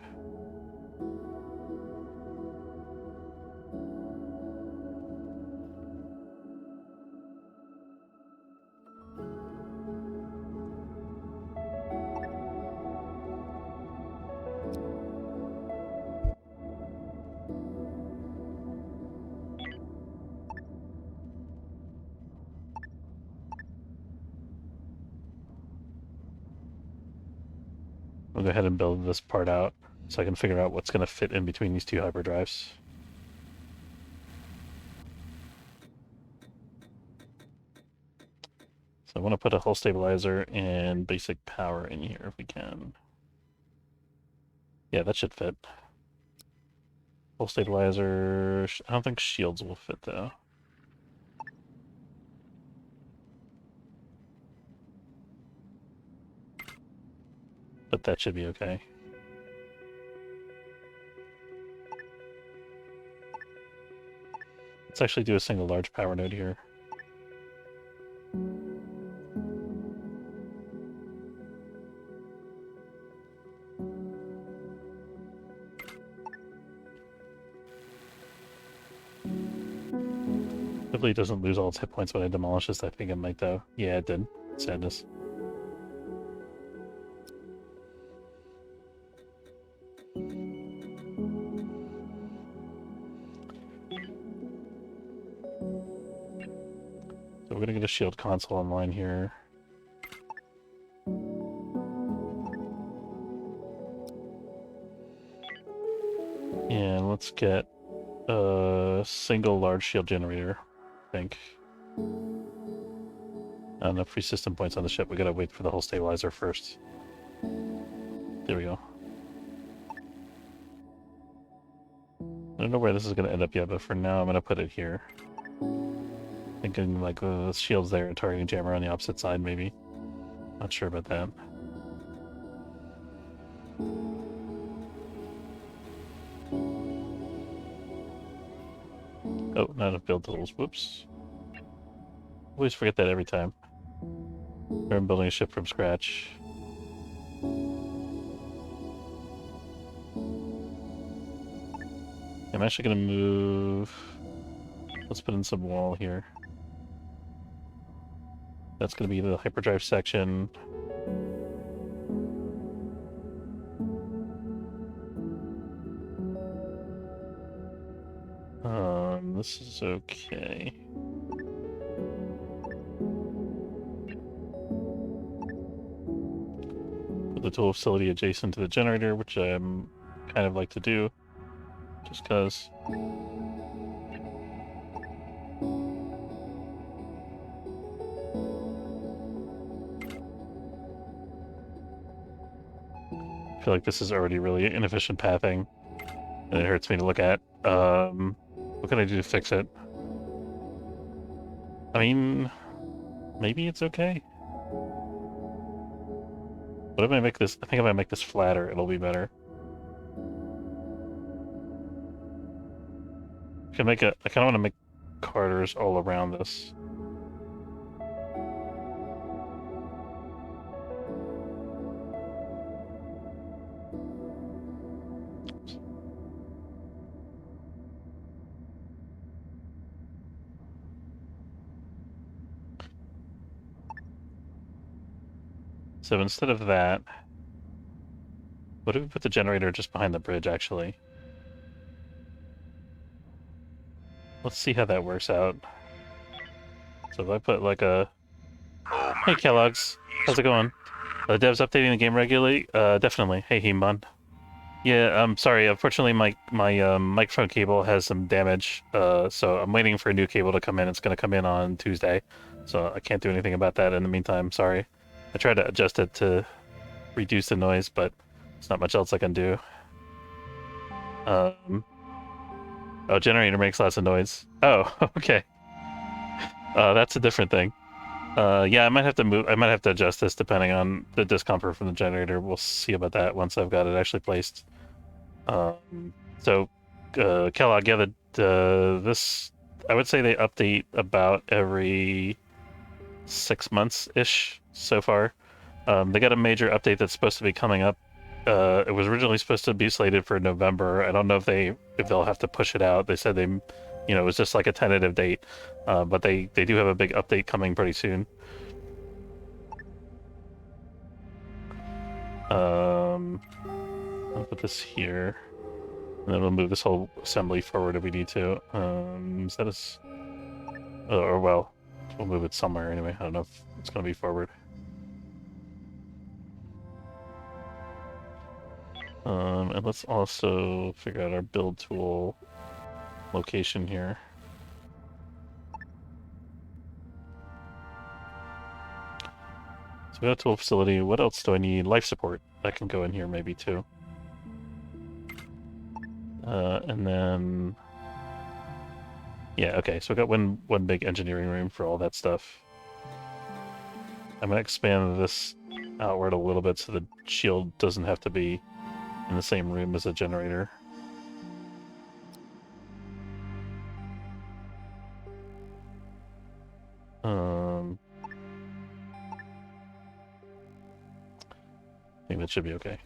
I'll go ahead and build this part out so I can figure out what's going to fit in between these two hyperdrives. So I want to put a hull stabilizer and basic power in here if we can. Yeah, that should fit. Hull stabilizer... I don't think shields will fit, though. But that should be okay. Let's actually do a single large power node here. Hopefully it doesn't lose all its hit points when I demolish this. I think it might, though. Yeah, it did. Sadness. So we're gonna get a shield console online here. And let's get a single large shield generator, I think. Not enough free system points on the ship. We gotta wait for the hull stabilizer first. There we go. I don't know where this is gonna end up yet, but for now I'm gonna put it here. Thinking like the shield's there and targeting jammer on the opposite side, maybe. Not sure about that. Oh, not enough build tools. Whoops. Always forget that every time. I'm building a ship from scratch. I'm actually gonna move... Let's put in some wall here. That's gonna be the hyperdrive section. This is okay. Put the tool facility adjacent to the generator, which I'm kind of like to do, just because. feel like this is already really inefficient pathing, and it hurts me to look at. What can I do to fix it? I mean, maybe it's okay. What if I make this? I think if I make this flatter, it'll be better. I can make it. I kind of want to make corridors all around this. So instead of that, what if we put the generator just behind the bridge, actually? Let's see how that works out. So if I put like a... Hey, Kellogg's. How's it going? Devs updating the game regularly? Definitely. Hey, Heemon. Yeah, I'm sorry. Unfortunately, my microphone cable has some damage, so I'm waiting for a new cable to come in. It's going to come in on Tuesday, so I can't do anything about that in the meantime. Sorry. I tried to adjust it to reduce the noise, but there's not much else I can do. Oh, generator makes lots of noise. Oh, okay. That's a different thing. Yeah, I might have to move. I might have to adjust this depending on the discomfort from the generator. We'll see about that once I've got it actually placed. So, Kellogg, yeah, this, I would say they update about every 6 months-ish so far. They got a major update that's supposed to be coming up. It was originally supposed to be slated for November. I don't know if they'll have to push it out. They said it was just like a tentative date, but they do have a big update coming pretty soon. I'll put this here, and then we'll move this whole assembly forward if we need to. Is that as... or well, we'll move it somewhere anyway. I don't know if it's going to be forward. And let's also figure out our build tool location here. So we got a tool facility. What else do I need? Life support. That can go in here maybe too. And then... yeah, okay, so we got one big engineering room for all that stuff. I'm going to expand this outward a little bit so the shield doesn't have to be in the same room as a generator. I think that should be okay.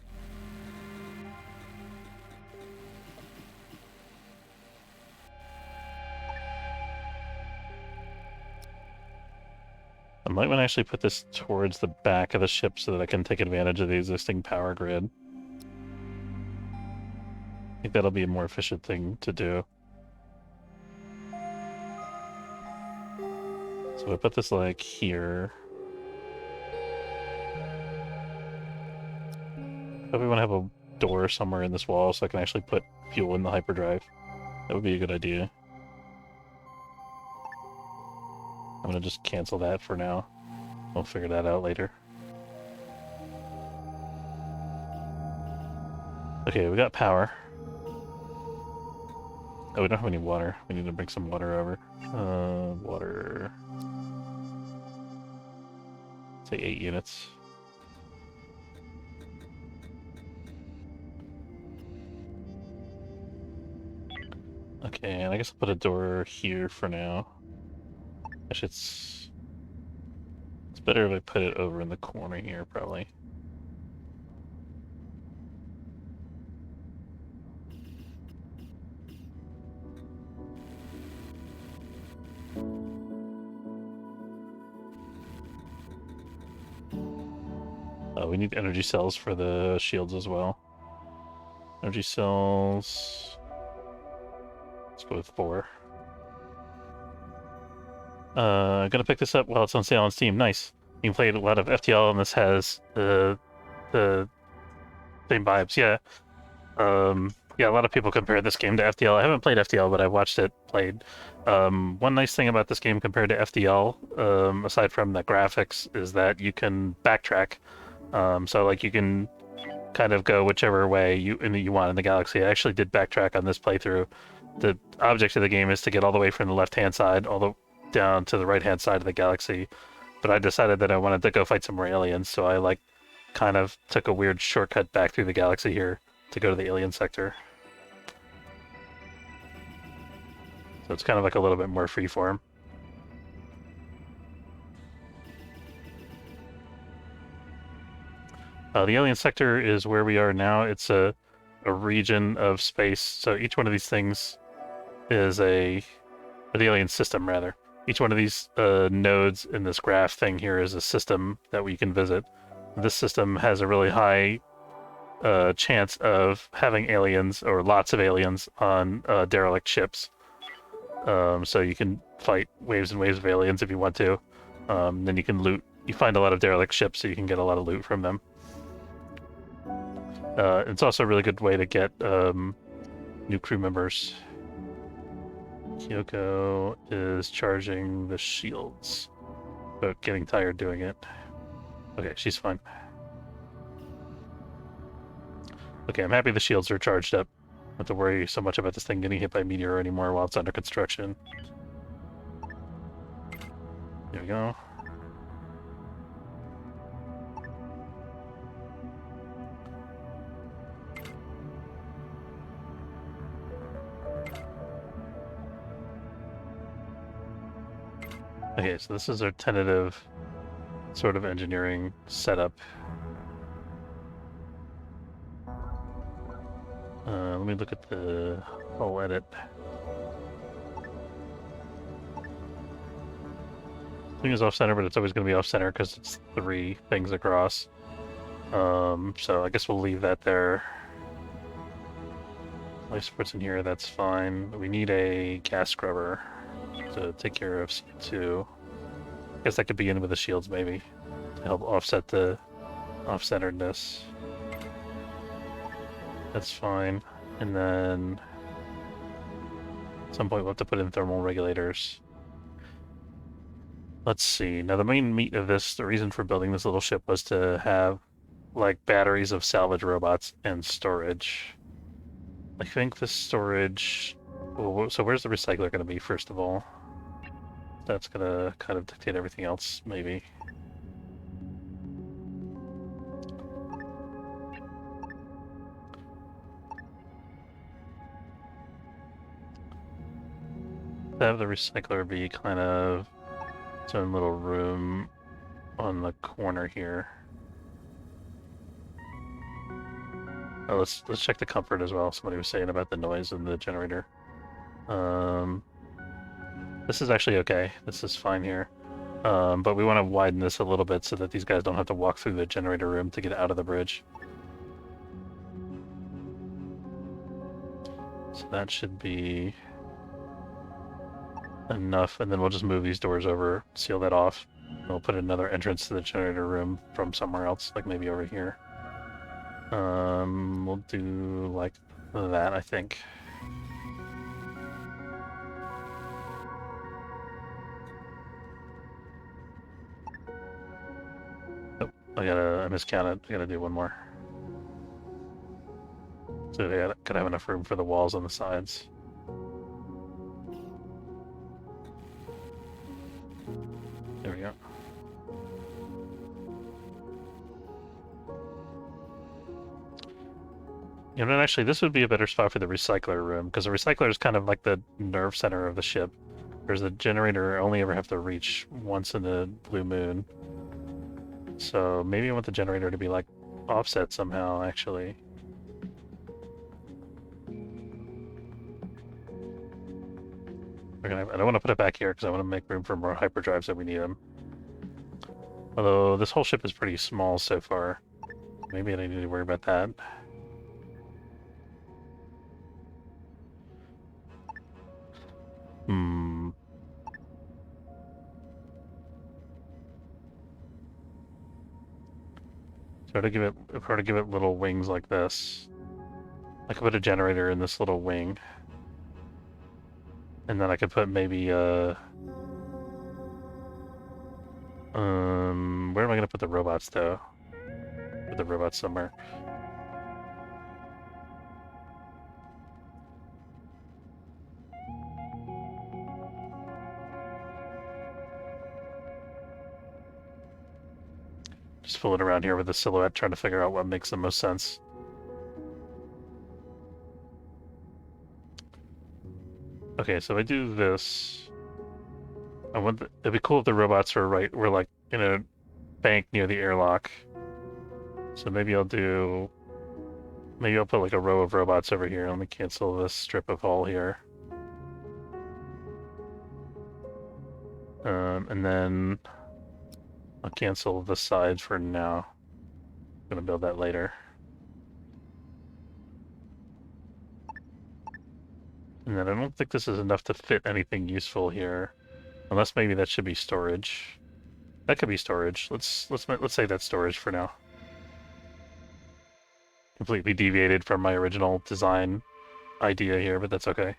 I might want to actually put this towards the back of the ship so that I can take advantage of the existing power grid. I think that'll be a more efficient thing to do. So I put this like here. Hope we want to have a door somewhere in this wall so I can actually put fuel in the hyperdrive. That would be a good idea. I'm gonna just cancel that for now. We'll figure that out later. Okay, we got power. Oh, we don't have any water. We need to bring some water over. Water... say 8 units. Okay, and I guess I'll put a door here for now. Actually, it's better if I put it over in the corner here, probably. We need energy cells for the shields as well. Energy cells... let's go with 4. I'm gonna pick this up while it's on sale on Steam. Nice. You can play a lot of FTL, and this has the same vibes. Yeah. Yeah, a lot of people compare this game to FTL. I haven't played FTL, but I've watched it played. One nice thing about this game compared to FTL, aside from the graphics, is that you can backtrack. So like you can kind of go whichever way you want in the galaxy. I actually did backtrack on this playthrough. The object of the game is to get all the way from the left-hand side all the down to the right-hand side of the galaxy. But I decided that I wanted to go fight some more aliens, so I like kind of took a weird shortcut back through the galaxy here to go to the alien sector. So it's kind of like a little bit more freeform. The alien sector is where we are now. It's a region of space. So each one of these things is or the alien system rather. Each one of these nodes in this graph thing here is a system that we can visit. This system has a really high chance of having aliens or lots of aliens on derelict ships. So you can fight waves and waves of aliens if you want to. Then you can loot. You find a lot of derelict ships, so you can get a lot of loot from them. It's also a really good way to get new crew members. Kyoko is charging the shields, but getting tired doing it. Okay, she's fine. Okay, I'm happy the shields are charged up. I don't have to worry so much about this thing getting hit by a meteor anymore while it's under construction. There we go. Okay, so this is our tentative sort of engineering setup. Let me look at the whole edit. Thing is off-center, but it's always going to be off-center because it's 3 things across. So I guess we'll leave that there. Life support's in here, that's fine. We need a gas scrubber to take care of C2. I guess that could be in with the shields, maybe, to help offset the off-centeredness. That's fine. And then at some point we'll have to put in thermal regulators. Let's see. Now the main meat of this, the reason for building this little ship was to have like batteries of salvage robots and storage. I think the storage... Well, so where's the recycler going to be, first of all? That's going to kind of dictate everything else, maybe. Have the recycler be kind of its own little room on the corner here. Oh, let's check the comfort as well. Somebody was saying about the noise in the generator. This is actually okay. This is fine here. But we want to widen this a little bit so that these guys don't have to walk through the generator room to get out of the bridge. So that should be enough, and then we'll just move these doors over, seal that off, and we'll put another entrance to the generator room from somewhere else, like maybe over here. We'll do like that, I think. Oh, I miscounted. I gotta do one more. So I gotta have enough room for the walls on the sides. There we go. You know, actually, this would be a better spot for the recycler room, because the recycler is kind of like the nerve center of the ship. Whereas the generator only ever have to reach once in the blue moon. So maybe I want the generator to be like offset somehow, actually. I don't want to put it back here because I want to make room for more hyperdrives if we need them. Although this whole ship is pretty small so far. Maybe I don't need to worry about that. So to give it little wings like this, I could put a generator in this little wing, and then I could put maybe where am I gonna put the robots though? Put the robots somewhere. just fooling around here with the silhouette, trying to figure out what makes the most sense. Okay, so if I do this, it'd be cool if the robots were like in a bank near the airlock. So maybe I'll put like a row of robots over here. Let me cancel this strip of hull here. And then I'll cancel the side for now. I'm gonna build that later. And then I don't think this is enough to fit anything useful here. Unless maybe that should be storage. That could be storage. Let's say that's storage for now. Completely deviated from my original design idea here, but that's okay.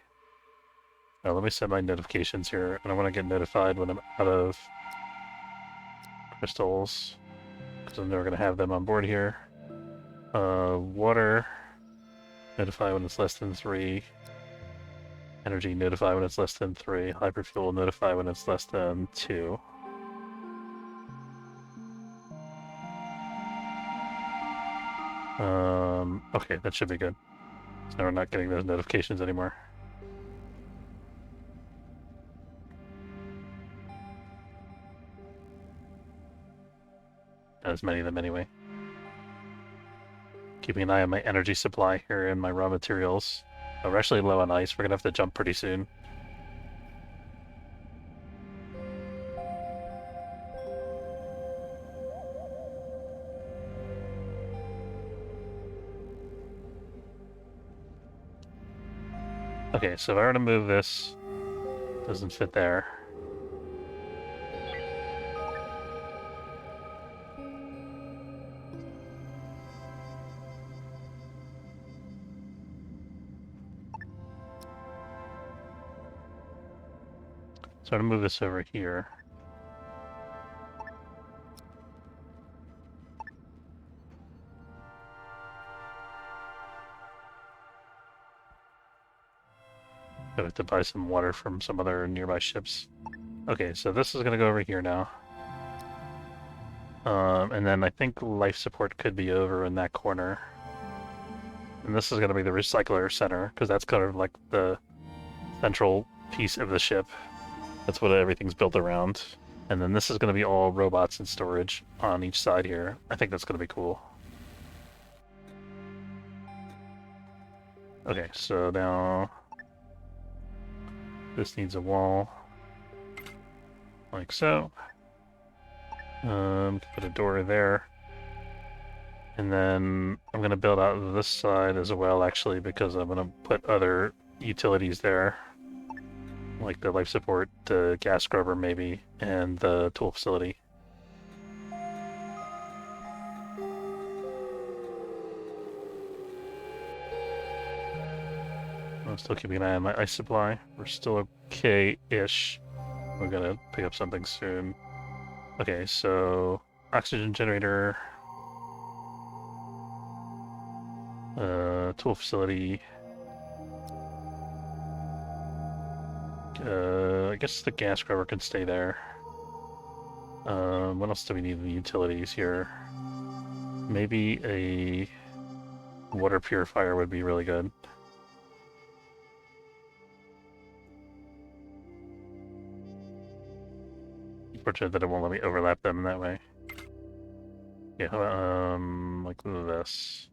Now let me set my notifications here, and I want to get notified when I'm out of crystals, because I'm never going to have them on board here. Water, notify when it's less than 3. Energy, notify when it's less than 3. Hyperfuel, notify when it's less than 2. Okay, that should be good. So now we're not getting those notifications anymore. Not as many of them anyway. Keeping an eye on my energy supply here and my raw materials. Oh, we're actually low on ice. We're gonna have to jump pretty soon. Okay, so if I were to move this, doesn't fit there. So I'm gonna move this over here. I have to buy some water from some other nearby ships. Okay, so this is gonna go over here now. And then I think life support could be over in that corner. And this is gonna be the recycler center, because that's kind of like the central piece of the ship. That's what everything's built around. And then this is gonna be all robots and storage on each side here. I think that's gonna be cool. Okay, so now this needs a wall, like so. Put a door there. And then I'm going to build out this side as well, actually, because I'm going to put other utilities there. Like the life support, the gas scrubber maybe, and the tool facility. I'm still keeping an eye on my ice supply. We're still okay-ish. We're going to pick up something soon. Okay, so oxygen generator, tool facility. I guess the gas scrubber can stay there. What else do we need in the utilities here? Maybe a water purifier would be really good. Fortunate that it won't let me overlap them that way. Yeah, like this.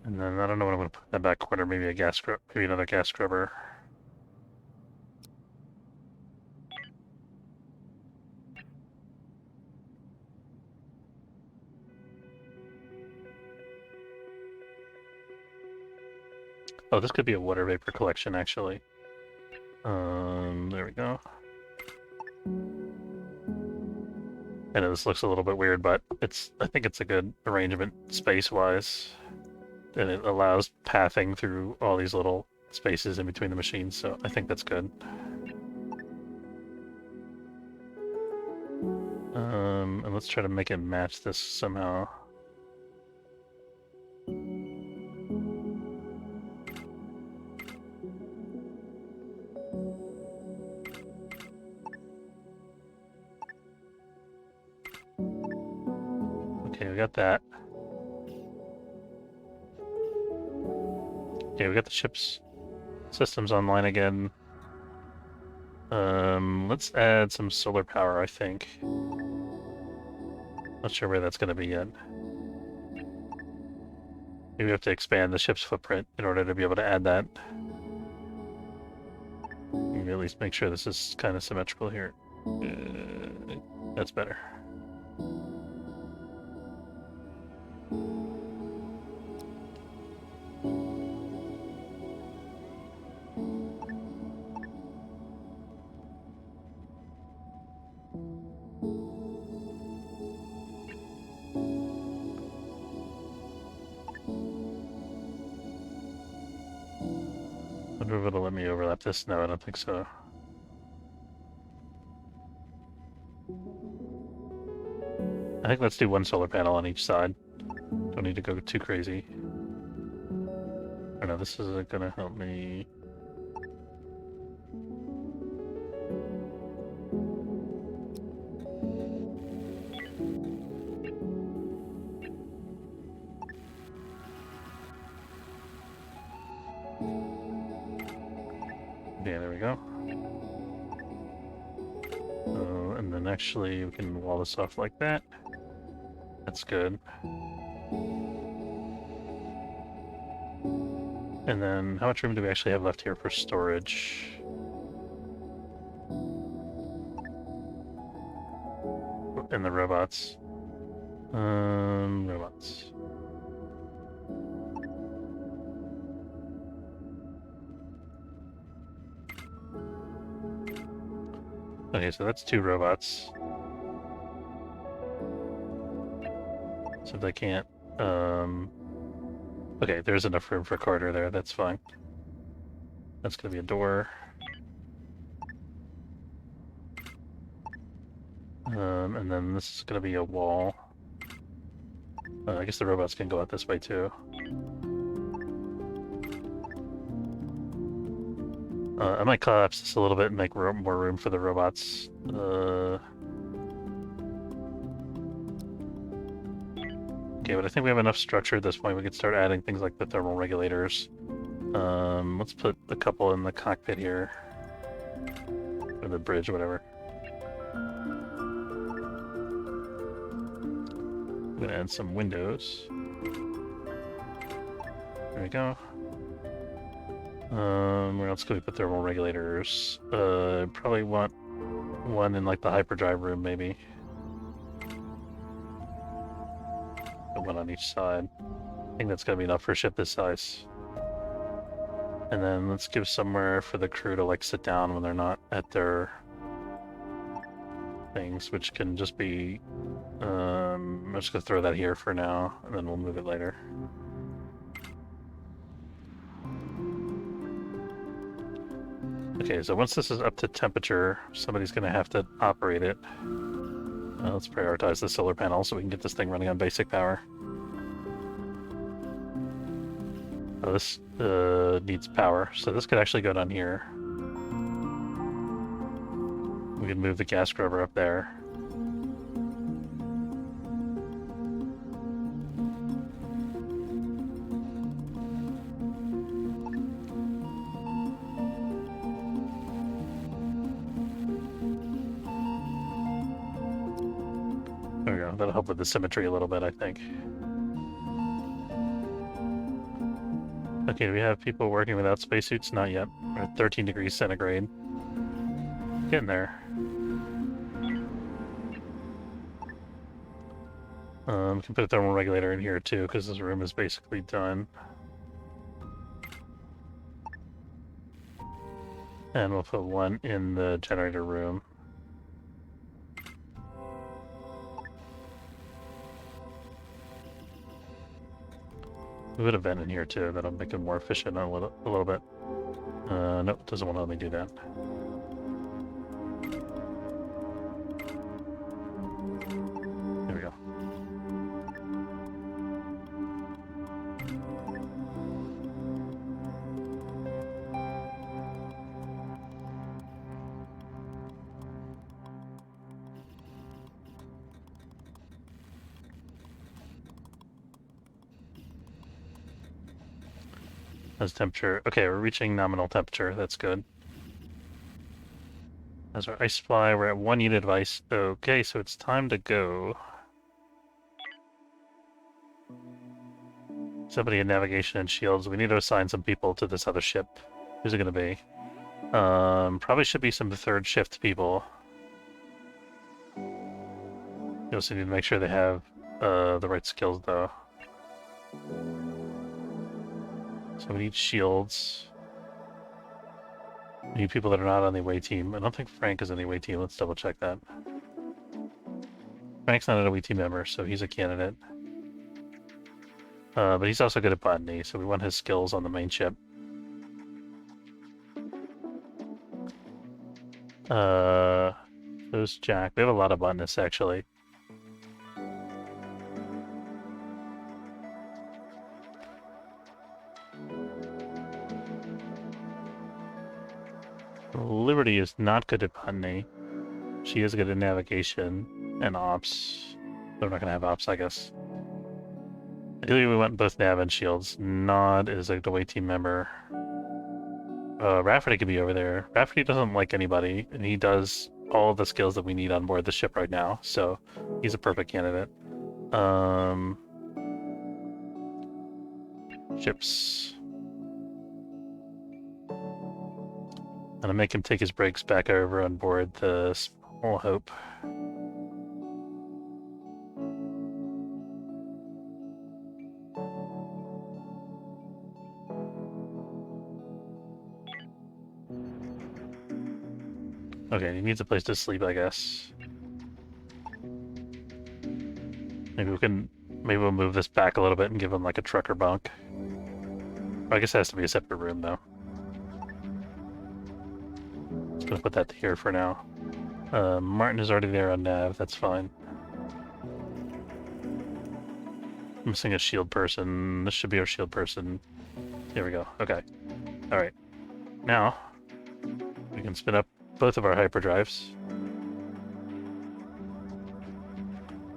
And then I don't know what I'm going to put in that back corner. Maybe a gas scrub, maybe another gas scrubber. Oh, this could be a water vapor collection, actually. There we go. I know this looks a little bit weird, but I think it's a good arrangement space-wise. And it allows pathing through all these little spaces in between the machines, so I think that's good. And let's try to make it match this somehow. Okay, we got that. Okay, we got the ship's systems online again. Let's add some solar power, I think. Not sure where that's going to be yet. Maybe we have to expand the ship's footprint in order to be able to add that. Maybe at least make sure this is kind of symmetrical here. That's better. I wonder if it'll let me overlap this. No, I don't think so. I think let's do one solar panel on each side. Don't need to go too crazy. I know this isn't gonna help me. Yeah, there we go. And then actually we can wall this off like that. That's good. And then how much room do we actually have left here for storage? And the robots. Robots. Okay, so that's 2 robots. So if they can't, okay, there's enough room for a corridor there, that's fine. That's gonna be a door. And then this is gonna be a wall. I guess the robots can go out this way too. I might collapse this a little bit and make more room for the robots. Okay, but I think we have enough structure at this point. We could start adding things like the thermal regulators. Let's put a couple in the cockpit here. Or the bridge, whatever. I'm gonna add some windows. There we go. Where else could we put thermal regulators? Probably want one in like the hyperdrive room, maybe. Put one on each side. I think that's gonna be enough for a ship this size. And then let's give somewhere for the crew to like sit down when they're not at their things, which can just be. I'm just gonna throw that here for now, and then we'll move it later. Okay, so once this is up to temperature, somebody's gonna have to operate it. Let's prioritize the solar panel so we can get this thing running on basic power. Oh, this needs power, so this could actually go down here. We can move the gas scrubber up there. There we go. That'll help with the symmetry a little bit, I think. Okay, do we have people working without spacesuits? Not yet. We're at 13 degrees centigrade. Getting there. We can put a thermal regulator in here too, because this room is basically done. And we'll put one in the generator room. We put a vent in here too, that'll make it more efficient a little bit. Nope, doesn't want to let me do that. There we go. As temperature. Okay, we're reaching nominal temperature. That's good. As our ice supply, we're at 1 unit of ice. Okay, so it's time to go. Somebody in navigation and shields. We need to assign some people to this other ship. Who's it gonna be? Probably should be some third shift people. You also need to make sure they have the right skills, though. So we need shields. We need people that are not on the away team. I don't think Frank is on the away team. Let's double check that. Frank's not an away team member, so he's a candidate. But he's also good at botany, so we want his skills on the main ship. There's Jack. We have a lot of botanists, actually. Liberty is not good at botany. She is good at navigation and ops. They're not going to have ops, I guess. Ideally, we went both nav and shields. Nod is a away team member. Rafferty could be over there. Rafferty doesn't like anybody, and he does all of the skills that we need on board the ship right now, so he's a perfect candidate. Ships. I'm gonna make him take his breaks back over on board the Small Hope. Okay, he needs a place to sleep, I guess. Maybe we'll move this back a little bit and give him like a trucker bunk. I guess it has to be a separate room, though. Just gonna put that here for now. Martin is already there on nav, that's fine. I'm missing a shield person. This should be our shield person. Here we go. Okay. Alright. Now, we can spin up both of our hyperdrives.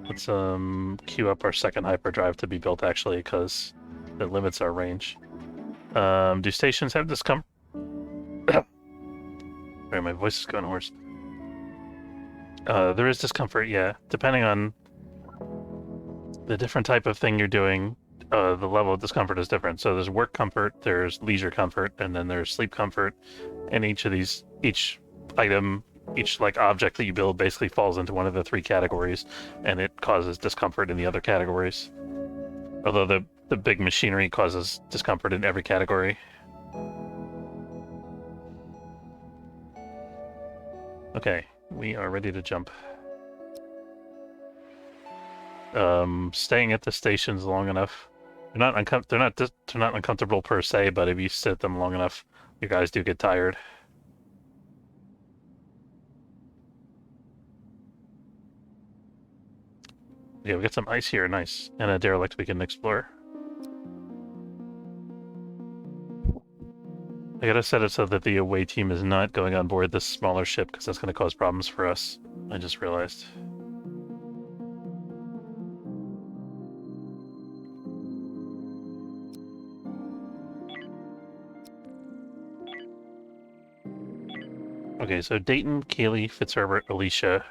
Let's queue up our second hyperdrive to be built, actually, because it limits our range. Do stations have discomfort? Sorry, my voice is going hoarse. There is discomfort, yeah. Depending on the different type of thing you're doing, the level of discomfort is different. So there's work comfort, there's leisure comfort, and then there's sleep comfort. And each item, each like object that you build basically falls into one of the 3 categories, and it causes discomfort in the other categories. Although the big machinery causes discomfort in every category. Okay, we are ready to jump. Staying at the stations long enough. They're not uncomfortable per se, but if you sit at them long enough, you guys do get tired. Yeah, we got some ice here, nice. And a derelict we can explore. I gotta set it so that the away team is not going on board this smaller ship, because that's gonna cause problems for us. I just realized. Okay, so Dayton, Kaylee, Fitzherbert, Alicia.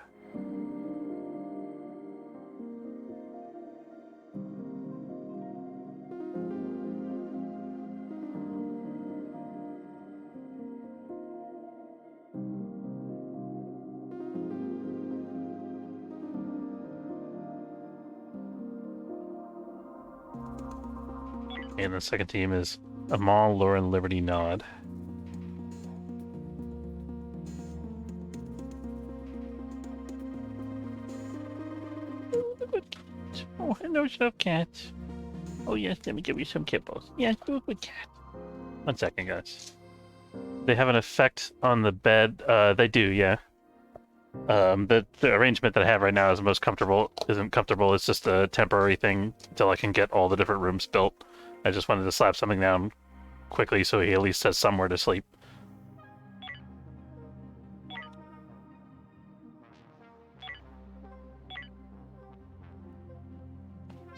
And the second team is Amal, Lauren, Liberty, Nod. Oh, hello, Chef Cat. Oh, yes, let me give you some kibbles. Yes, good cat. 1 second, guys. They have an effect on the bed. They do, yeah. The arrangement that I have right now is most comfortable. Isn't comfortable. It's just a temporary thing until I can get all the different rooms built. I just wanted to slap something down quickly so he at least has somewhere to sleep.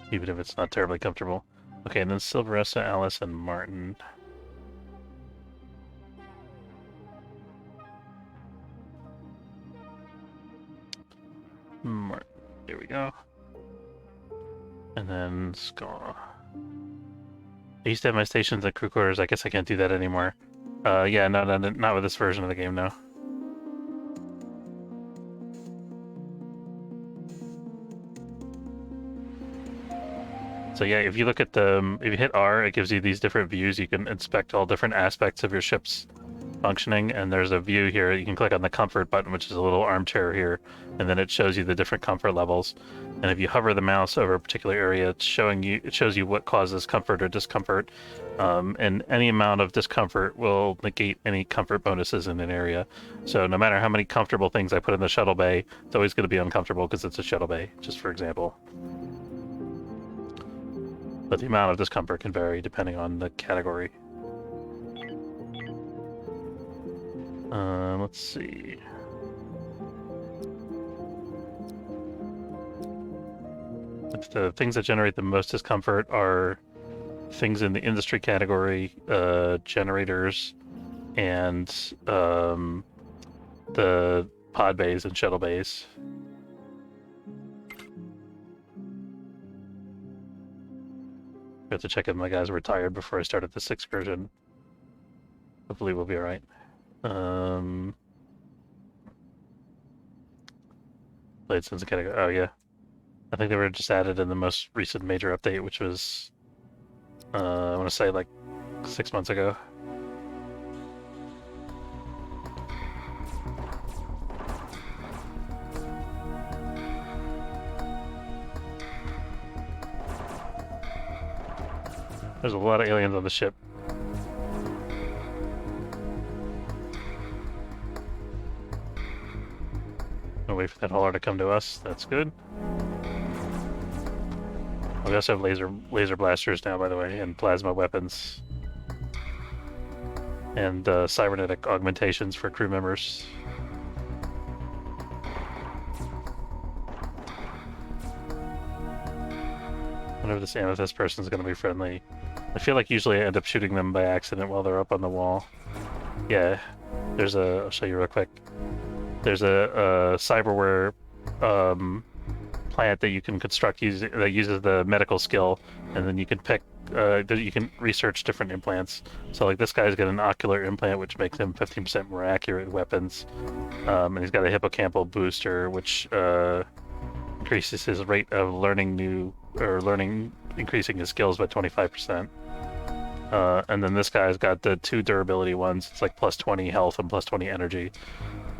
Even if it's not terribly comfortable. Okay, and then Silveressa, Alice, and Martin. And then Ska. I used to have my stations at crew quarters. I guess I can't do that anymore. Yeah, no, not with this version of the game, no. So yeah, if you look at the, if you hit R, it gives you these different views. You can inspect all different aspects of your ship's functioning, and there's a view here. You can click on the comfort button, which is a little armchair here, and then it shows you the different comfort levels. And if you hover the mouse over a particular area, it's showing you, it shows you what causes comfort or discomfort. And any amount of discomfort will negate any comfort bonuses in an area. So no matter how many comfortable things I put in the shuttle bay, it's always going to be uncomfortable because it's a shuttle bay, just for example. But the amount of discomfort can vary depending on the category. Let's see. The things that generate the most discomfort are things in the industry category, generators, and the pod bays and shuttle bays. I have to check if my guys were tired before I started this excursion. Hopefully we'll be alright. Played since the category. Oh yeah, I think they were just added in the most recent major update, which was I want to say like 6 months ago. There's a lot of aliens on the ship. I'll wait for that hauler to come to us. That's good. We also have laser blasters now, by the way, and plasma weapons. And cybernetic augmentations for crew members. I wonder if this amethyst person is going to be friendly. I feel like usually I end up shooting them by accident while they're up on the wall. Yeah, there's a... I'll show you real quick. There's a cyberware plant that you can construct that uses the medical skill, and then you can pick... you can research different implants. So like this guy's got an ocular implant, which makes him 15% more accurate with weapons. And he's got a hippocampal booster, which increases his rate of increasing his skills by 25%. And then this guy's got the 2 durability ones. It's like plus 20 health and plus 20 energy.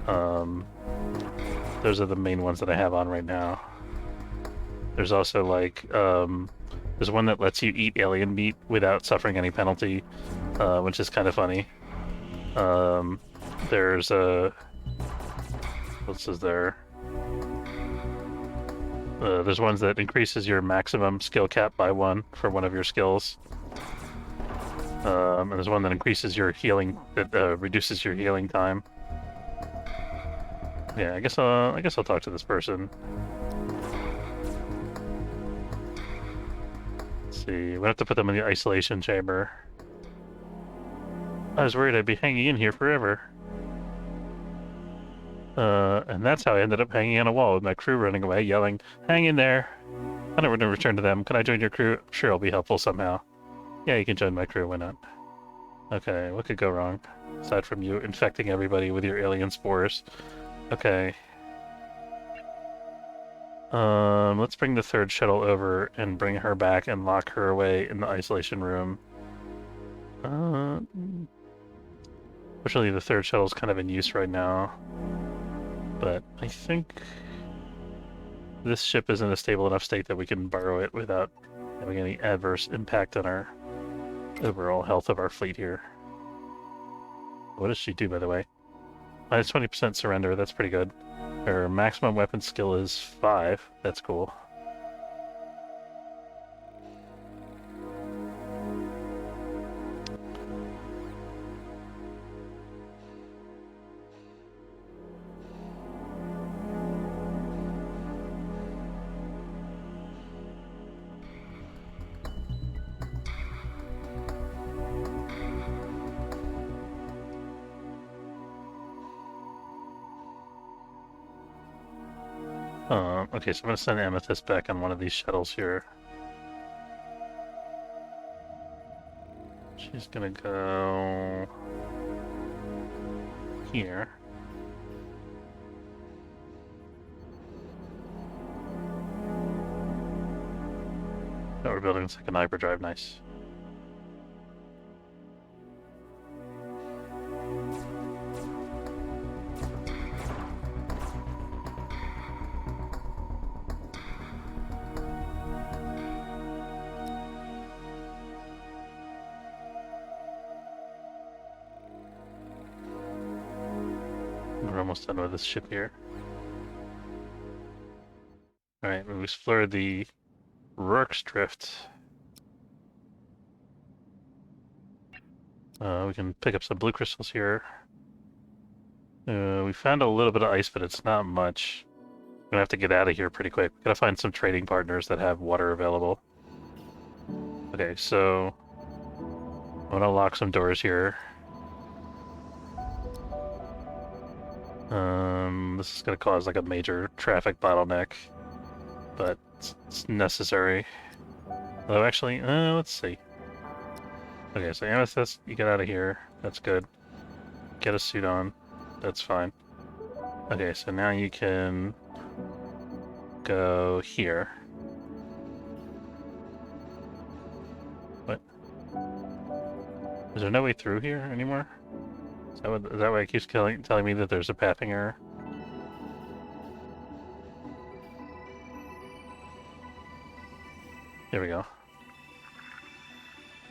Those are the main ones that I have on right now. There's also like there's one that lets you eat alien meat without suffering any penalty, which is kind of funny. There's what's there? There's ones that increases your maximum skill cap by 1 for one of your skills. And there's one that increases your healing, that reduces your healing time. Yeah, I guess I'll talk to this person. Let's see, we have to put them in the isolation chamber. I was worried I'd be hanging in here forever. And that's how I ended up hanging on a wall with my crew running away, yelling, "Hang in there!" I never would return to them. Can I join your crew? I'm sure I'll be helpful somehow. Yeah, you can join my crew, why not? Okay, what could go wrong? Aside from you infecting everybody with your alien spores. Okay. Let's bring the 3rd shuttle over and bring her back and lock her away in the isolation room. Fortunately, the 3rd shuttle's kind of in use right now. But I think this ship is in a stable enough state that we can borrow it without having any adverse impact on our overall health of our fleet here. What does she do, by the way? Minus 20% surrender, that's pretty good. Her maximum weapon skill is 5, that's cool. Okay, so I'm going to send Amethyst back on one of these shuttles here. She's gonna go here. Oh, we're building a second hyperdrive, nice. We're almost done with this ship here. Alright, we've explored the Rorke's Drift. We can pick up some blue crystals here. We found a little bit of ice, but it's not much. We're gonna have to get out of here pretty quick. We gotta find some trading partners that have water available. Okay, so I'm gonna lock some doors here. This is gonna cause like a major traffic bottleneck, but it's necessary. Although actually, let's see. Okay, so Amethyst, you get out of here. That's good. Get a suit on. That's fine. Okay, so now you can go here. What? Is there no way through here anymore? Is that why it keeps telling me that there's a pathing error? There we go.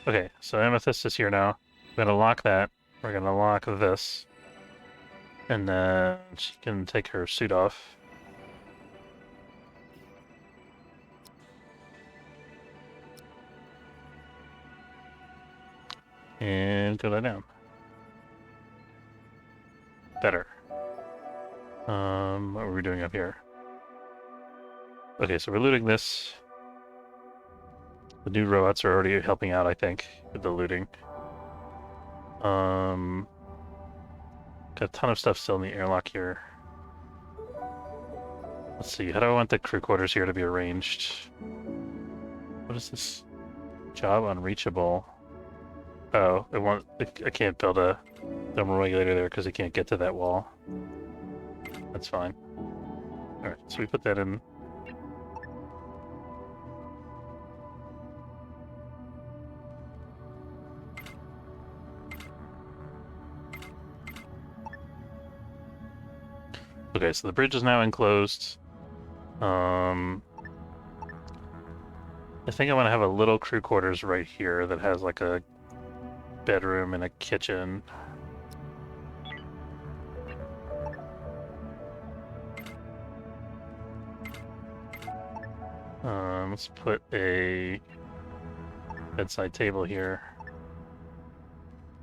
Okay, so Amethyst is here now. We're gonna lock that. We're gonna lock this. And then she can take her suit off. And go down. Better. What were we doing up here? Okay, so we're looting this. The new robots are already helping out, I think, with the looting. Got a ton of stuff still in the airlock here. Let's see, how do I want the crew quarters here to be arranged? What is this? Job unreachable. Oh, I can't build a thermal regulator there because I can't get to that wall. That's fine. Alright, so we put that in. Okay, so the bridge is now enclosed. I think I want to have a little crew quarters right here that has like a bedroom and a kitchen. Let's put a bedside table here.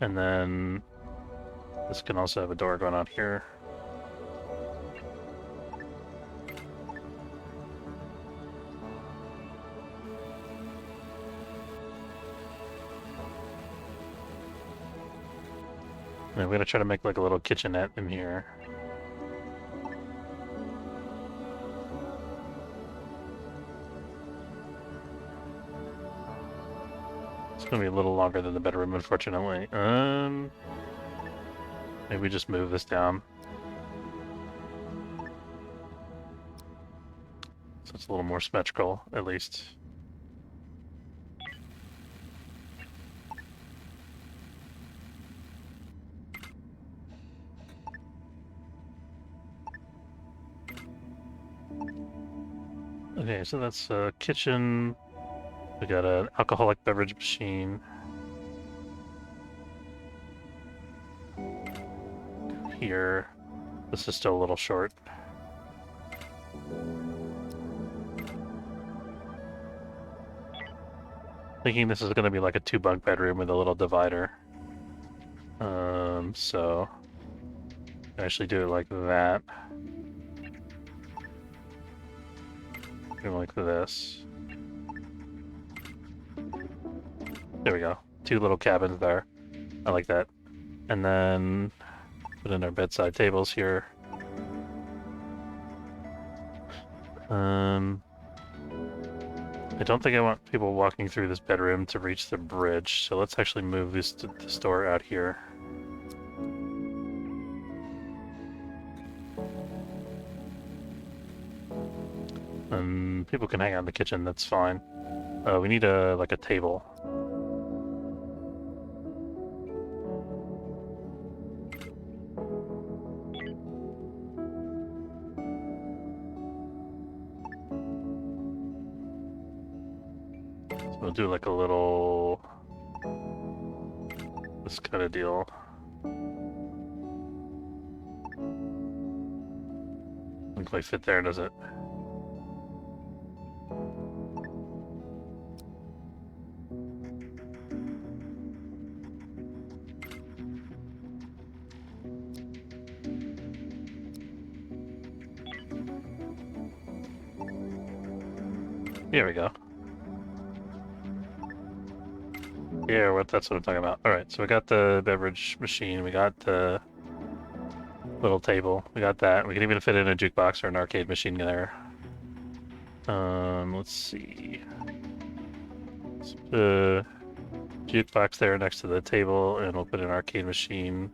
And then this can also have a door going on here. And we're gonna try to make like a little kitchenette in here. It's gonna be a little longer than the bedroom, unfortunately. Maybe we just move this down. So it's a little more symmetrical, at least. Okay, so that's a kitchen. We got an alcoholic beverage machine. Here. This is still a little short. Thinking this is going to be like a 2-bunk bedroom with a little divider. So I actually do it like that. Do it like this. There we go. 2 little cabins there. I like that. And then put in our bedside tables here. I don't think I want people walking through this bedroom to reach the bridge, so let's actually move this door out here. And people can hang out in the kitchen, that's fine. We need like a table. So we'll do like a little... this kind of deal. Doesn't quite fit there, does it? Here we go. Yeah, that's what I'm talking about. Alright, so we got the beverage machine, we got the little table, we got that. We can even fit in a jukebox or an arcade machine there. Let's see. Let's put a jukebox there next to the table, and we'll put an arcade machine.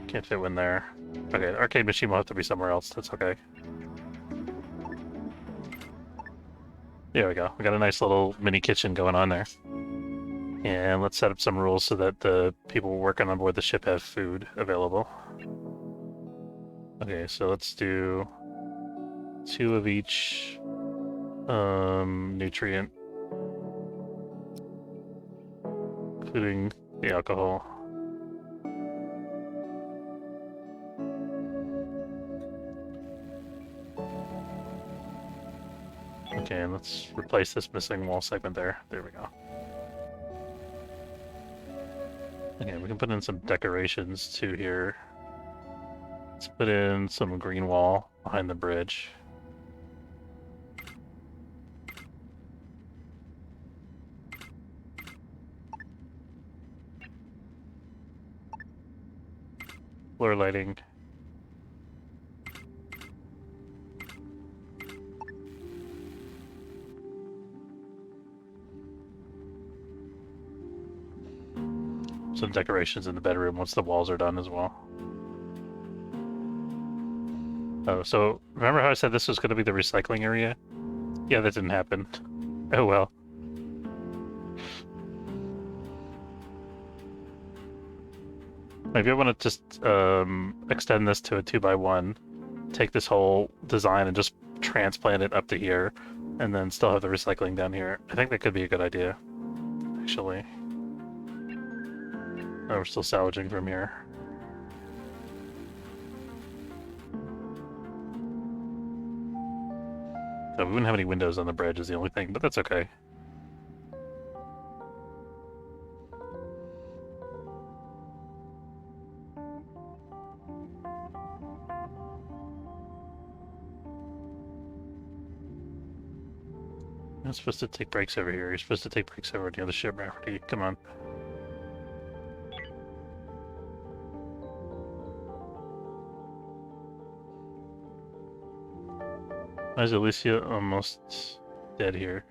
Can't fit one there. Okay, the arcade machine will have to be somewhere else, that's okay. There we go. We got a nice little mini kitchen going on there. And let's set up some rules so that the people working on board the ship have food available. Okay, so let's do 2 of each nutrient, including the alcohol. Okay, and let's replace this missing wall segment there. There we go. Okay, we can put in some decorations too here. Let's put in some green wall behind the bridge. Floor lighting. Some decorations in the bedroom once the walls are done as well. Oh, so remember how I said this was going to be the recycling area? Yeah, that didn't happen. Oh well. Maybe I want to just extend this to a 2x1, take this whole design and just transplant it up to here, and then still have the recycling down here. I think that could be a good idea, actually. Oh, we're still salvaging from here. Oh, we wouldn't have any windows on the bridge is the only thing, but that's okay. You're not supposed to take breaks over here. You're supposed to take breaks over near the ship, Rafferty. Come on. Why is Alicia almost dead here?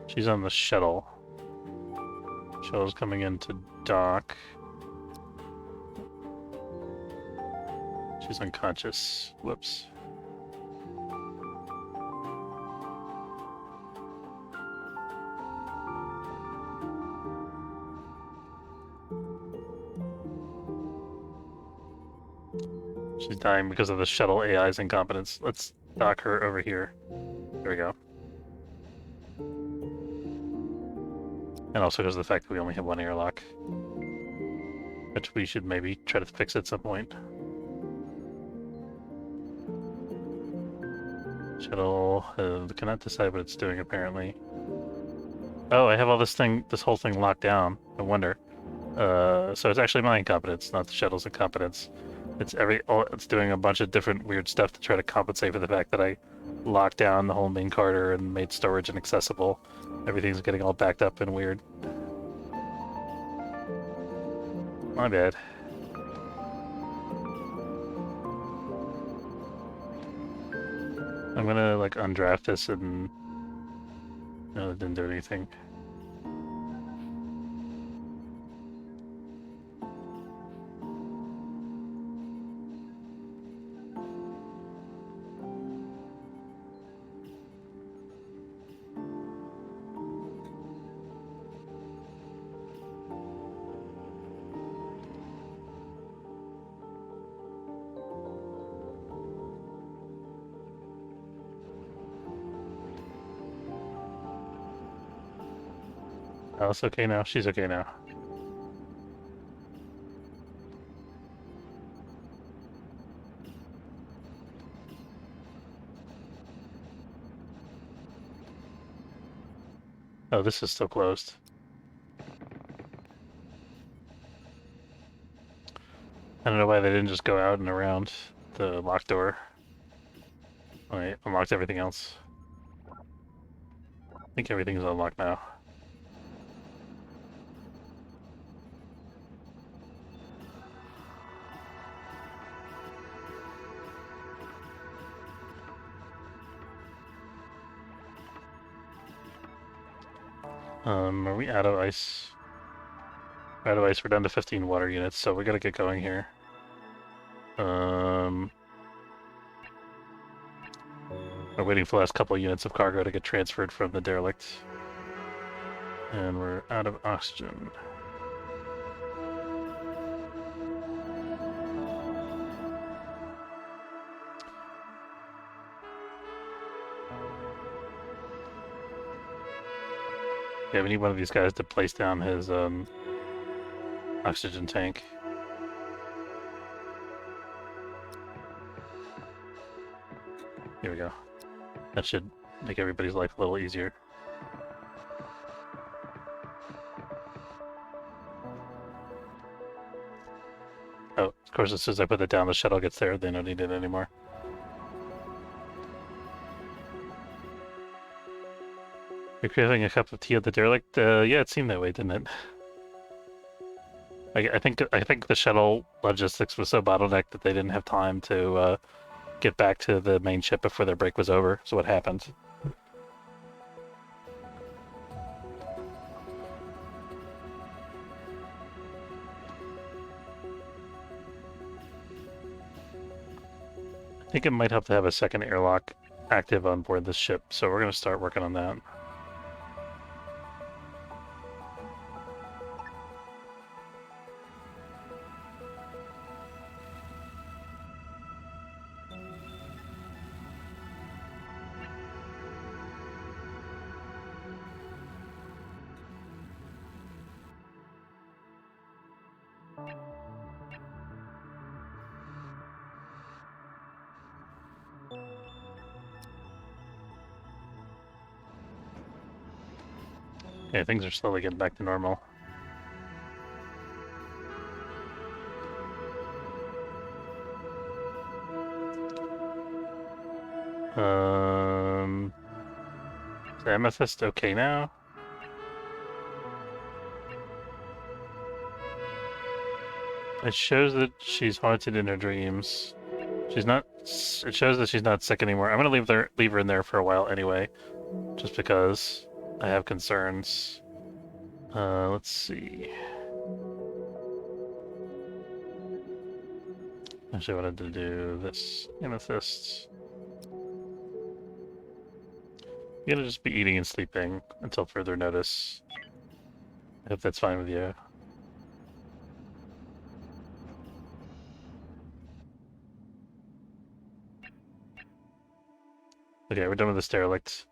She's on the shuttle. Shuttle's coming into dock. She's unconscious. Whoops. She's dying because of the shuttle AI's incompetence. Let's dock her over here. There we go. And also because of the fact that we only have one airlock. Which we should maybe try to fix at some point. Shuttle cannot decide what it's doing apparently. Oh, I have all this whole thing locked down. No wonder. So it's actually my incompetence, not the shuttle's incompetence. It's doing a bunch of different weird stuff to try to compensate for the fact that I locked down the whole main carter and made storage inaccessible. Everything's getting all backed up and weird. My bad. I'm gonna like undraft this and no, it didn't do anything. Oh, it's okay now. She's okay now. Oh, this is still closed. I don't know why they didn't just go out and around the locked door. I unlocked everything else. I think everything's unlocked now. Are we out of ice? We're out of ice. We're down to 15 water units, so we gotta get going here. We're waiting for the last couple of units of cargo to get transferred from the derelict. And we're out of oxygen. Yeah, we need one of these guys to place down his oxygen tank. Here we go. That should make everybody's life a little easier. Oh, of course, as soon as I put that down, the shuttle gets there, they don't need it anymore. You're craving a cup of tea at the derelict? Yeah, it seemed that way, didn't it? I think the shuttle logistics was so bottlenecked that they didn't have time to get back to the main ship before their break was over. So what happened? I think it might have to have a second airlock active on board this ship, so we're going to start working on that. Yeah, things are slowly getting back to normal. Is the amethyst okay now? It shows that she's haunted in her dreams. She's not. It shows that she's not sick anymore. I'm gonna leave her in there for a while anyway, just because I have concerns. Let's see. Actually, I wanted to do this amethyst. You're gonna just be eating and sleeping until further notice. I hope that's fine with you. Okay, we're done with this derelict.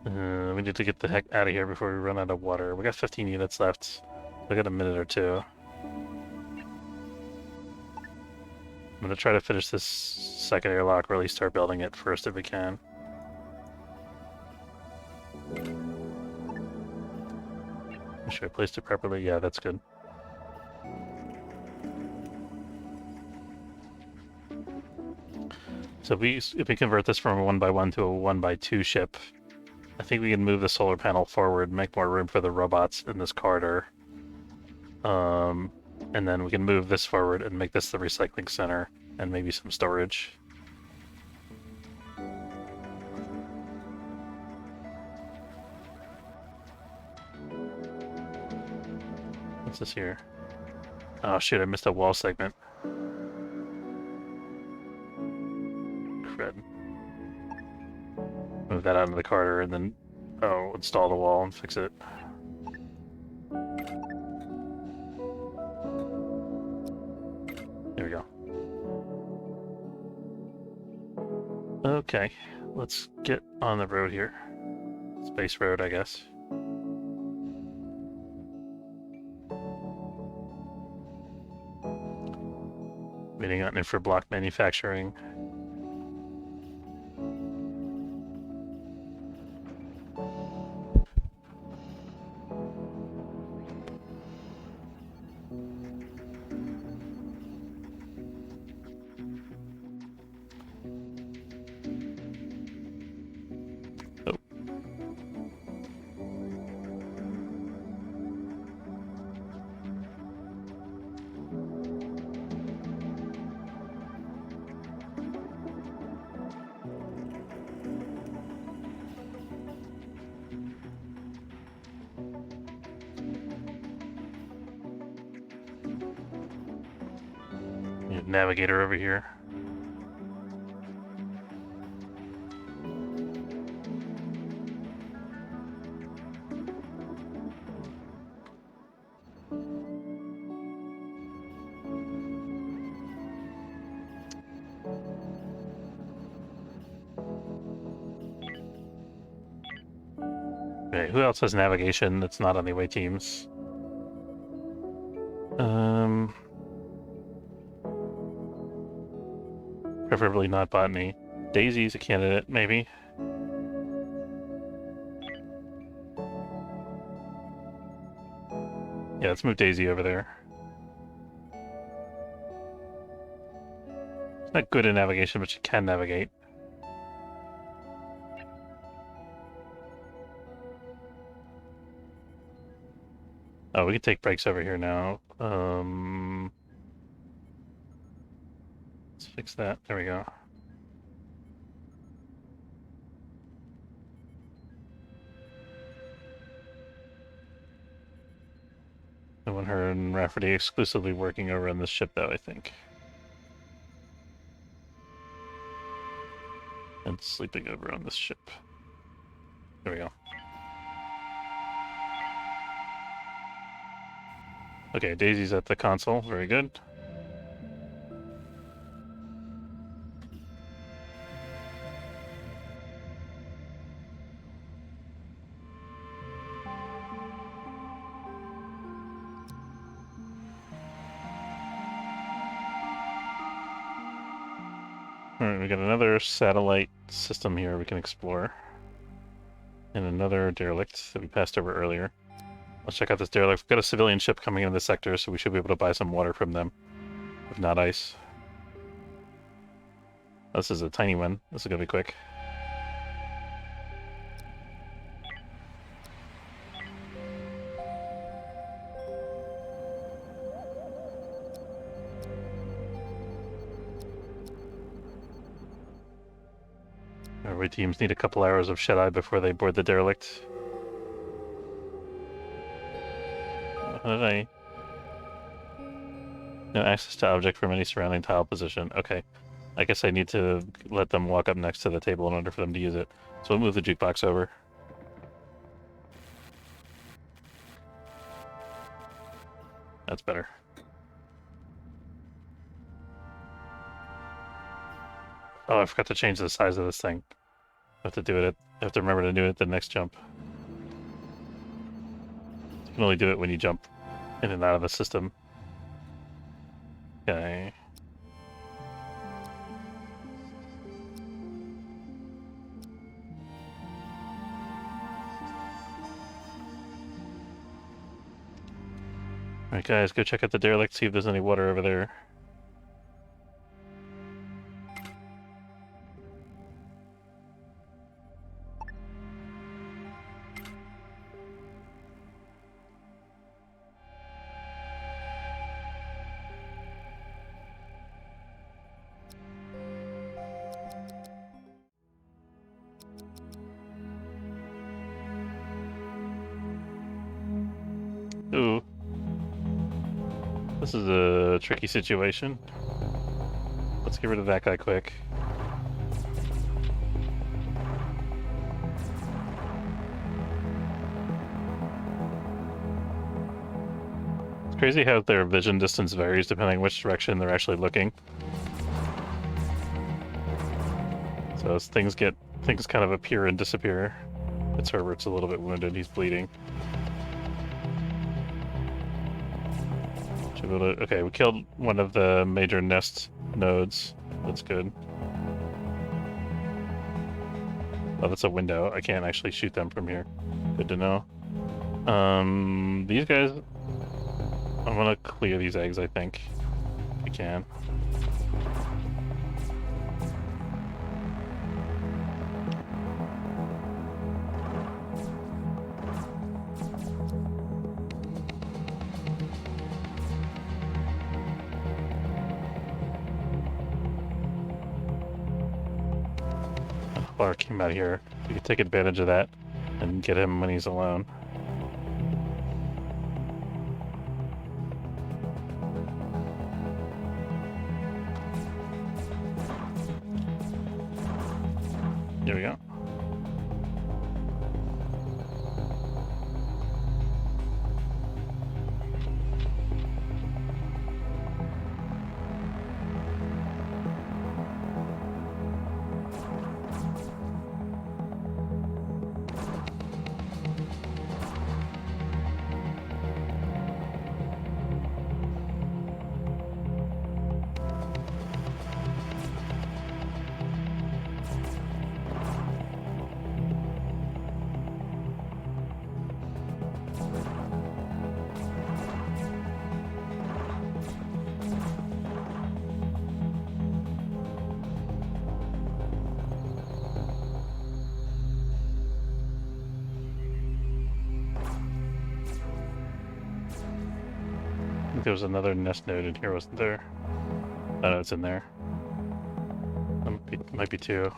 We need to get the heck out of here before we run out of water. We got 15 units left. We got a minute or two. I'm gonna try to finish this second airlock, or at least start building it first if we can. Make sure I placed it properly. Yeah, that's good. So if we convert this from a 1x1 to a 1x2 ship, I think we can move the solar panel forward, make more room for the robots in this corridor. And then we can move this forward and make this the recycling center and maybe some storage. What's this here? Oh shoot, I missed a wall segment. Crud. Move that out of the carter and then, install the wall and fix it. There we go. Okay, let's get on the road here. Space road, I guess. Waiting on infra-block manufacturing. Navigator over here. Okay, who else has navigation that's not on the away teams? Preferably not botany. Daisy's a candidate, maybe. Yeah, let's move Daisy over there. She's not good at navigation, but she can navigate. Oh, we can take breaks over here now. Let's fix that. There we go. I want her and Rafferty exclusively working over on this ship, though, I think. And sleeping over on this ship. There we go. Okay, Daisy's at the console. Very good. Alright, we got another satellite system here we can explore. And another derelict that we passed over earlier. Let's check out this derelict. We've got a civilian ship coming into the sector, so we should be able to buy some water from them. If not ice. This is a tiny one. This is gonna be quick. Our away teams need a couple hours of shut-eye before they board the derelict. How did I... No access to object from any surrounding tile position. Okay. I guess I need to let them walk up next to the table in order for them to use it. So we'll move the jukebox over. That's better. Oh, I forgot to change the size of this thing. I have to do it. I have to remember to do it at the next jump. You can only do it when you jump in and out of the system. Okay. Alright guys, go check out the derelict, see if there's any water over there. Ooh. This is a tricky situation. Let's get rid of that guy quick. It's crazy how their vision distance varies depending on which direction they're actually looking. So as things kind of appear and disappear. It's Herbert's a little bit wounded, he's bleeding. Okay, we killed one of the major nest nodes. That's good. Oh, that's a window. I can't actually shoot them from here. Good to know. These guys... I want to clear these eggs, I think. If we can. Clark came out here. We could take advantage of that and get him when he's alone. Here we go. I think there was another nest node in here, wasn't there? Oh, no, it's in there. Might be two.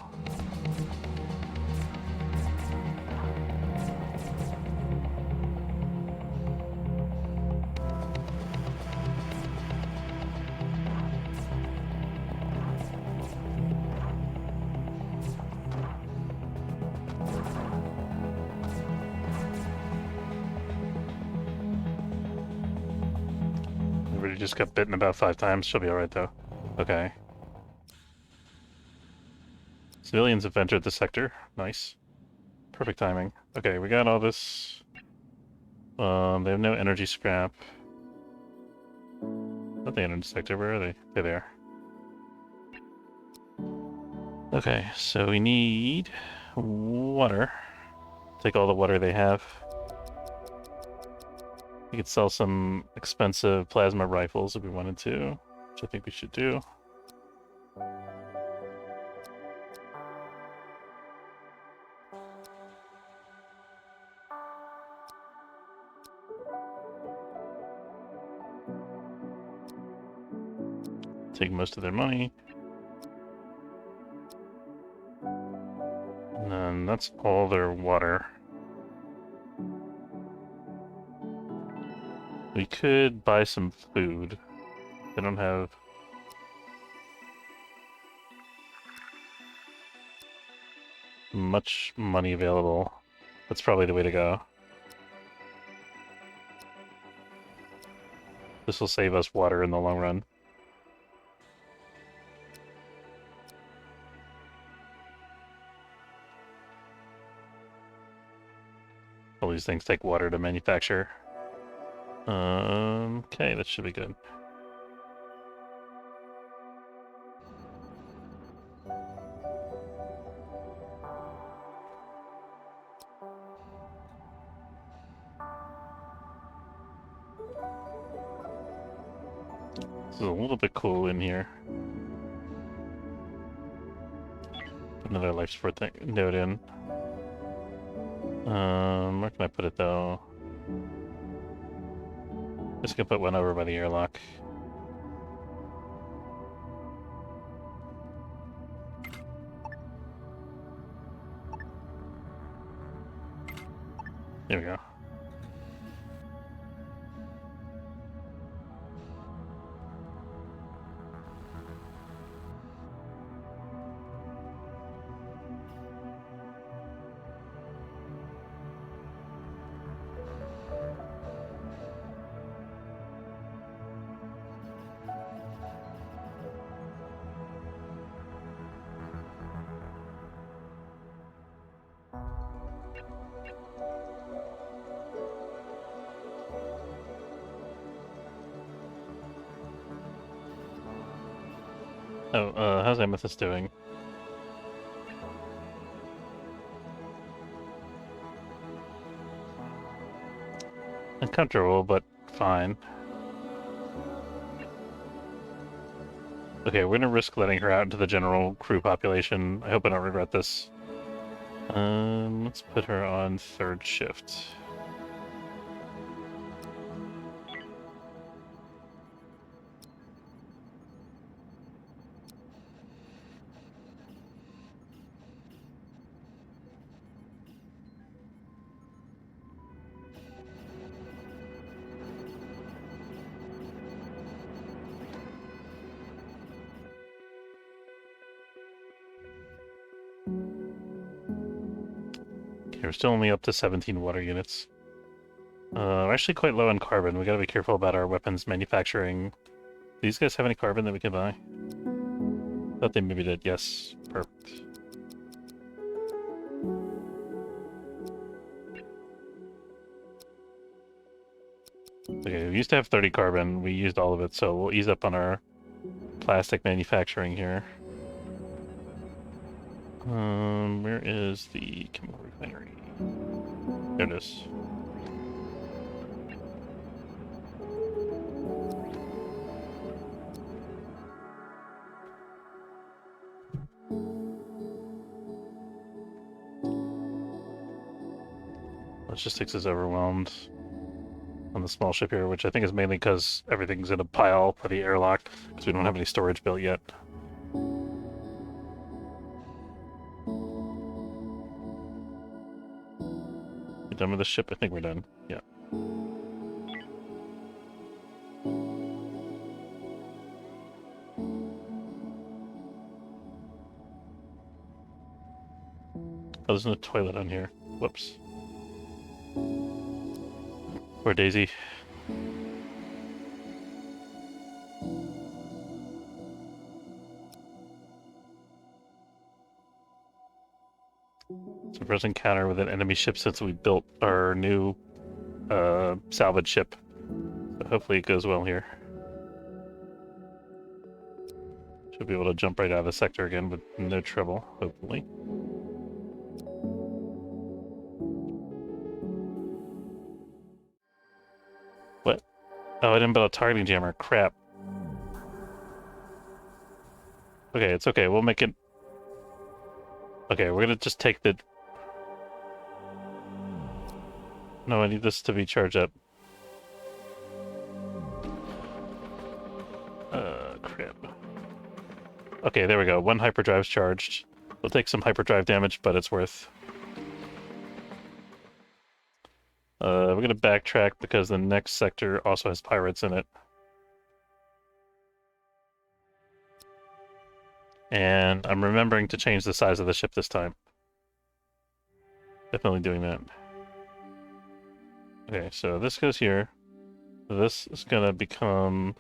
Everybody just got bitten about 5 times. She'll be alright, though. Okay. Civilians have entered the sector. Nice. Perfect timing. Okay, we got all this. They have no energy scrap. Not the energy sector. Where are they? They're there. Okay, so we need water. Take all the water they have. We could sell some expensive plasma rifles if we wanted to, which I think we should do. Take most of their money. And then that's all their water. We could buy some food. They don't have... much money available. That's probably the way to go. This will save us water in the long run. All these things take water to manufacture. Okay, that should be good. This is a little bit cool in here. Put another life support node in. Where can I put it though? Just gonna put one over by the airlock. There we go. Oh, how's Amethyst doing? Uncomfortable, but fine. Okay, we're gonna risk letting her out into the general crew population. I hope I don't regret this. Let's put her on 3rd shift. Okay, we're still only up to 17 water units. We're actually quite low on carbon. We gotta be careful about our weapons manufacturing. Do these guys have any carbon that we can buy? Thought they maybe did. Yes. Perfect. Okay, we used to have 30 carbon. We used all of it, so we'll ease up on our plastic manufacturing here. Where is the chemical refinery? There it is. Logistics is overwhelmed on the small ship here, which I think is mainly because everything's in a pile for the airlock, because we don't have any storage built yet. We done with the ship? I think we're done. Yeah. Oh, there's no toilet on here. Whoops. Poor Daisy. So first encounter with an enemy ship since we built our new salvage ship. So hopefully it goes well here. Should be able to jump right out of the sector again with no trouble, hopefully. What? Oh, I didn't build a targeting jammer. Crap. Okay, it's okay. We'll make it... Okay, we're gonna just take the... No, I need this to be charged up. Crap. Okay, there we go. 1 hyperdrive's charged. We'll take some hyperdrive damage, but it's worth. We're gonna backtrack because the next sector also has pirates in it. And I'm remembering to change the size of the ship this time. Definitely doing that. Okay, so this goes here. This is gonna become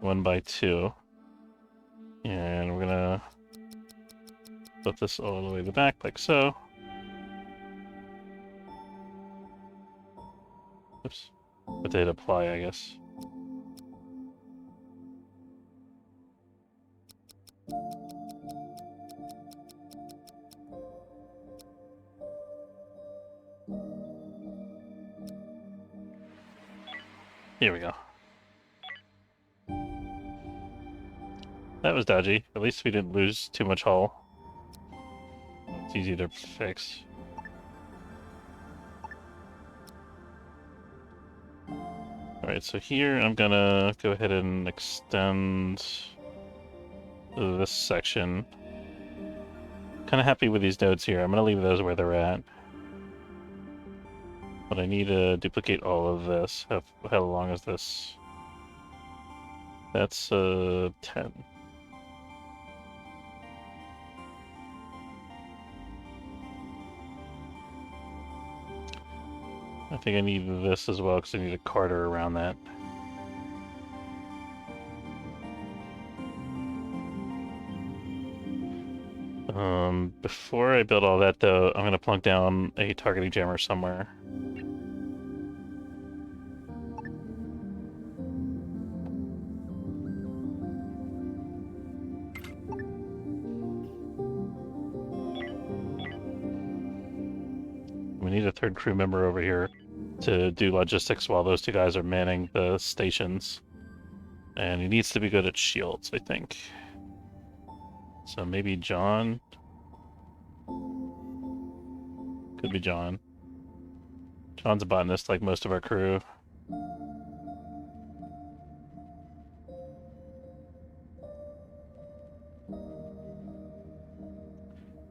1x2. And we're gonna put this all the way to the back, like so. Oops. But they'd apply, I guess. Here we go. That was dodgy. At least we didn't lose too much hull. It's easy to fix. Alright, so here I'm gonna go ahead and extend this section. Kinda happy with these nodes here. I'm gonna leave those where they're at. But I need to duplicate all of this. How long is this? That's 10. I think I need this as well because I need a carter around that. Before I build all that though, I'm gonna plunk down a targeting jammer somewhere. need a third crew member over here to do logistics while those two guys are manning the stations. And he needs to be good at shields, I think. So maybe John. Could be John. John's a botanist like most of our crew.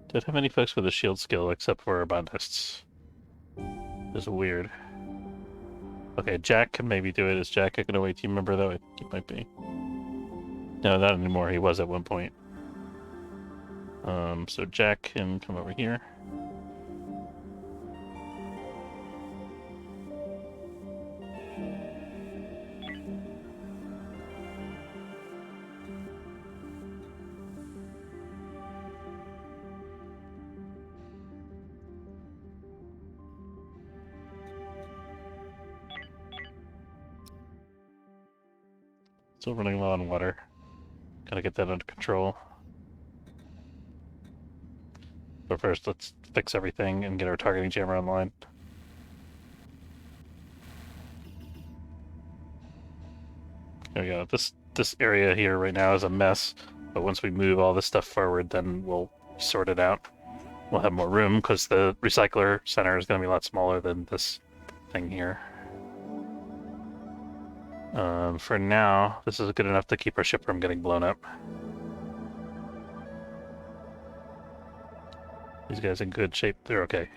Don't have any folks with a shield skill except for our botanists. This is weird. Okay, Jack can maybe do it. Is Jack a Getaway team member though? I think he might be. No, not anymore. He was at one point. So Jack can come over here. Still running low on water. Gotta get that under control. But first, let's fix everything and get our targeting jammer online. There we go. This area here right now is a mess, but once we move all this stuff forward, then we'll sort it out. We'll have more room because the recycler center is going to be a lot smaller than this thing here. For now, this is good enough to keep our ship from getting blown up. These guys in good shape. They're okay.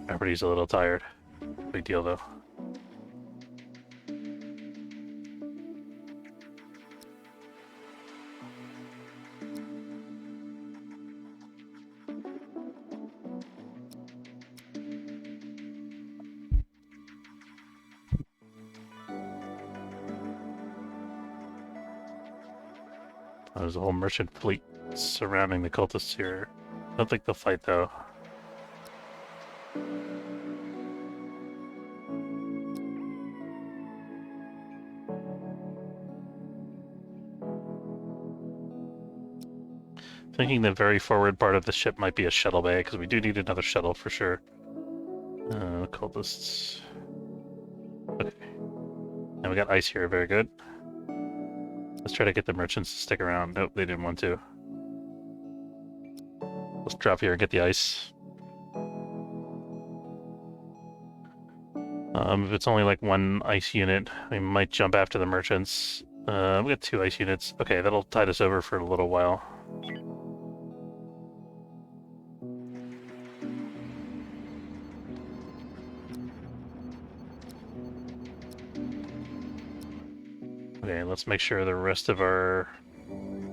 Everybody's a little tired. Big deal, though. There's a whole merchant fleet surrounding the cultists here. I don't think they'll fight, though. Thinking the very forward part of the ship might be a shuttle bay, because we do need another shuttle for sure. Cultists. Okay. And we got ice here, very good. Let's try to get the merchants to stick around. Nope, they didn't want to. Let's drop here and get the ice. If it's only like one ice unit, we might jump after the merchants. We got 2 ice units. Okay, that'll tide us over for a little while. Okay, let's make sure the rest of our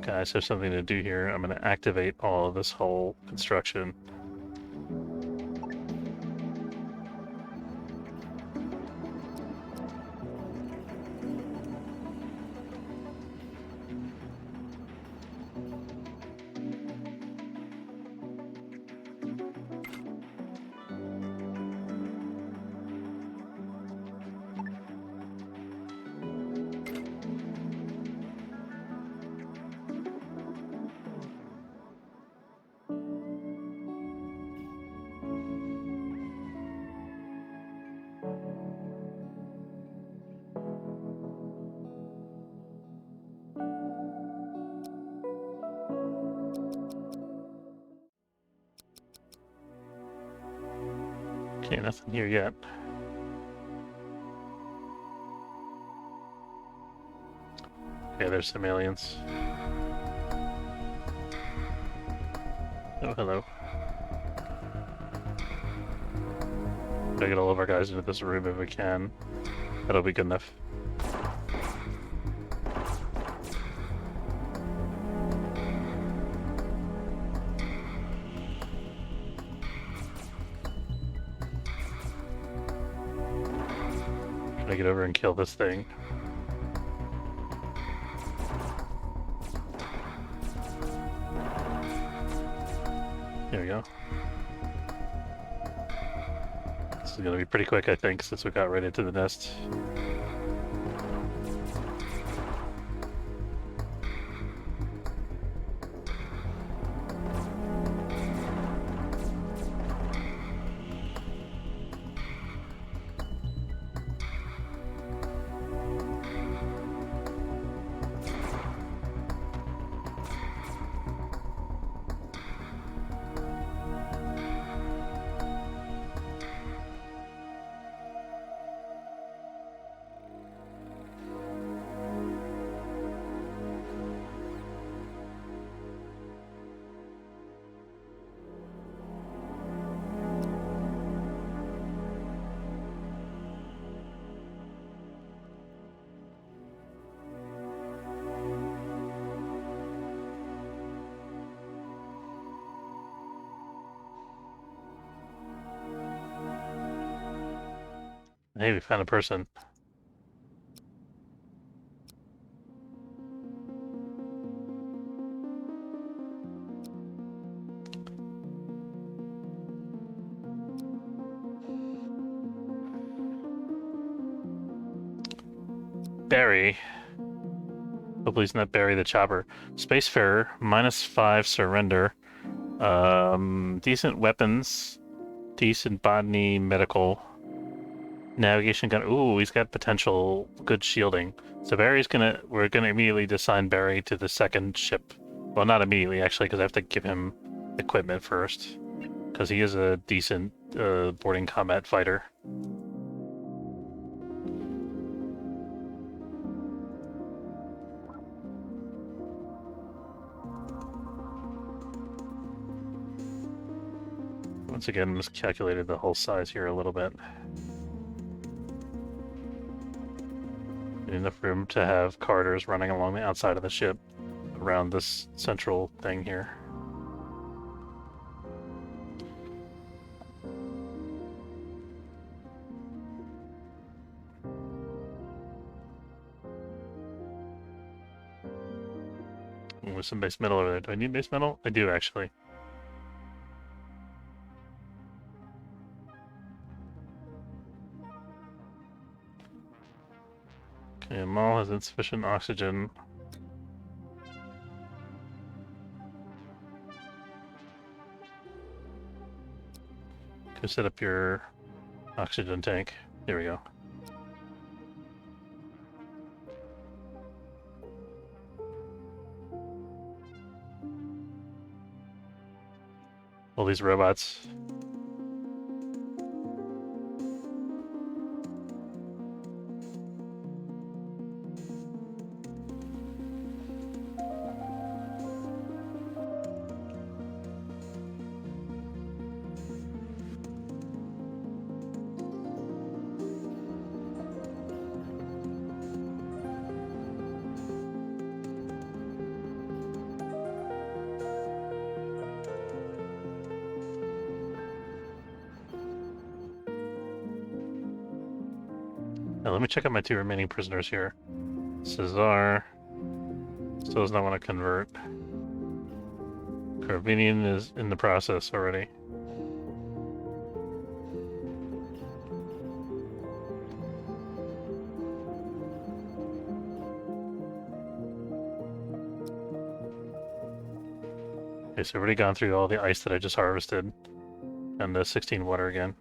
guys have something to do here. I'm going to activate all of this whole construction. Okay, nothing here yet. Okay, there's some aliens. Oh, hello. Gotta get all of our guys into this room if we can. That'll be good enough. Try to get over and kill this thing. There we go. This is gonna be pretty quick, I think, since we got right into the nest. Hey, we found a person. Barry. Hopefully he's not Barry the Chopper. Spacefarer, -5 surrender. Decent weapons. Decent botany, medical. Navigation gun. Ooh, he's got potential good shielding. So we're gonna immediately assign Barry to the second ship. Well, not immediately, actually, because I have to give him equipment first. Because he is a decent boarding combat fighter. Once again, miscalculated the whole size here a little bit. Enough room to have carters running along the outside of the ship around this central thing here. There's some base metal over there. Do I need base metal? I do, actually. Okay, Maul has insufficient oxygen. Go set up your oxygen tank. Here we go. All these robots. Now, let me check out my 2 remaining prisoners here. Cesar still does not want to convert. Carvinian is in the process already. Okay, so I've already gone through all the ice that I just harvested. And the 16 water again.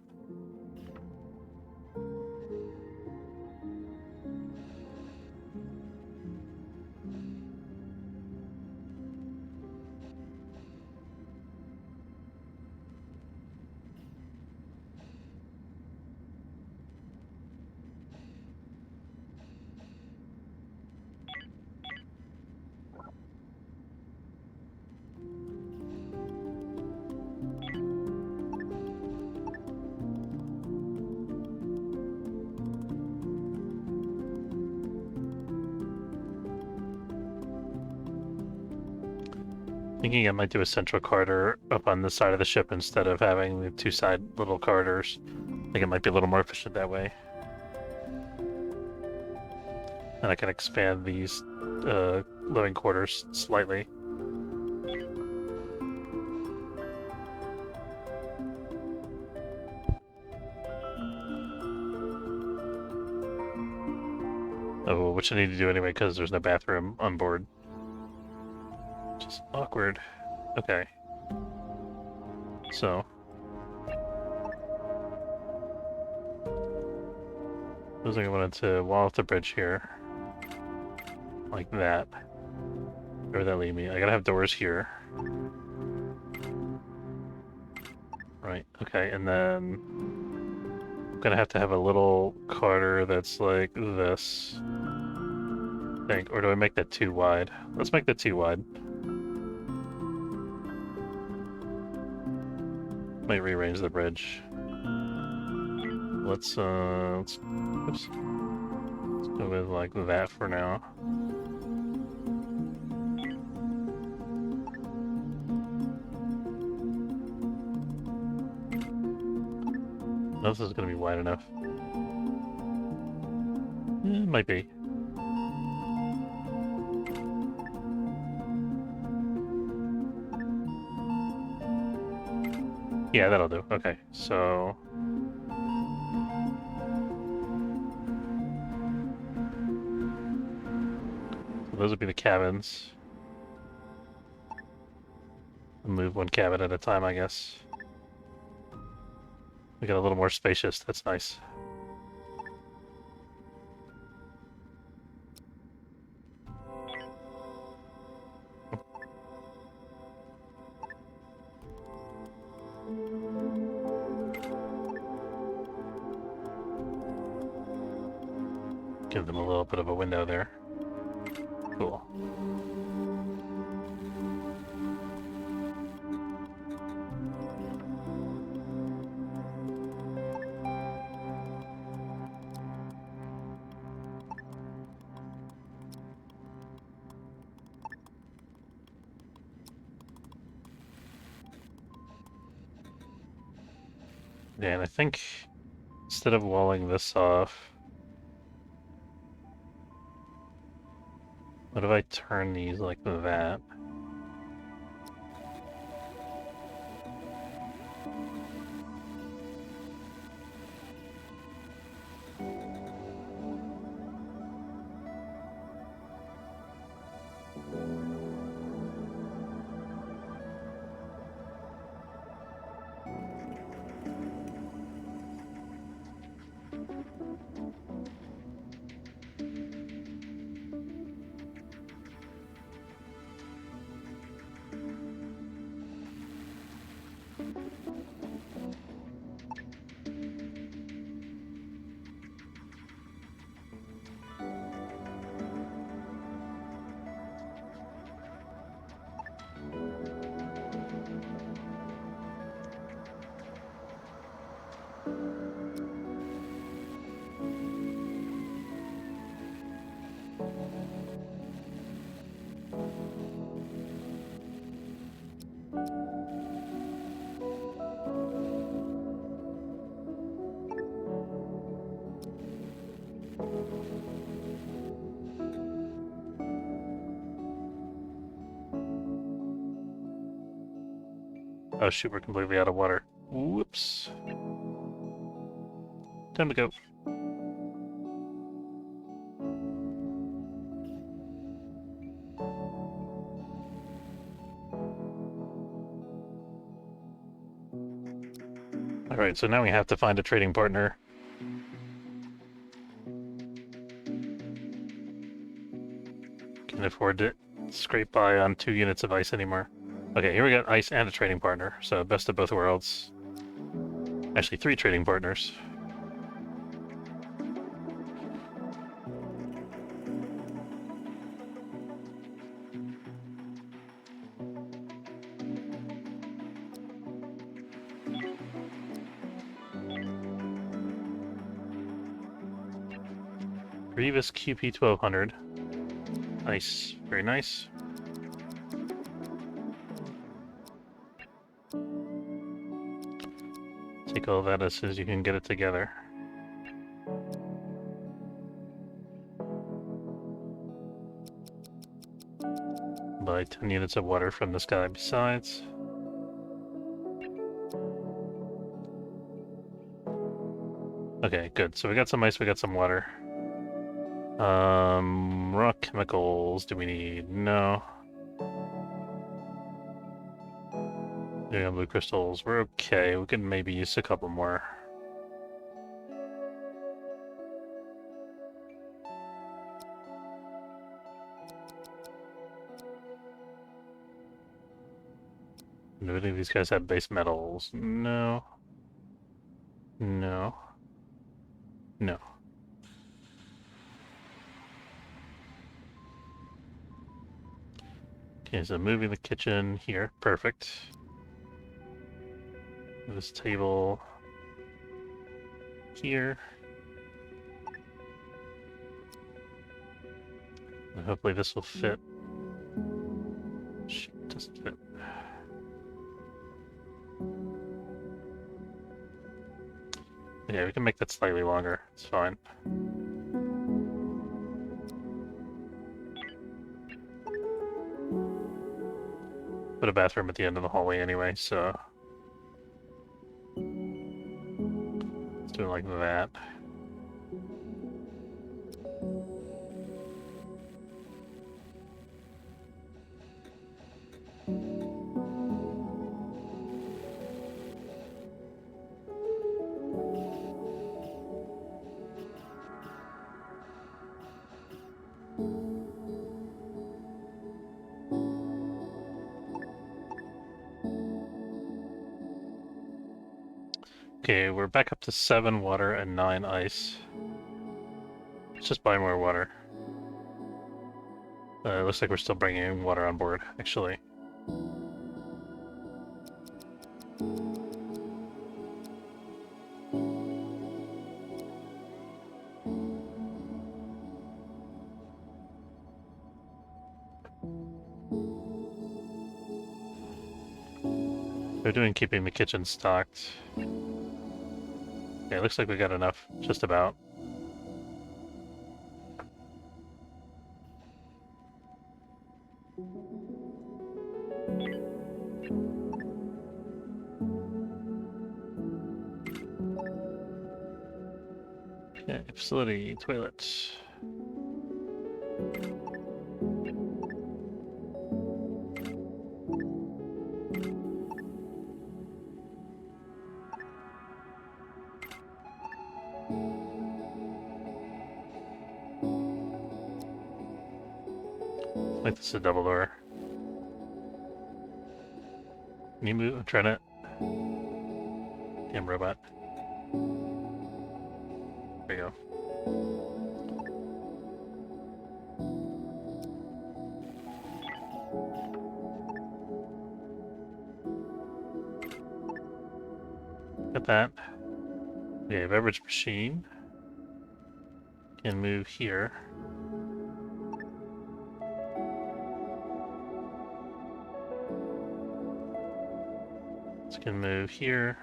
Thinking I might do a central carter up on the side of the ship instead of having the 2 side little carters. I think it might be a little more efficient that way. And I can expand these living quarters slightly. Oh, which I need to do anyway because there's no bathroom on board. Just awkward. Okay. So. I was thinking I wanted to wall off the bridge here. Like that. Where would that leave me? I gotta have doors here. Right, okay, and then I'm gonna have to have a little carter that's like this. I think. Or do I make that too wide? Let's make that too wide. Might rearrange the bridge. Let's go with like that for now. This is gonna be wide enough. Might be. Yeah, that'll do. Okay, so... those would be the cabins. I'll move one cabin at a time, I guess. We got a little more spacious. That's nice. Give them a little bit of a window there. Cool. Yeah, and I think instead of walling this off, what if I turn these like that? Oh shoot, we're completely out of water. Whoops. Time to go. Alright, so now we have to find a trading partner. Can't afford to scrape by on 2 units of ice anymore. Okay, here we got ice and a trading partner, so best of both worlds. Actually, 3 trading partners. Grievous QP 1200. Nice, very nice. Take all that as soon as you can get it together. Buy 10 units of water from this guy besides. Okay, good. So we got some ice, we got some water. Raw chemicals, do we need? No. Yeah, blue crystals, we're okay. We can maybe use a couple more. Do any of these guys have base metals? No. No. No. Okay, so moving the kitchen here. Perfect. This table here. And hopefully this will fit. Shit, it doesn't fit. Yeah, we can make that slightly longer. It's fine. put a bathroom at the end of the hallway anyway, so let's do it like that. Okay, we're back up to 7 water and 9 ice. Let's just buy more water. It looks like we're still bringing water on board, actually. They're doing keeping the kitchen stocked. Okay, looks like we got enough, just about. Okay, facility, toilet. Like this is a double door. Can you move? I'm trying to. Damn robot. There you go. Got that. Okay, beverage machine. Can move here. This can move here.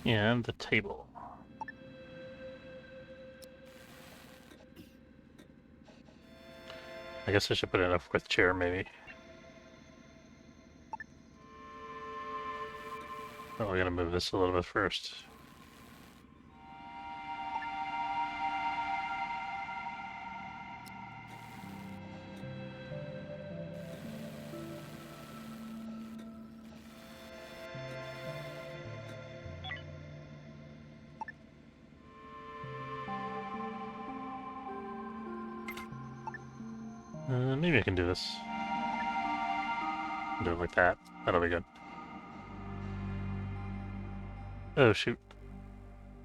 And the table. I guess I should put in a 4th chair, maybe. Oh, we're gonna move this a little bit first. Maybe I can do this. Do it like that. That'll be good. Oh, shoot.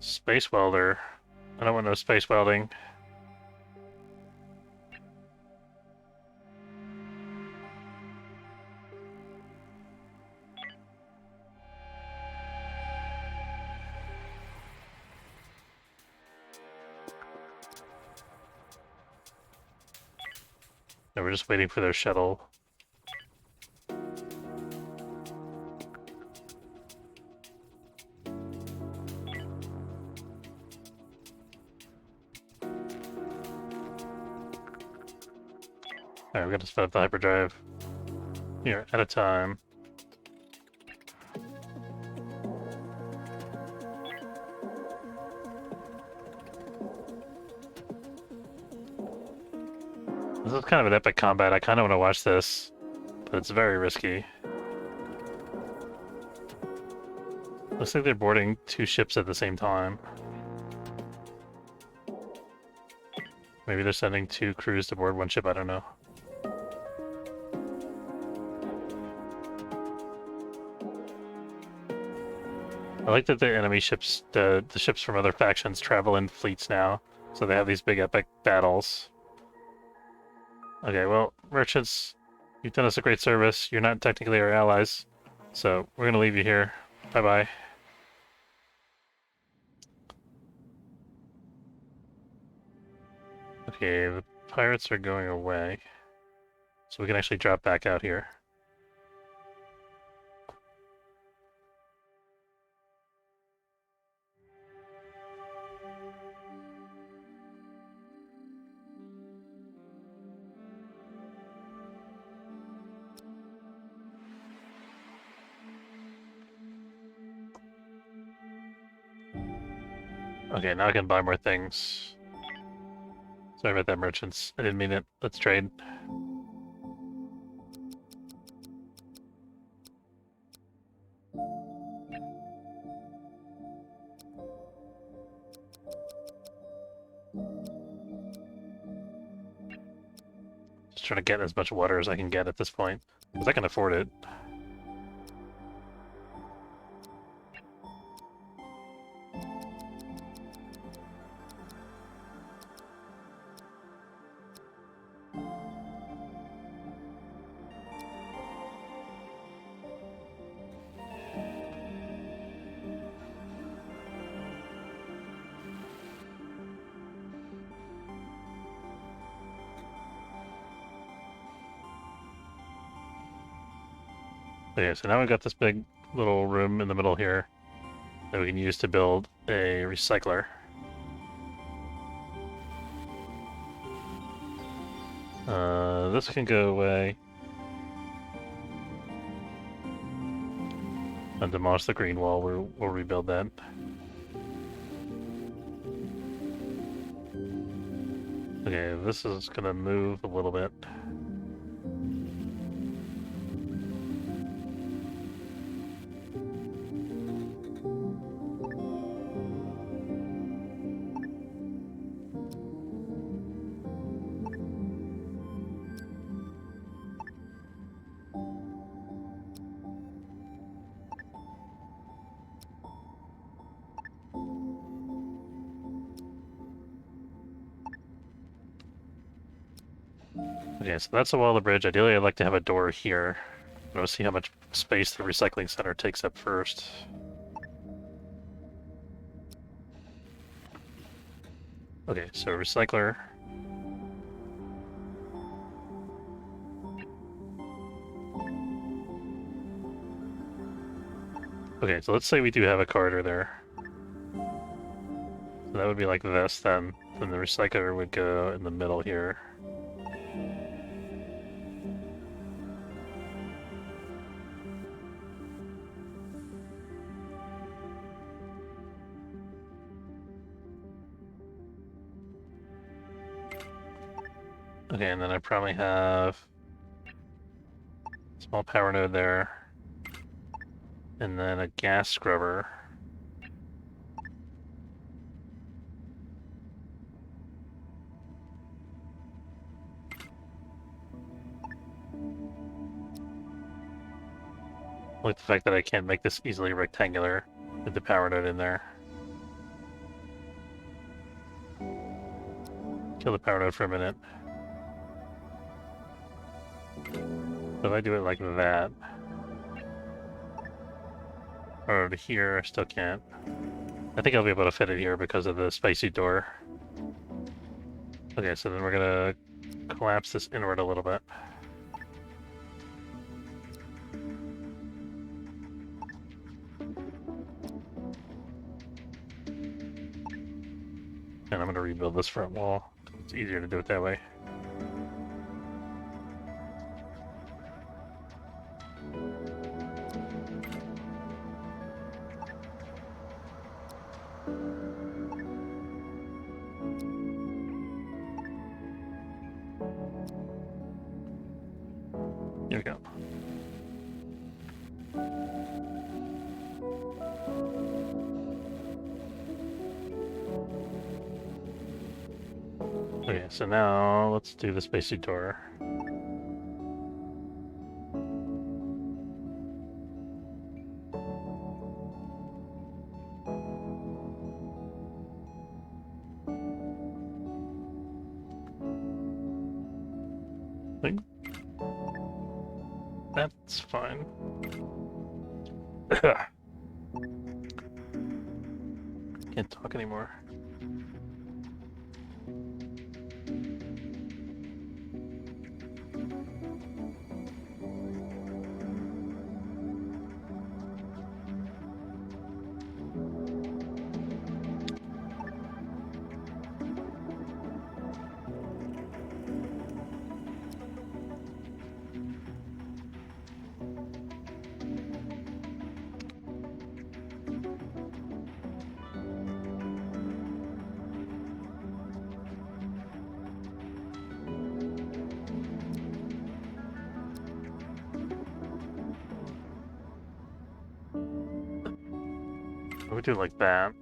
Space welder. I don't want no space welding. No, we're just waiting for their shuttle. Alright, we gotta spin up the hyperdrive. Here, at a time. This is kind of an epic combat. I kind of want to watch this, but it's very risky. Looks like they're boarding 2 ships at the same time. Maybe they're sending 2 crews to board 1 ship, I don't know. I like that the enemy ships, the ships from other factions travel in fleets now, so they have these big epic battles. Okay, well, merchants, you've done us a great service. You're not technically our allies, so we're gonna leave you here. Bye-bye. Okay, the pirates are going away, so we can actually drop back out here. Okay, now I can buy more things. Sorry about that, merchants. I didn't mean it. Let's trade. Just trying to get as much water as I can get at this point, because I can afford it. Okay, so now we've got this big little room in the middle here that we can use to build a recycler. This can go away. And demolish the green wall, we'll rebuild that. Okay, this is gonna move a little bit. Okay, so that's the wall of the bridge. Ideally, I'd like to have a door here. Let's see how much space the recycling center takes up first. Okay, so recycler. Okay, so let's say we do have a corridor there. So that would be like this then. Then the recycler would go in the middle here. Okay, and then I probably have a small power node there. And then a gas scrubber. I like the fact that I can't make this easily rectangular with the power node in there. Kill the power node for a minute. So if I do it like that, or to here, I still can't. I think I'll be able to fit it here because of the spicy door. Okay, so then we're gonna collapse this inward a little bit. And I'm gonna rebuild this front wall. It's easier to do it that way. Here we go. Okay, so now let's do the spacey door. That's fine. Can't talk anymore. We do like that.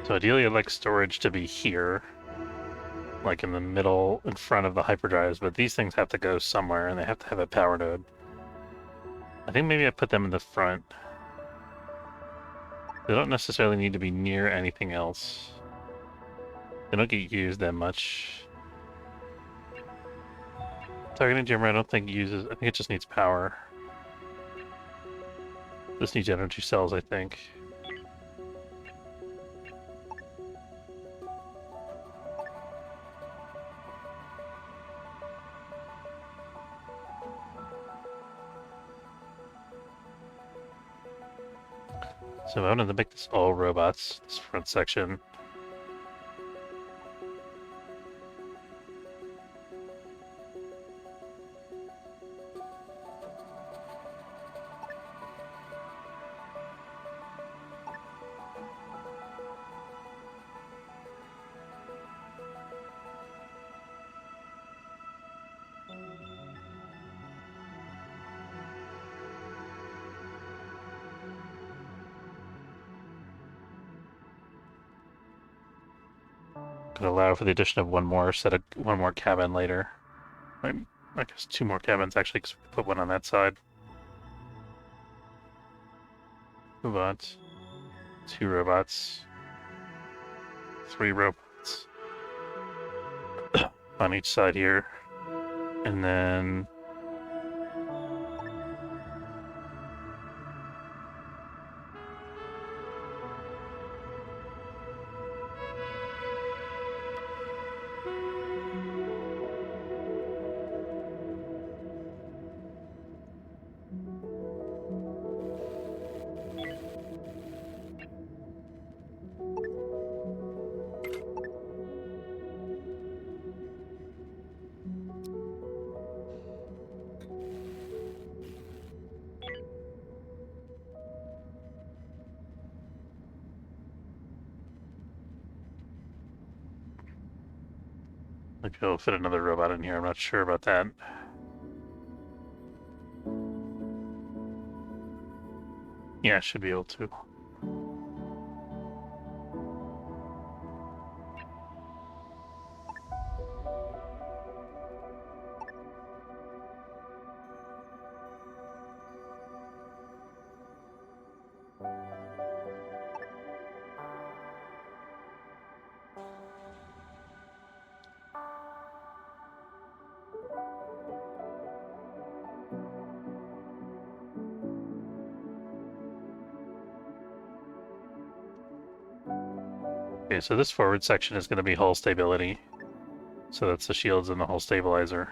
So ideally I'd like storage to be here, like in the middle, in front of the hyperdrives, but these things have to go somewhere and they have to have a power node. I think maybe I put them in the front. They don't necessarily need to be near anything else. They don't get used that much. Targeting jammer I don't think uses, I think it just needs power. This needs energy cells, I think. So I wanted to make this all robots, this front section. Could allow for the addition of one more cabin later. I guess two more cabins actually, because we could put one on that side. Robots. 2 robots. 3 robots. On each side here. And then... Maybe I'll fit another robot in here, I'm not sure about that. Yeah, should be able to. Okay, so this forward section is going to be hull stability. So that's the shields and the hull stabilizer.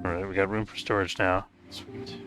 Alright, we got room for storage now. Sweet.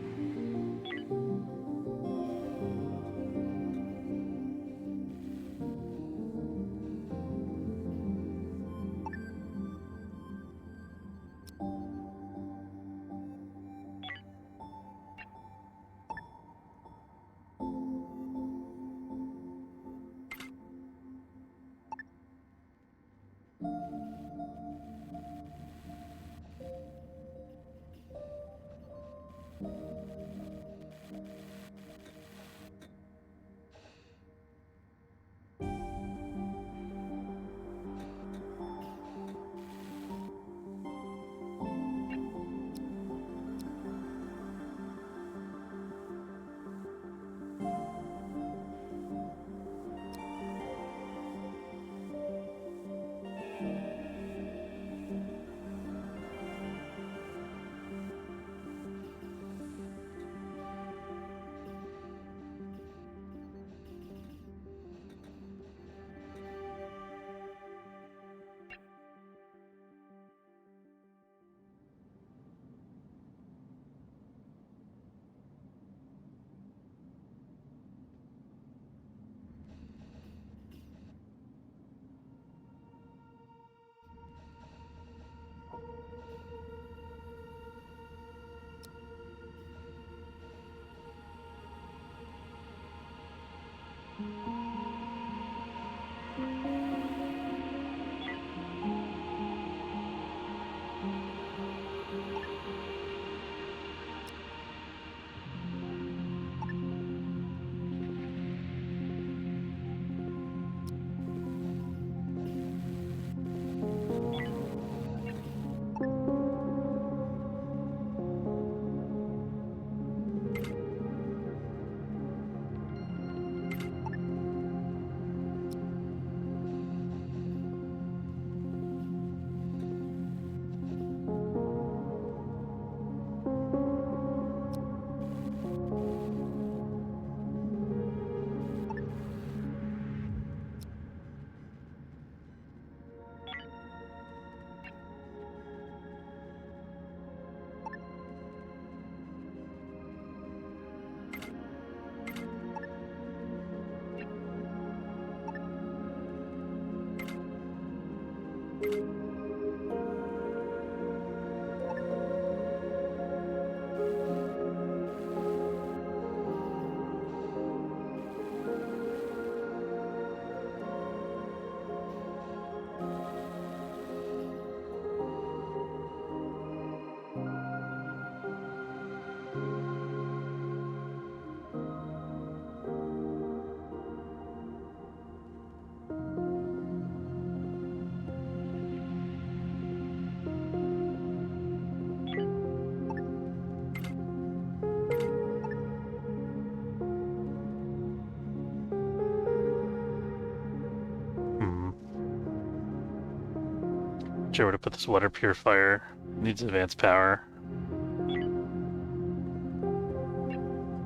Sure, where to put this water purifier. Needs advanced power.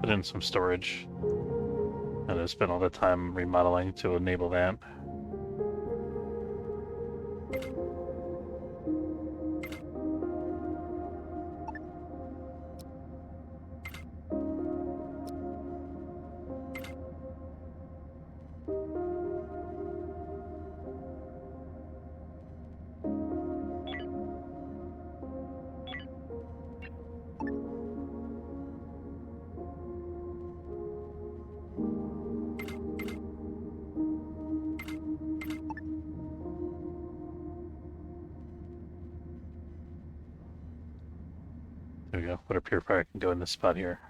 Put in some storage. And I spent all the time remodeling to enable that. There we go. Water purifier can go in this spot here.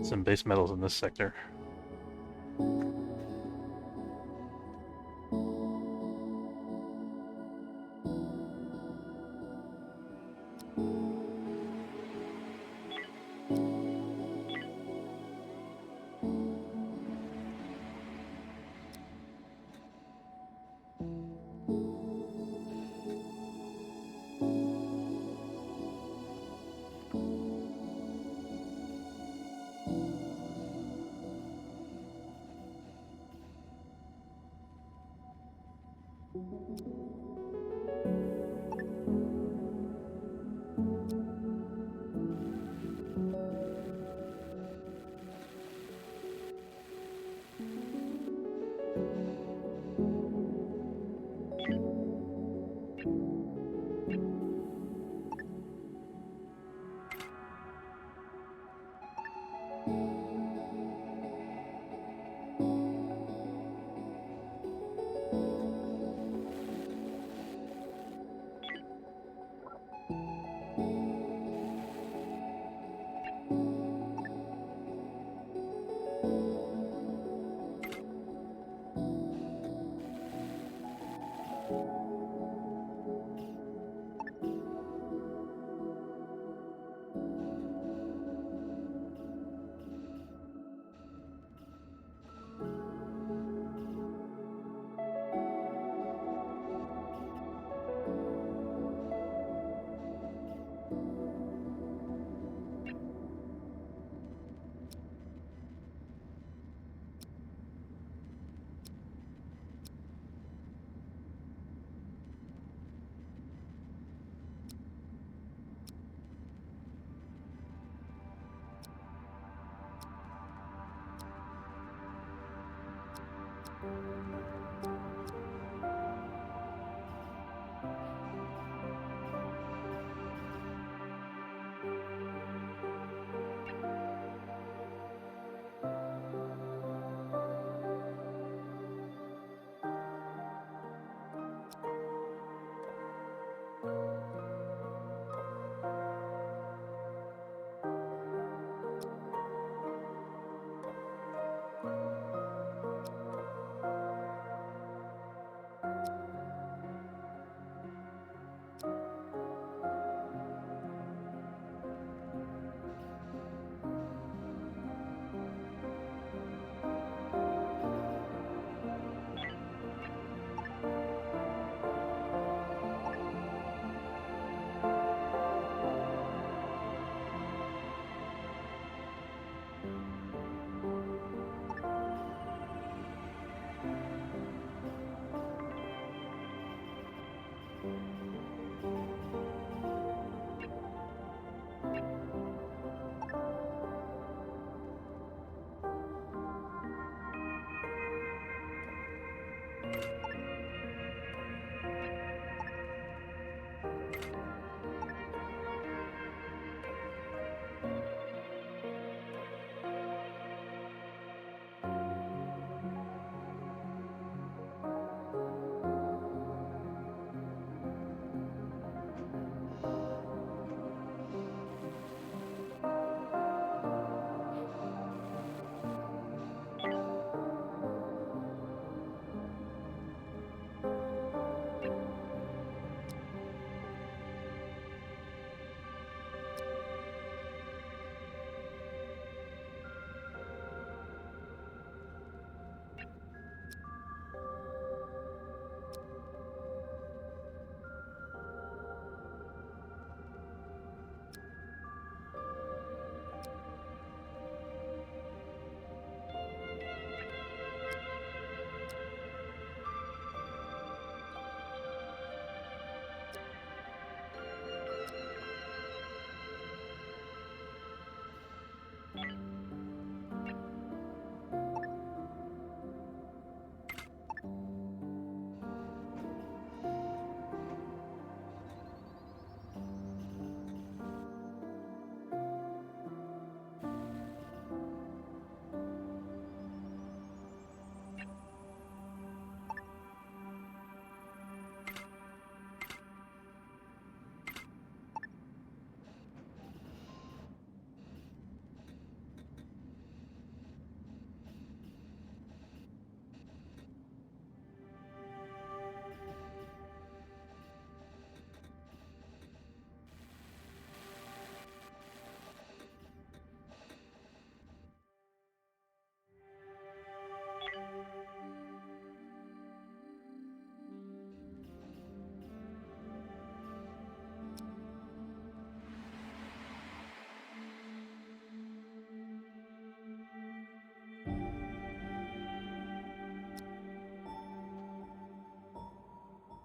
Some base metals in this sector.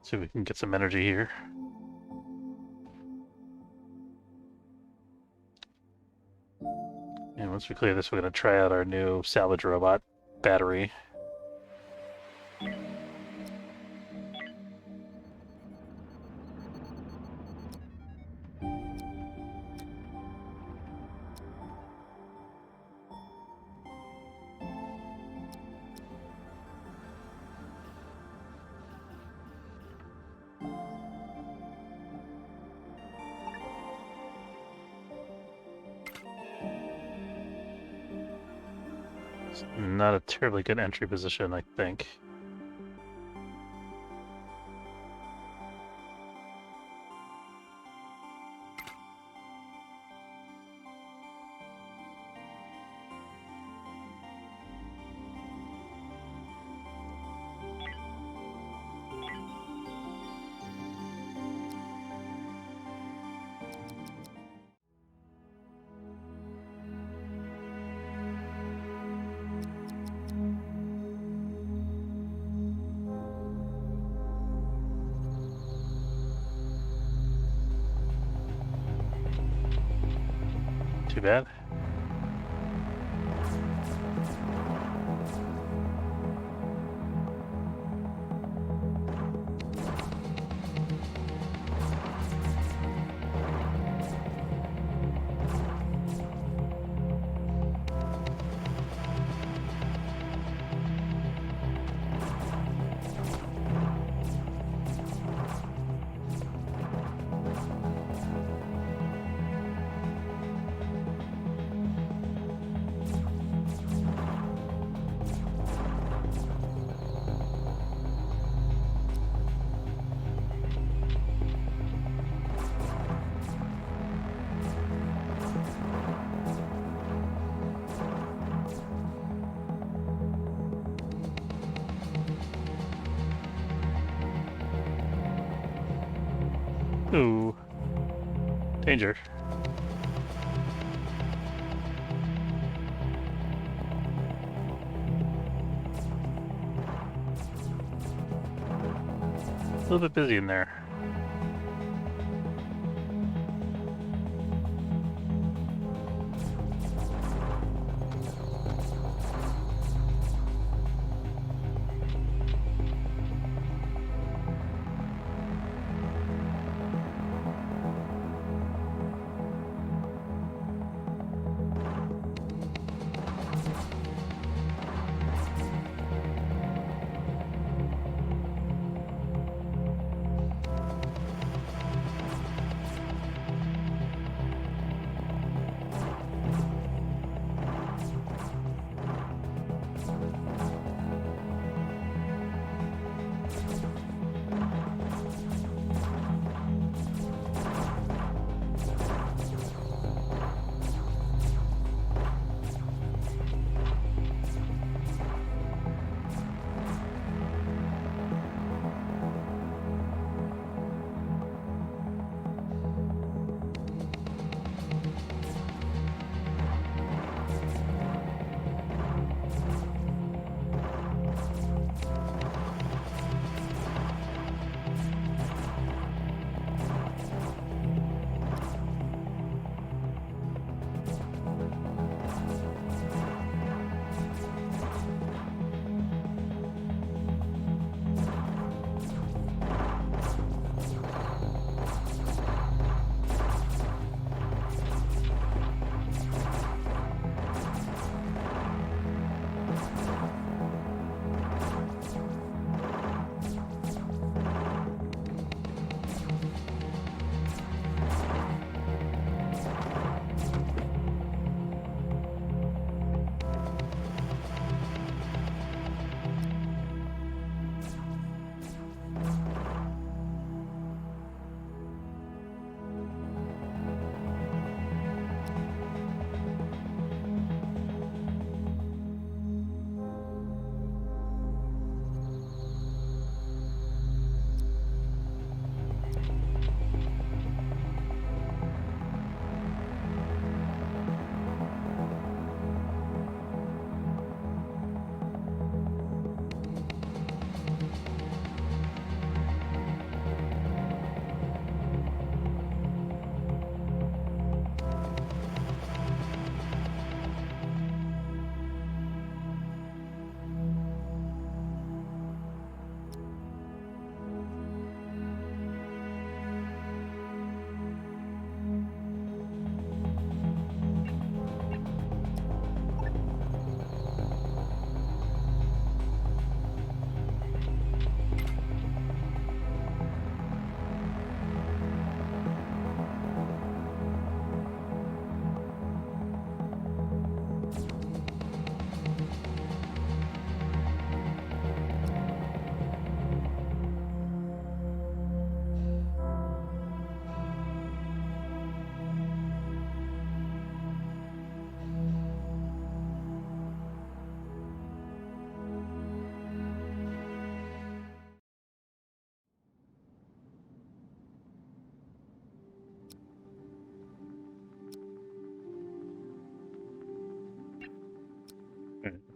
See if we can get some energy here. And once we clear this, we're going to try out our new salvage robot battery. It's not a terribly good entry position, I think. Too bad. Ooh. Danger. A little bit busy in there.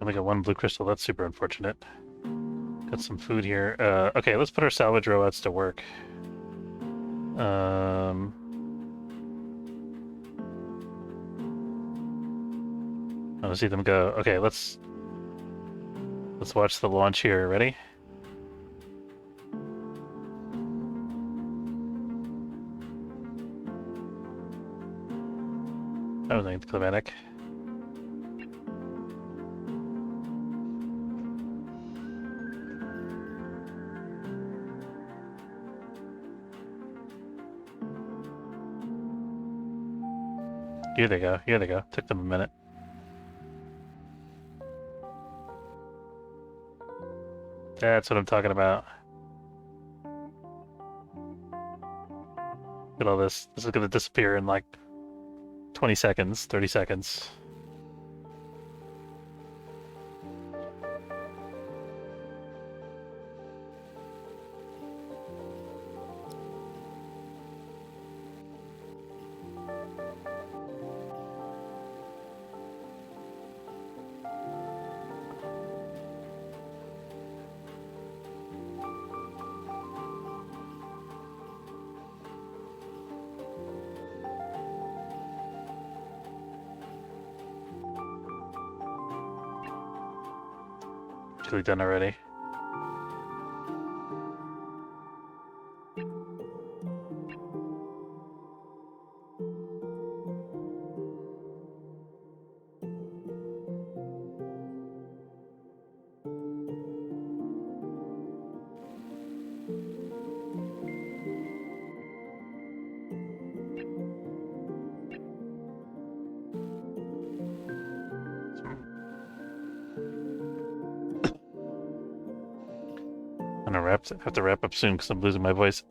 Only got one blue crystal. That's super unfortunate. Got some food here. Okay, let's put our salvage robots to work. I want to see them go. Okay, let's watch the launch here. Ready? That was anticlimactic. Here they go. Here they go. Took them a minute. That's what I'm talking about. Look at all this. This is gonna disappear in like 20 seconds, 30 seconds. Actually done already. I'm gonna have to wrap up soon because I'm losing my voice.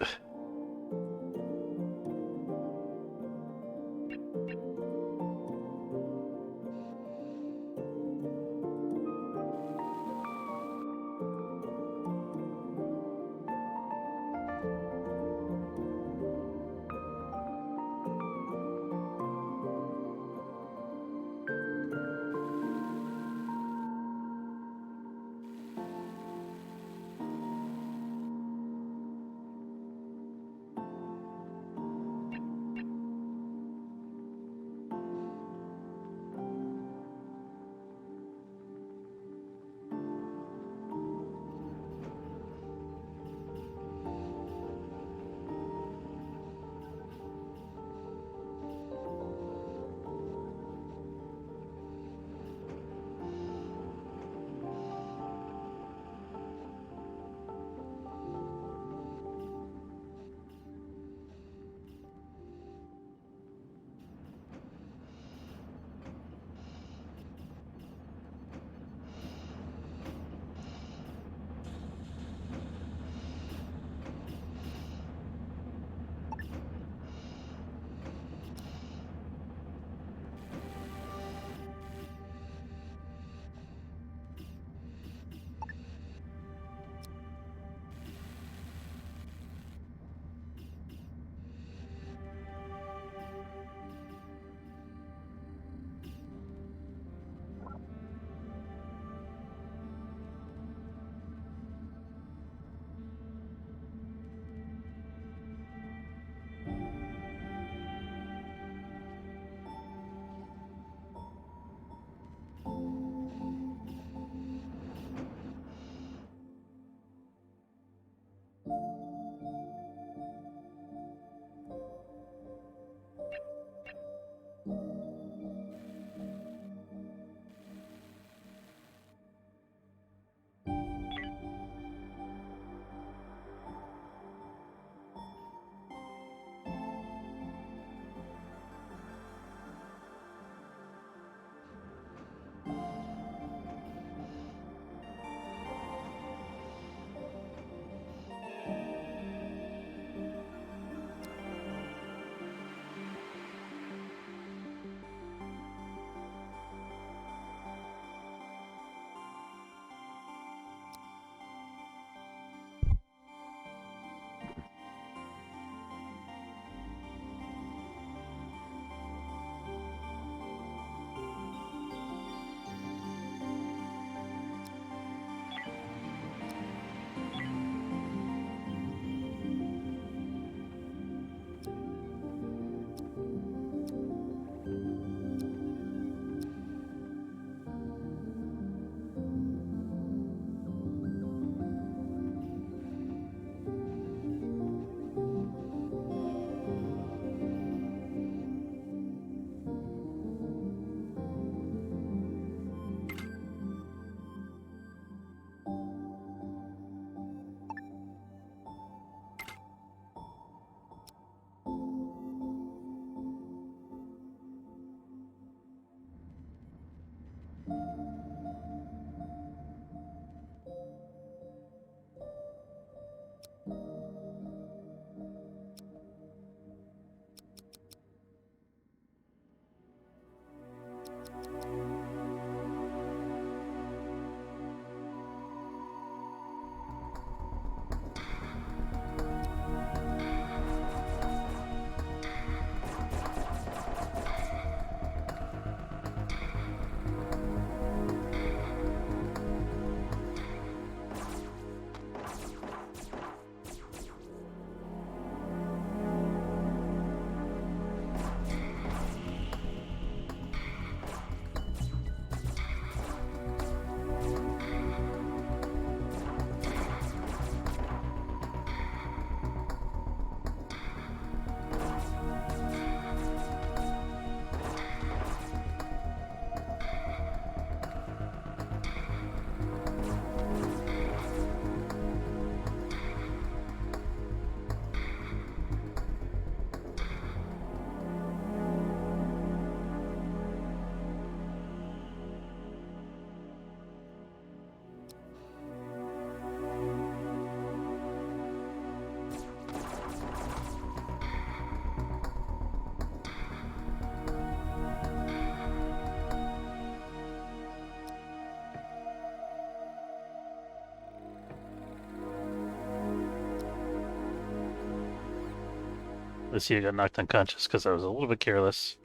Lucia got knocked unconscious because I was a little bit careless,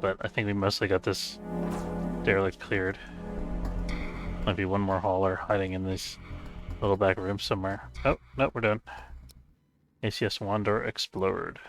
but I think we mostly got this derelict cleared. Might be one more hauler hiding in this little back room somewhere. Oh, no, we're done. ACS Wander explored.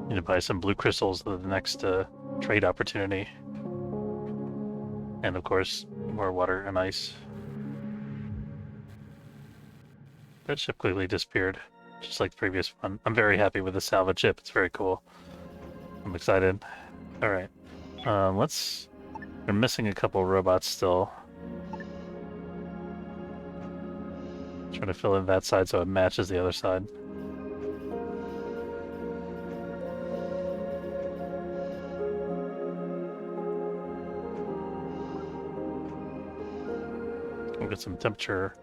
Need to buy some blue crystals for the next trade opportunity. And of course, more water and ice. That ship quickly disappeared, just like the previous one. I'm very happy with the salvage ship. It's very cool. I'm excited. Alright. We're missing a couple robots still. Trying to fill in that side so it matches the other side. We've got some temperature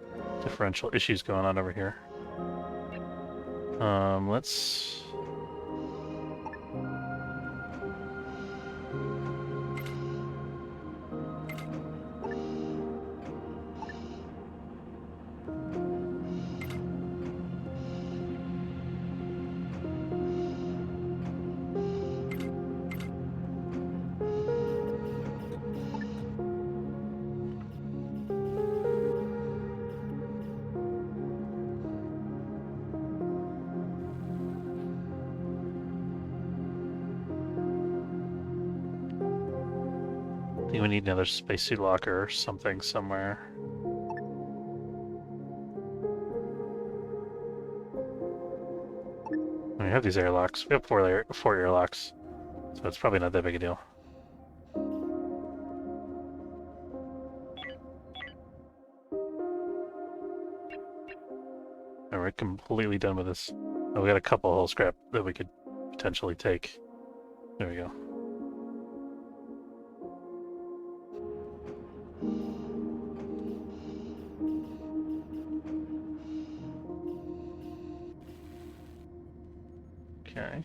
differential issues going on over here. Let's... I think we need another spacesuit locker or something somewhere. We have these airlocks. We have four airlocks, so it's probably not that big a deal. And we're completely done with this. Oh, we got a couple hull scrap that we could potentially take. There we go. Okay.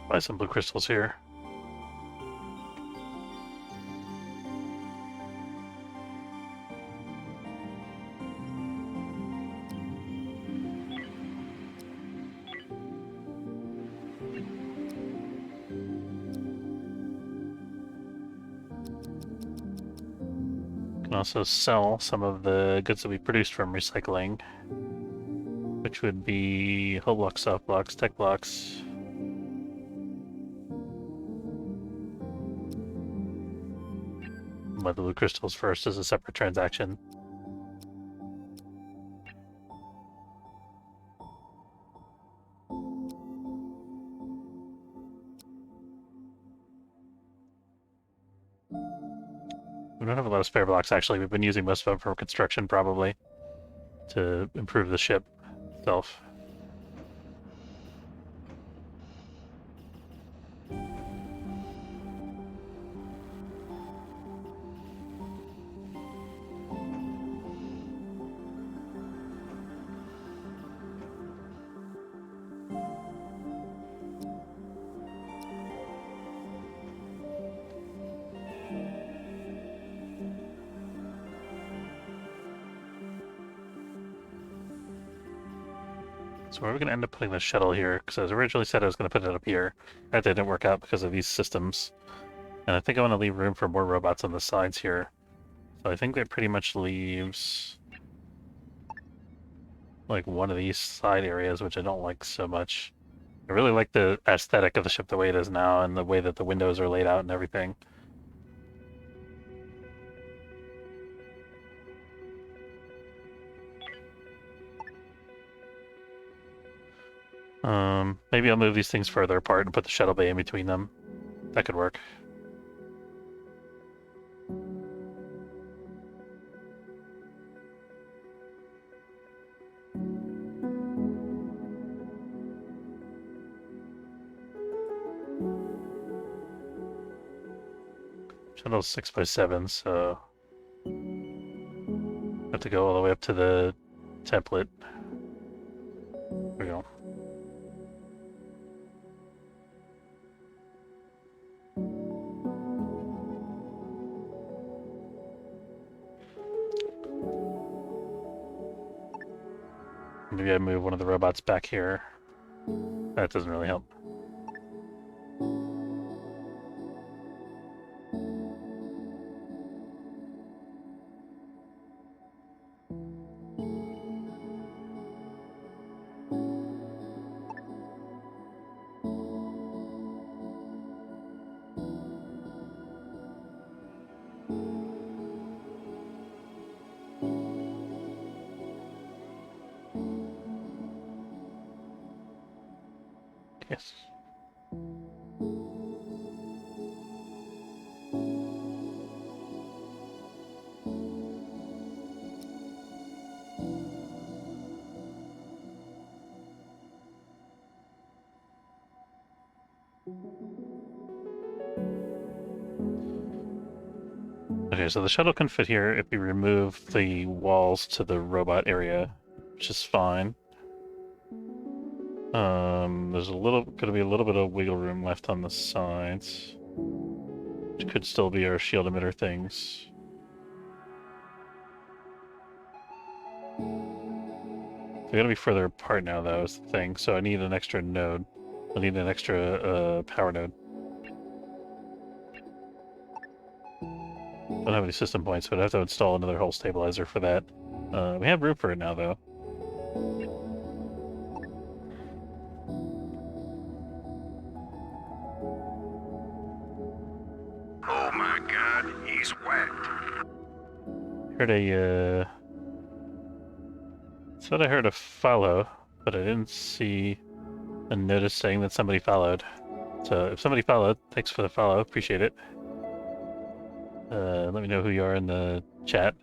Buy some blue crystals here. Can also sell some of the goods that we produced from recycling, which would be hull blocks, soft blocks, tech blocks. Buy the blue crystals first as a separate transaction. We don't have a lot of spare blocks, actually. We've been using most of them for construction, probably, to improve the ship itself. So where are we going to end up putting the shuttle here? Because I was originally said I was going to put it up here. That didn't work out because of these systems. And I think I want to leave room for more robots on the sides here. So I think that pretty much leaves like one of these side areas, which I don't like so much. I really like the aesthetic of the ship the way it is now and the way that the windows are laid out and everything. Maybe I'll move these things further apart and put the shuttle bay in between them. That could work. Shuttle's 6x7, so I have to go all the way up to the template. There we go. Maybe I move one of the robots back here. That doesn't really help. Yes. Okay, so the shuttle can fit here if we remove the walls to the robot area, which is fine. There's gonna be a little bit of wiggle room left on the sides, which could still be our shield emitter things. They're gonna be further apart now, though, is the thing, so I need an extra node. I need an extra power node. Don't have any system points, but I have to install another hull stabilizer for that. We have room for it now, though. Oh my god, he's wet. Heard a, said I heard a follow, but I didn't see a notice saying that somebody followed. So if somebody followed, thanks for the follow, appreciate it. Let me know who you are in the chat.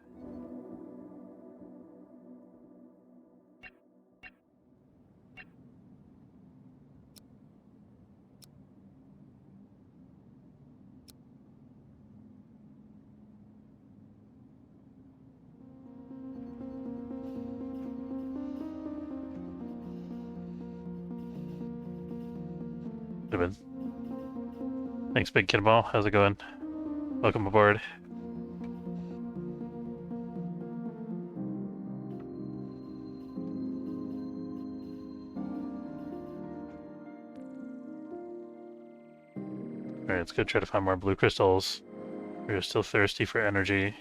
Thanks, Big Kidball. How's it going? Welcome aboard. Alright, let's go try to find more blue crystals. We're still thirsty for energy.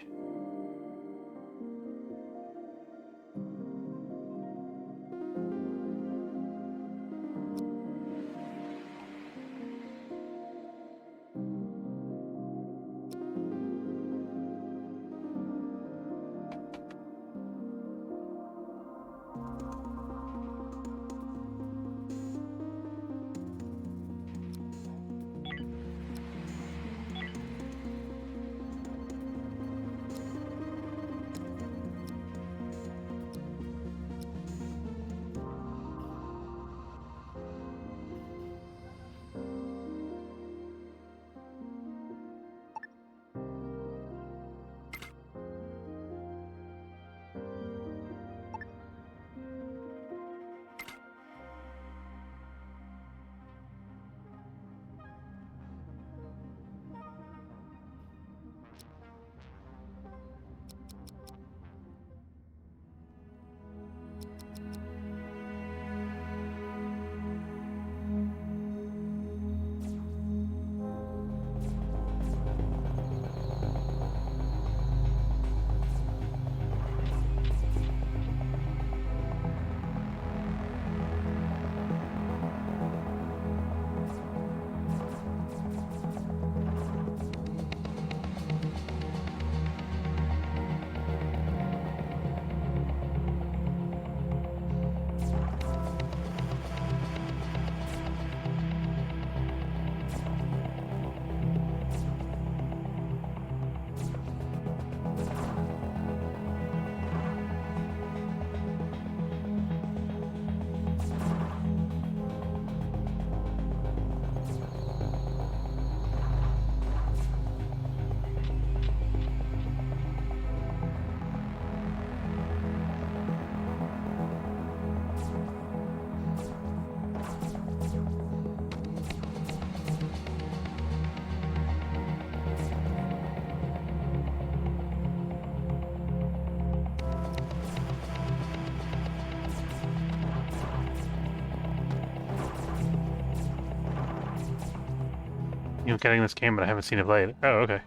You know, getting this game, but I haven't seen it played. Oh, okay.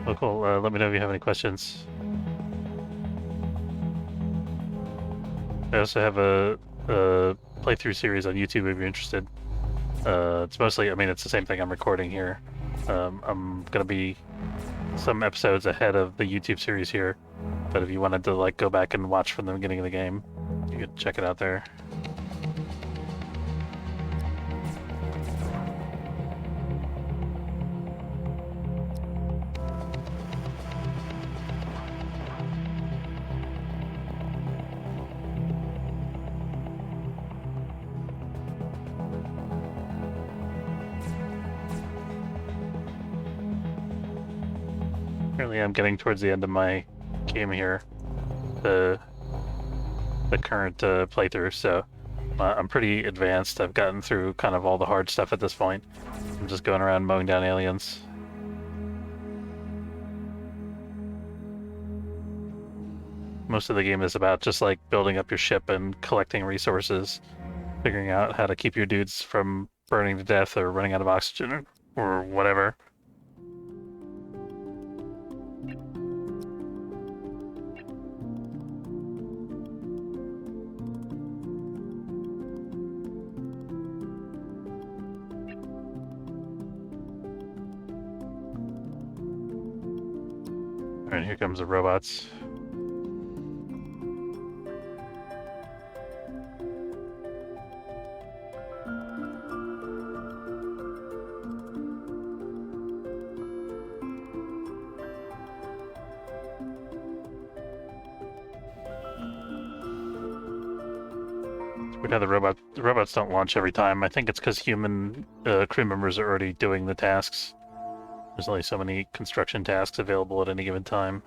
Well, cool. Let me know if you have any questions. I also have a playthrough series on YouTube if you're interested. It's mostly, I mean, it's the same thing I'm recording here. I'm gonna be some episodes ahead of the YouTube series here, but if you wanted to like go back and watch from the beginning of the game, you could check it out there. Apparently, I'm getting towards the end of my game here, the current playthrough, so I'm pretty advanced. I've gotten through kind of all the hard stuff at this point. I'm just going around mowing down aliens. Most of the game is about just like building up your ship and collecting resources, figuring out how to keep your dudes from burning to death or running out of oxygen or whatever. Alright, here comes the robots. Weird how the robots don't launch every time. I think it's because human crew members are already doing the tasks. There's only so many construction tasks available at any given time.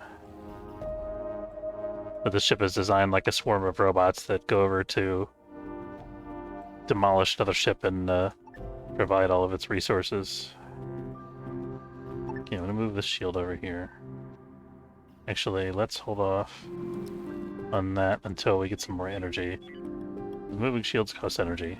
But this ship is designed like a swarm of robots that go over to demolish another ship and provide all of its resources. Okay, I'm gonna move this shield over here. Actually, let's hold off on that until we get some more energy. Moving shields cost energy.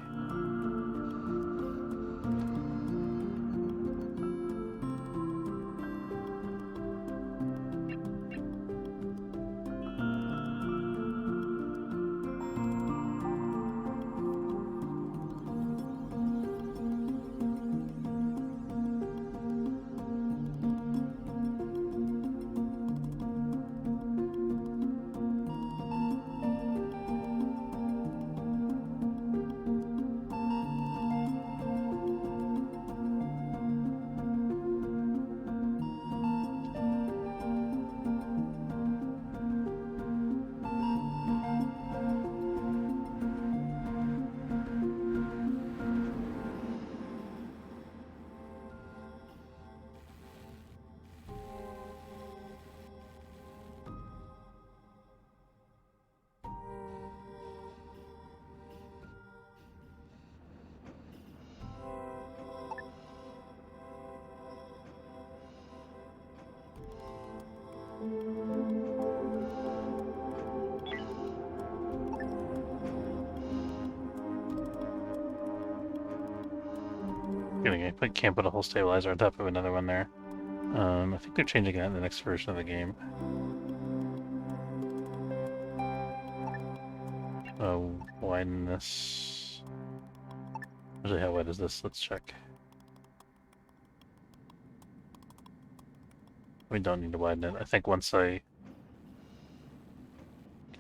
I can't put a whole stabilizer on top of another one there. I think they're changing that in the next version of the game. Widen this. Actually, how wide is this? Let's check. We don't need to widen it. I think once I get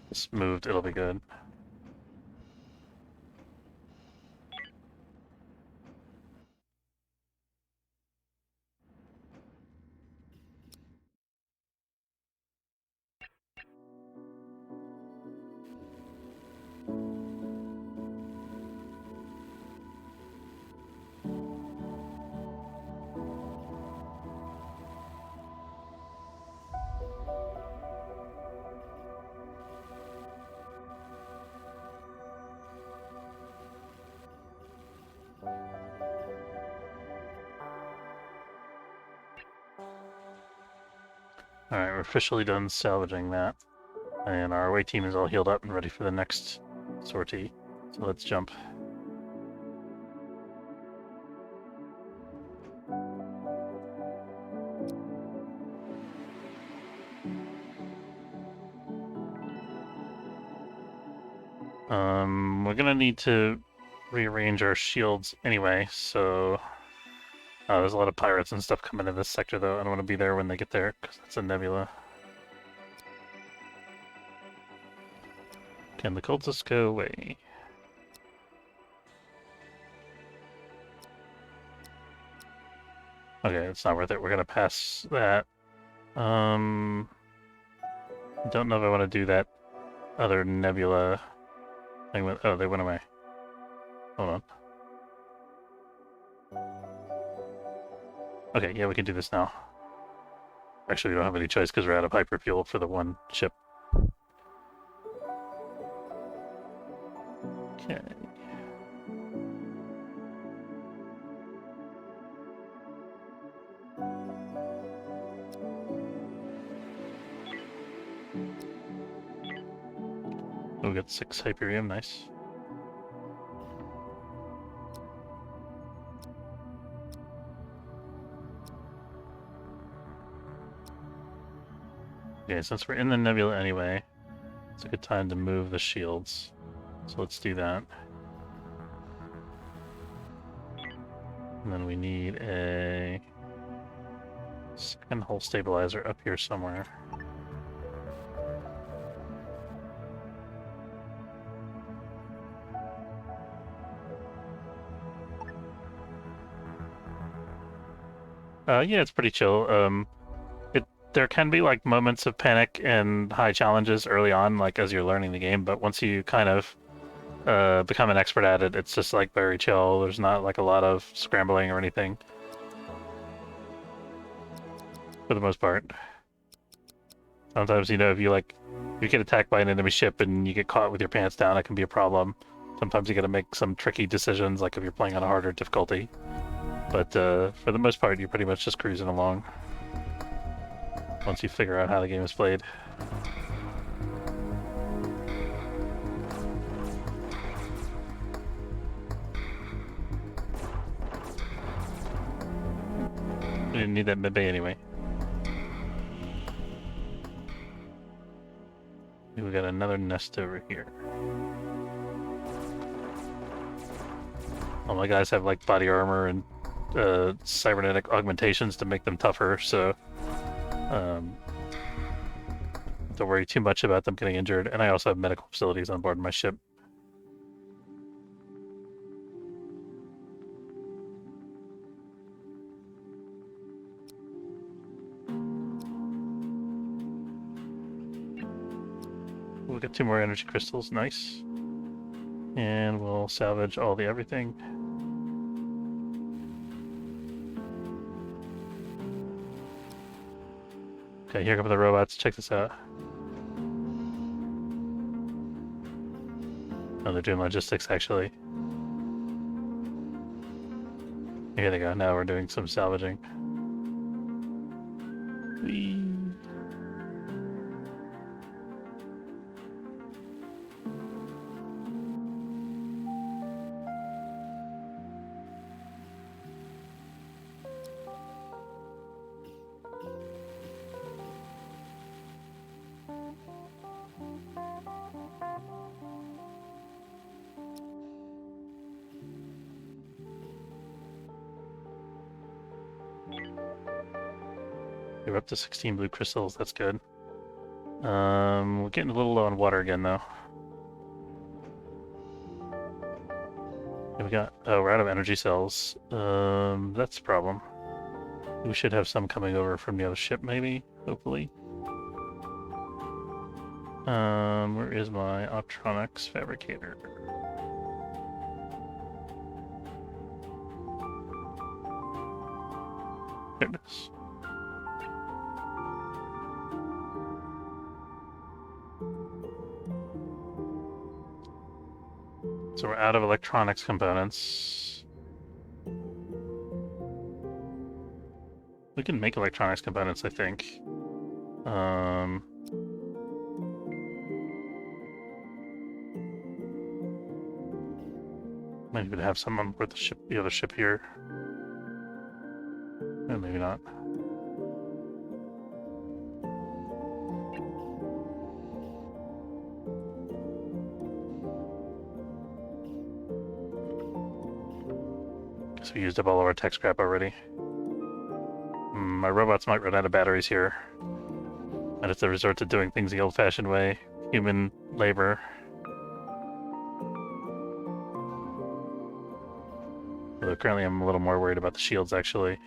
this moved, it'll be good. Alright, we're officially done salvaging that. And our away team is all healed up and ready for the next sortie. So let's jump. We're gonna need to rearrange our shields anyway, so... there's a lot of pirates and stuff coming in this sector, though. I don't want to be there when they get there, because that's a nebula. Can the cultists go away? Okay, it's not worth it. We're gonna pass that. I don't know if I want to do that other nebula thing with... Oh, they went away. Hold on. Okay, yeah, we can do this now. Actually, we don't have any choice because we're out of hyperfuel for the one ship. Okay. Oh, we got 6 Hyperium, nice. Okay, since we're in the nebula anyway, it's a good time to move the shields. So let's do that. And then we need a second hull stabilizer up here somewhere. Yeah, it's pretty chill. There can be like moments of panic and high challenges early on, like as you're learning the game, but once you kind of become an expert at it, it's just like very chill. There's not like a lot of scrambling or anything, for the most part. Sometimes, you know, if you get attacked by an enemy ship and you get caught with your pants down, it can be a problem. Sometimes you gotta make some tricky decisions, like if you're playing on a harder difficulty. But for the most part, you're pretty much just cruising along once you figure out how the game is played. We didn't need that mid-bay anyway. We got another nest over here. All my guys have like body armor and cybernetic augmentations to make them tougher, so don't worry too much about them getting injured. And I also have medical facilities on board my ship. We'll get 2 more energy crystals, nice. And we'll salvage all the everything. Okay, here come the robots. Check this out. Oh, they're doing logistics, actually. Here they go. Now we're doing some salvaging. Whee! We're up to 16 blue crystals, that's good. We're getting a little low on water again, though. We're out of energy cells. That's a problem. We should have some coming over from the other ship, maybe, hopefully. Where is my Optronics fabricator? There it is. So we're out of electronics components. We can make electronics components, I think. Maybe we'd have some on board the other ship here. And maybe not. we used up all of our tech scrap already. My robots might run out of batteries here. Might have to resort to doing things the old-fashioned way. Human labor. Although currently I'm a little more worried about the shields, actually.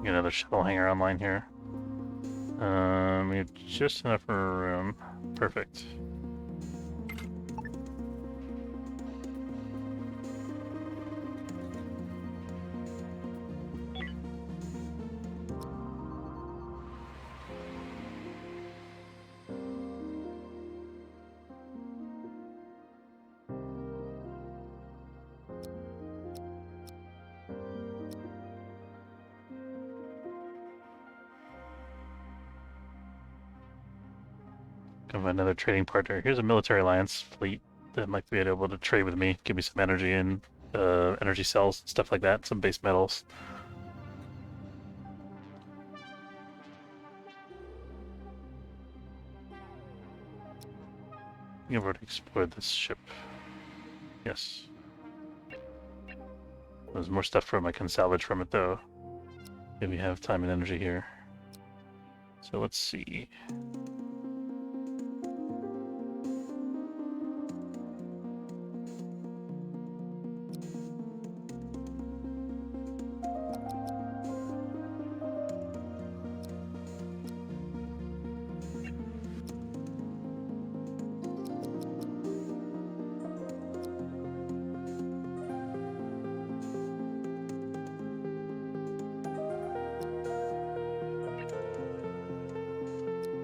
Get another shuttle hangar online here. We have just enough room. Perfect. Of another trading partner. Here's a military alliance fleet that might be able to trade with me, give me some energy and energy cells, stuff like that, some base metals. You've already explored this ship. Yes. There's more stuff from I can salvage from it though. Maybe we have time and energy here. So let's see.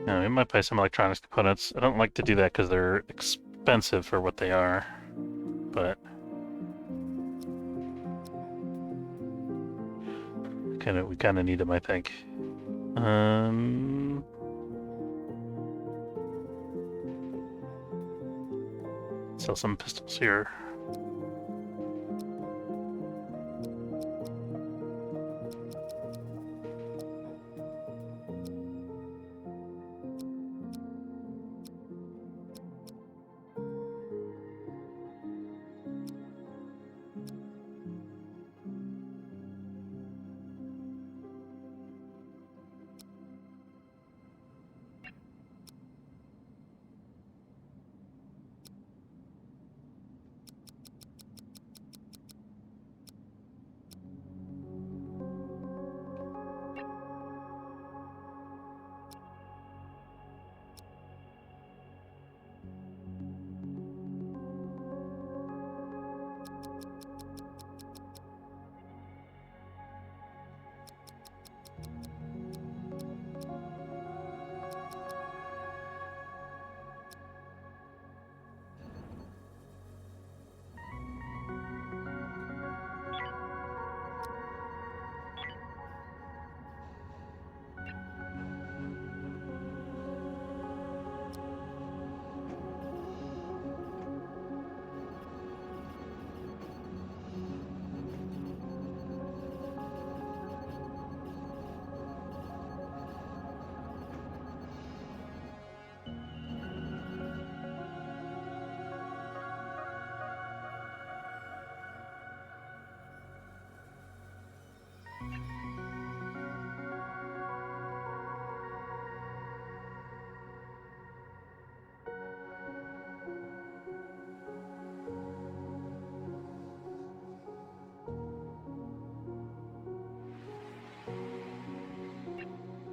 We might buy some electronics components. I don't like to do that because they're expensive for what they are, but we kind of need them, I think. Sell some pistols here.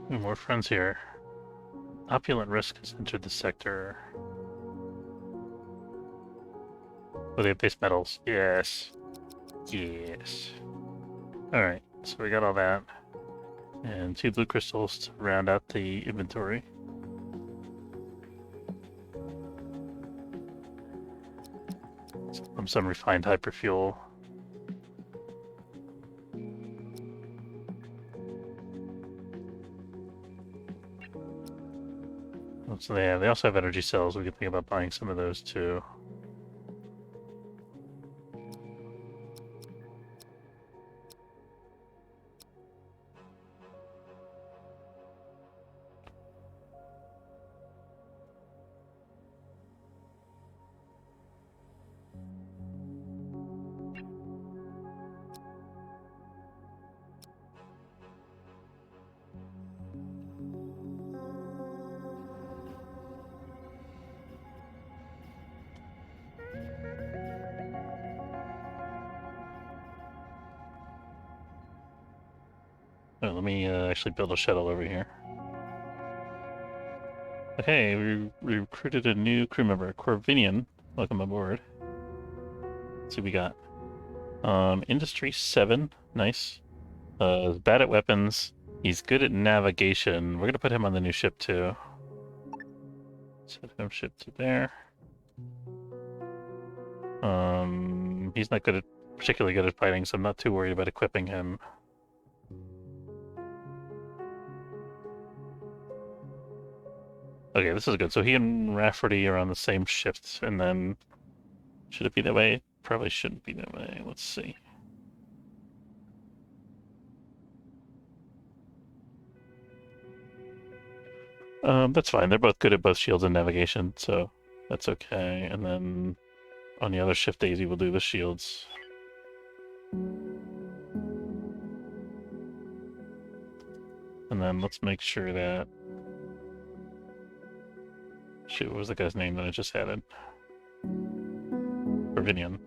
More friends here. Opulent Risk has entered the sector. Oh, they have base metals. Yes. Yes. Alright, so we got all that. And 2 blue crystals to round out the inventory. Some refined hyperfuel. So they also have energy cells. We can think about buying some of those too. Oh, let me actually build a shuttle over here. Okay, we recruited a new crew member, Corvinian. Welcome aboard. Let's see what we got. Industry 7, nice. Bad at weapons. He's good at navigation. We're gonna put him on the new ship too. Set him ship to there. He's not particularly good at fighting, so I'm not too worried about equipping him. Okay, this is good. So he and Rafferty are on the same shift, and then should it be that way? Probably shouldn't be that way. Let's see. That's fine. They're both good at both shields and navigation, so that's okay. And then on the other shift, Daisy will do the shields. And then let's make sure that... Shoot, what was the guy's name that I just added? Corvinian.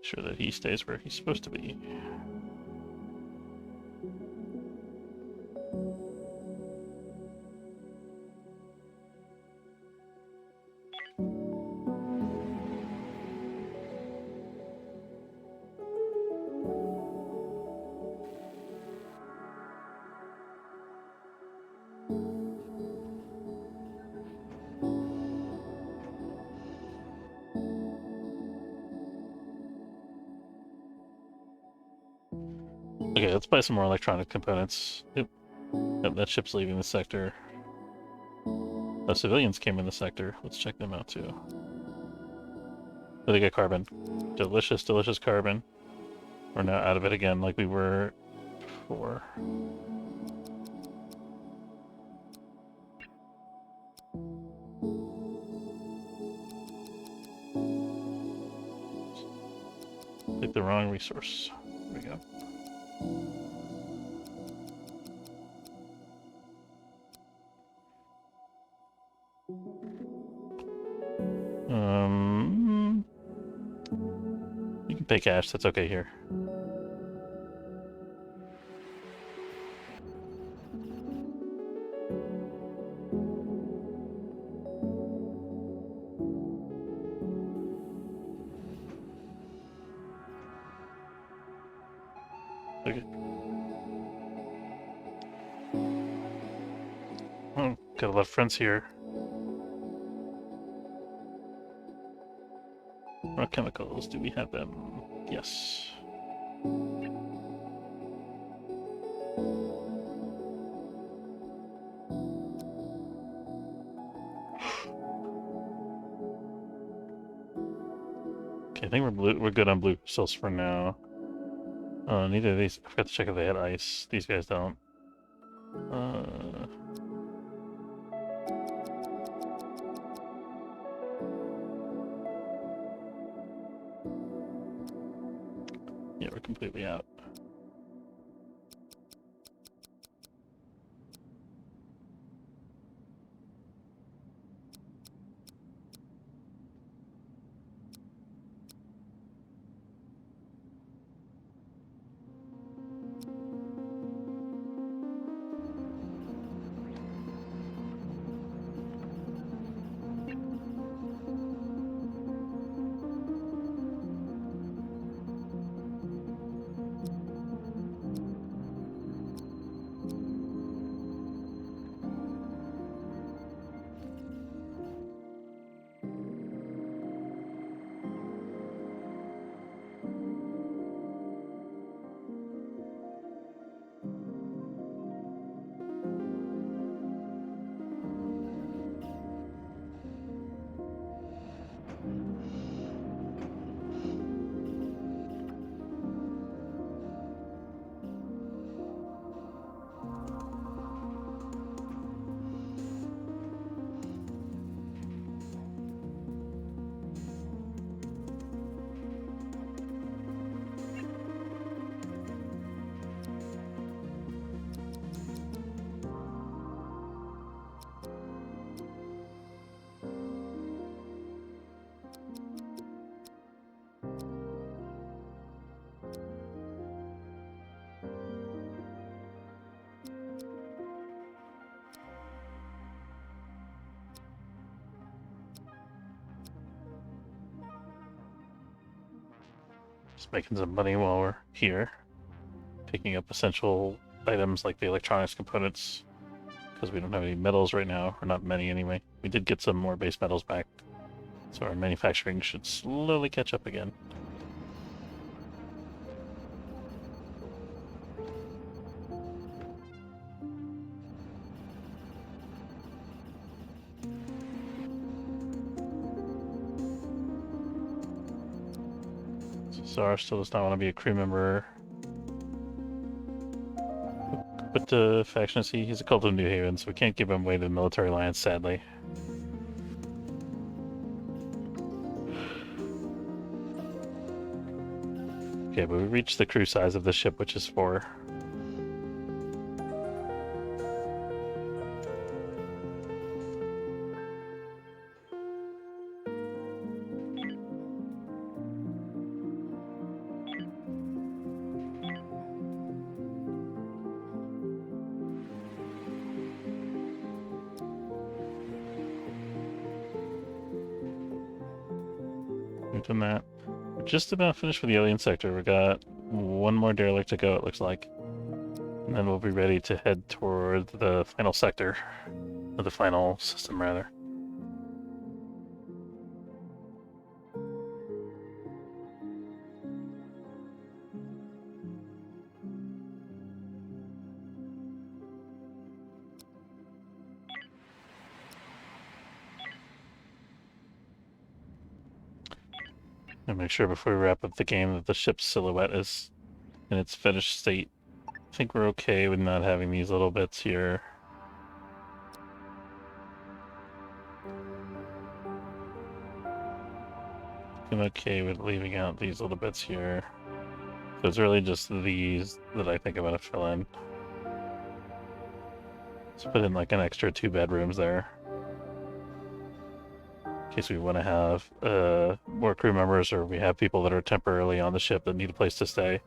Sure that he stays where he's supposed to be. Okay, let's buy some more electronic components. Oop. Yep, that ship's leaving the sector. The civilians came in the sector. Let's check them out too. Oh, they got carbon. Delicious, delicious carbon. We're now out of it again like we were before. Pick the wrong resource. There we go. You can pay cash, that's okay here. Okay. Oh, got a lot of friends here. What chemicals? Do we have them? Yes. Okay, I think we're good on blue crystals for now. Neither of these. I forgot to check if they had ice. These guys don't. Yeah, we're completely out. Just making some money while we're here. Picking up essential items like the electronics components. Because we don't have any metals right now, or not many anyway. We did get some more base metals back. So our manufacturing should slowly catch up again. Zara still does not want to be a crew member. But the faction is he's a cult of New Haven, so we can't give him away to the military alliance, sadly. Okay, but we reached the crew size of the ship, which is 4. We've done that. We're just about finished with the alien sector. We got one more derelict to go, it looks like. And then we'll be ready to head toward the final sector. Or the final system, rather. And make sure before we wrap up the game that the ship's silhouette is in its finished state. I think we're okay with not having these little bits here. I'm okay with leaving out these little bits here. So it's really just these that I think I'm gonna fill in. Let's put in like an extra 2 bedrooms there. In case we want to have more crew members, or we have people that are temporarily on the ship that need a place to stay.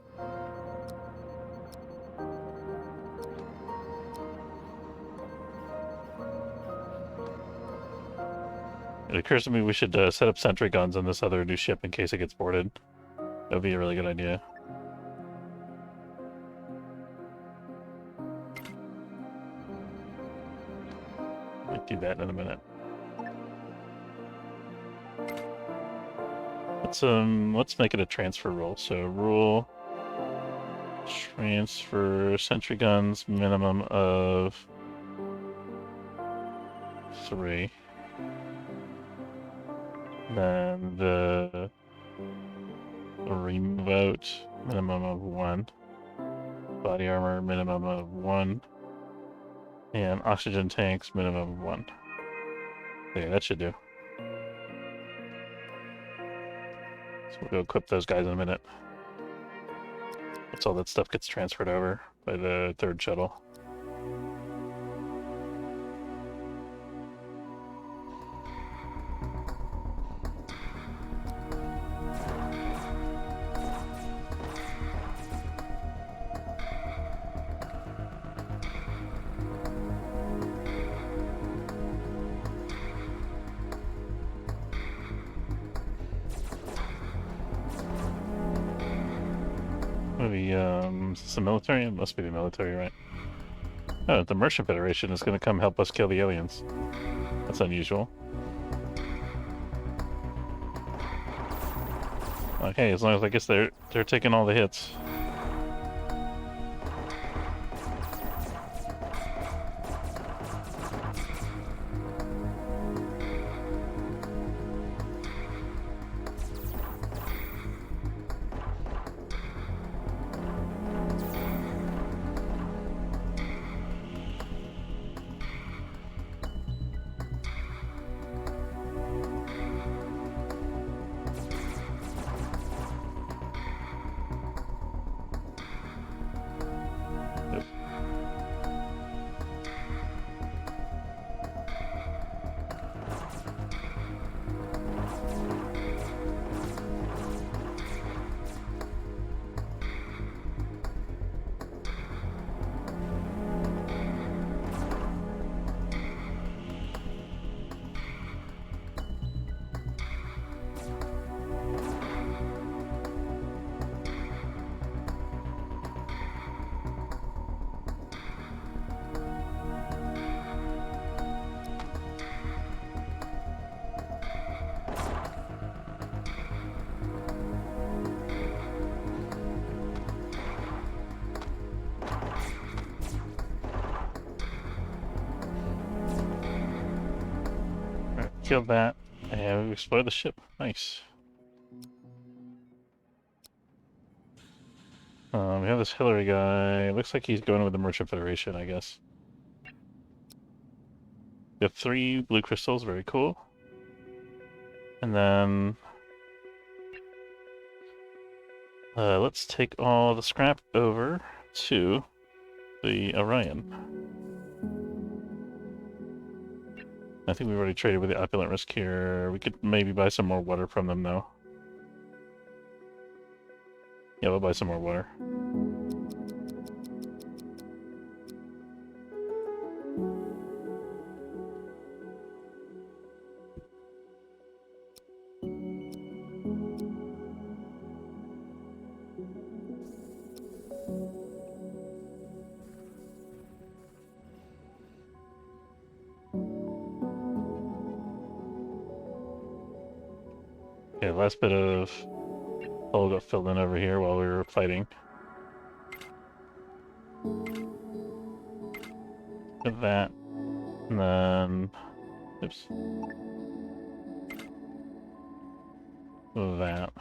It occurs to me we should set up sentry guns on this other new ship in case it gets boarded. That would be a really good idea. Might do that in a minute. Let's make it a transfer rule. So rule transfer sentry guns minimum of 3. Then the remove out minimum of 1. Body armor minimum of 1. And oxygen tanks minimum of 1. Okay, that should do. So we'll go equip those guys in a minute. Once all that stuff gets transferred over by the 3rd shuttle. Maybe, is this the military? It must be the military, right? Oh, the Merchant Federation is going to come help us kill the aliens. That's unusual. Okay, as long as I guess they're taking all the hits. killed that, and we explored the ship. Nice. We have this Hillary guy. Looks like he's going with the Merchant Federation, I guess. We have 3 blue crystals, very cool. And then let's take all the scrap over to the Orion. I think we've already traded with the Opulent Risk here. We could maybe buy some more water from them, though. Yeah, we'll buy some more water. Okay, last bit of hull got filled in over here while we were fighting. Get that. And then... Oops. That.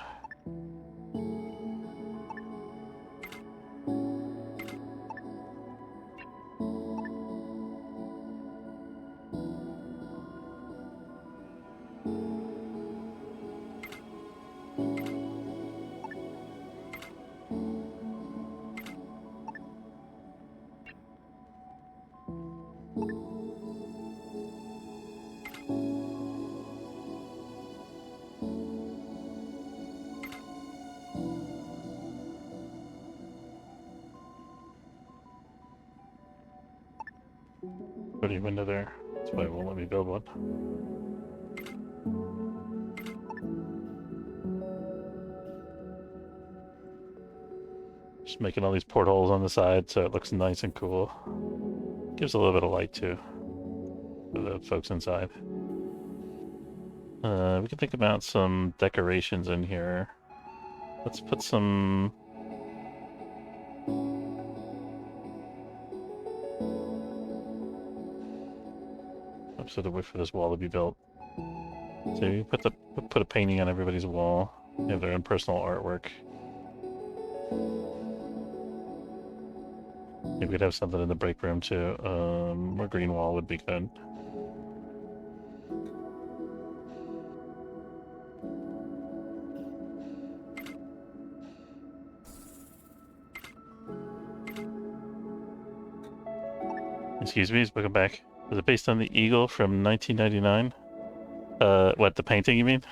Pretty window there. That's why it won't let me build one. Just making all these portholes on the side so it looks nice and cool. Gives a little bit of light too for the folks inside. We can think about some decorations in here. Let's put some... Oops, I have to wait for this wall to be built. So you put a painting on everybody's wall. They have their own personal artwork. Maybe we could have something in the break room too. More green wall would be good. Excuse me, welcome back. Was it based on the Eagle from 1999? What, the painting you mean?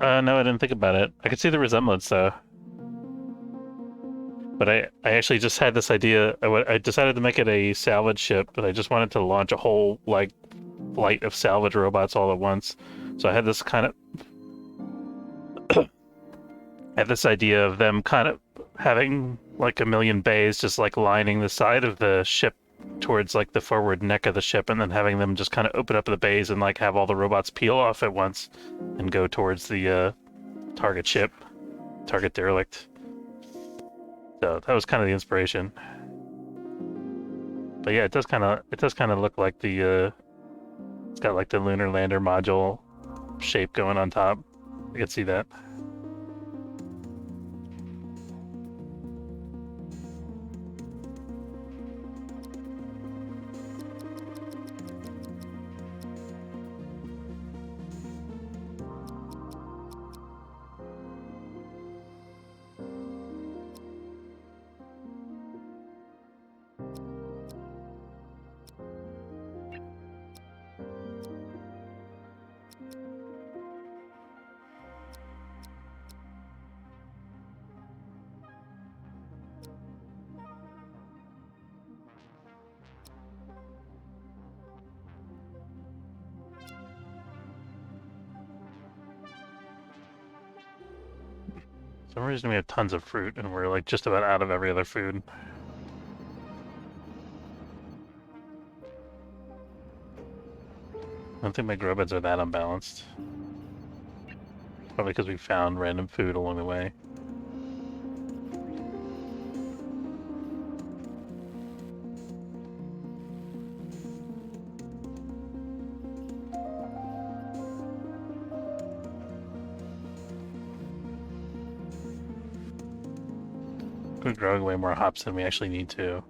No, I didn't think about it. I could see the resemblance, though. But I actually just had this idea. I decided to make it a salvage ship, but I just wanted to launch a whole, like, flight of salvage robots all at once. So I had this kind of... I had this idea of them kind of having, like, a million bays just, like, lining the side of the ship towards, like, the forward neck of the ship, and then having them just kind of open up the bays and, like, have all the robots peel off at once and go towards the target ship, target derelict. So that was kind of the inspiration. But yeah, it does kind of look like the it's got like the lunar lander module shape going on top. I can see that. For some reason we have tons of fruit and we're like just about out of every other food. I don't think my grow beds are that unbalanced. Probably because we found random food along the way. We're growing way more hops than we actually need to.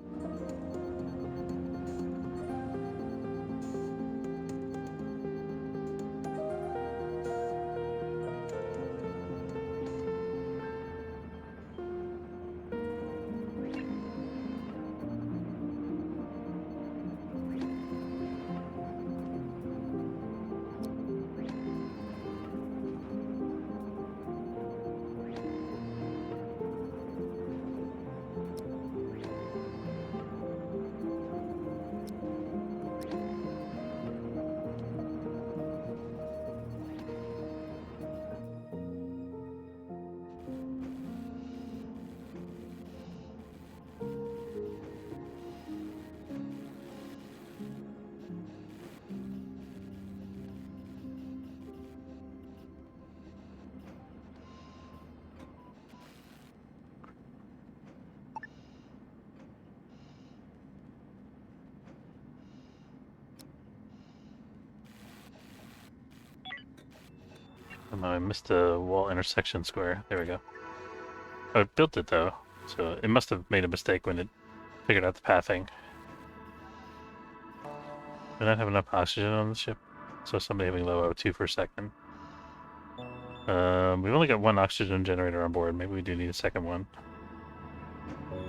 Oh no, I missed a wall intersection square. There we go. Oh, it built it though, so it must have made a mistake when it figured out the pathing. We not have enough oxygen on the ship, so somebody having low O2 for a second. We've only got one oxygen generator on board. Maybe we do need a second one.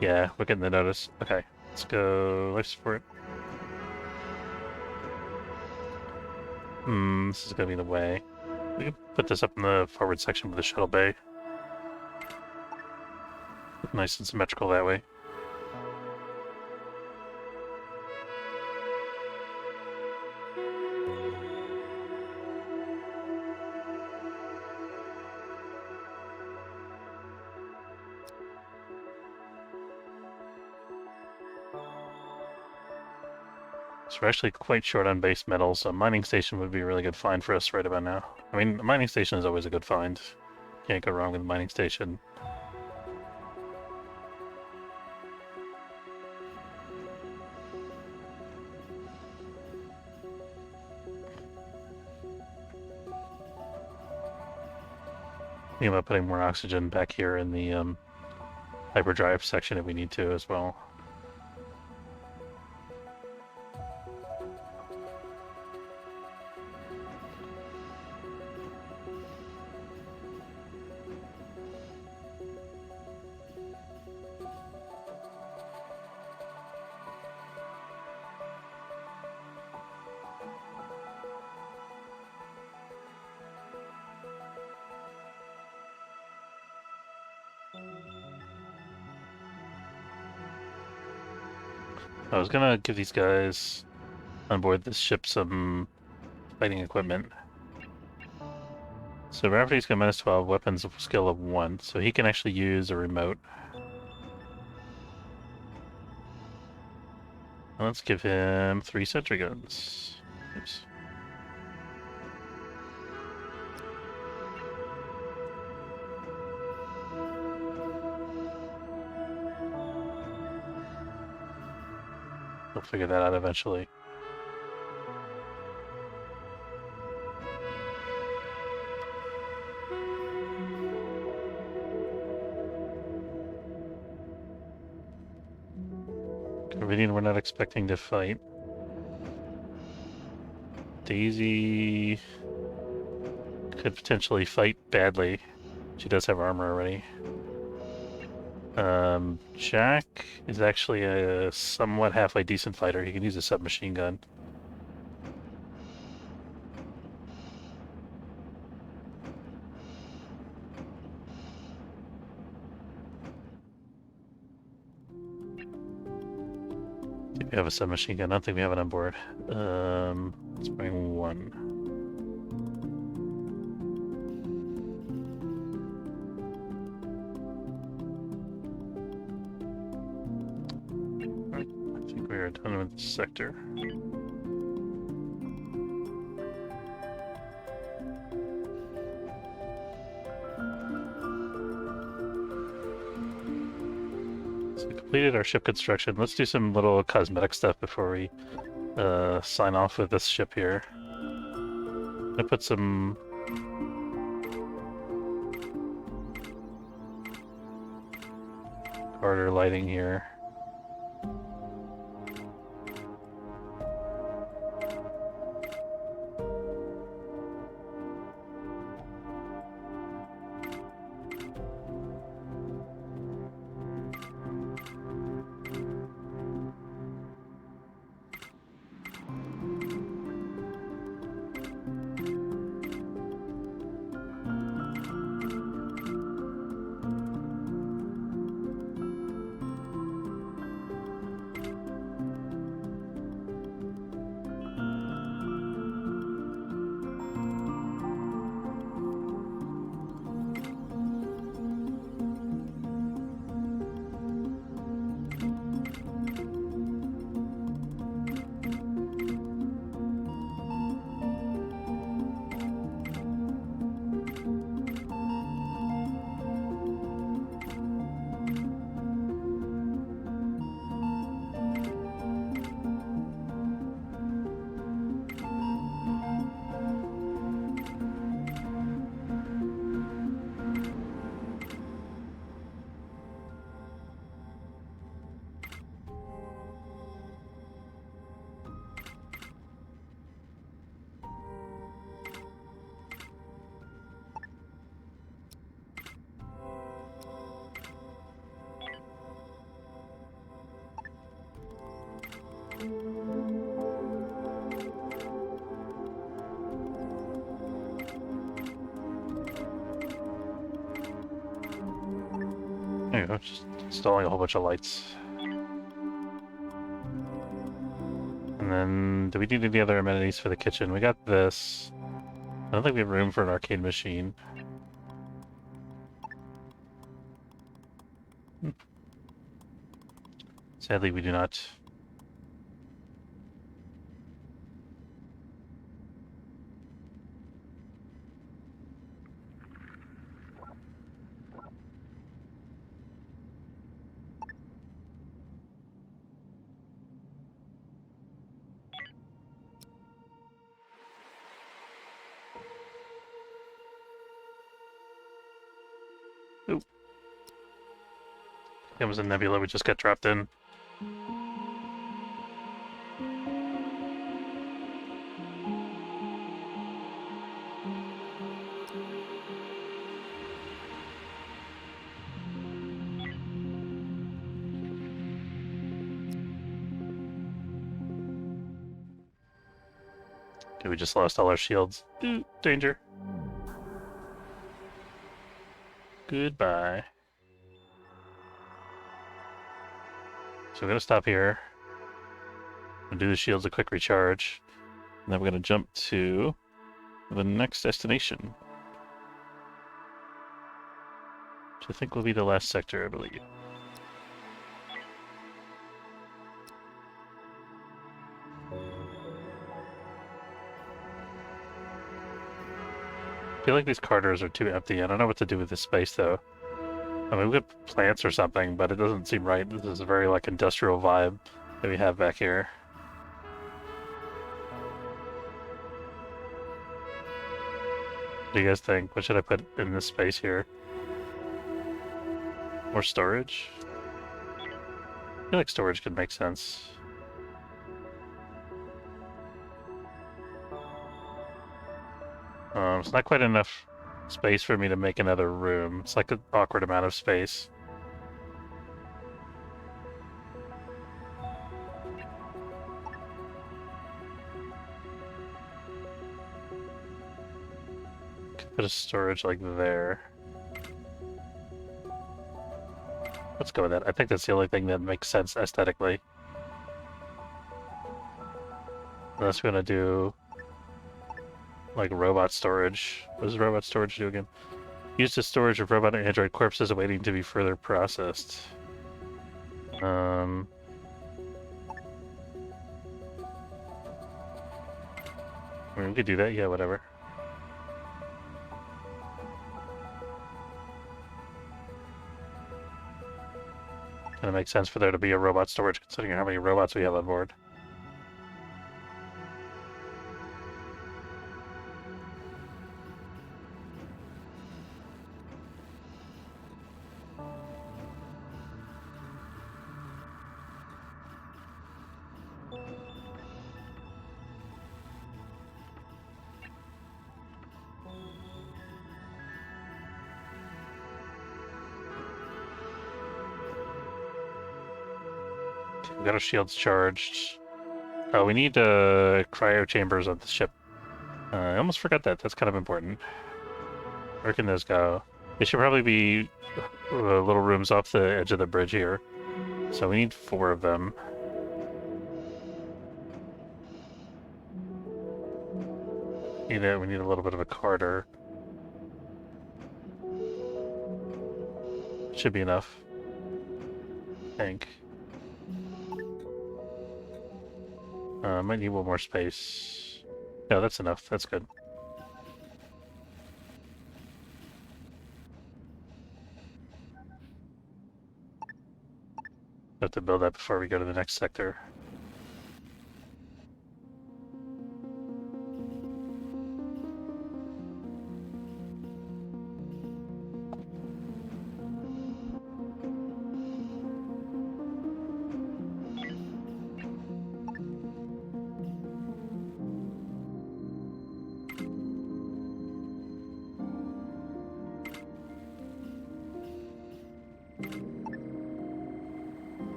Yeah, we're getting the notice. Okay, let's go life support. This is gonna be the way. We can put this up in the forward section with the shuttle bay. Nice and symmetrical that way. So we're actually quite short on base metals, so a mining station would be a really good find for us right about now. I mean, a mining station is always a good find. Can't go wrong with a mining station. Think about putting more oxygen back here in the hyperdrive section if we need to as well. I was gonna give these guys on board this ship some fighting equipment. So Rafferty's got -12, weapons skill of 1, so he can actually use a remote. And let's give him 3 sentry guns. Oops. We'll figure that out eventually. Convenient we're not expecting to fight. Daisy could potentially fight badly. She does have armor already. Jack is actually a somewhat halfway decent fighter. He can use a submachine gun. I think we have a submachine gun. I don't think we have it on board. Let's bring one. Alright, I think we are done with this sector. completed our ship construction. Let's do some little cosmetic stuff before we sign off with this ship here. I'm gonna put some harder lighting here. There you go, just installing a whole bunch of lights. And then, do we need any other amenities for the kitchen? We got this. I don't think we have room for an arcade machine. Sadly, we do not. Oop. It was a nebula we just got dropped in. Okay, we just lost all our shields. Ooh, danger. Goodbye. So we're gonna stop here. And do the shields a quick recharge. And then we're gonna jump to the next destination. Which I think will be the last sector, I believe. I feel like these corridors are too empty. I don't know what to do with this space, though. I mean, we could plants or something, but it doesn't seem right. This is a very, like, industrial vibe that we have back here. What do you guys think? What should I put in this space here? More storage? I feel like storage could make sense. It's not quite enough space for me to make another room. It's like an awkward amount of space. Could put a storage like there. Let's go with that. I think that's the only thing that makes sense aesthetically. Unless we're gonna do like robot storage. What does robot storage do again? Used as storage of robot and android corpses awaiting to be further processed. I mean, we could do that, yeah, whatever. Kind of makes sense for there to be a robot storage considering how many robots we have on board. We got our shields charged. Oh, we need cryo chambers on the ship. I almost forgot that. That's kind of important. Where can those go? They should probably be little rooms off the edge of the bridge here. So we need 4 of them. We need a little bit of a corridor. Should be enough. I think. Might need one more space. No, that's enough. That's good. Have to build that before we go to the next sector.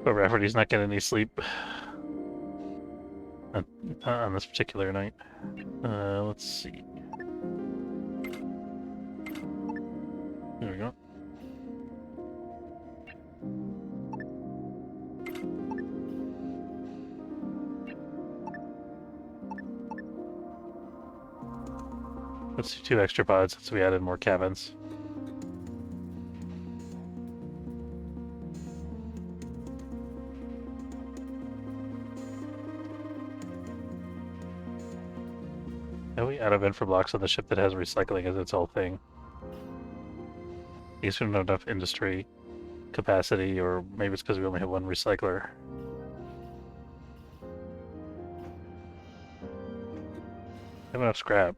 But Rafferty's not getting any sleep on this particular night. Let's see. There we go. Let's do 2 extra pods since we added more cabins. Are we out of infra blocks on the ship that has recycling as its whole thing? I guess we don't have enough industry capacity, or maybe it's because we only have 1 recycler. Have enough scrap.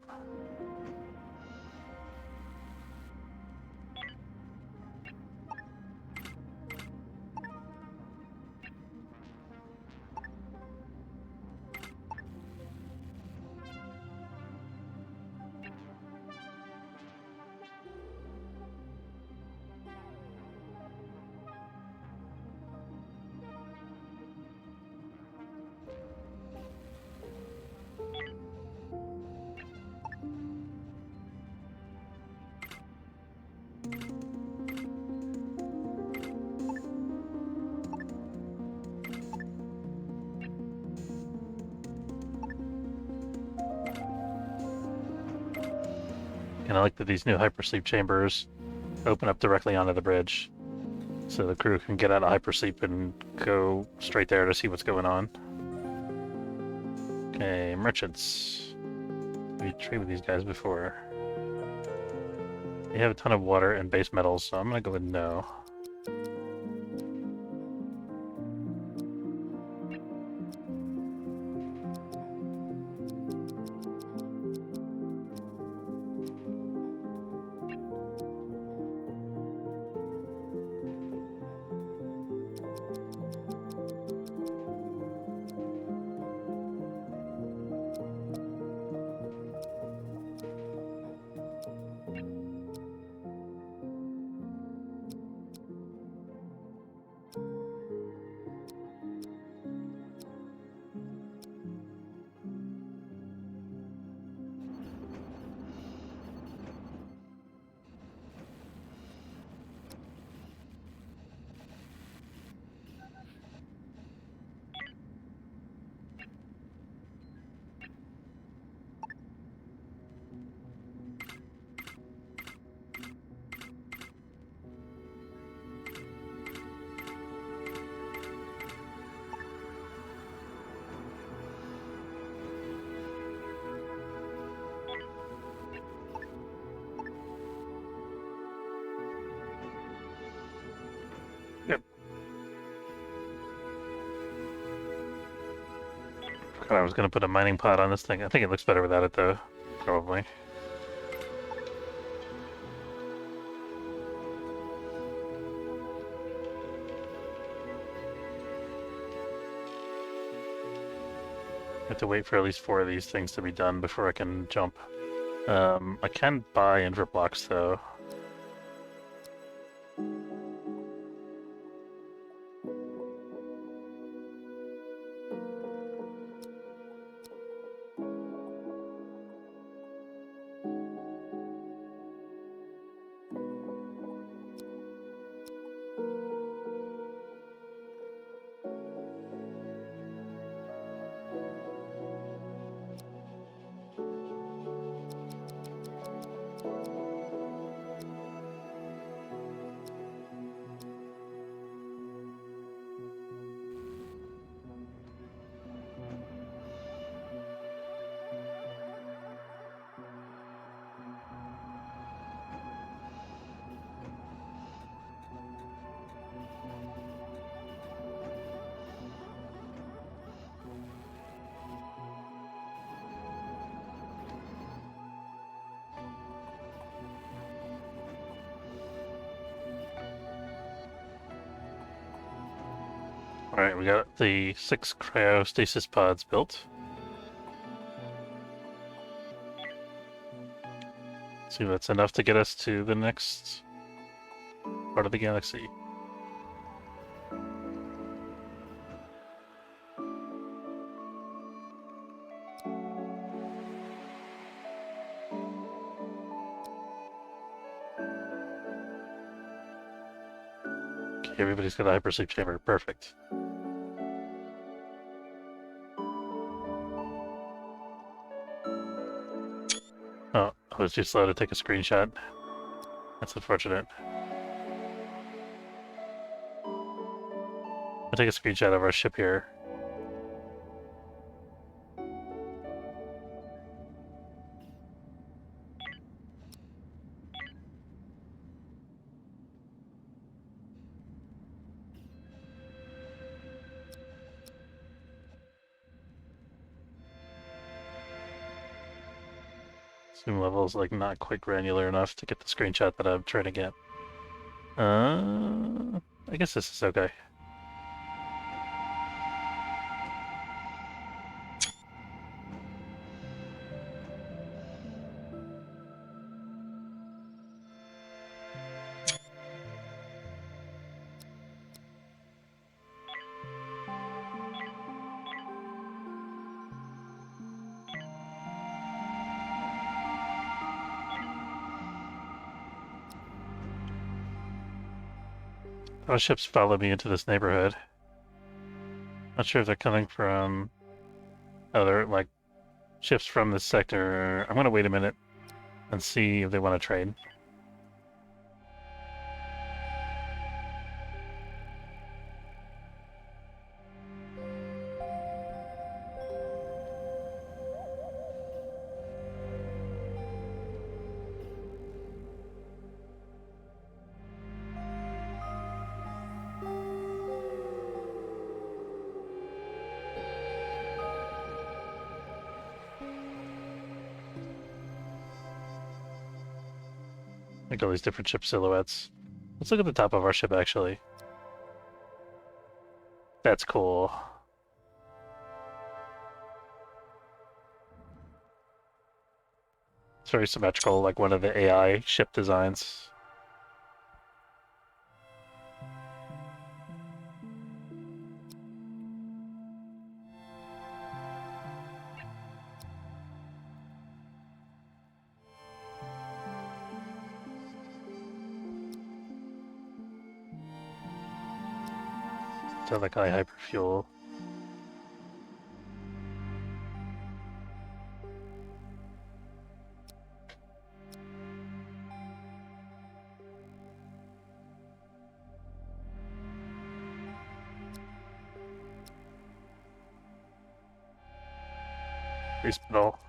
And I like that these new hypersleep chambers open up directly onto the bridge, so the crew can get out of hypersleep and go straight there to see what's going on. Okay, merchants. We traded with these guys before. They have a ton of water and base metals, so I'm gonna go with no. God, I was gonna put a mining pod on this thing. I think it looks better without it, though. Probably. I have to wait for at least 4 of these things to be done before I can jump. I can buy invert blocks, though. Alright, we got the 6 cryostasis pods built. See if that's enough to get us to the next part of the galaxy. Okay, everybody's got a hypersleep chamber. Perfect. Oh, I was too slow to take a screenshot. That's unfortunate. I'll take a screenshot of our ship here. Zoom level is like not quite granular enough to get the screenshot that I'm trying to get. I guess this is okay. Those ships follow me into this neighborhood. Not sure if they're coming from other, like, ships from this sector. I'm gonna wait a minute and see if they want to trade. Like all these different ship silhouettes. Let's look at the top of our ship, actually. That's cool. It's very symmetrical, like one of the AI ship designs. So like high hyperfuel. Respinal.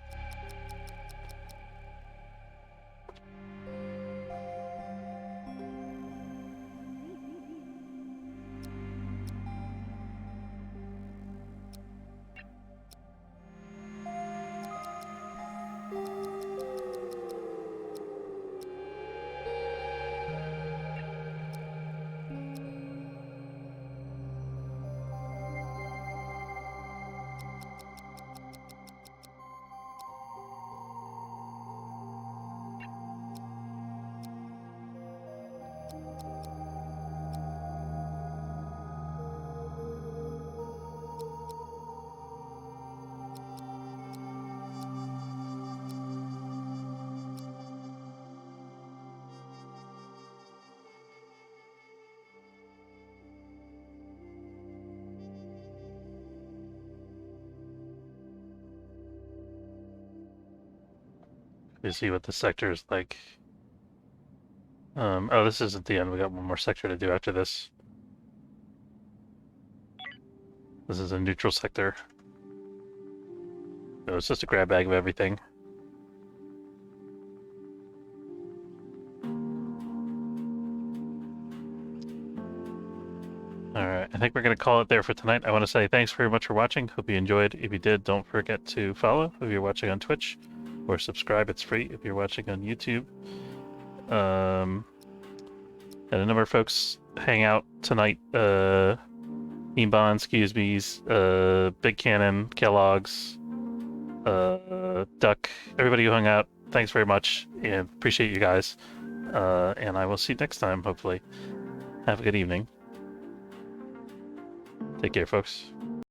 You see what the sector is like. Oh, this isn't the end. We got one more sector to do after this. This is a neutral sector. So it's just a grab bag of everything. Alright, I think we're going to call it there for tonight. I want to say thanks very much for watching. Hope you enjoyed. If you did, don't forget to follow if you're watching on Twitch, or subscribe. It's free if you're watching on YouTube. And a number of folks hang out tonight. Beanbon, Excuse Me's, Big Cannon, Kellogg's, Duck, everybody who hung out, thanks very much, and appreciate you guys. And I will see you next time, hopefully. Have a good evening. Take care, folks.